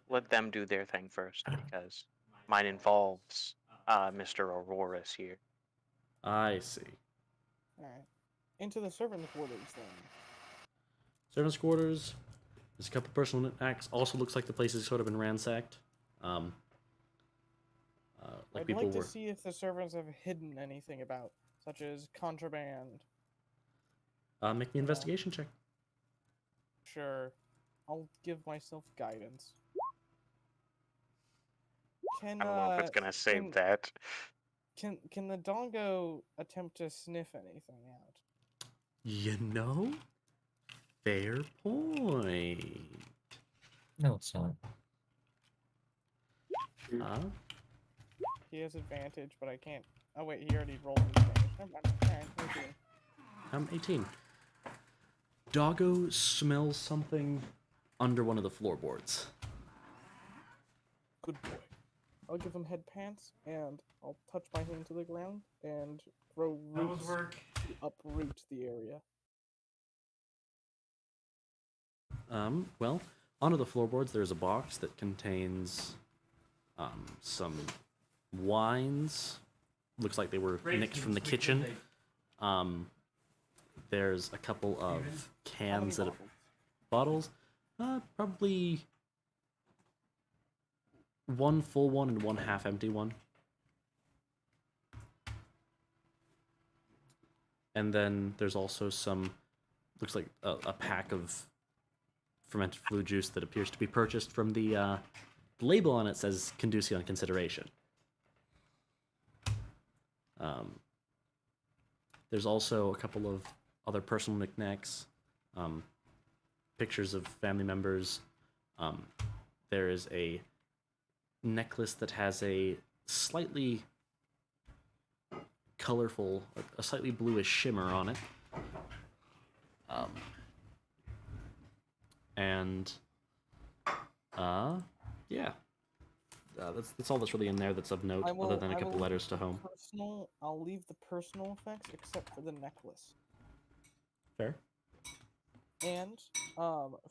Let them do their thing first, because mine involves Mr. Auroras here. I see. Alright. Into the servant quarters then. Servants' quarters. There's a couple personal acts. Also looks like the place has sort of been ransacked. Like I'd people like to were. see if the servants have hidden anything about, such as contraband. Make me an investigation check. Sure. I'll give myself guidance. I don't know if it's gonna save that. Can the Dongo attempt to sniff anything out? You know, fair point. No, it's not. He has advantage, but I can't. Oh wait, he already rolled his advantage. Never mind. Alright, 18. 18. Doggo smells something under one of the floorboards. Good boy. I'll give him head pants, and I'll touch my hand to the ground and throw roots to uproot the area. Well, under the floorboards there's a box that contains some wines. Looks like they were nicked from the kitchen. There's a couple of cans that bottles. Probably one full one and one half empty one. And then there's also some, looks like a pack of fermented flu juice that appears to be purchased from the label on it says Conducion Consideration. There's also a couple of other personal knickknacks, pictures of family members. There is a necklace that has a slightly colorful, a slightly bluish shimmer on it. Yeah. That's all that's really in there that's of note, other than a couple letters to home. I'll leave the personal effects except for the necklace. Fair. And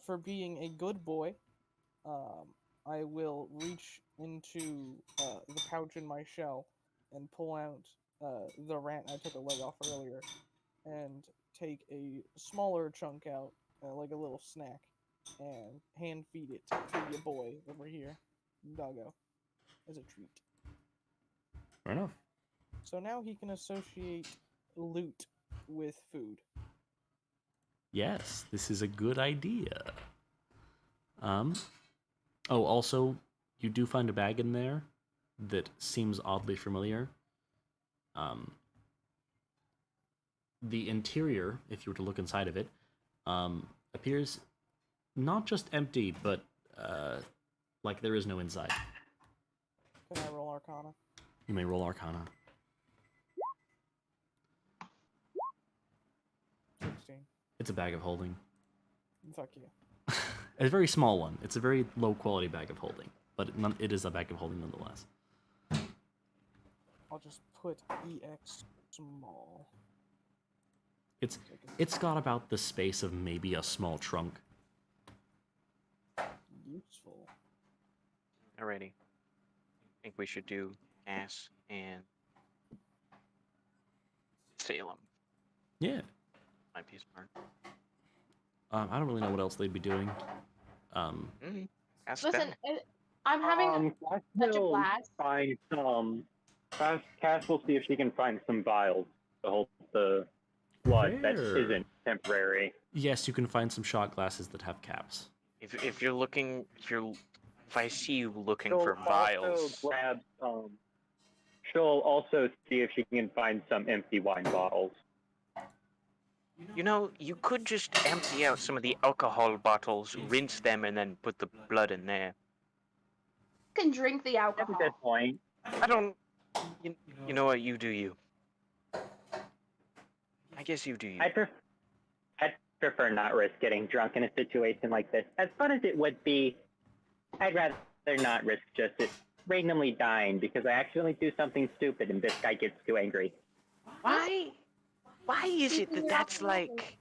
for being a good boy, I will reach into the pouch in my shell and pull out the rat I took a leg off earlier, and take a smaller chunk out, like a little snack, and hand feed it to your boy over here, Doggo, as a treat. Fair enough. So now he can associate loot with food. Yes, this is a good idea. Oh, also, you do find a bag in there that seems oddly familiar. The interior, if you were to look inside of it, appears not just empty, but like there is no inside. Can I roll Arcana? You may roll Arcana. 16. It's a bag of holding. Fuck you. A very small one. It's a very low quality bag of holding, but it is a bag of holding nonetheless. I'll just put EX small. It's got about the space of maybe a small trunk. Useful. Alrighty. I think we should do Cass and Salem. Yeah. Might be smart. I don't really know what else they'd be doing. Ask Listen, them. I'm having such a Still blast. find some Cass will see if she can find some vials to hold the blood that Fair. isn't temporary. Yes, you can find some shot glasses that have caps. If you're looking, if I see you looking She'll for vials, also grab some. She'll also see if she can find some empty wine bottles. you know, you could just empty out some of the alcohol bottles, rinse them, and then put the blood in there. You can drink the alcohol. That's a good point. I don't. You know what? You do you. I guess you do you. I'd prefer not risk getting drunk in a situation like this. As fun as it would be, I'd rather not risk just it randomly dying because I accidentally do something stupid and this guy gets too angry. Why is it that that's like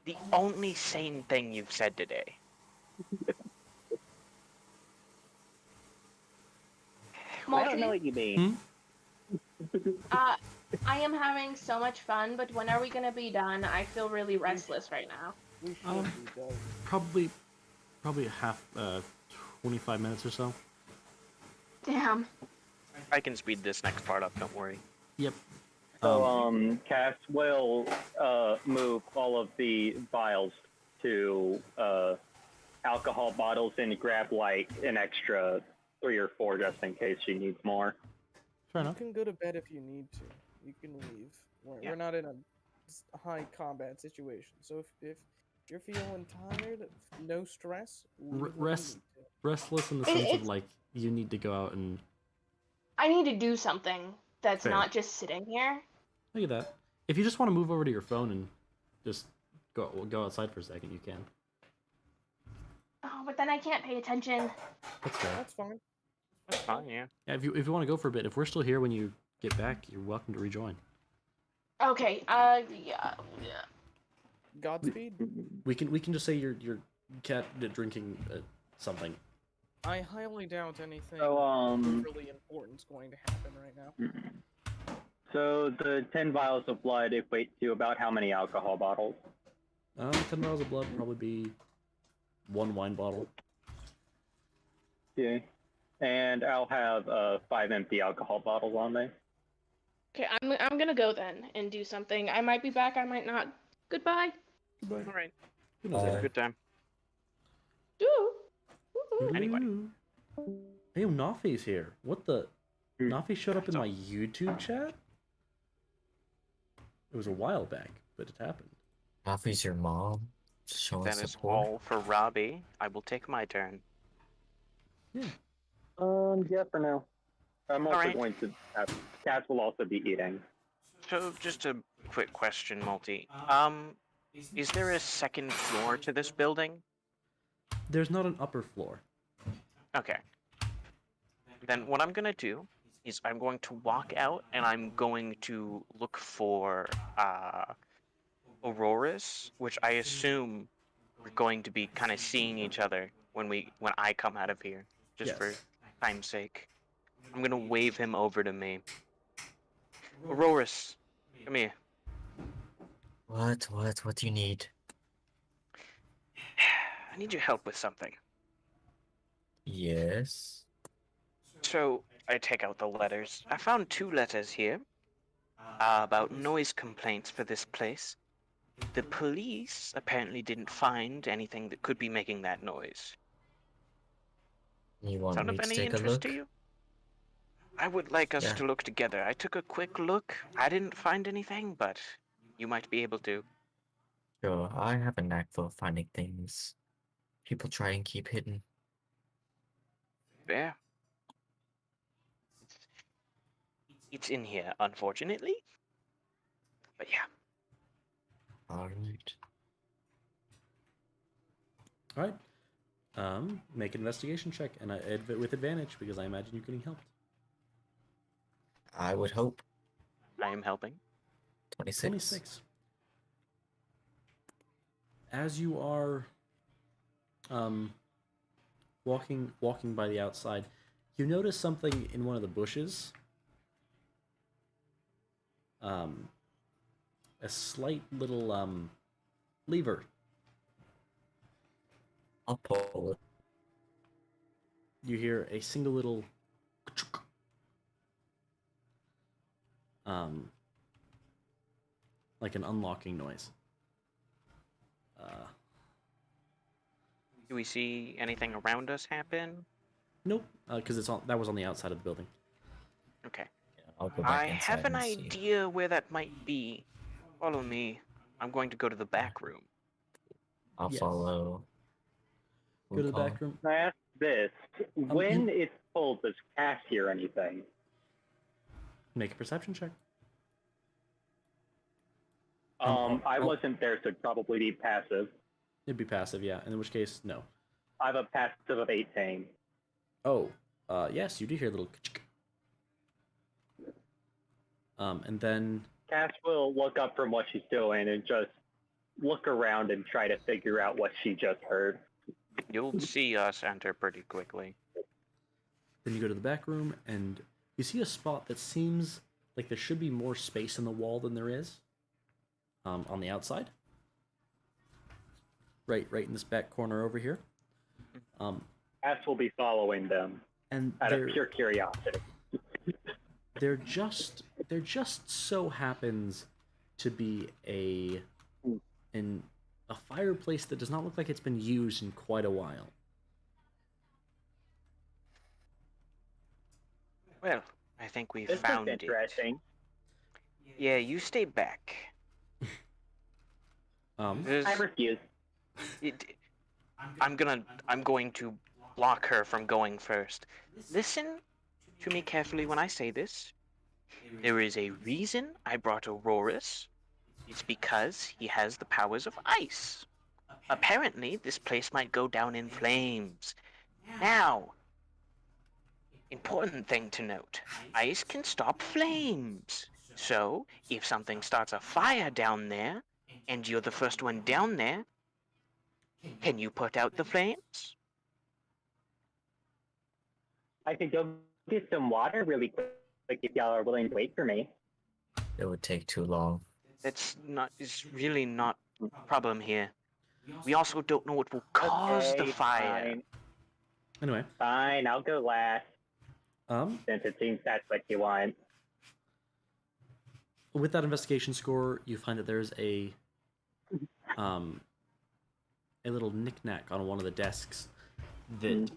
the only sane thing you've said today? I don't know what you mean. I am having so much fun, but when are we gonna be done? I feel really restless right now. Probably half 25 minutes or so. Damn. I can speed this next part up. Don't worry. Yep. So, Cass will move all of the vials to alcohol bottles and grab like an extra 3 or 4 just in case she needs more. Fair You enough. can go to bed if you need to. You can leave. We're not in a high combat situation, so if you're feeling tired, no stress. leave when you Rest, need to. restless in the sense of like you need to go out and I need to do something that's Fair. not just sitting here. look at that. If you just want to move over to your phone and just go outside for a second, you can. Oh, but then I can't pay attention. That's fair. That's fine. That's fine. Yeah. Yeah, if you want to go for a bit, if we're still here when you get back, you're welcome to rejoin. Okay, yeah. Godspeed. We can just say your cat drinking something. I highly doubt anything So, really important's going to happen right now. So the 10 vials of blood equate to about how many alcohol bottles? 10 vials of blood would probably be 1 wine bottle. Okay. And I'll have 5 empty alcohol bottles on me. Okay, I'm gonna go then and do something. I might be back, I might not. Goodbye. All right. Bye. Good time. Doo. Anyway. Hey, Nafi's here. What the? Nafi showed up in my YouTube chat? It was a while back, but it happened. Nafi's your mom? Showing That is support? all for Robbie. I will take my turn. Yeah. Yeah, for now. I'm also Alright. going to. Cats will also be eating. So, just a quick question, Multi. Is there a second floor to this building? There's not an upper floor. Okay. Then what I'm gonna do is I'm going to walk out and I'm going to look for Auroras, which I assume we're going to be kind of seeing each other when I come out of here, just for Yes. time's sake. I'm gonna wave him over to me. Auroras, come here. What do you need? I need your help with something. Yes? So, I take out the letters. I found 2 letters here about noise complaints for this place. The police apparently didn't find anything that could be making that noise. You want Sound me of to any take a interest look? to you? I would like us Yeah. to look together. I took a quick look. I didn't find anything, but you might be able to. Sure, I have a knack for finding things people try and keep hidden. There. It's in here, unfortunately. But yeah. Alright. Alright. Make an investigation check, and with advantage, because I imagine you're getting helped. I would hope. I am helping. 26. 26. As you are walking by the outside, you notice something in one of the bushes. A slight little lever. I'll pull it. You hear a single little like an unlocking noise. Do we see anything around us happen? Nope, because that was on the outside of the building. Okay. I'll go back I inside have an and see. idea where that might be. Follow me. I'm going to go to the back room. I'll Yes. follow. Go to the Wukong. back room. Can I ask this? When it's full, does Cass hear anything? Make a perception check. I wasn't there, so it'd probably be passive. It'd be passive, yeah. In which case, no. I have a passive of 18. Oh, yes, you do hear a little. And then Cass will look up from what she's doing and just look around and try to figure out what she just heard. You'll see us enter pretty quickly. Then you go to the back room and you see a spot that seems like there should be more space in the wall than there is. On the outside. Right in this back corner over here. Cass will be following them And out of pure curiosity. there just so happens to be a fireplace that does not look like it's been used in quite a while. Well, I think we This found is interesting. it. Yeah, you stay back. I refuse. I'm going to block her from going first. Listen to me carefully when I say this. There is a reason I brought Aurorus. It's because he has the powers of ice. Apparently, this place might go down in flames. Now, important thing to note, ice can stop flames. So, if something starts a fire down there, and you're the first one down there, can you put out the flames? I could go get some water really quick if y'all are willing to wait for me. It would take too long. It's really not a problem here. We also don't know what will cause the Okay, fire. Fine. Anyway. Fine, I'll go last. Since it seems that's what you want. With that investigation score, you find that there's a little knickknack on one of the desks that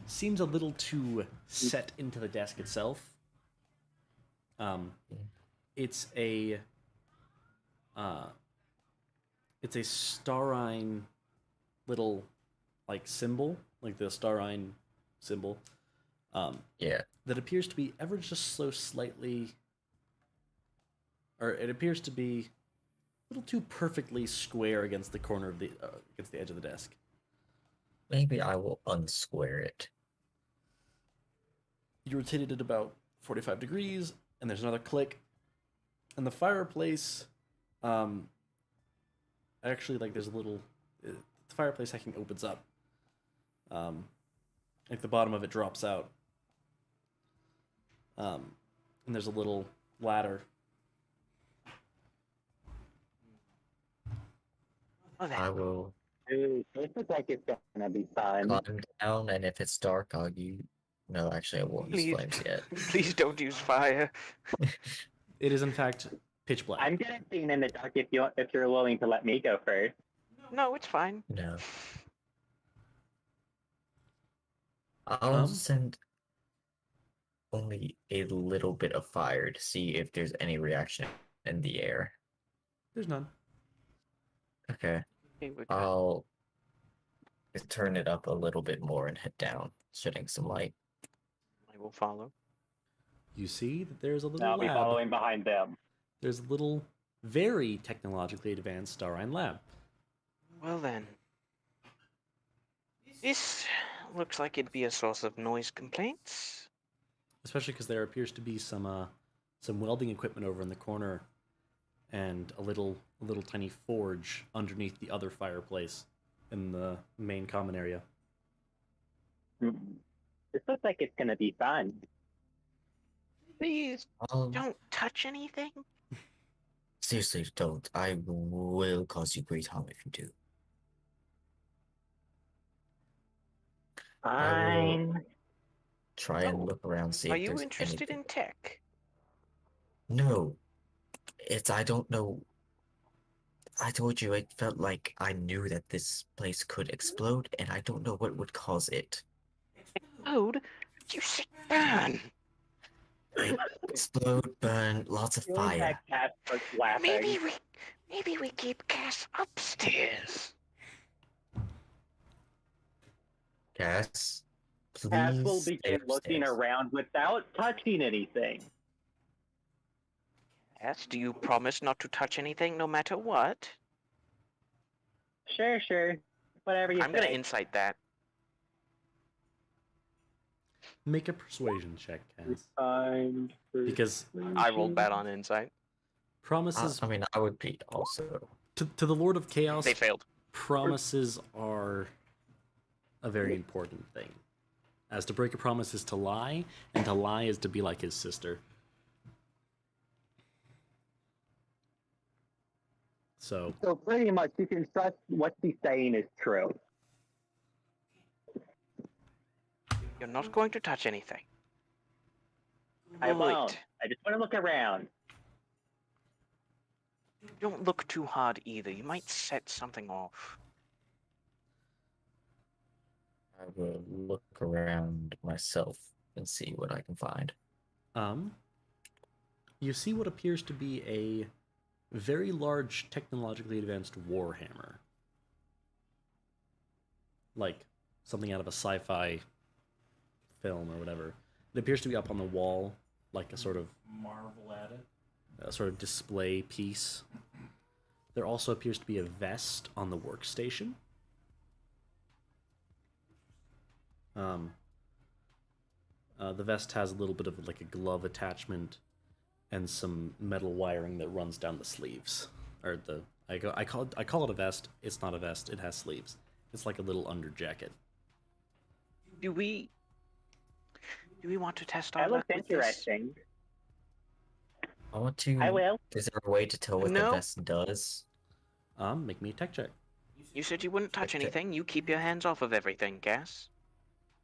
seems a little too set into the desk itself. It's a starine little symbol, like the starine symbol. Yeah. That appears to be ever just so slightly, or it appears to be a little too perfectly square against the corner of against the edge of the desk. Maybe I will unsquare it. You rotate it at about 45 degrees, and there's another click, and the fireplace, actually, there's a little, the fireplace hacking opens up. The bottom of it drops out. And there's a little ladder. I will Dude, this looks like it's gonna be fun. climb down, and if it's dark, I'll use... No, actually, I won't use Please, flames yet. please don't use fire. It is, in fact, pitch black. I'm gonna see in the dark if you're willing to let me go first. No, it's fine. No. I'll send only a little bit of fire to see if there's any reaction in the air. There's none. Okay. I'll turn it up a little bit more and head down, shedding some light. I will follow. You see that there's a little I'll be lab. following behind them. There's a little, very technologically advanced starine lab. Well then. This looks like it'd be a source of noise complaints. Especially because there appears to be some welding equipment over in the corner, and a little tiny forge underneath the other fireplace in the main common area. This looks like it's gonna be fun. Please don't touch anything. Seriously, don't. I will cause you great harm if you do. I will Fine. try and look around, see Are if you there's interested anything. in tech? No, I don't know. I told you it felt like I knew that this place could explode, and I don't know what would cause it. Explode? You sit down. Explode, burn, lots of Feeling fire. that cat starts laughing. Maybe we keep Cass upstairs. Cass, please Cass will stay begin looking upstairs. around without touching anything. Cass, do you promise not to touch anything no matter what? Sure. Whatever you I'm say. gonna insight that. Make a persuasion check, Cass. Because I rolled bad on insight. promises I mean, I would be also. to the Lord of Chaos. They failed. Promises are a very important thing. As to break a promise is to lie, and to lie is to be like his sister. So pretty much you can trust what she's saying is true. You're not going to touch anything. I Wait. won't. I just want to look around. Don't look too hard either. You might set something off. I will look around myself and see what I can find. You see what appears to be a very large, technologically advanced warhammer. Like something out of a sci-fi film or whatever. It appears to be up on the wall, like a sort of Marvel at it. a sort of display piece. There also appears to be a vest on the workstation. The vest has a little bit of like a glove attachment and some metal wiring that runs down the sleeves. Or I call it a vest. It's not a vest. It has sleeves. It's like a little under jacket. Do we want to test That our looks luck with this? interesting. I want to. I will. Is there a way to tell what No. the vest does? Make me a tech check. You said you wouldn't touch Okay. anything. You keep your hands off of everything, Cass.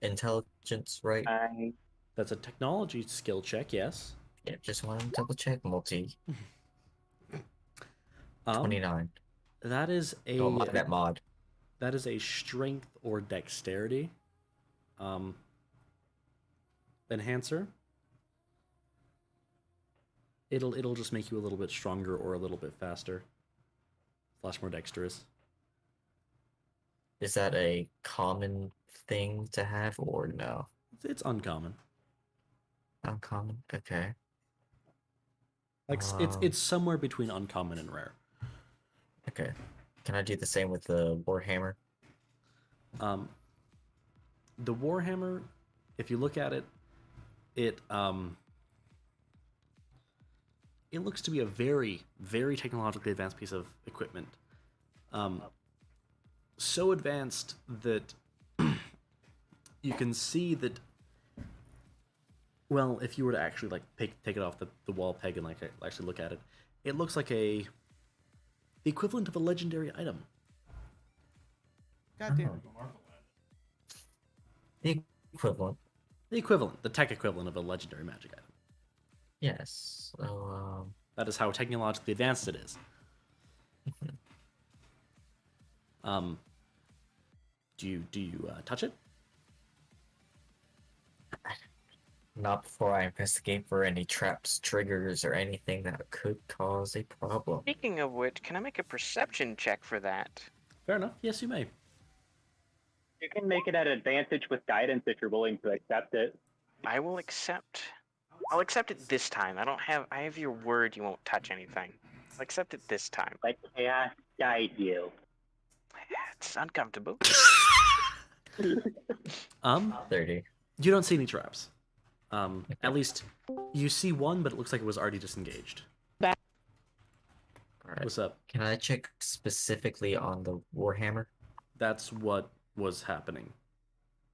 Intelligence, right? That's a technology skill check, yes. Yeah, just want to double check. Multi. 29. 29. That is a Oh, that mod. That is a strength or dexterity enhancer. It'll just make you a little bit stronger or a little bit faster. / more dexterous. Is that a common thing to have or no? It's uncommon. Uncommon. Okay. Like it's somewhere between uncommon and rare. Okay. Can I do the same with the Warhammer? The Warhammer, if you look at it, it looks to be a very, very technologically advanced piece of equipment. So advanced that you can see that. Well, if you were to actually like take it off the wall peg and like actually look at it, it looks like the equivalent of a legendary item. Goddamn. The equivalent. The equivalent, the tech equivalent of a legendary magic item. Yes. So, that is how technologically advanced it is. Do you touch it? not before I investigate for any traps, triggers, or anything that could cause a problem. Speaking of which, can I make a perception check for that? Fair enough. Yes, you may. You can make it at advantage with guidance if you're willing to accept it. I will accept. I'll accept it this time. I have your word you won't touch anything. I'll accept it this time. Like, yeah, guide you. It's uncomfortable. 30. You don't see any traps. At least you see one, but it looks like it was already disengaged. Alright. What's up? Can I check specifically on the Warhammer? That's what was happening.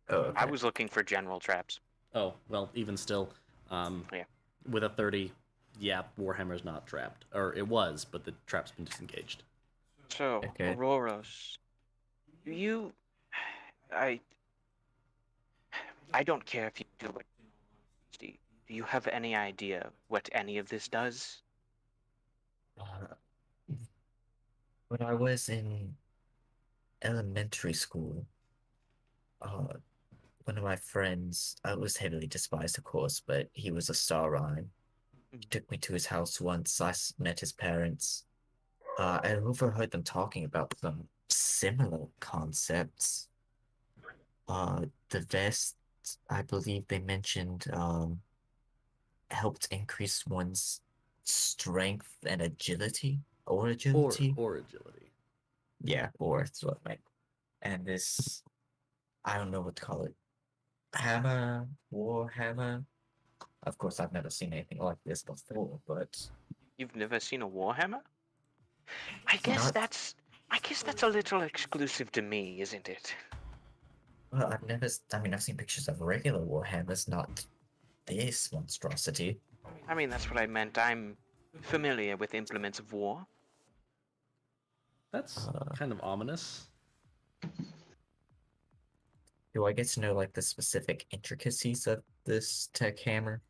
Oh, okay. I was looking for general traps. Oh, well, even still, yeah. With a 30, yeah, Warhammer's not trapped. Or it was, but the trap's been disengaged. So, Okay. Auroras, I don't care if you do Do you have any idea what any of this does? When I was in elementary school, uh, one of my friends, I was heavily despised, of course, but he was a star rhyme. He took me to his house once. Met his parents. I overheard them talking about some similar concepts. The vest, I believe they mentioned, helped increase one's strength and agility, or agility. Or agility. Yeah, or that's what I meant. And this, I don't know what to call it. Hammer, war hammer. Of course, I've never seen anything like this before, but You've never seen a warhammer? I guess Not- that's a little exclusive to me, isn't it? well, I've seen pictures of regular warhammers, not this monstrosity. I mean, that's what I meant. I'm familiar with implements of war. That's kind of ominous. Do I get to know like the specific intricacies of this tech hammer?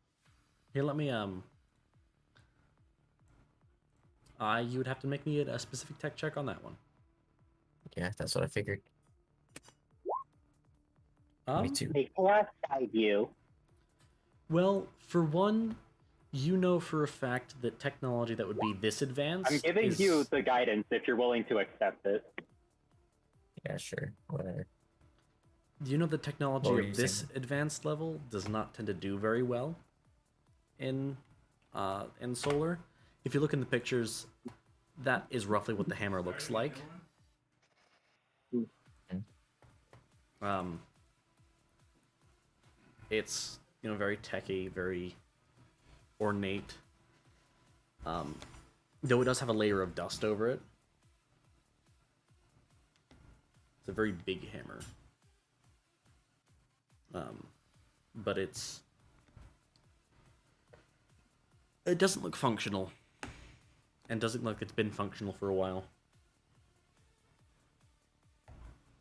Here, let me you would have to make me a specific tech check on that one. Yeah, that's what I figured. Me too. A plus I view. Well, for one, you know for a fact that technology that would be this advanced I'm giving is... you the guidance if you're willing to accept it. Yeah, sure. Whatever. You know the technology What were you of this saying? advanced level does not tend to do very well in solar. If you look in the pictures, that is roughly what the hammer looks like. It's, you know, very techy, very ornate. Though it does have a layer of dust over it. It's a very big hammer. But it doesn't look functional. And doesn't look like it's been functional for a while.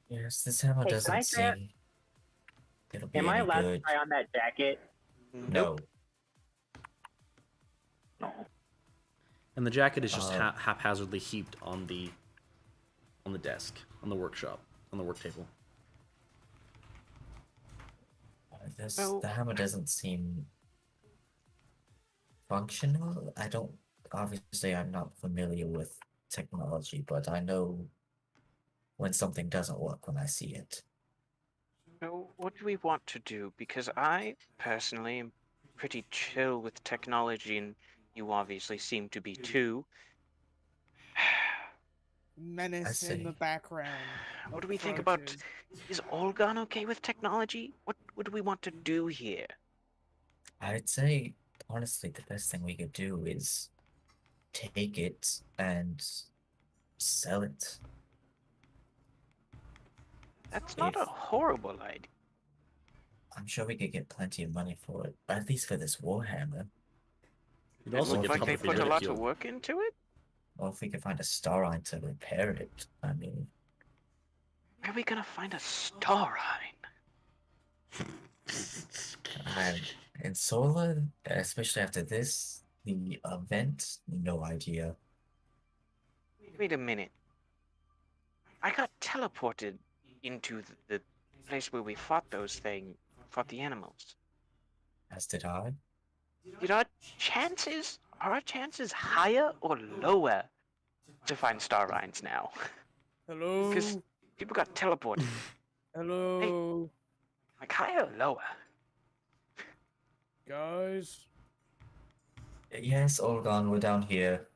Yes, this hammer Hey, can I doesn't try- seem. It'll be Am I any allowed to good. try on that jacket? No. And the jacket is just Uh, haphazardly heaped on the desk, on the workshop, on the work table. The hammer doesn't seem functional. Obviously, I'm not familiar with technology, but I know when something doesn't work when I see it. So, what do we want to do? Because I, personally, am pretty chill with technology, and you obviously seem to be too. Menace in the background. What do we think about... Is Olgon okay with technology? What do we want to do here? I'd say, honestly, the best thing we could do is take it and sell it. That's not a horrible idea. I'm sure we could get plenty of money for it, at least for this warhammer. You'd also Looks get like they publicly put a lot ridiculed. of work into it. Or if we could find a star line to repair it, I mean, Where are we gonna find a star in solar, especially after this, the event, no idea. Wait a minute. I got teleported into the place where we fought fought the animals. As did I. Are our chances higher or lower to find star lines now? Hello? Because people got teleported. Hello? Like higher or lower? Guys? Yes, Olgon, we're down here.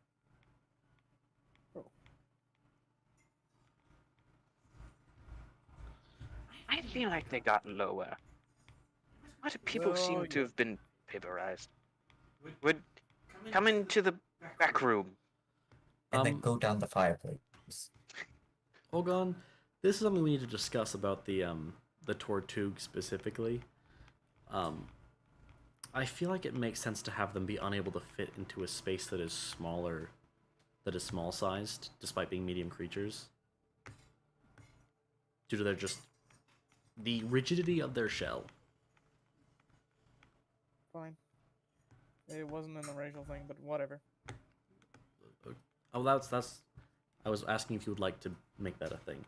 I feel like they got lower. Why do people seem to have been vaporized? Would come into the back room. And then go down the fireplace. Olgon, this is something we need to discuss about the Tortug specifically. I feel like it makes sense to have them be unable to fit into a space that is smaller, that is small-sized, despite being medium creatures. Due to the rigidity of their shell. Fine. It wasn't in the racial thing, but whatever. Oh, that's. I was asking if you would like to make that a thing.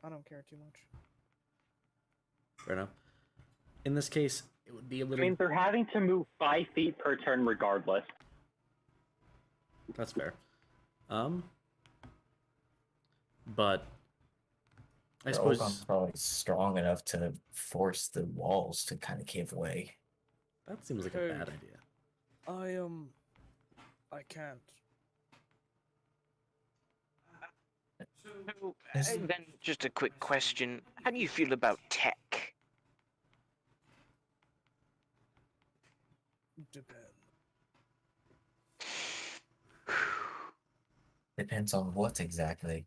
I don't care too much. Fair enough. In this case, it would be a I little. mean, they're having to move 5 feet per turn regardless. That's fair. But I suppose Ogon's probably strong enough to force the walls to kind of cave away. that seems like a Okay. bad idea. I can't. So, then just a quick question. How do you feel about tech? Depends. Depends on what exactly.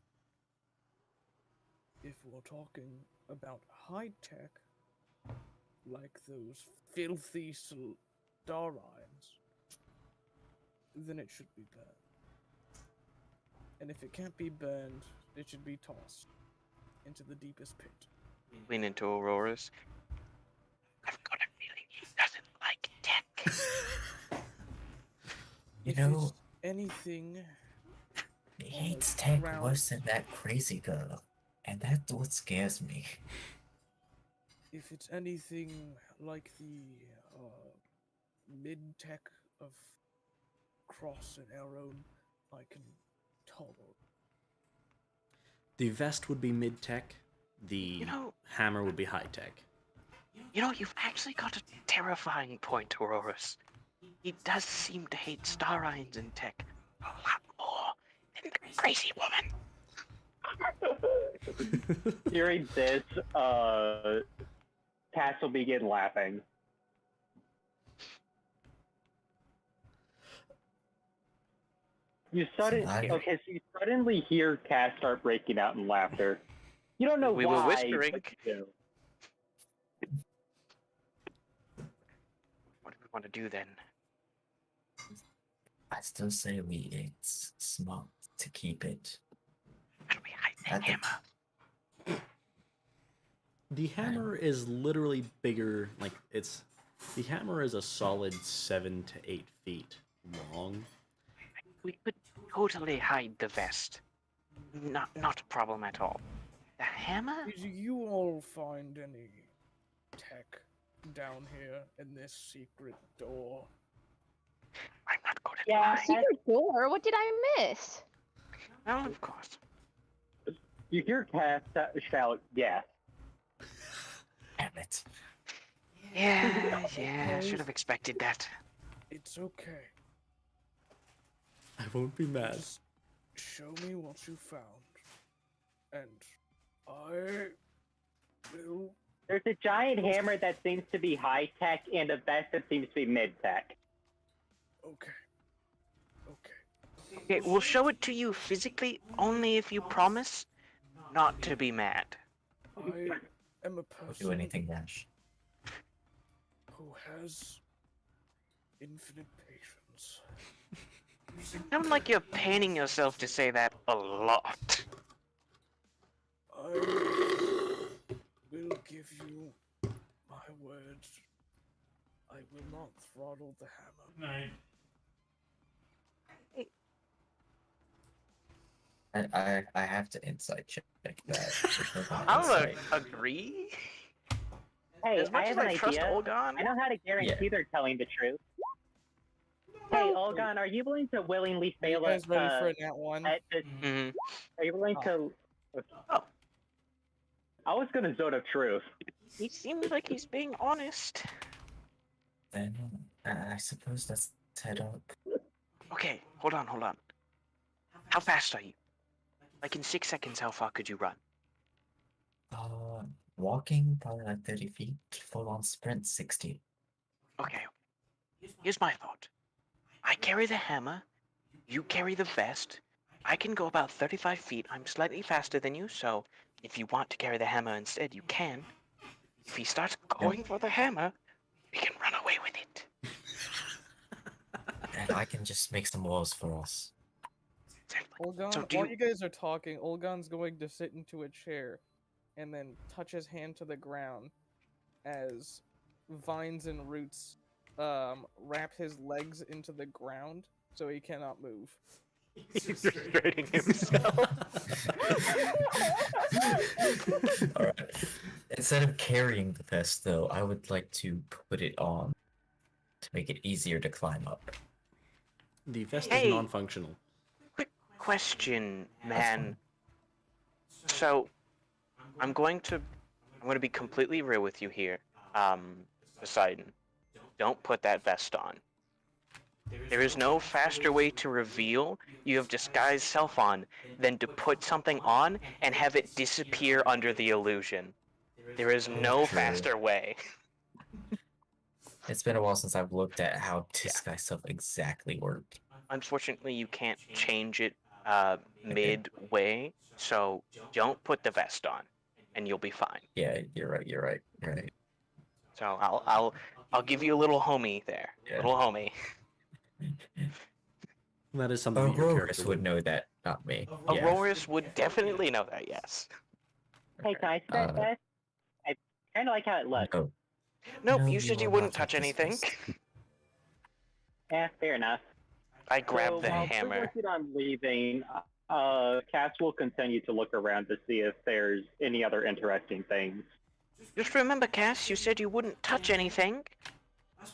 If we're talking about high tech, like those filthy star lines, then it should be banned. And if it can't be banned, it should be tossed into the deepest pit. Lean into Aurora's. I've got a feeling he doesn't like tech. You If know, it's anything, he hates tech ground- worse than that crazy girl. And that's what scares me. if it's anything like the mid-tech of Cross and Arrow, I can tolerate. The vest would be mid-tech. The hammer would be high-tech. You know, you've actually got a terrifying point, Auroras. He does seem to hate star irons and tech a lot more than the crazy woman. Hearing this, Cass will begin laughing. So you suddenly hear Cass start breaking out in laughter. You don't know We why. were whispering. but you do. What do we want to do then? I still say it's smart to keep it. How do we hide the hammer? The hammer is literally bigger. Like the hammer is a solid 7 to 8 feet long. We could totally hide the vest. Not a problem at all. The hammer? Did you all find any tech down here in this secret door? I'm not good at Yeah, lying. secret door. What did I miss? Well, of course. You hear Cass shout, yes. Damn it. Yeah, should have expected that. It's okay. I won't be mad. Just show me what you found, and I will. There's a giant hammer that seems to be high tech and a vest that seems to be mid tech. Okay. Okay, we'll show it to you physically only if you promise not to be mad. I am a Don't person do anything rash. who has infinite patience. Sound like you're painting yourself to say that a lot. I will give you my word. I will not throttle the hammer. I have to insight check that. I'll agree. Hey, As much I as have an I trust idea. Olgon- I know how to guarantee they're telling the truth. Hey, Olgon, are you willing to willingly fail You guys us? ready for that one? At this, Are you willing to? Oh. I was gonna zone of truth. He seems like he's being honest. Then I suppose let's head up. Okay, hold on. How fast are you? Like in 6 seconds, how far could you run? Walking probably like 30 feet. Full on sprint 60. Okay, here's my thought. I carry the hammer, you carry the vest. I can go about 35 feet. I'm slightly faster than you, so if you want to carry the hammer instead, you can. If he starts going for the hammer, we can run away with it. And I can just make some walls for us. Olgon, So do while you- you guys are talking, Olgon's going to sit into a chair and then touch his hand to the ground as vines and roots wrap his legs into the ground so he cannot move. He's restraining himself. Alright. Instead of carrying the vest, though, I would like to put it on to make it easier to climb up. The vest Hey. is non-functional. Question, man. So, I'm going to be completely real with you here. Poseidon, don't put that vest on. There is no faster way to reveal you have disguised self on than to put something on and have it disappear under the illusion. There is no True. faster way. It's been a while since I've looked at how disguise stuff exactly worked. Unfortunately, you can't change it midway, so don't put the vest on, and you'll be fine. Yeah, you're right. So I'll give you a little homie there, little homie. That is something that your Aurorus character would know that, not me. Yeah. Aurorus would definitely know that, yes. Hey, can I see that vest? I kind of like how it looks. No. Nope, No, you you said you will wouldn't not touch touch this anything. vest. Yeah, fair enough. I grabbed the while hammer. we're working on leaving, Cass will continue to look around to see if there's any other interesting things. Just remember, Cass, you said you wouldn't touch anything.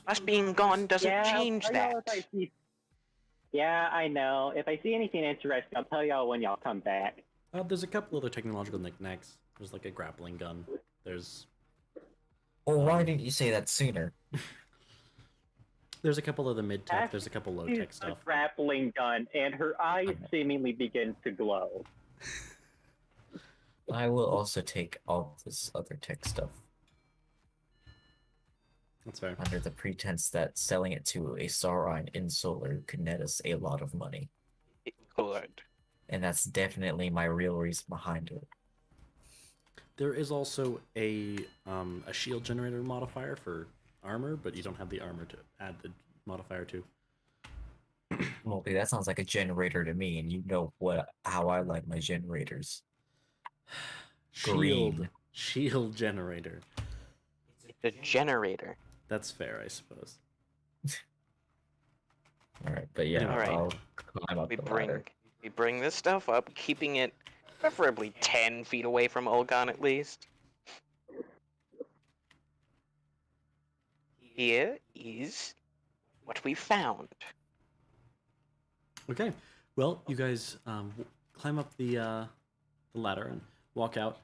Us being gone doesn't change I know that. if I see... Yeah, I know. If I see anything interesting, I'll tell y'all when y'all come back. There's a couple other technological knickknacks. There's like a grappling gun. There's Well, why didn't you say that sooner? a couple of the mid-tech. There's a couple low-tech A stuff. grappling gun, and her eyes seemingly begin to glow. I will also take all this other tech stuff. That's fair. Under the pretense that selling it to a Sauron in Solar could net us a lot of money. Good. And that's definitely my real reason behind it. There is also a shield generator modifier for armor, but you don't have the armor to add the modifier to. Multi, that sounds like a generator to me, and you know how I like my generators. Green. Shield generator. The generator. That's fair, I suppose. Alright, but yeah, Alright. I'll climb up We the bring ladder. this stuff up, keeping it preferably 10 feet away from Olgon at least. Here is what we found. Okay, well, you guys climb up the ladder and walk out.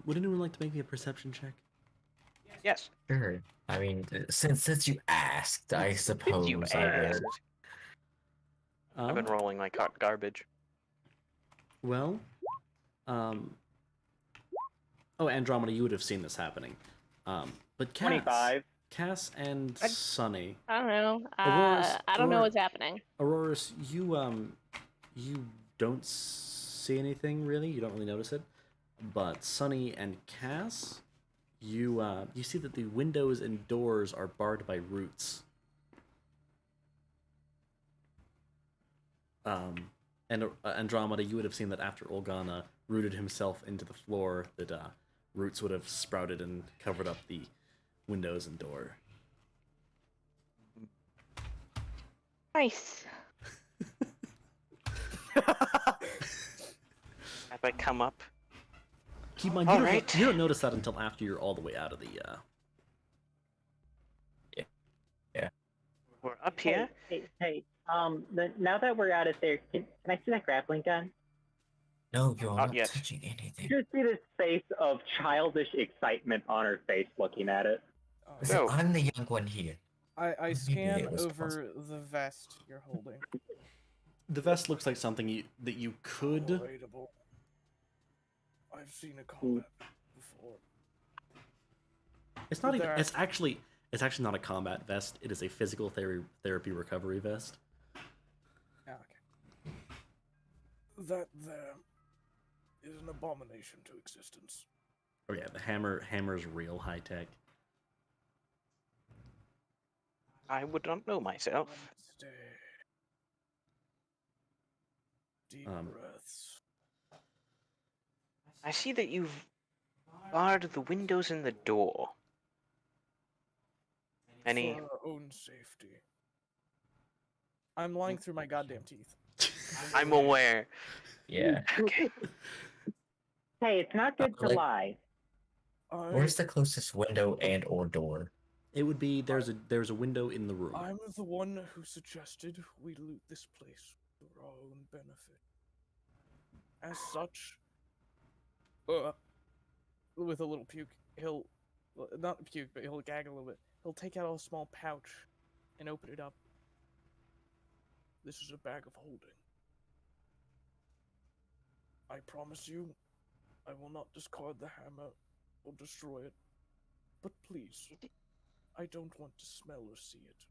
Would anyone like to make me a perception check? Yes. Sure. I mean, since you asked, I suppose You I asked. will. I've been rolling like hot garbage. Well, oh, Andromeda, you would have seen this happening. But Cass, 25. Cass and Sunny. I don't know. Aurora's- I don't know Aurora- what's happening. Auroras, you don't see anything really. You don't really notice it. But Sunny and Cass, you see that the windows and doors are barred by roots. And Andromeda, you would have seen that after Olgana rooted himself into the floor, that roots would have sprouted and covered up the windows and door. Nice. As I come up. Keep in mind, Alright. you don't notice that until after you're all the way out of the. Yeah. We're up here. Hey, now that we're out of there, can I see that grappling gun? No, you're not yet. touching anything. You just see this face of childish excitement on her face looking at it. Listen, No. I'm the young one here. I Maybe scan it was over the vest you're holding. The vest looks like something that you could. Relatable. I've seen a combat before. It's not even. There- It's actually not a combat vest. It is a physical therapy recovery vest. Yeah, okay. That there is an abomination to existence. Oh yeah, the hammer's real high tech. I would not know myself. Stay. Deep Um, breaths. I see that you've barred the windows and the door. Any? For our own safety. I'm lying through my goddamn teeth. I'm aware. Yeah. Okay. Hey, it's not good to like- lie. Where's the closest window and or door? It would be there's a window in the room. I'm the one who suggested we loot this place for our own benefit. As such, with a little puke, he'll not puke, but he'll gag a little bit. He'll take out a small pouch and open it up. This is a bag of holding. I promise you, I will not discard the hammer or destroy it. But please, I don't want to smell or see it.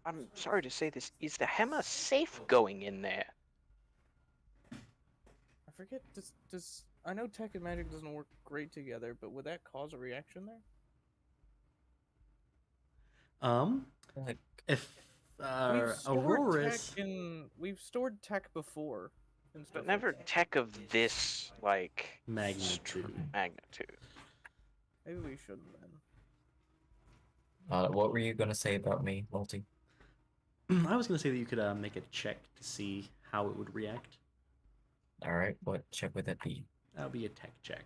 I'm sorry to say this. Is the hammer safe going in there? I forget. Does I know tech and magic doesn't work great together, but would that cause a reaction there? If We've stored Aurora's tech we've stored tech before and stuff. But never tech of this like magnitude. Magnitude. Maybe we shouldn't then. What were you gonna say about me, Multi? I was gonna say that you could make a check to see how it would react. All right, what check would that be? That would be a tech check.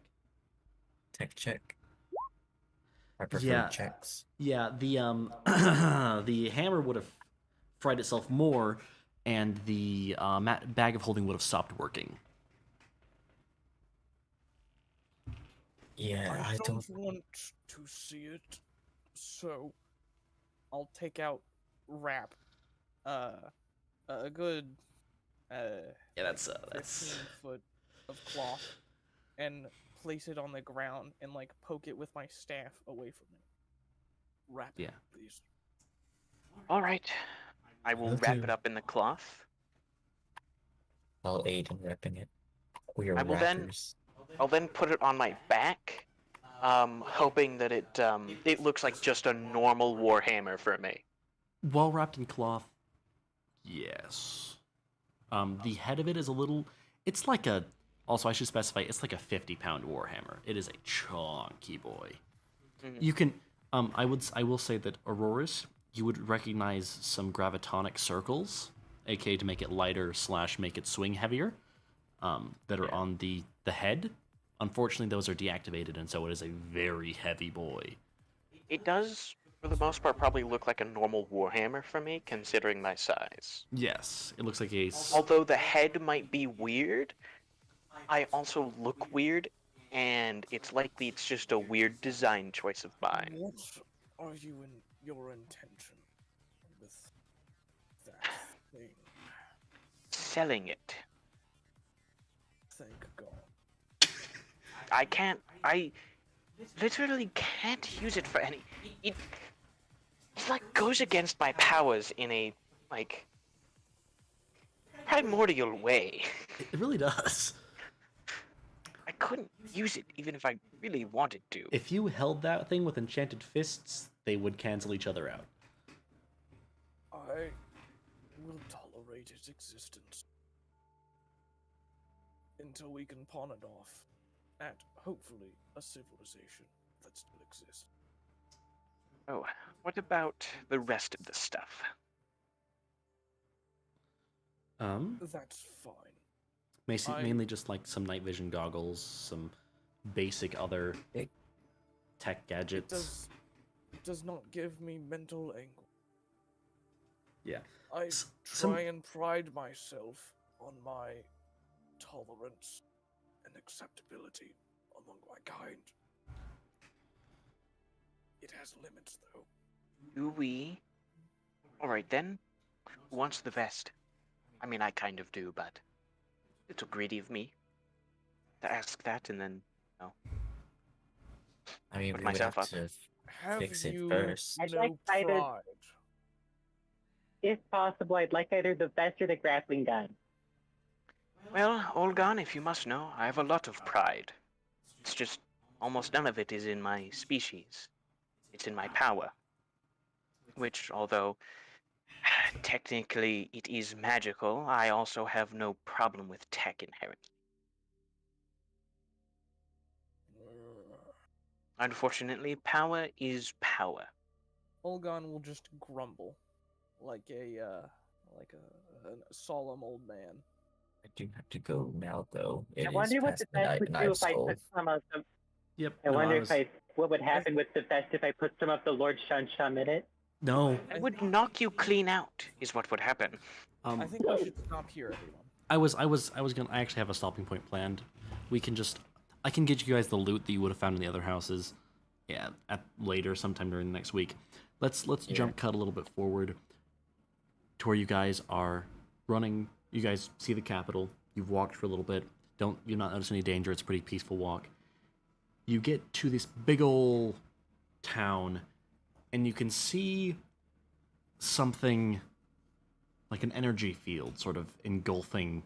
Tech check. I prefer Yeah. checks. Yeah, the the hammer would have fried itself more, and the bag of holding would have stopped working. Yeah, I don't want to see it, so I'll take out wrap, a good, Yeah, that's 15 foot of cloth, and place it on the ground and like poke it with my staff away from it. Wrap it, Yeah. please. All right. I will Will wrap do. it up in the cloth. I'll aid in wrapping it. We are I will then. wrappers. I'll then put it on my back, hoping that it looks like just a normal warhammer for me. Well wrapped in cloth. Yes. The head of it is a little. It's like a. Also, I should specify. It's like a 50-pound warhammer. It is a chunky boy. You can. I will say that Auroras, you would recognize some gravitonic circles, aka to make it lighter / make it swing heavier, that are on the head. Unfortunately, those are deactivated, and so it is a very heavy boy. It does, for the most part, probably look like a normal warhammer for me, considering my size. Yes, it looks like a. Although the head might be weird, I also look weird, and it's likely it's just a weird design choice of mine. What are your intention with that thing? Selling it. Thank God. I literally can't use it for any. It like goes against my powers in a like primordial way. It really does. I couldn't use it even if I really wanted to. If you held that thing with enchanted fists, they would cancel each other out. I will tolerate its existence until we can pawn it off at, hopefully, a civilization that still exists. Oh, what about the rest of the stuff? That's fine. Mainly just like some night vision goggles, some basic other tech gadgets. It does not give me mental anguish. Yeah. I try and pride myself on my tolerance and acceptability among my kind. It has limits, though. Do we? Alright then. Who wants the vest? I mean, I kind of do, but a little greedy of me to ask that and then, I mean, put we would myself have up. to Have fix it you first. I'd no like either, pride? if possible, I'd like either the vest or the grappling gun. Well, Olgan, if you must know, I have a lot of pride. It's just almost none of it is in my species. It's in my power. Which, although technically it is magical, I also have no problem with tech inherently. Unfortunately, power is power. Olgon will just grumble, like a solemn old man. I do have to go now, though. It I is wonder what past the best midnight, would and do I've if I stole. put some of the. Yep. I no, wonder was- what would happen with the best if I put some of the Lord Shunshum in it. No. It would knock you clean out, is what would happen. I think we should stop here, everyone. I actually have a stopping point planned. I can get you guys the loot that you would have found in the other houses. Yeah, later, sometime during the next week. Let's jump cut a little bit forward to where you guys are running. You guys see the capital. You've walked for a little bit. You've not noticed any danger. It's a pretty peaceful walk. You get to this big ol' town, and you can see something like an energy field sort of engulfing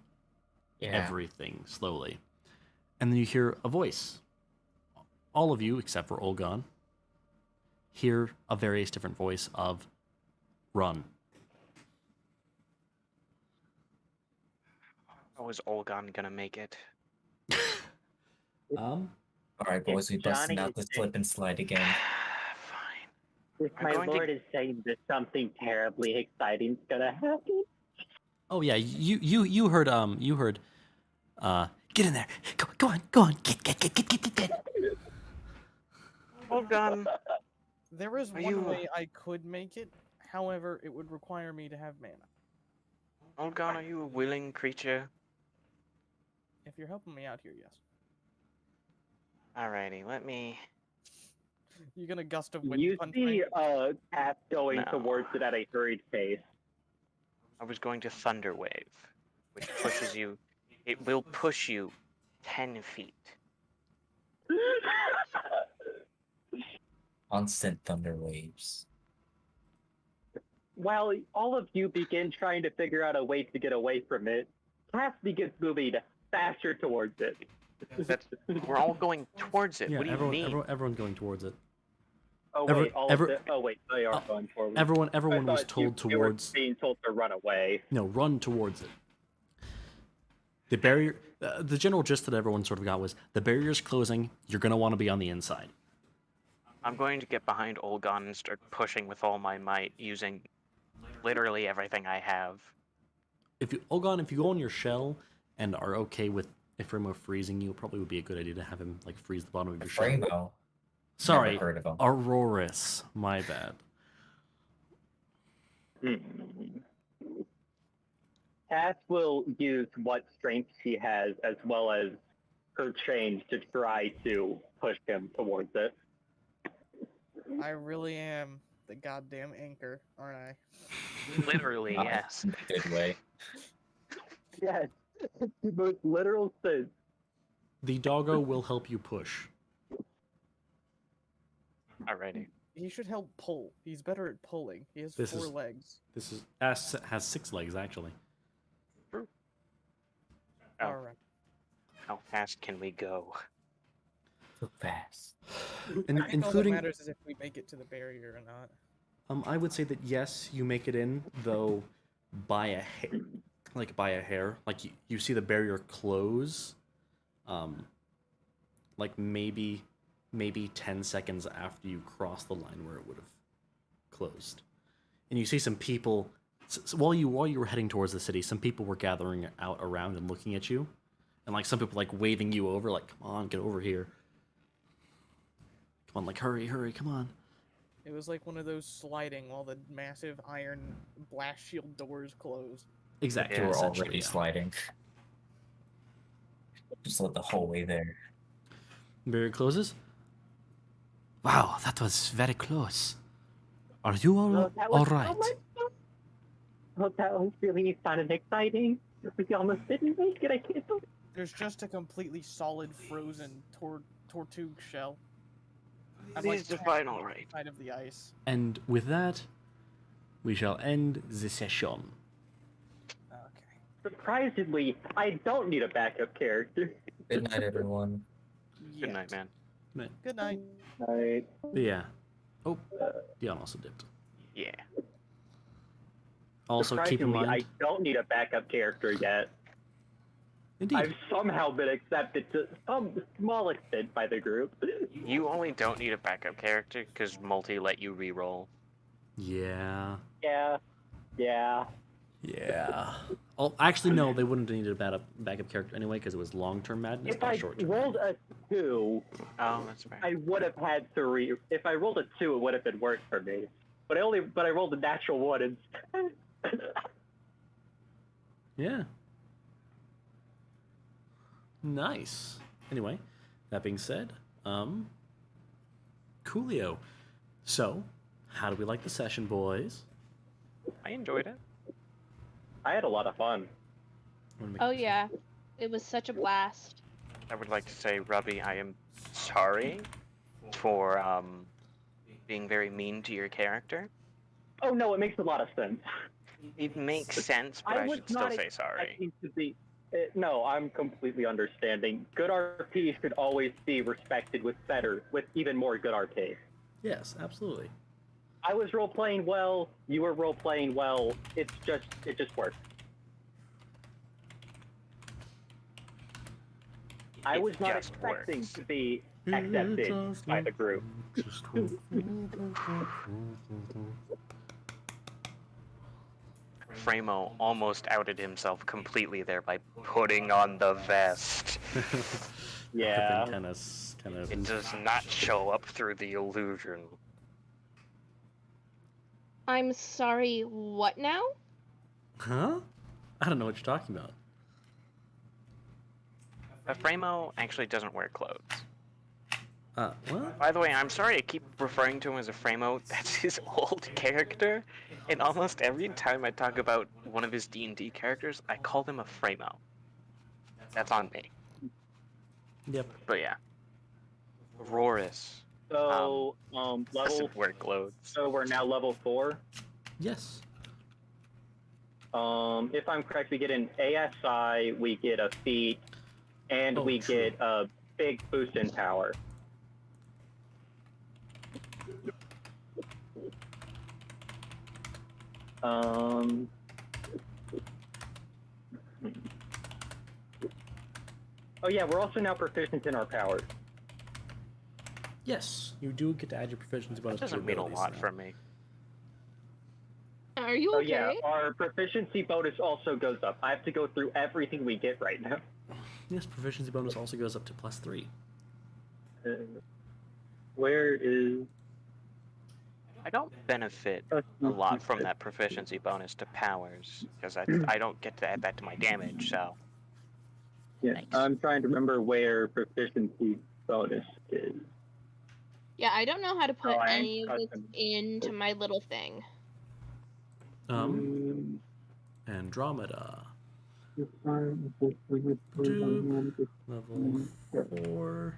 everything slowly. And then you hear a voice. All of you, except for Olgon, hear a various different voice of run. How is Olgon gonna make it? Alright, boys, we busting Johnny out the slip and slide again. If I'm my going to- lord is saying that something terribly exciting is gonna happen. Oh yeah, you heard get in there. Go on. Get. Olgon. There is Are one you- way I could make it. However, it would require me to have mana. Olgon, are you a willing creature? If you're helping me out here, yes. Alrighty, let me. You're gonna gust of wind You punch see me? Cap going No. towards it at a hurried pace. I was going to Thunder Wave, which pushes you. It will push you 10 feet. Constant thunder waves. While all of you begin trying to figure out a way to get away from it, Cass begins moving faster towards it. We're all going towards it. Yeah, what do you mean? everyone's going towards it. Oh Every- wait, they are going forward. Everyone I was thought told you were towards. being told to run away. No, run towards it. The barrier. The general gist that everyone sort of got was the barrier's closing. You're gonna want to be on the inside. I'm going to get behind Olgon and start pushing with all my might, using literally everything I have. If you go on your shell and are okay with Ephraimo freezing you, it probably would be a good idea to have him like freeze the bottom of your shell. Ephraimo? Sorry, Never heard of him. Auroris. My bad. Cass will use what strength she has as well as her change to try to push him towards it. I really am the goddamn anchor, aren't I? Literally, yes. In a good way. Yes, the most literal sense. The doggo will help you push. Alrighty. He should help pull. He's better at pulling. He has This 4 is- legs. This is has 6 legs actually. Oh. Alright. How fast can we go? So fast. And, I think all that including, matters is if we make it to the barrier or not. I would say that yes, you make it in, though, by a hair. Like you see the barrier close, like maybe 10 seconds after you cross the line where it would have closed, and you see some people. So while you were heading towards the city, some people were gathering out around and looking at you, and like some people like waving you over, like come on, get over here. Come on, like hurry, come on. It was like one of those sliding while the massive iron blast shield doors closed. Exactly. We're essentially, already yeah. sliding. Just let the whole way there. Barrier closes. Wow, that was very close. Are you all right? Oh, that was really fun and exciting. We almost didn't make it. I can't believe. There's just a completely solid frozen tortug shell. Please define all right. Side of the ice. And with that, we shall end the session. Surprisingly, I don't need a backup character. Good night, everyone. Good night, man. Good night. Night. But yeah. Oh, Dion also dipped. Yeah. Also, keep in Surprisingly, mind. I don't need a backup character yet. Indeed. I've somehow been accepted to some small extent by the group. You only don't need a backup character because multi let you reroll. Yeah. Yeah. Yeah. Yeah. Oh, actually, no, they wouldn't have needed a backup character anyway because it was long-term madness, If not I short-term. rolled a 2, Oh, that's fair. I would have had to If I rolled a 2, it would have been worse for me. But I rolled a natural 1 instead. Yeah. Nice. Anyway, that being said, coolio. So, how do we like the session, boys? I enjoyed it. I had a lot of fun. Oh yeah, it was such a blast. I would like to say, Robbie, I am sorry for being very mean to your character. Oh no, it makes a lot of sense. It makes sense, but I was should still not say sorry. expecting to be. No, I'm completely understanding. Good RP should always be respected with even more good RP. Yes, absolutely. I was role playing well. You were role playing well. It just worked. I was not expecting to be accepted by the group. Framo almost outed himself completely there by putting on the vest. Yeah. It does not show up through the illusion. I'm sorry, what now? Huh? I don't know what you're talking about. Framo actually doesn't wear clothes. What? By the way, I'm sorry I keep referring to him as a Framo. That's his old character. And almost every time I talk about one of his D&D characters, I call them a Framo. That's on me. Yep. But yeah. Rorus. So, level. Doesn't wear clothes. So we're now level 4. Yes. If I'm correct, we get an ASI, we get a feat, and we get a big boost in power. Oh yeah, we're also now proficient in our powers. Yes, you do get to add your proficiency bonus. That doesn't mean a lot for me. Are you Oh okay? yeah, our proficiency bonus also goes up. I have to go through everything we get right now. Yes, proficiency bonus also goes up to +3. Where is... I don't benefit a lot from that proficiency bonus to powers, because I don't get to add that to my damage, so... Yeah, Thanks. I'm trying to remember where proficiency bonus is. Yeah, I don't know how to put I am any of this custom. into my little thing. Andromeda. Level 4.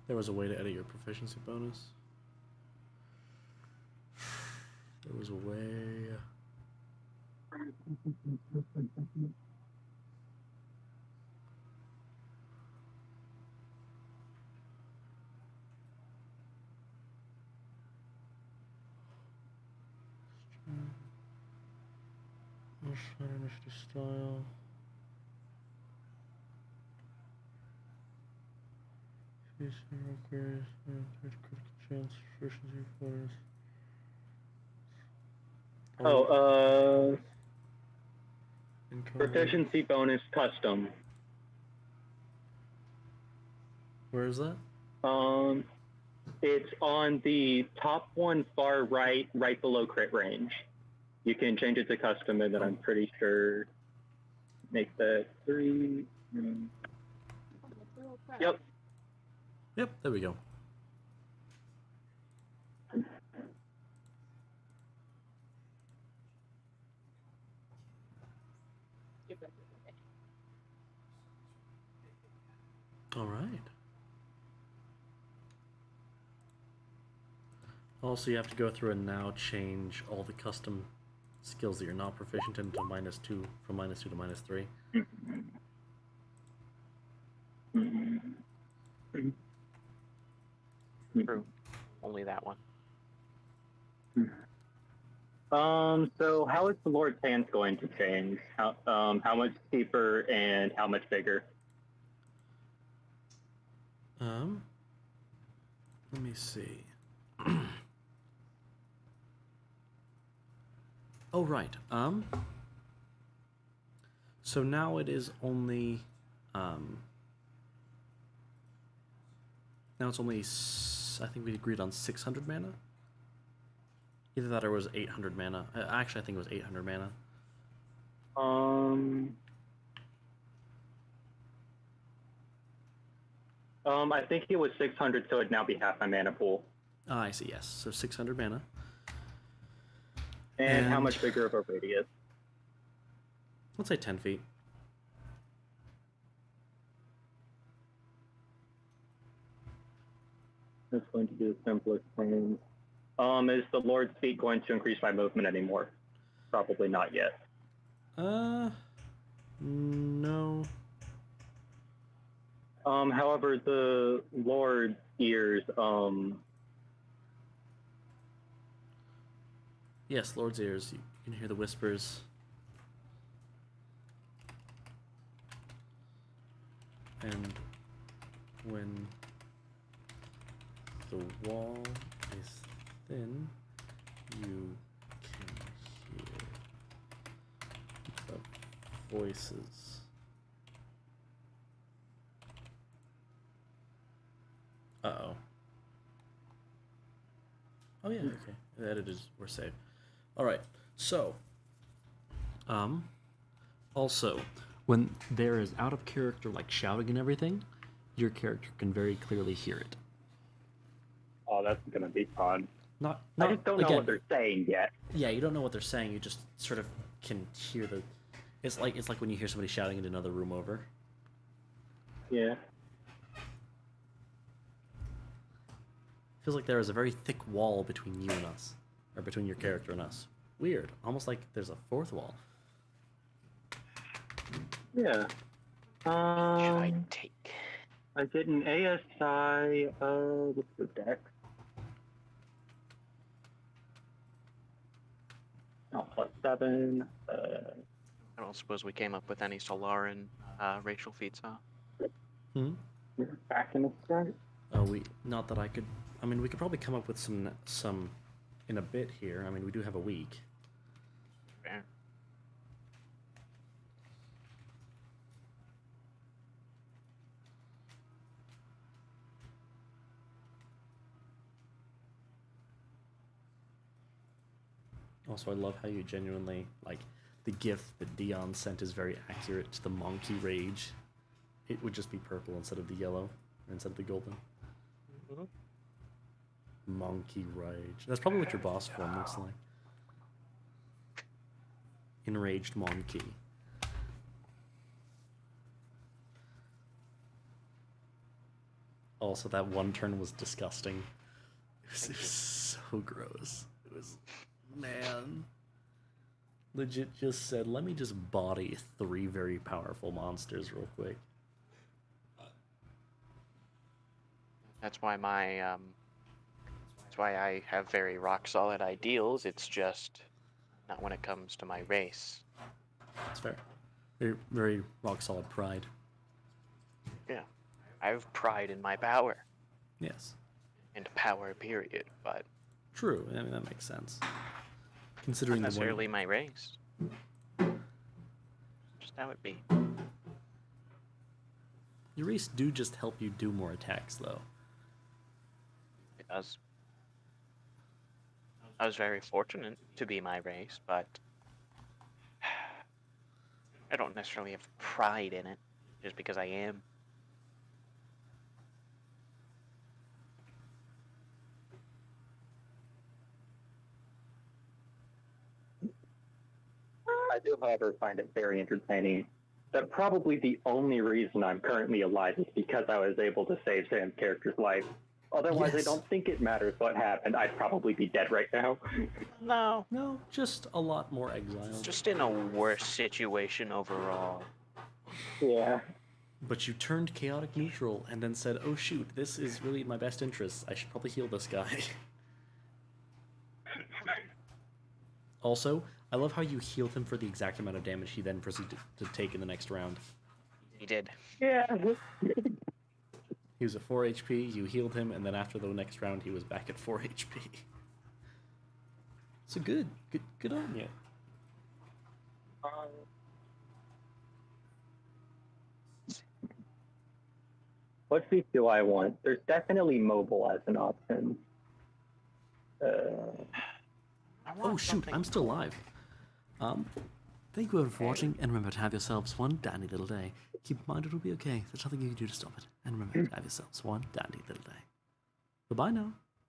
There was a way to edit your proficiency bonus. There was a way. Initiative style. Critical chance, proficiency bonus. Proficiency bonus custom. Where is that? It's on the top one far right, right below crit range. You can change it to custom, and then I'm pretty sure make that 3. Yep. Yep, there we go. All right. Also, you have to go through and now change all the custom skills that you're not proficient in to -2, from -2 to -3. True. Only that one. So how is the Lord's hands going to change? How much steeper and how much bigger? Let me see. Oh, right. So now it is only, now it's only, I think we agreed on 600 mana? Either that or it was 800 mana. Actually, I think it was 800 mana. I think it was 600, so it'd now be half my mana pool. Ah, I see, yes. So 600 mana. And how much bigger of a radius? Let's say 10 feet. That's going to be the simplest thing. Is the Lord's feet going to increase my movement anymore? Probably not yet. No. However, the Lord's ears, Yes, Lord's ears. You can hear the whispers. And when the wall is thin, you can hear the voices. Uh-oh. Oh yeah, okay. That it is, we're safe. Alright, so also, when there is out of character like shouting and everything, your character can very clearly hear it. Oh, that's gonna be fun. I Not just don't know again, what they're saying yet. Yeah, you don't know what they're saying, you just sort of can hear the it's like when you hear somebody shouting in another room over. Yeah. Feels like there is a very thick wall between you and us. Or between your character and us. Weird. Almost like there's a fourth wall. Yeah. Should I take? I did an ASI, what's the deck? Oh, +7. I don't suppose we came up with any Solaran racial feats, huh? Back in the start. Not that I could. I mean, we could probably come up with some in a bit here. I mean, we do have a week. Fair. Also, I love how you genuinely like the GIF that Dion sent is very accurate to the monkey rage. It would just be purple instead of the yellow, or instead of the golden. Monkey rage. That's probably what your boss form looks like. Enraged monkey. Also, that one turn was disgusting. It was so gross. It was, man. Legit just said, let me just body 3 very powerful monsters real quick. That's why that's why I have very rock solid ideals. It's just not when it comes to my race. That's fair. Very, very rock solid pride. Yeah, I have pride in my power. Yes. And power, period. But true. I mean, that makes sense. Considering not the necessarily my race. Just how it be. Your race do just help you do more attacks, though. It does. I was very fortunate to be my race, but I don't necessarily have pride in it just because I am. I do, however, find it very entertaining that probably the only reason I'm currently alive is because I was able to save Sam's character's life. Otherwise, Yes. I don't think it matters what happened. I'd probably be dead right now. No, just a lot more exiled. Just in a worse situation overall. Yeah. But you turned chaotic neutral and then said, oh shoot, this is really in my best interest. I should probably heal this guy. Also, I love how you healed him for the exact amount of damage he then proceeded to take in the next round. He did. Yeah. He was at 4 HP, you healed him, and then after the next round, he was back at 4 HP. So good on you. What feat do I want? There's definitely mobile as an option. Oh shoot, I'm still live. Thank you everyone for watching, and remember to have yourselves one dandy little day. Keep in mind it'll be okay. There's nothing you can do to stop it. And remember to have yourselves one dandy little day. Bye-bye now.